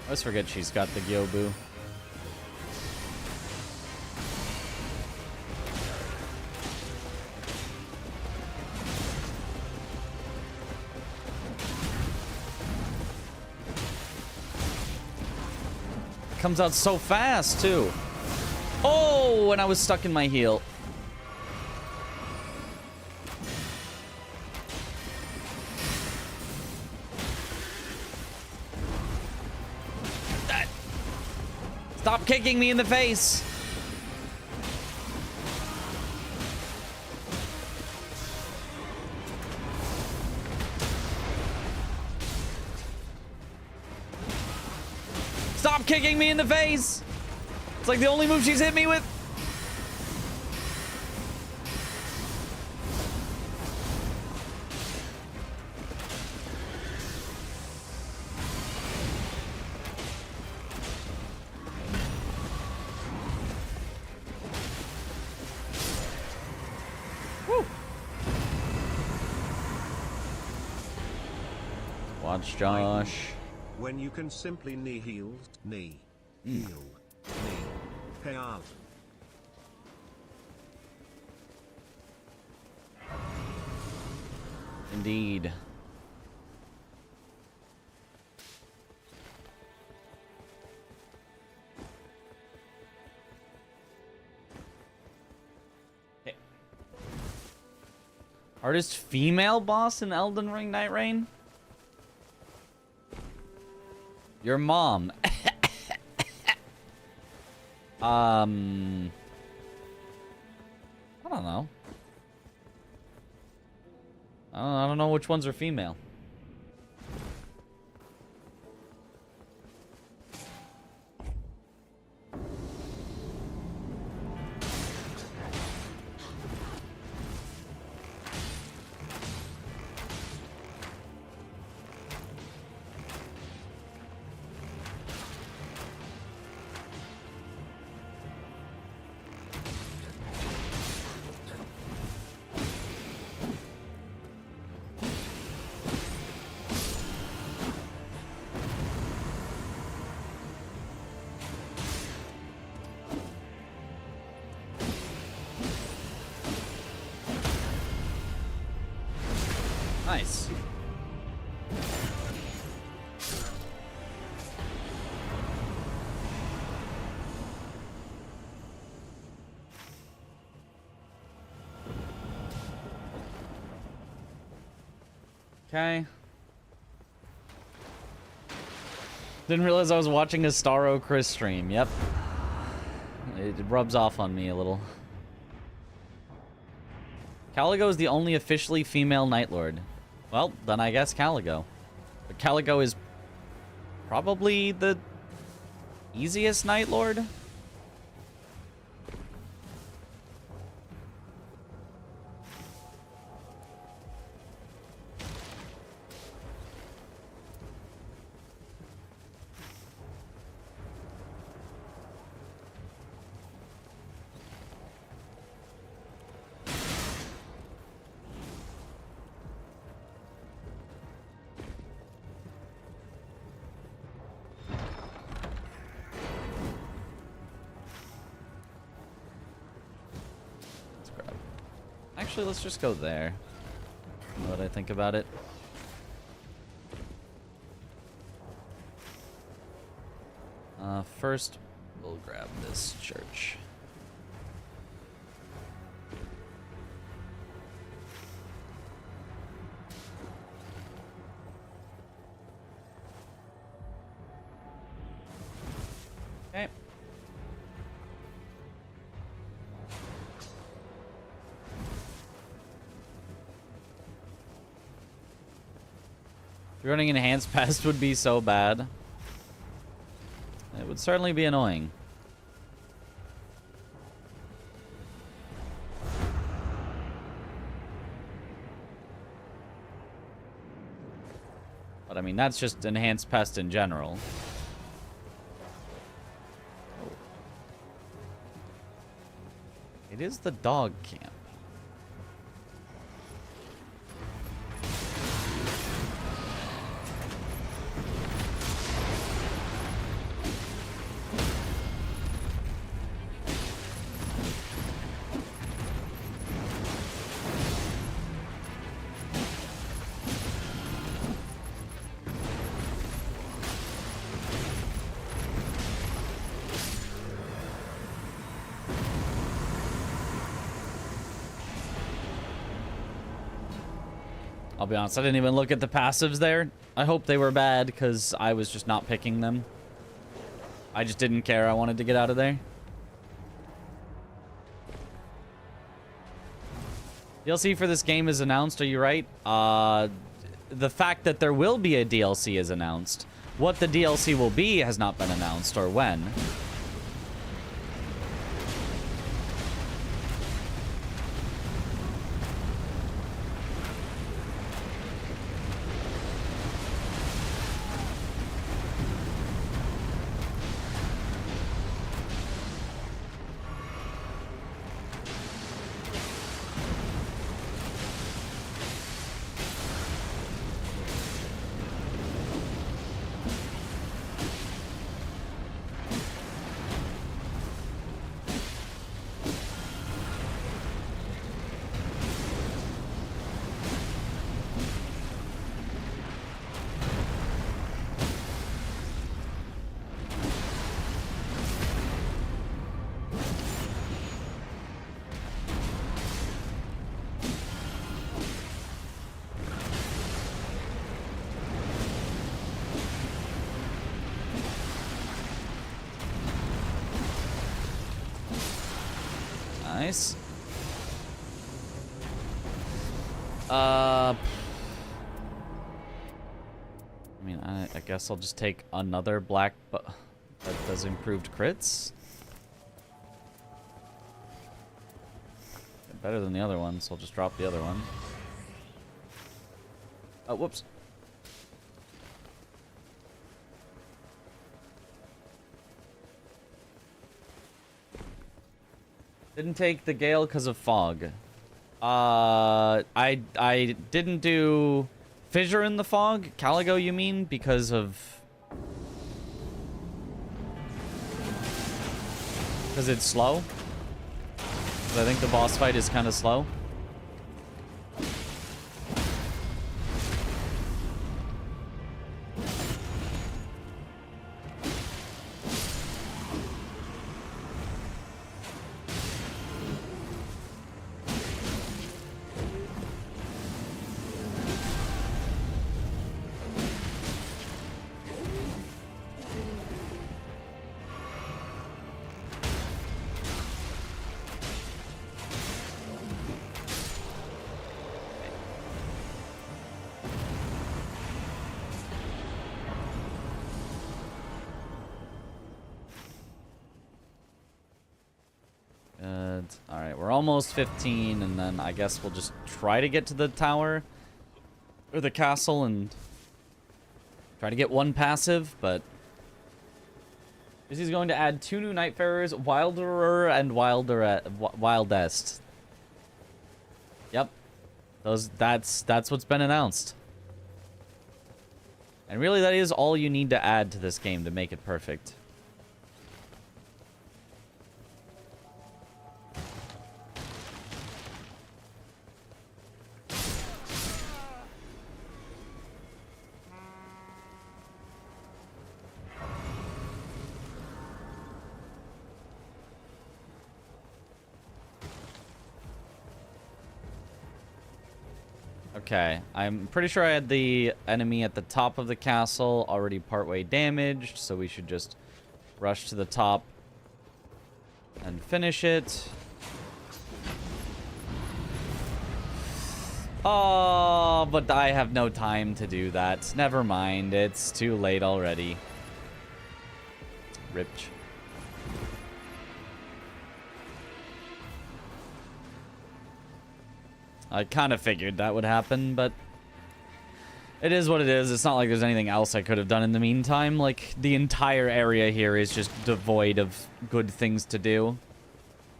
I always forget she's got the Gyobu. Comes out so fast, too. Oh, and I was stuck in my heel. Stop kicking me in the face. Stop kicking me in the face! It's like the only move she's hit me with. Woo. Watch Josh. When you can simply knee heal, knee, heal, knee, pay out. Indeed. Okay. Hardest female boss in Elden Ring Nightreign? Your mom. I don't know. I don't know which ones are female. Nice. Okay. Didn't realize I was watching a Starro Chris stream. Yep. It rubs off on me a little. Caligo is the only officially female Night Lord. Well, then I guess Caligo. But Caligo is probably the easiest Night Lord. Actually, let's just go there. Know what I think about it. First, we'll grab this church. Okay. Running enhanced pest would be so bad. It would certainly be annoying. But I mean, that's just enhanced pest in general. It is the dog camp. I'll be honest, I didn't even look at the passives there. I hope they were bad, because I was just not picking them. I just didn't care. I wanted to get out of there. DLC for this game is announced, are you right? The fact that there will be a DLC is announced. What the DLC will be has not been announced, or when. Nice. I mean, I guess I'll just take another black, but that does improved crits. Better than the other one, so I'll just drop the other one. Oh, whoops. Didn't take the Gale because of fog. I didn't do Fissure in the fog. Caligo, you mean? Because it's slow. 'Cause I think the boss fight is kind of slow. Alright, we're almost 15, and then I guess we'll just try to get to the tower, or the castle, and try to get one passive, but this is going to add 2 new Nightfarers, Wilderer and Wildest. Yep. That's what's been announced. And really, that is all you need to add to this game to make it perfect. Okay, I'm pretty sure I had the enemy at the top of the castle already partway damaged, so we should just rush to the top and finish it. Oh, but I have no time to do that. Never mind, it's too late already. Ripped. I kind of figured that would happen, but it is what it is. It's not like there's anything else I could have done in the meantime. Like, the entire area here is just devoid of good things to do.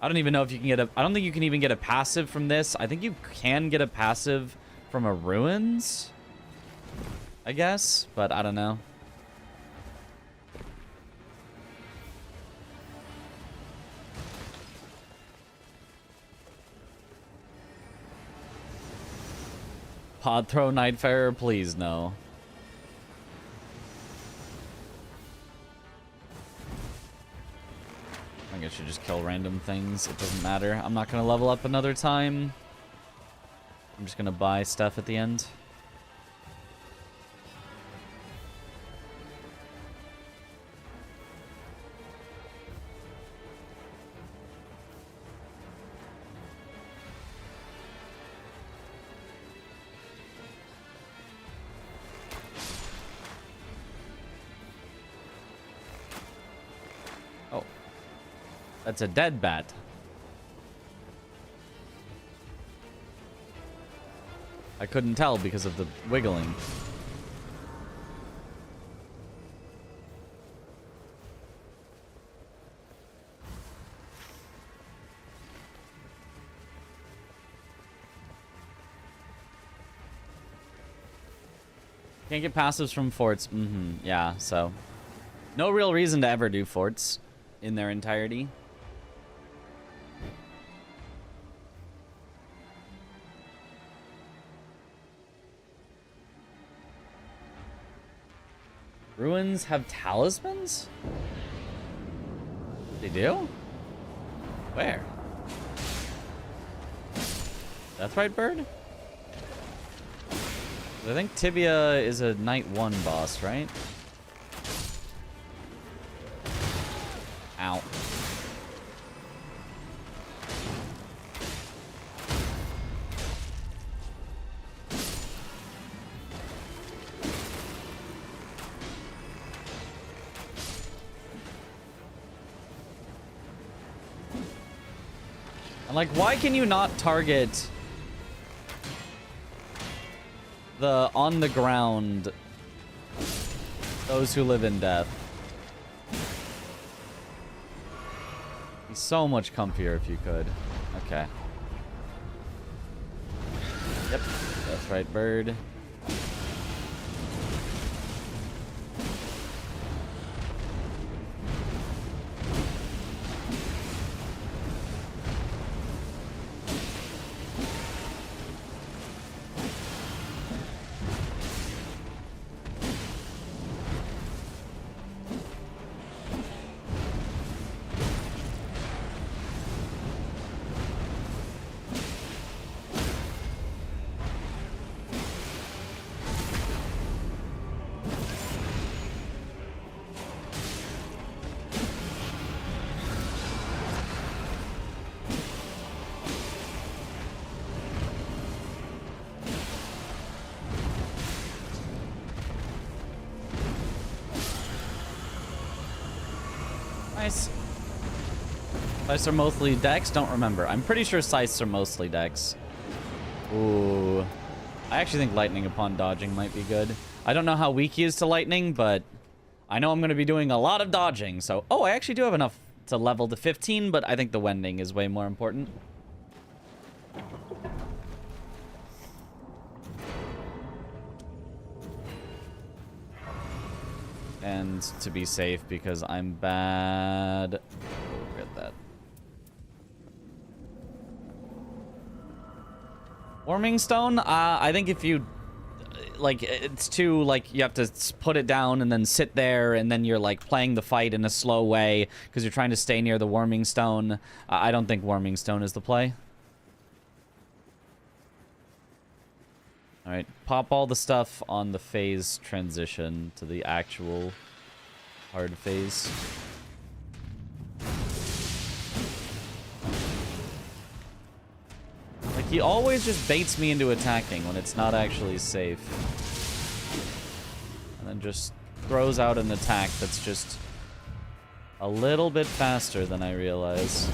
I don't even know if you can get a... I don't think you can even get a passive from this. I think you can get a passive from a ruins, I guess, but I don't know. Pod throw Nightfarer, please no. I think I should just kill random things. It doesn't matter. I'm not gonna level up another time. I'm just gonna buy stuff at the end. That's a dead bat. I couldn't tell because of the wiggling. Can't get passives from forts. Yeah, so no real reason to ever do forts in their entirety. Ruins have talismans? They do? Where? That's right, bird? I think Tibia is a Night 1 boss, right? Ow. And like, why can you not target the on the ground those who live in death? Be so much comfier if you could. Okay. Yep, that's right, bird. Nice. Scythes are mostly dex? Don't remember. I'm pretty sure scythes are mostly dex. Ooh. I actually think lightning upon dodging might be good. I don't know how weak he is to lightning, but I know I'm going to be doing a lot of dodging. So, oh, I actually do have enough to level to 15, but I think the wending is way more important. And to be safe, because I'm bad. Oh, forget that. Warming stone? I think if you, like, it's too, like, you have to put it down and then sit there, and then you're, like, playing the fight in a slow way, because you're trying to stay near the warming stone. I don't think warming stone is the play. Alright, pop all the stuff on the phase transition to the actual hard phase. Like, he always just baits me into attacking when it's not actually safe. And then just throws out an attack that's just a little bit faster than I realize.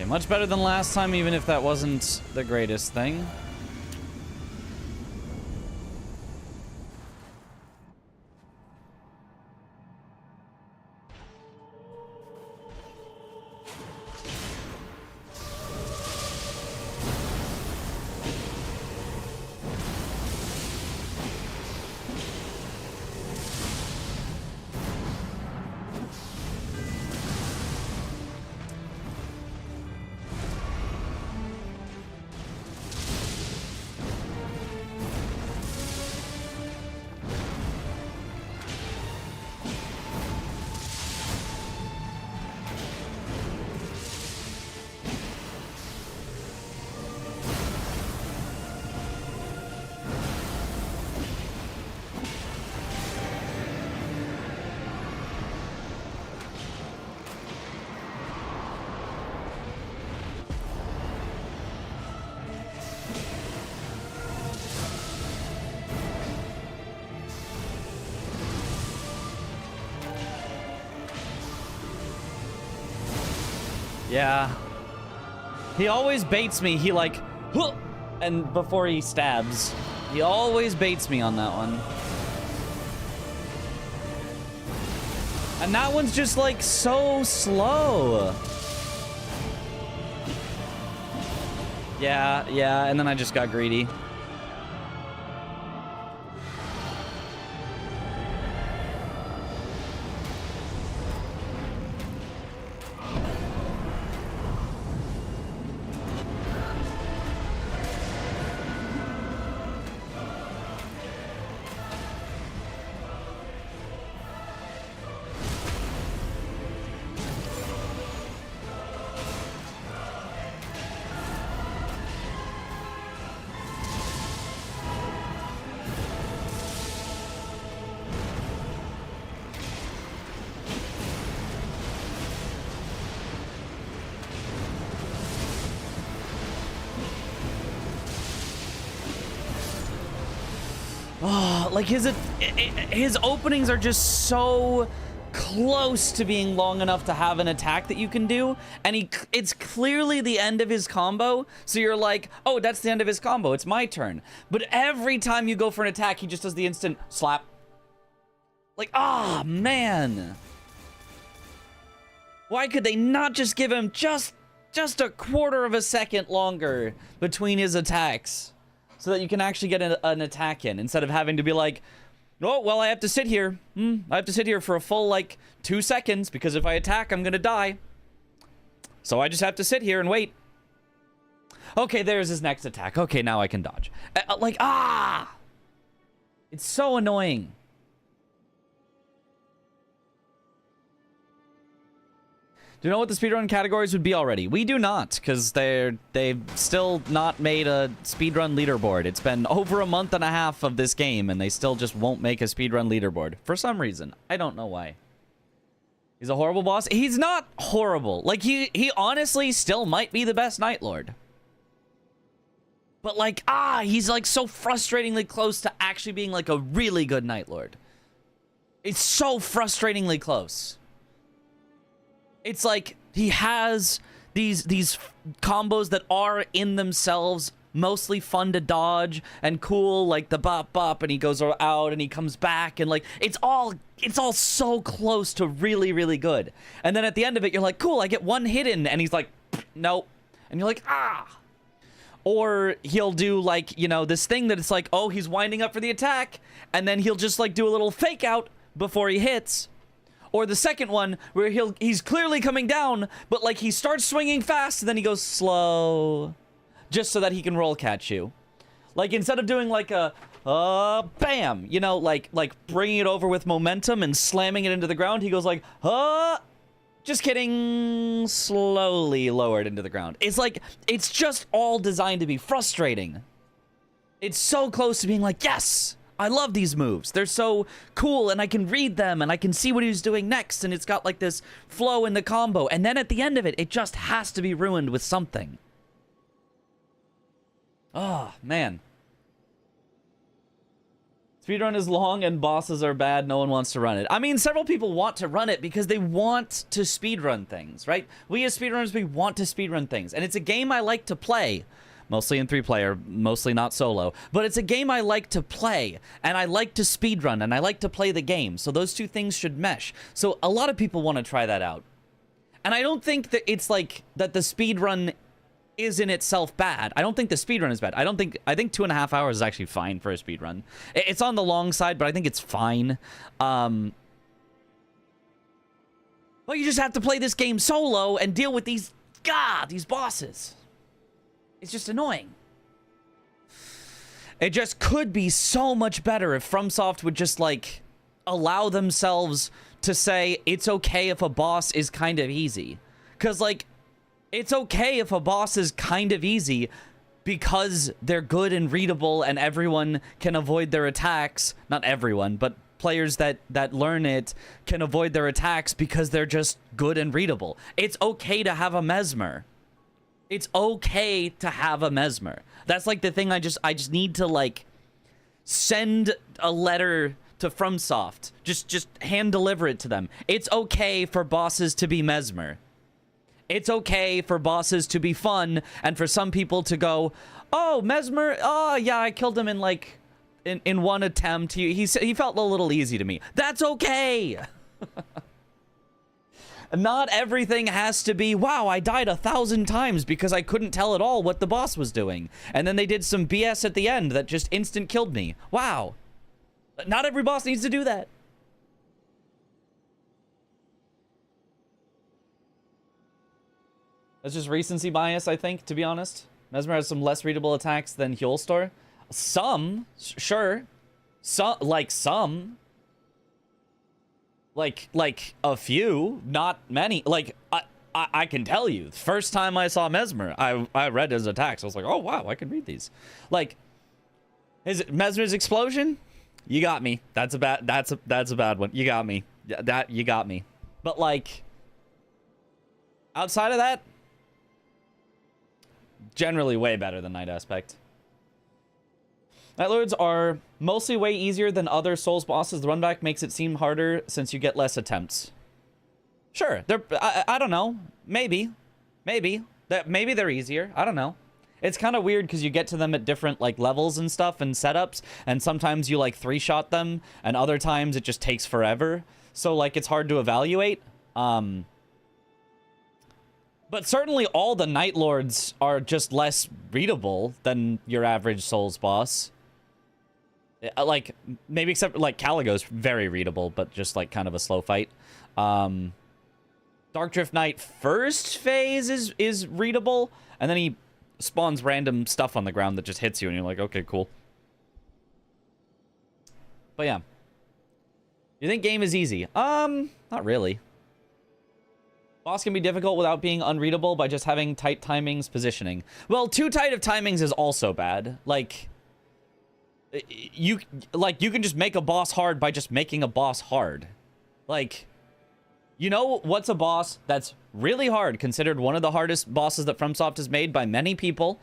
Much better than last time, even if that wasn't the greatest thing. Yeah. He always baits me. He like, "Huh," and before he stabs. He always baits me on that one. And that one's just like so slow. Yeah, and then I just got greedy. Oh, like his openings are just so close to being long enough to have an attack that you can do, and it's clearly the end of his combo, so you're like, oh, that's the end of his combo, it's my turn. But every time you go for an attack, he just does the instant slap. Like, ah, man. Why could they not just give him just a quarter of a second longer between his attacks, so that you can actually get an attack in, instead of having to be like, oh, well, I have to sit here. I have to sit here for a full, like, 2 seconds, because if I attack, I'm gonna die. So I just have to sit here and wait. Okay, there's his next attack. Okay, now I can dodge. Like, ah! It's so annoying. Do you know what the speedrun categories would be already? We do not, because they've still not made a speedrun leaderboard. It's been over a month and a half of this game, and they still just won't make a speedrun leaderboard. For some reason. I don't know why. He's a horrible boss? He's not horrible. Like, he honestly still might be the best Night Lord. But, like, he's, like, so frustratingly close to actually being, like, a really good Night Lord. It's so frustratingly close. It's like he has these combos that are in themselves mostly fun to dodge and cool, like the bop bop, and he goes out and he comes back, and like it's all so close to really, really good. And then at the end of it, you're like, cool, I get one hit in, and he's like, nope. And you're like, ah. Or he'll do like, you know, this thing that it's like, oh, he's winding up for the attack, and then he'll just like do a little fake out before he hits. Or the second one, where he's clearly coming down, but like he starts swinging fast, and then he goes slow, just so that he can roll catch you. Like instead of doing like a bam, you know, like bringing it over with momentum and slamming it into the ground, he goes like just kidding, slowly lowered into the ground. It's like it's just all designed to be frustrating. It's so close to being like, yes, I love these moves. They're so cool, and I can read them, and I can see what he's doing next, and it's got like this flow in the combo. And then at the end of it, it just has to be ruined with something. Oh, man. Speedrun is long and bosses are bad. No one wants to run it. I mean, several people want to run it because they want to speedrun things, right? We as speedrunners, we want to speedrun things. And it's a game I like to play. Mostly in 3-player, mostly not solo. But it's a game I like to play, and I like to speedrun, and I like to play the game. So those two things should mesh. So a lot of people want to try that out. And I don't think that it's like that the speedrun is in itself bad. I don't think the speedrun is bad. I think 2.5 hours is actually fine for a speedrun. It's on the long side, but I think it's fine. Well, you just have to play this game solo and deal with these bosses. It's just annoying. It just could be so much better if FromSoft would just, like, allow themselves to say it's okay if a boss is kind of easy. Because, like, it's okay if a boss is kind of easy because they're good and readable and everyone can avoid their attacks. Not everyone, but players that learn it can avoid their attacks because they're just good and readable. It's okay to have a Mesmer. It's okay to have a Mesmer. That's like the thing I just need to like send a letter to FromSoft. Just hand deliver it to them. It's okay for bosses to be Mesmer. It's okay for bosses to be fun and for some people to go, oh, Mesmer, oh, yeah, I killed him in, like, in one attempt. He felt a little easy to me. That's okay. Not everything has to be, wow, I died 1,000 times because I couldn't tell at all what the boss was doing. And then they did some BS at the end that just instant killed me. Wow. Not every boss needs to do that. That's just recency bias, I think, to be honest. Mesmer has some less readable attacks than Hjolstor. Some, sure. Some, like some. Like a few, not many. Like, I can tell you, the first time I saw Mesmer, I read his attacks. I was like, oh, wow, I can read these. Like, is it Mesmer's explosion? You got me. That's a bad one. You got me. You got me. But, like, outside of that, generally way better than Night Aspect. Night Lords are mostly way easier than other Souls bosses. The runback makes it seem harder since you get less attempts. Sure, I don't know. Maybe they're easier. I don't know. It's kind of weird because you get to them at different like levels and stuff and setups, and sometimes you like 3-shot them, and other times it just takes forever. So like it's hard to evaluate. But certainly all the Night Lords are just less readable than your average Souls boss. Like, maybe except, like, Caligo's very readable, but just, like, kind of a slow fight. Dark Drift Knight first phase is readable, and then he spawns random stuff on the ground that just hits you, and you're like, okay, cool. But, yeah. You think game is easy? Not really. Boss can be difficult without being unreadable by just having tight timings, positioning. Well, too tight of timings is also bad. Like... You can just make a boss hard by just making a boss hard. Like, you know what's a boss that's really hard, considered one of the hardest bosses that FromSoft has made by many people?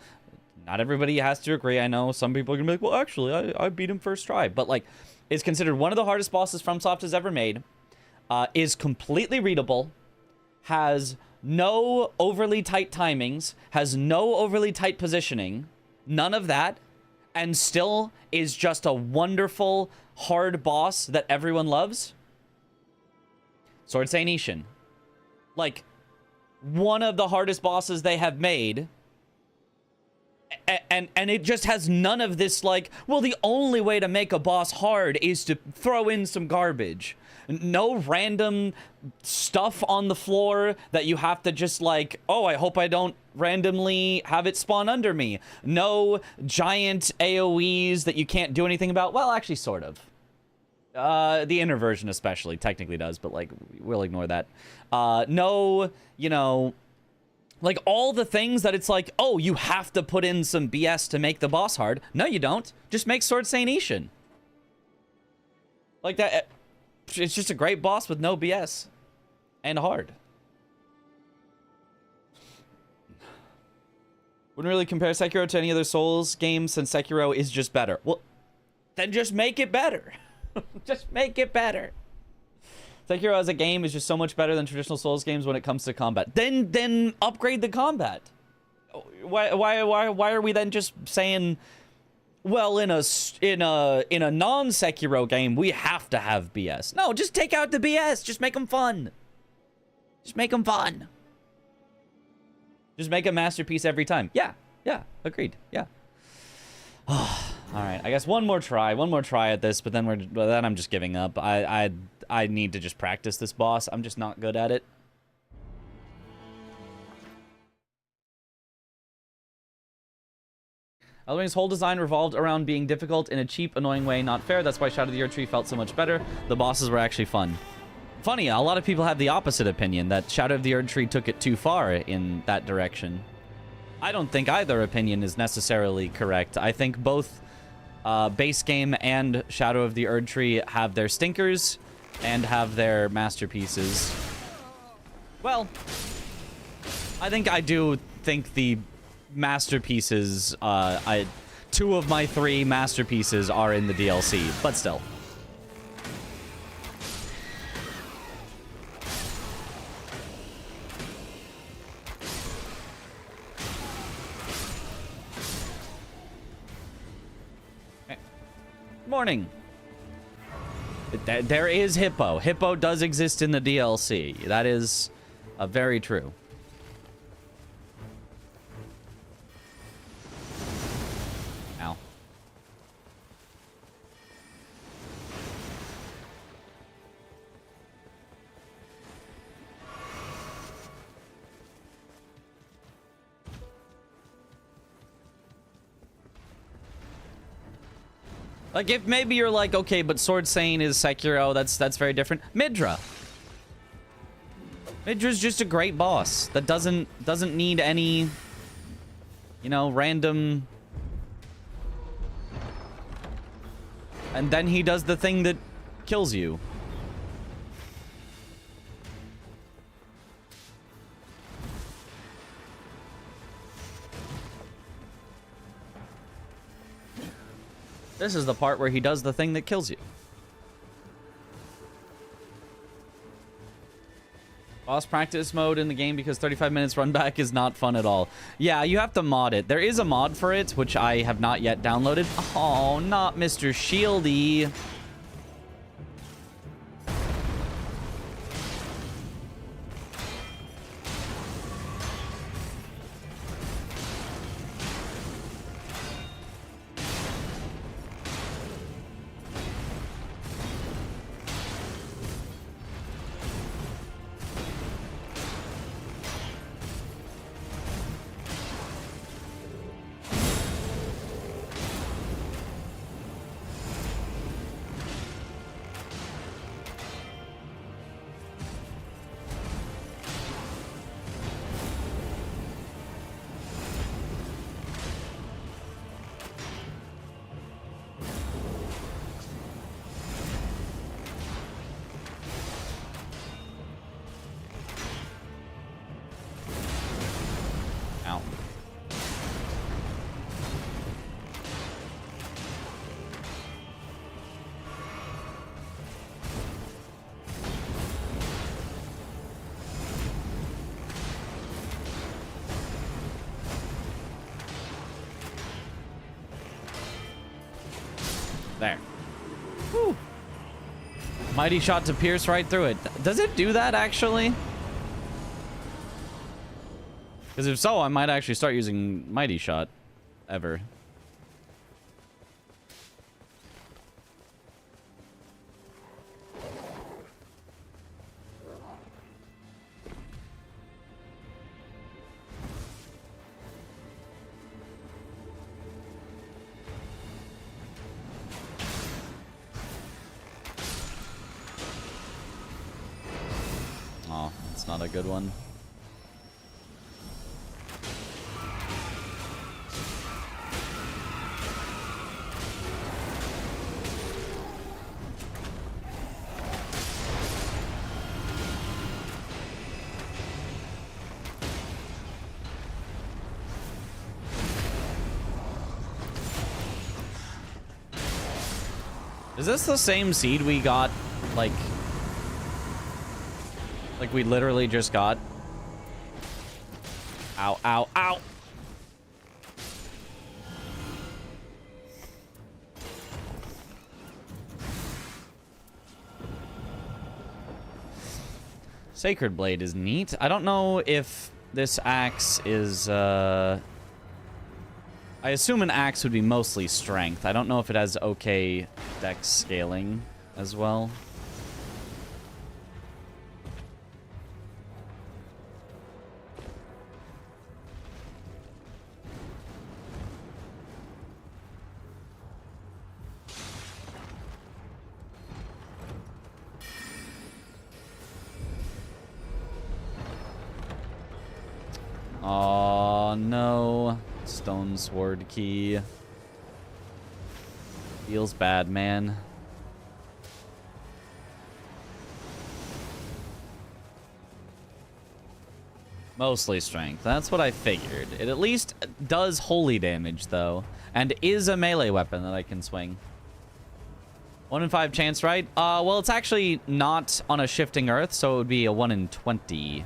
Not everybody has to agree. I know some people are gonna be like, well, actually, I beat him first try. But, like, is considered one of the hardest bosses FromSoft has ever made. Is completely readable. Has no overly tight timings. Has no overly tight positioning. None of that. And still is just a wonderful, hard boss that everyone loves. Sword Saint Ishin. Like, one of the hardest bosses they have made. And it just has none of this, like, well, the only way to make a boss hard is to throw in some garbage. No random stuff on the floor that you have to just, like, oh, I hope I don't randomly have it spawn under me. No giant AoEs that you can't do anything about. Well, actually, sort of. The inner version especially technically does, but, like, we'll ignore that. No, you know... Like, all the things that it's like, oh, you have to put in some BS to make the boss hard. No, you don't. Just make Sword Saint Ishin. Like, that... It's just a great boss with no BS. And hard. Wouldn't really compare Sekiro to any other Souls game since Sekiro is just better. Well, then just make it better. Just make it better. Sekiro as a game is just so much better than traditional Souls games when it comes to combat. Then upgrade the combat. Why are we then just saying, well, in a non-Sekiro game we have to have BS? No, just take out the BS. Just make them fun. Just make them fun. Just make a masterpiece every time. Yeah, agreed. Yeah. All right, I guess one more try at this, but then I'm just giving up. I need to just practice this boss. I'm just not good at it. Elden Ring's whole design revolved around being difficult in a cheap, annoying way, not fair. That's why Shadow of the Erdtree felt so much better. The bosses were actually fun. Funny, a lot of people have the opposite opinion, that Shadow of the Erdtree took it too far in that direction. I don't think either opinion is necessarily correct. I think both base game and Shadow of the Erdtree have their stinkers and have their masterpieces. Well, I do think the masterpieces, 2 of my 3 masterpieces are in the DLC, but still. Morning. There is Hippo. Hippo does exist in the DLC. That is very true. Ow. Like, if maybe you're like, okay, but Sword Sane is Sekiro, that's very different. Midra. Midra's just a great boss that doesn't need any, you know, random. And then he does the thing that kills you. This is the part where he does the thing that kills you. Boss practice mode in the game because 35 minutes run back is not fun at all. Yeah, you have to mod it. There is a mod for it, which I have not yet downloaded. Oh, not Mr. Shieldy. There. Whew. Mighty shot to pierce right through it. Does it do that, actually? Because if so, I might actually start using Mighty Shot. Ever. Oh, it's not a good one. Is this the same seed we got, like we literally just got? Ow, ow, ow! Sacred Blade is neat. I don't know if this axe is, I assume an axe would be mostly strength. I don't know if it has okay dex scaling as well. Oh no. Stone sword key. Feels bad, man. Mostly strength. That's what I figured. It at least does holy damage, though. And is a melee weapon that I can swing. 1 in 5 chance, right? Well, it's actually not on a shifting earth, so it would be a 1 in 20.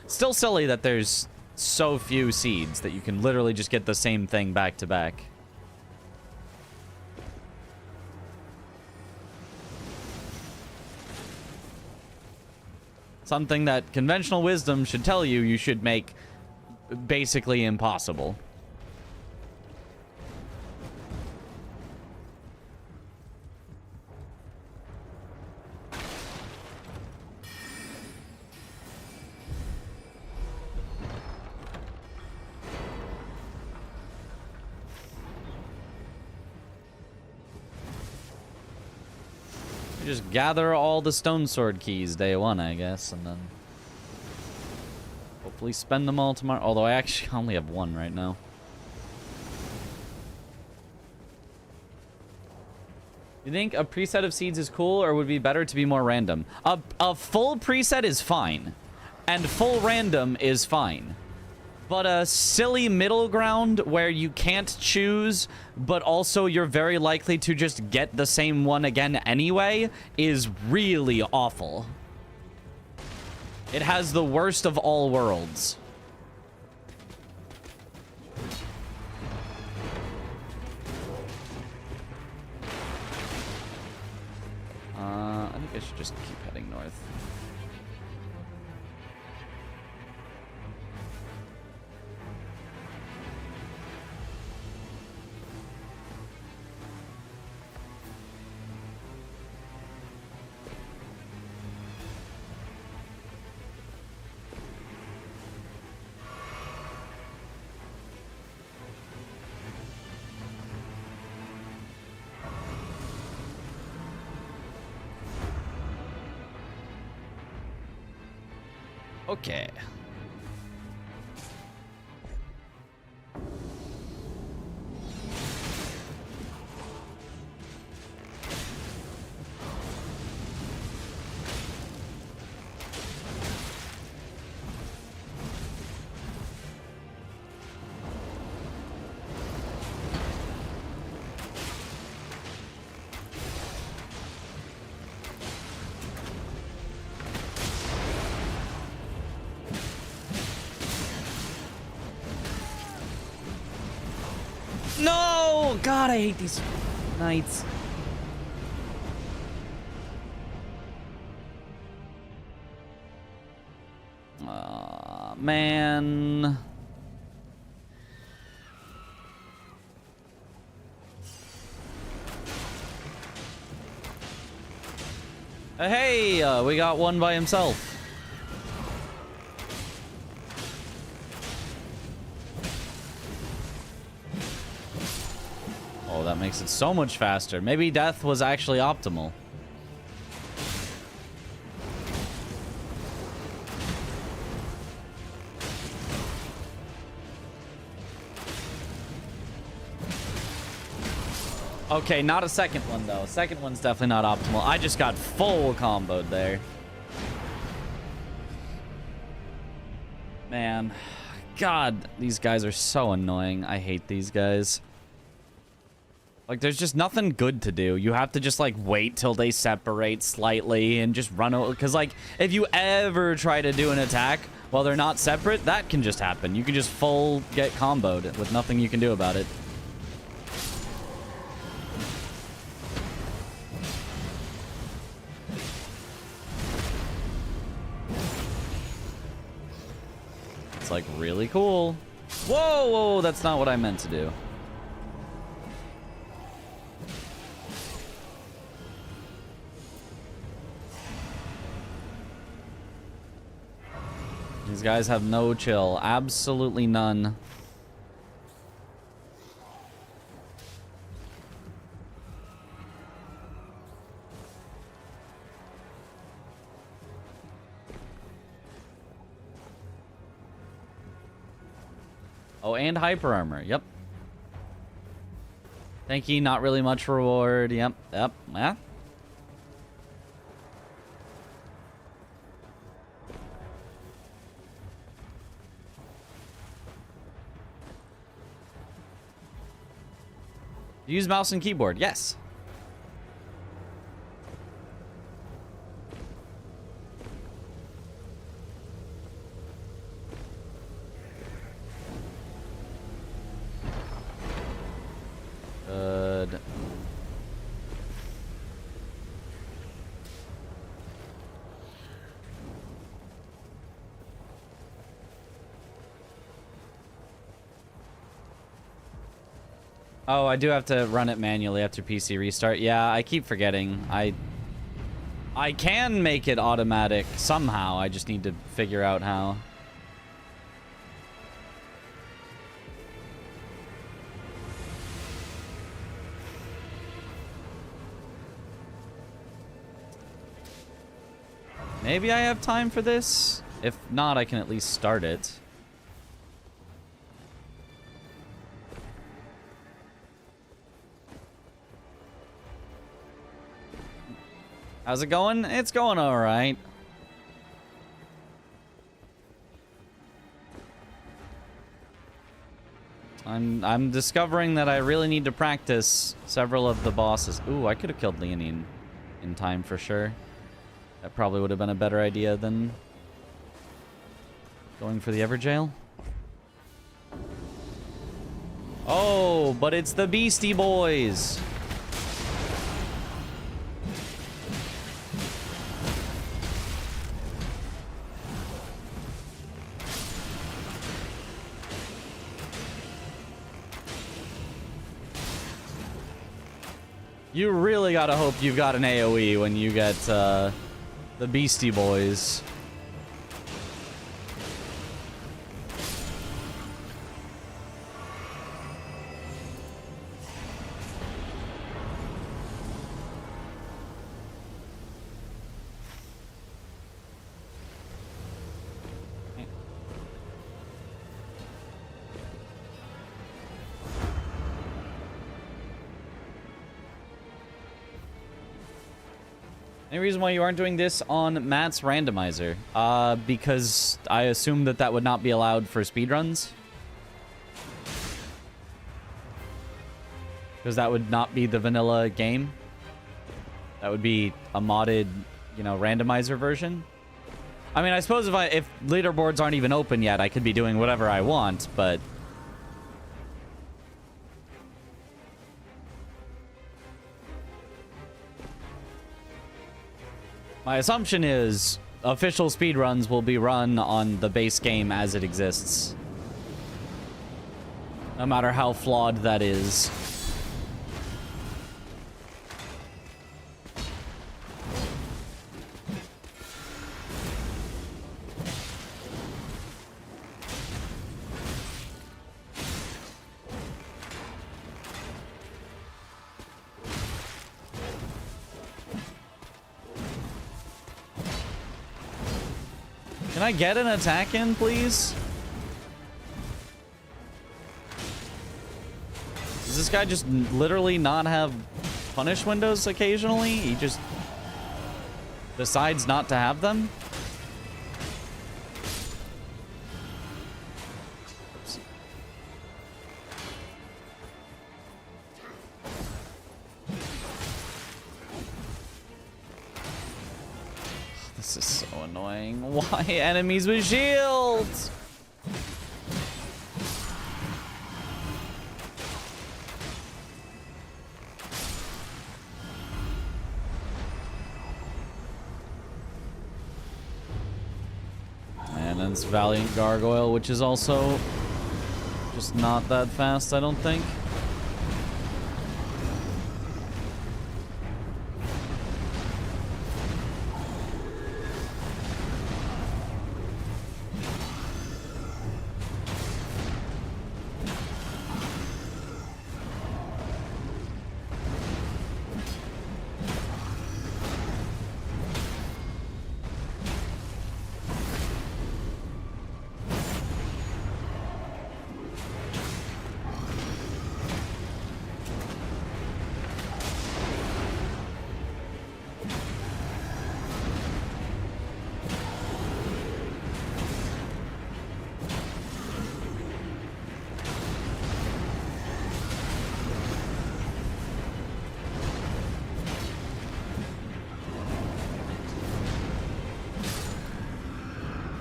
Still silly that there's so few seeds that you can literally just get the same thing back to back. Something that conventional wisdom should tell you you should make basically impossible. Just gather all the stone sword keys day one, I guess, and then hopefully spend them all tomorrow. Although I actually only have one right now. You think a preset of seeds is cool, or would it be better to be more random? A full preset is fine, and full random is fine. But a silly middle ground where you can't choose, but also you're very likely to just get the same one again anyway, is really awful. It has the worst of all worlds. I think I should just keep heading north. Okay. No! God, I hate these knights. Man. Hey, we got one by himself. Oh, that makes it so much faster. Maybe death was actually optimal. Okay, not a second one, though. Second one's definitely not optimal. I just got full comboed there. Man. God, these guys are so annoying. I hate these guys. Like, there's just nothing good to do. You have to just, like, wait till they separate slightly and just run over. Because, like, if you ever try to do an attack while they're not separate, that can just happen. You can just full get comboed with nothing you can do about it. It's, like, really cool. Whoa, whoa, that's not what I meant to do. These guys have no chill. Absolutely none. Oh, and hyper armor. Yep. Thank you. Not really much reward. Yep. Yep. Yeah. Use mouse and keyboard. Yes. Good. Oh, I do have to run it manually after PC restart. Yeah, I keep forgetting. I can make it automatic somehow. I just need to figure out how. Maybe I have time for this? If not, I can at least start it. How's it going? It's going all right. I'm discovering that I really need to practice several of the bosses. Ooh, I could have killed Leonine in time for sure. That probably would have been a better idea than going for the Everjail. Oh, but it's the Beastie Boys. You really gotta hope you've got an AoE when you get the Beastie Boys. Any reason why you aren't doing this on Matt's randomizer? Because I assume that would not be allowed for speedruns. Because that would not be the vanilla game. That would be a modded, you know, randomizer version. I mean, I suppose if leaderboards aren't even open yet, I could be doing whatever I want, but... My assumption is official speedruns will be run on the base game as it exists. No matter how flawed that is. Can I get an attack in, please? Does this guy just literally not have punish windows occasionally? He just decides not to have them? Oops. This is so annoying. Why enemies with shields? And then it's Valiant Gargoyle, which is also just not that fast, I don't think.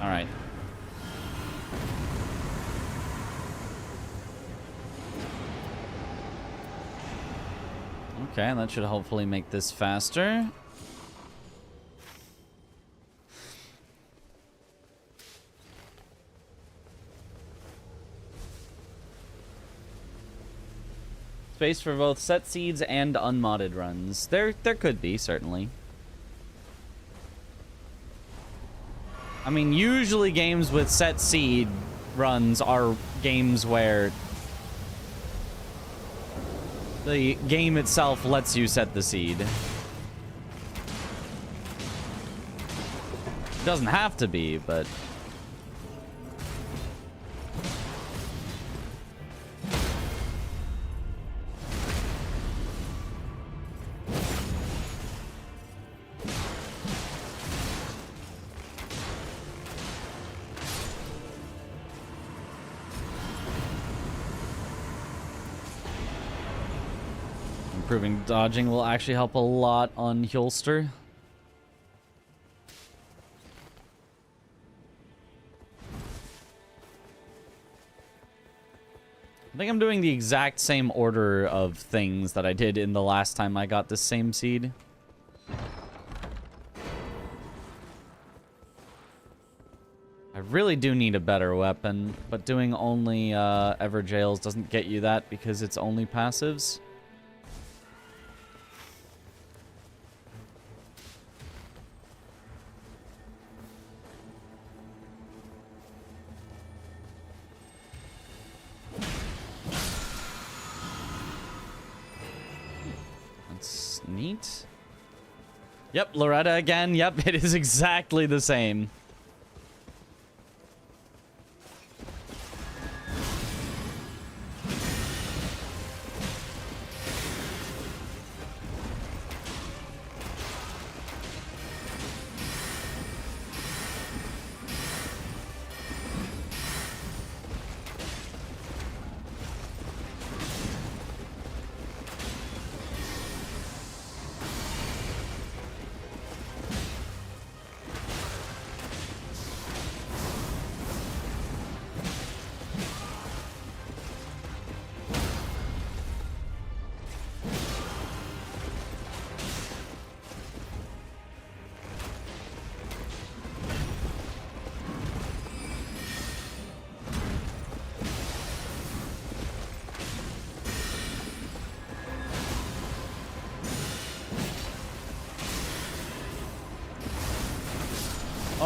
All right. Okay, that should hopefully make this faster. Space for both set seeds and unmodded runs. There could be, certainly. I mean, usually games with set seed runs are games where the game itself lets you set the seed. It doesn't have to be, but... Improving dodging will actually help a lot on Hulster. I think I'm doing the exact same order of things that I did in the last time I got this same seed. I really do need a better weapon, but doing only Everjails doesn't get you that because it's only passives. Neat. Yep, Loretta again. Yep, it is exactly the same.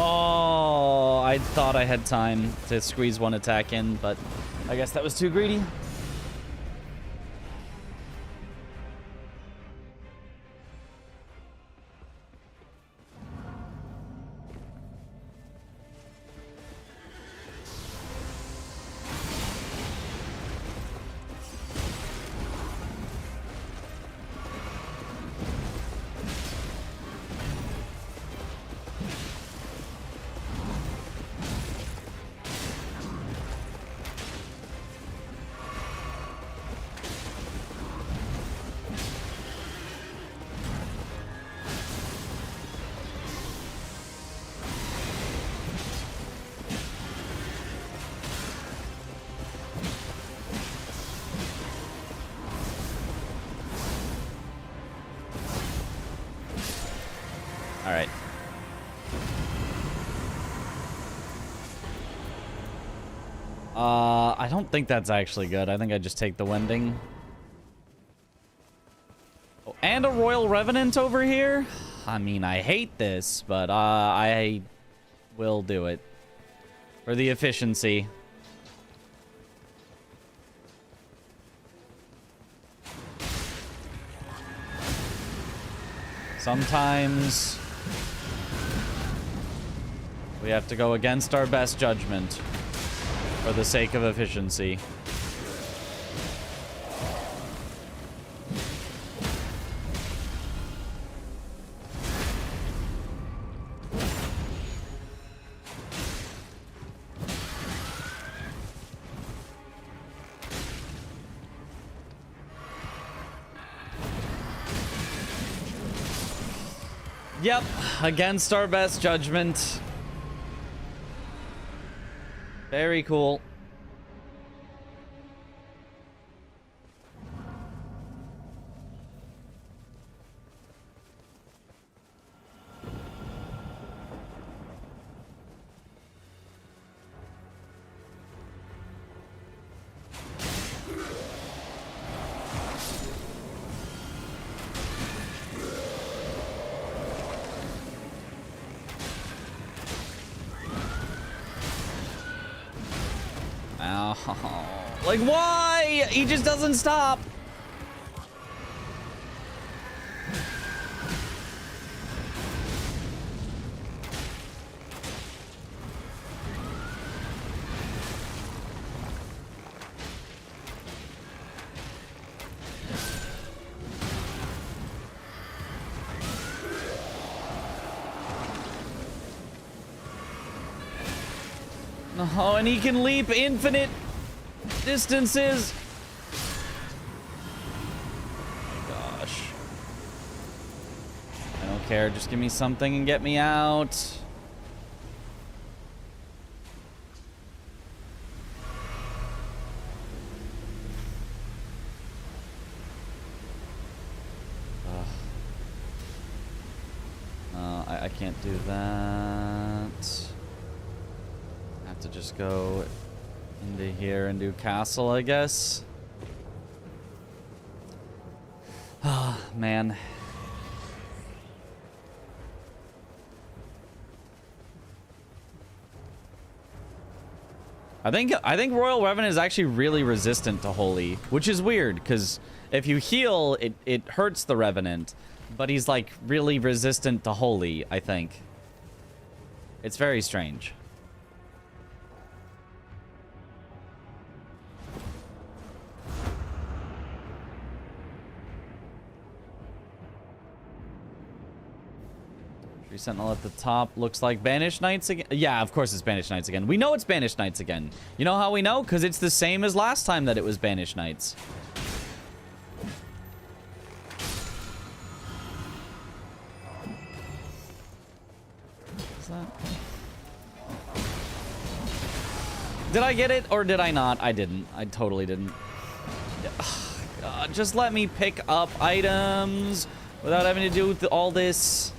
Oh, I thought I had time to squeeze one attack in, but I guess that was too greedy. All right. I don't think that's actually good. I think I just take the Wending. Oh, and a Royal Revenant over here? I mean, I hate this, but I will do it. For the efficiency. Sometimes we have to go against our best judgment for the sake of efficiency. Yep, against our best judgment. Very cool. Ow. Like, why? He just doesn't stop. Oh, and he can leap infinite distances. Oh my gosh. I don't care. Just give me something and get me out. I can't do that. I have to just go into here and do castle, I guess. Ah, man. I think Royal Revenant is actually really resistant to Holy, which is weird because if you heal, it hurts the Revenant, but he's like really resistant to Holy, I think. It's very strange. Sentinel at the top looks like Banished Knights again. Yeah, of course it's Banished Knights again. We know it's Banished Knights again. You know how we know? Because it's the same as last time that it was Banished Knights. What's that? Did I get it or did I not? I didn't. I totally didn't. God, just let me pick up items without having to do with all this.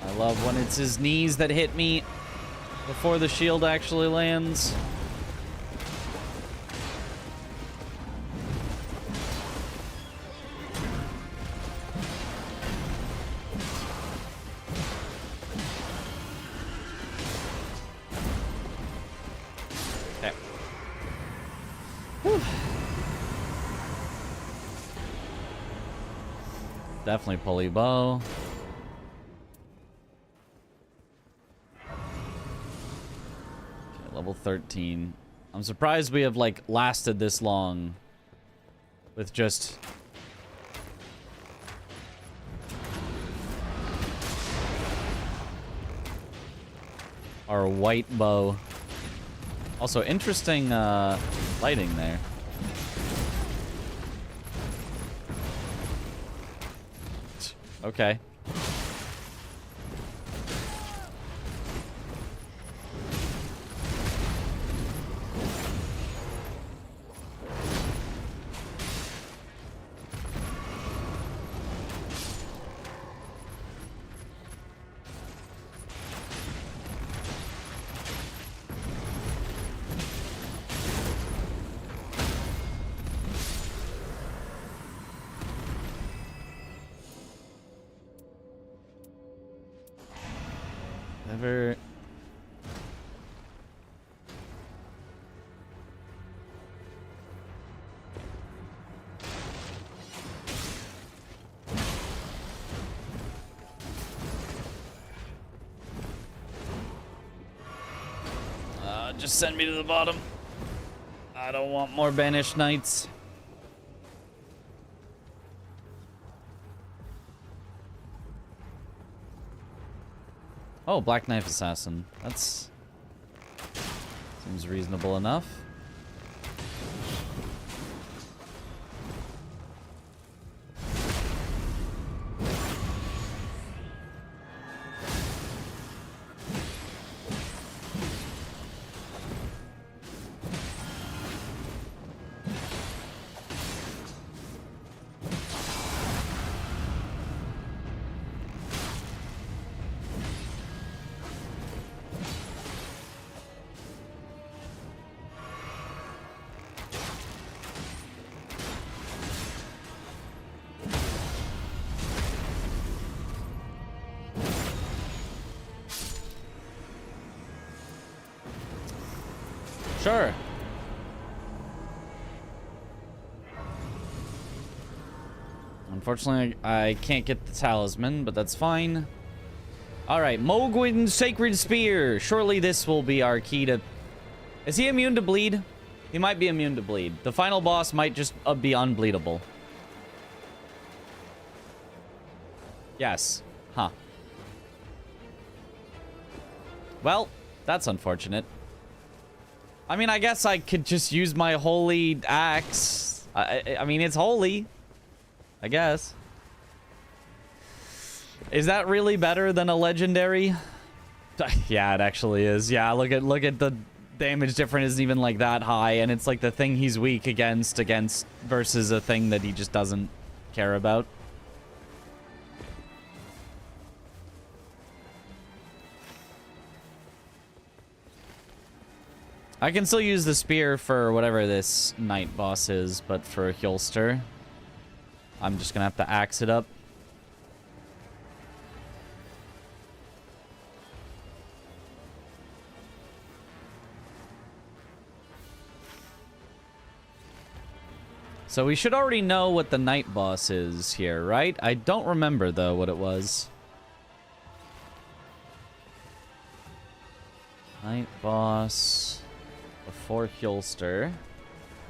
I love when it's his knees that hit me before the shield actually lands. Okay. Whew. Definitely pulley bow. Level 13. I'm surprised we have, like, lasted this long with just... our white bow. Also, interesting lighting there. Okay. Never... Just send me to the bottom. I don't want more banished knights. Oh, Black Knife Assassin. That's... seems reasonable enough. Sure. Unfortunately, I can't get the talisman, but that's fine. Alright, Mogwin's Sacred Spear. Surely this will be our key to... Is he immune to bleed? He might be immune to bleed. The final boss might just be unbleedable. Yes. Huh. Well, that's unfortunate. I mean, I guess I could just use my holy axe. I mean, it's holy. I guess. Is that really better than a legendary? Yeah, it actually is. Yeah, look at the damage difference isn't even like that high, and it's like the thing he's weak against versus a thing that he just doesn't care about. I can still use the spear for whatever this knight boss is, but for Hjolster, I'm just gonna have to axe it up. So we should already know what the knight boss is here, right? I don't remember, though, what it was. Knight boss... before Hjolster.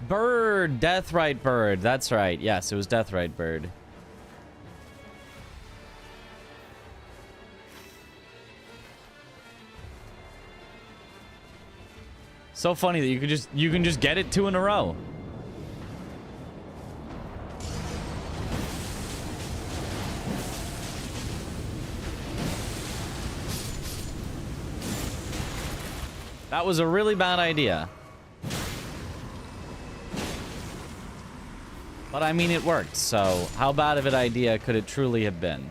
Bird! Deathrite Bird. That's right. Yes, it was Deathrite Bird. So funny that you can just get it 2 in a row. That was a really bad idea. But I mean, it worked, so how bad of an idea could it truly have been?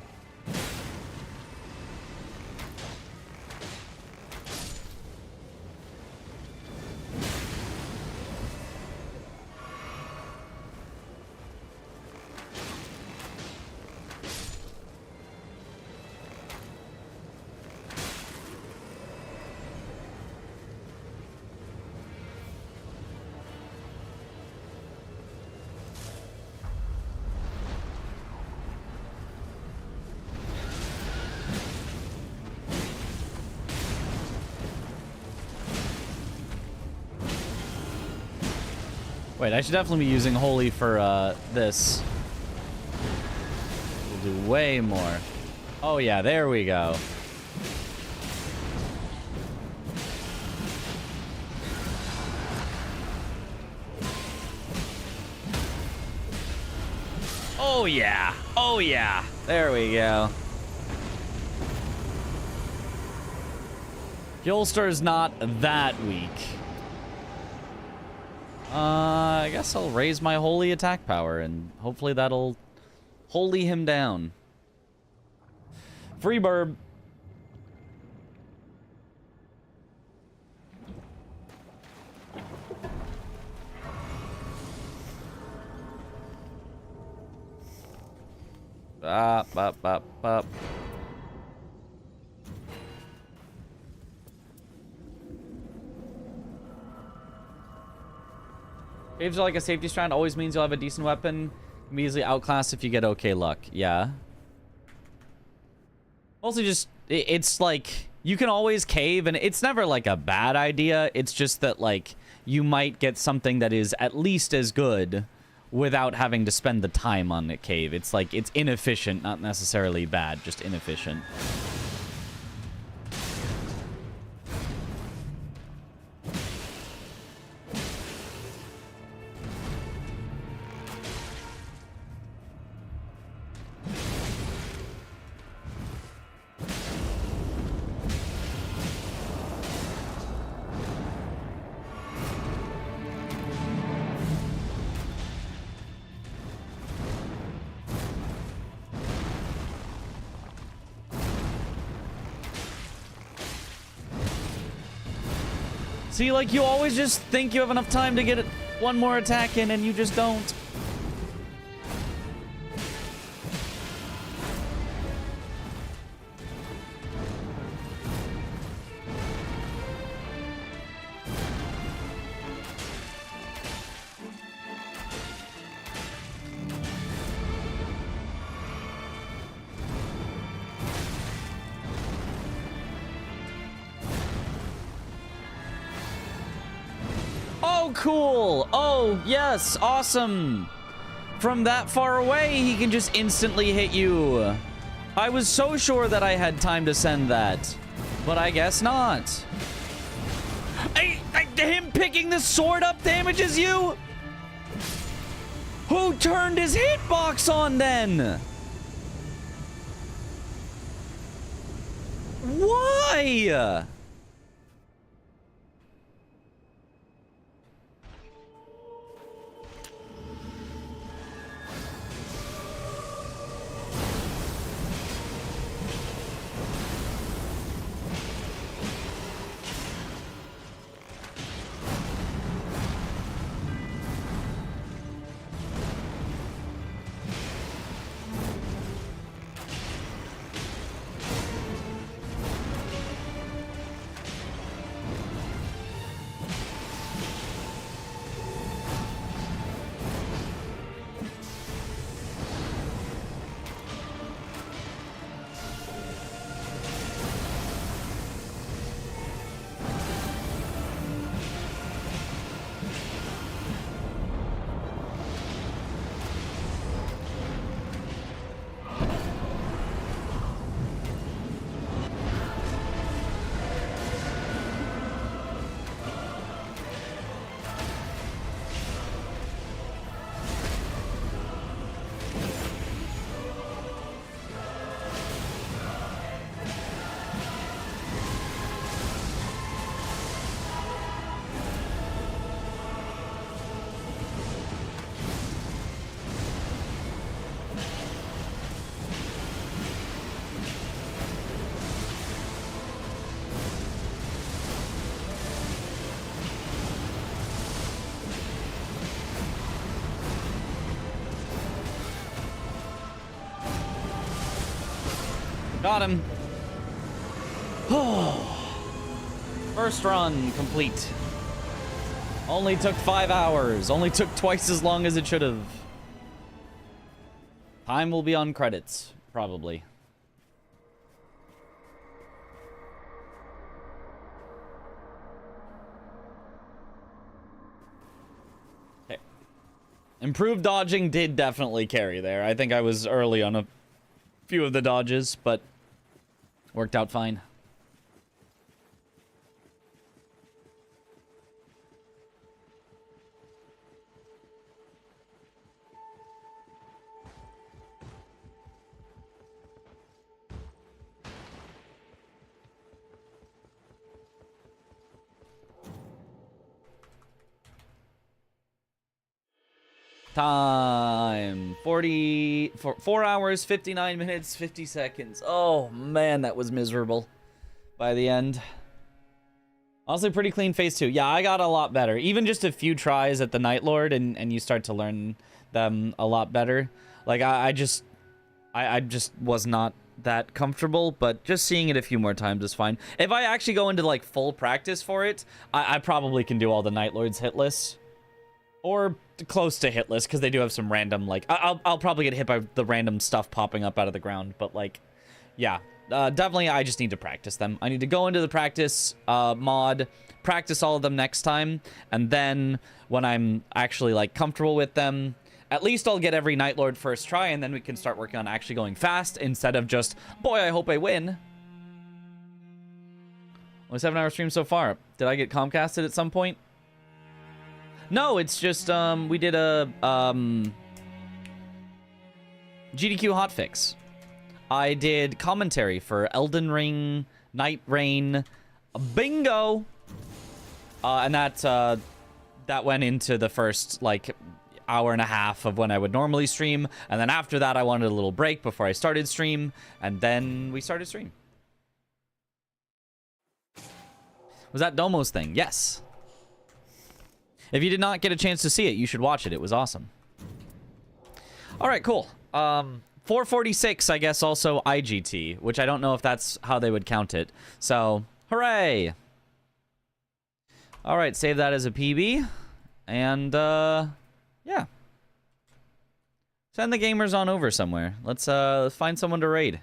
Wait, I should definitely be using Holy for this. We'll do way more. Oh yeah, there we go. Oh yeah. Oh yeah. There we go. Hjolster's not that weak. I guess I'll raise my holy attack power, and hopefully that'll holy him down. Free burb. Bop, bop, bop, bop. Caves are like a safety strand. Always means you'll have a decent weapon. Can be easily outclassed if you get okay luck. Yeah. Mostly just, it's like, you can always cave, and it's never like a bad idea. It's just that, like, you might get something that is at least as good without having to spend the time on the cave. It's like, it's inefficient, not necessarily bad, just inefficient. See, like, you always just think you have enough time to get one more attack in, and you just don't. Oh, cool. Oh, yes. Awesome. From that far away, he can just instantly hit you. I was so sure that I had time to send that, but I guess not. Him picking the sword up damages you? Who turned his hitbox on then? Why? Got him. First run complete. Only took 5 hours. Only took twice as long as it should have. Time will be on credits, probably. Okay. Improved dodging did definitely carry there. I think I was early on a few of the dodges, but worked out fine. Time 4 hours 59 minutes 50 seconds. Oh man, that was miserable by the end. Honestly, pretty clean phase 2. Yeah, I got a lot better. Even just a few tries at the Night Lord, and you start to learn them a lot better. Like I just was not that comfortable, but just seeing it a few more times is fine. If I actually go into like full practice for it, I probably can do all the Night Lord's hit lists. Or close to hitless, because they do have some random, like... I'll probably get hit by the random stuff popping up out of the ground, but, like... Yeah. Definitely, I just need to practice them. I need to go into the practice mod, practice all of them next time, and then when I'm actually, like, comfortable with them, at least I'll get every Night Lord first try, and then we can start working on actually going fast, instead of just, boy, I hope I win. Only 7-hour stream so far. Did I get Comcasted at some point? No, it's just, we did a, GDQ hotfix. I did commentary for Elden Ring, Nightreign, bingo! And that went into the first, like, hour and a half of when I would normally stream, and then after that I wanted a little break before I started stream, and then we started stream. Was that Domo's thing? Yes. If you did not get a chance to see it, you should watch it. It was awesome. All right, cool. 446, I guess, also IGT, which I don't know if that's how they would count it. So, hooray! All right, save that as a PB. And, yeah. Send the gamers on over somewhere. Let's find someone to raid.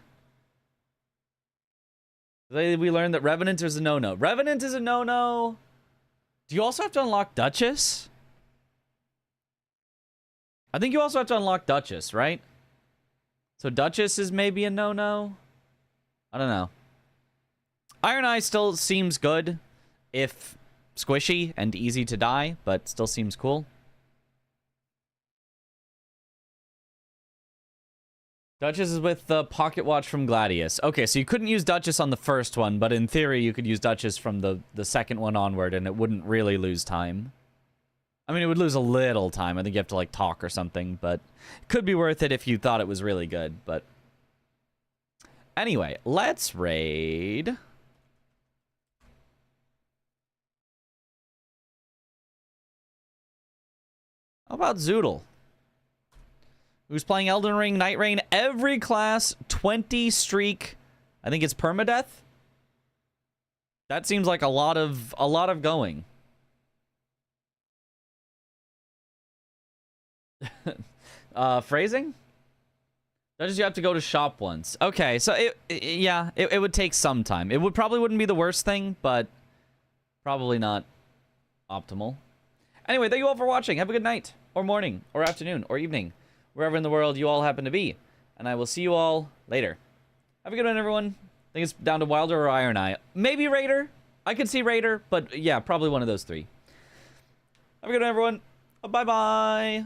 We learned that Revenant is a no-no. Revenant is a no-no. Do you also have to unlock Duchess? I think you also have to unlock Duchess, right? So Duchess is maybe a no-no? I don't know. Ironeye still seems good, if squishy and easy to die, but still seems cool. Duchess is with the pocket watch from Gladius. Okay, so you couldn't use Duchess on the first one, but in theory you could use Duchess from the second one onward, and it wouldn't really lose time. I mean, it would lose a little time. I think you have to, like, talk or something, but it could be worth it if you thought it was really good, but... Anyway, let's raid... How about Zoodle? Who's playing Elden Ring, Nightreign, every class, 20 streak. I think it's permadeath. That seems like a lot of going. Phrasing? That just you have to go to shop once. Okay, so it would take some time. It probably wouldn't be the worst thing, but probably not optimal. Anyway, thank you all for watching. Have a good night, or morning, or afternoon, or evening, wherever in the world you all happen to be. And I will see you all later. Have a good one, everyone. I think it's down to Wilder or Ironeye. Maybe Raider. I could see Raider, but yeah, probably one of those three. Have a good one, everyone. Bye-bye.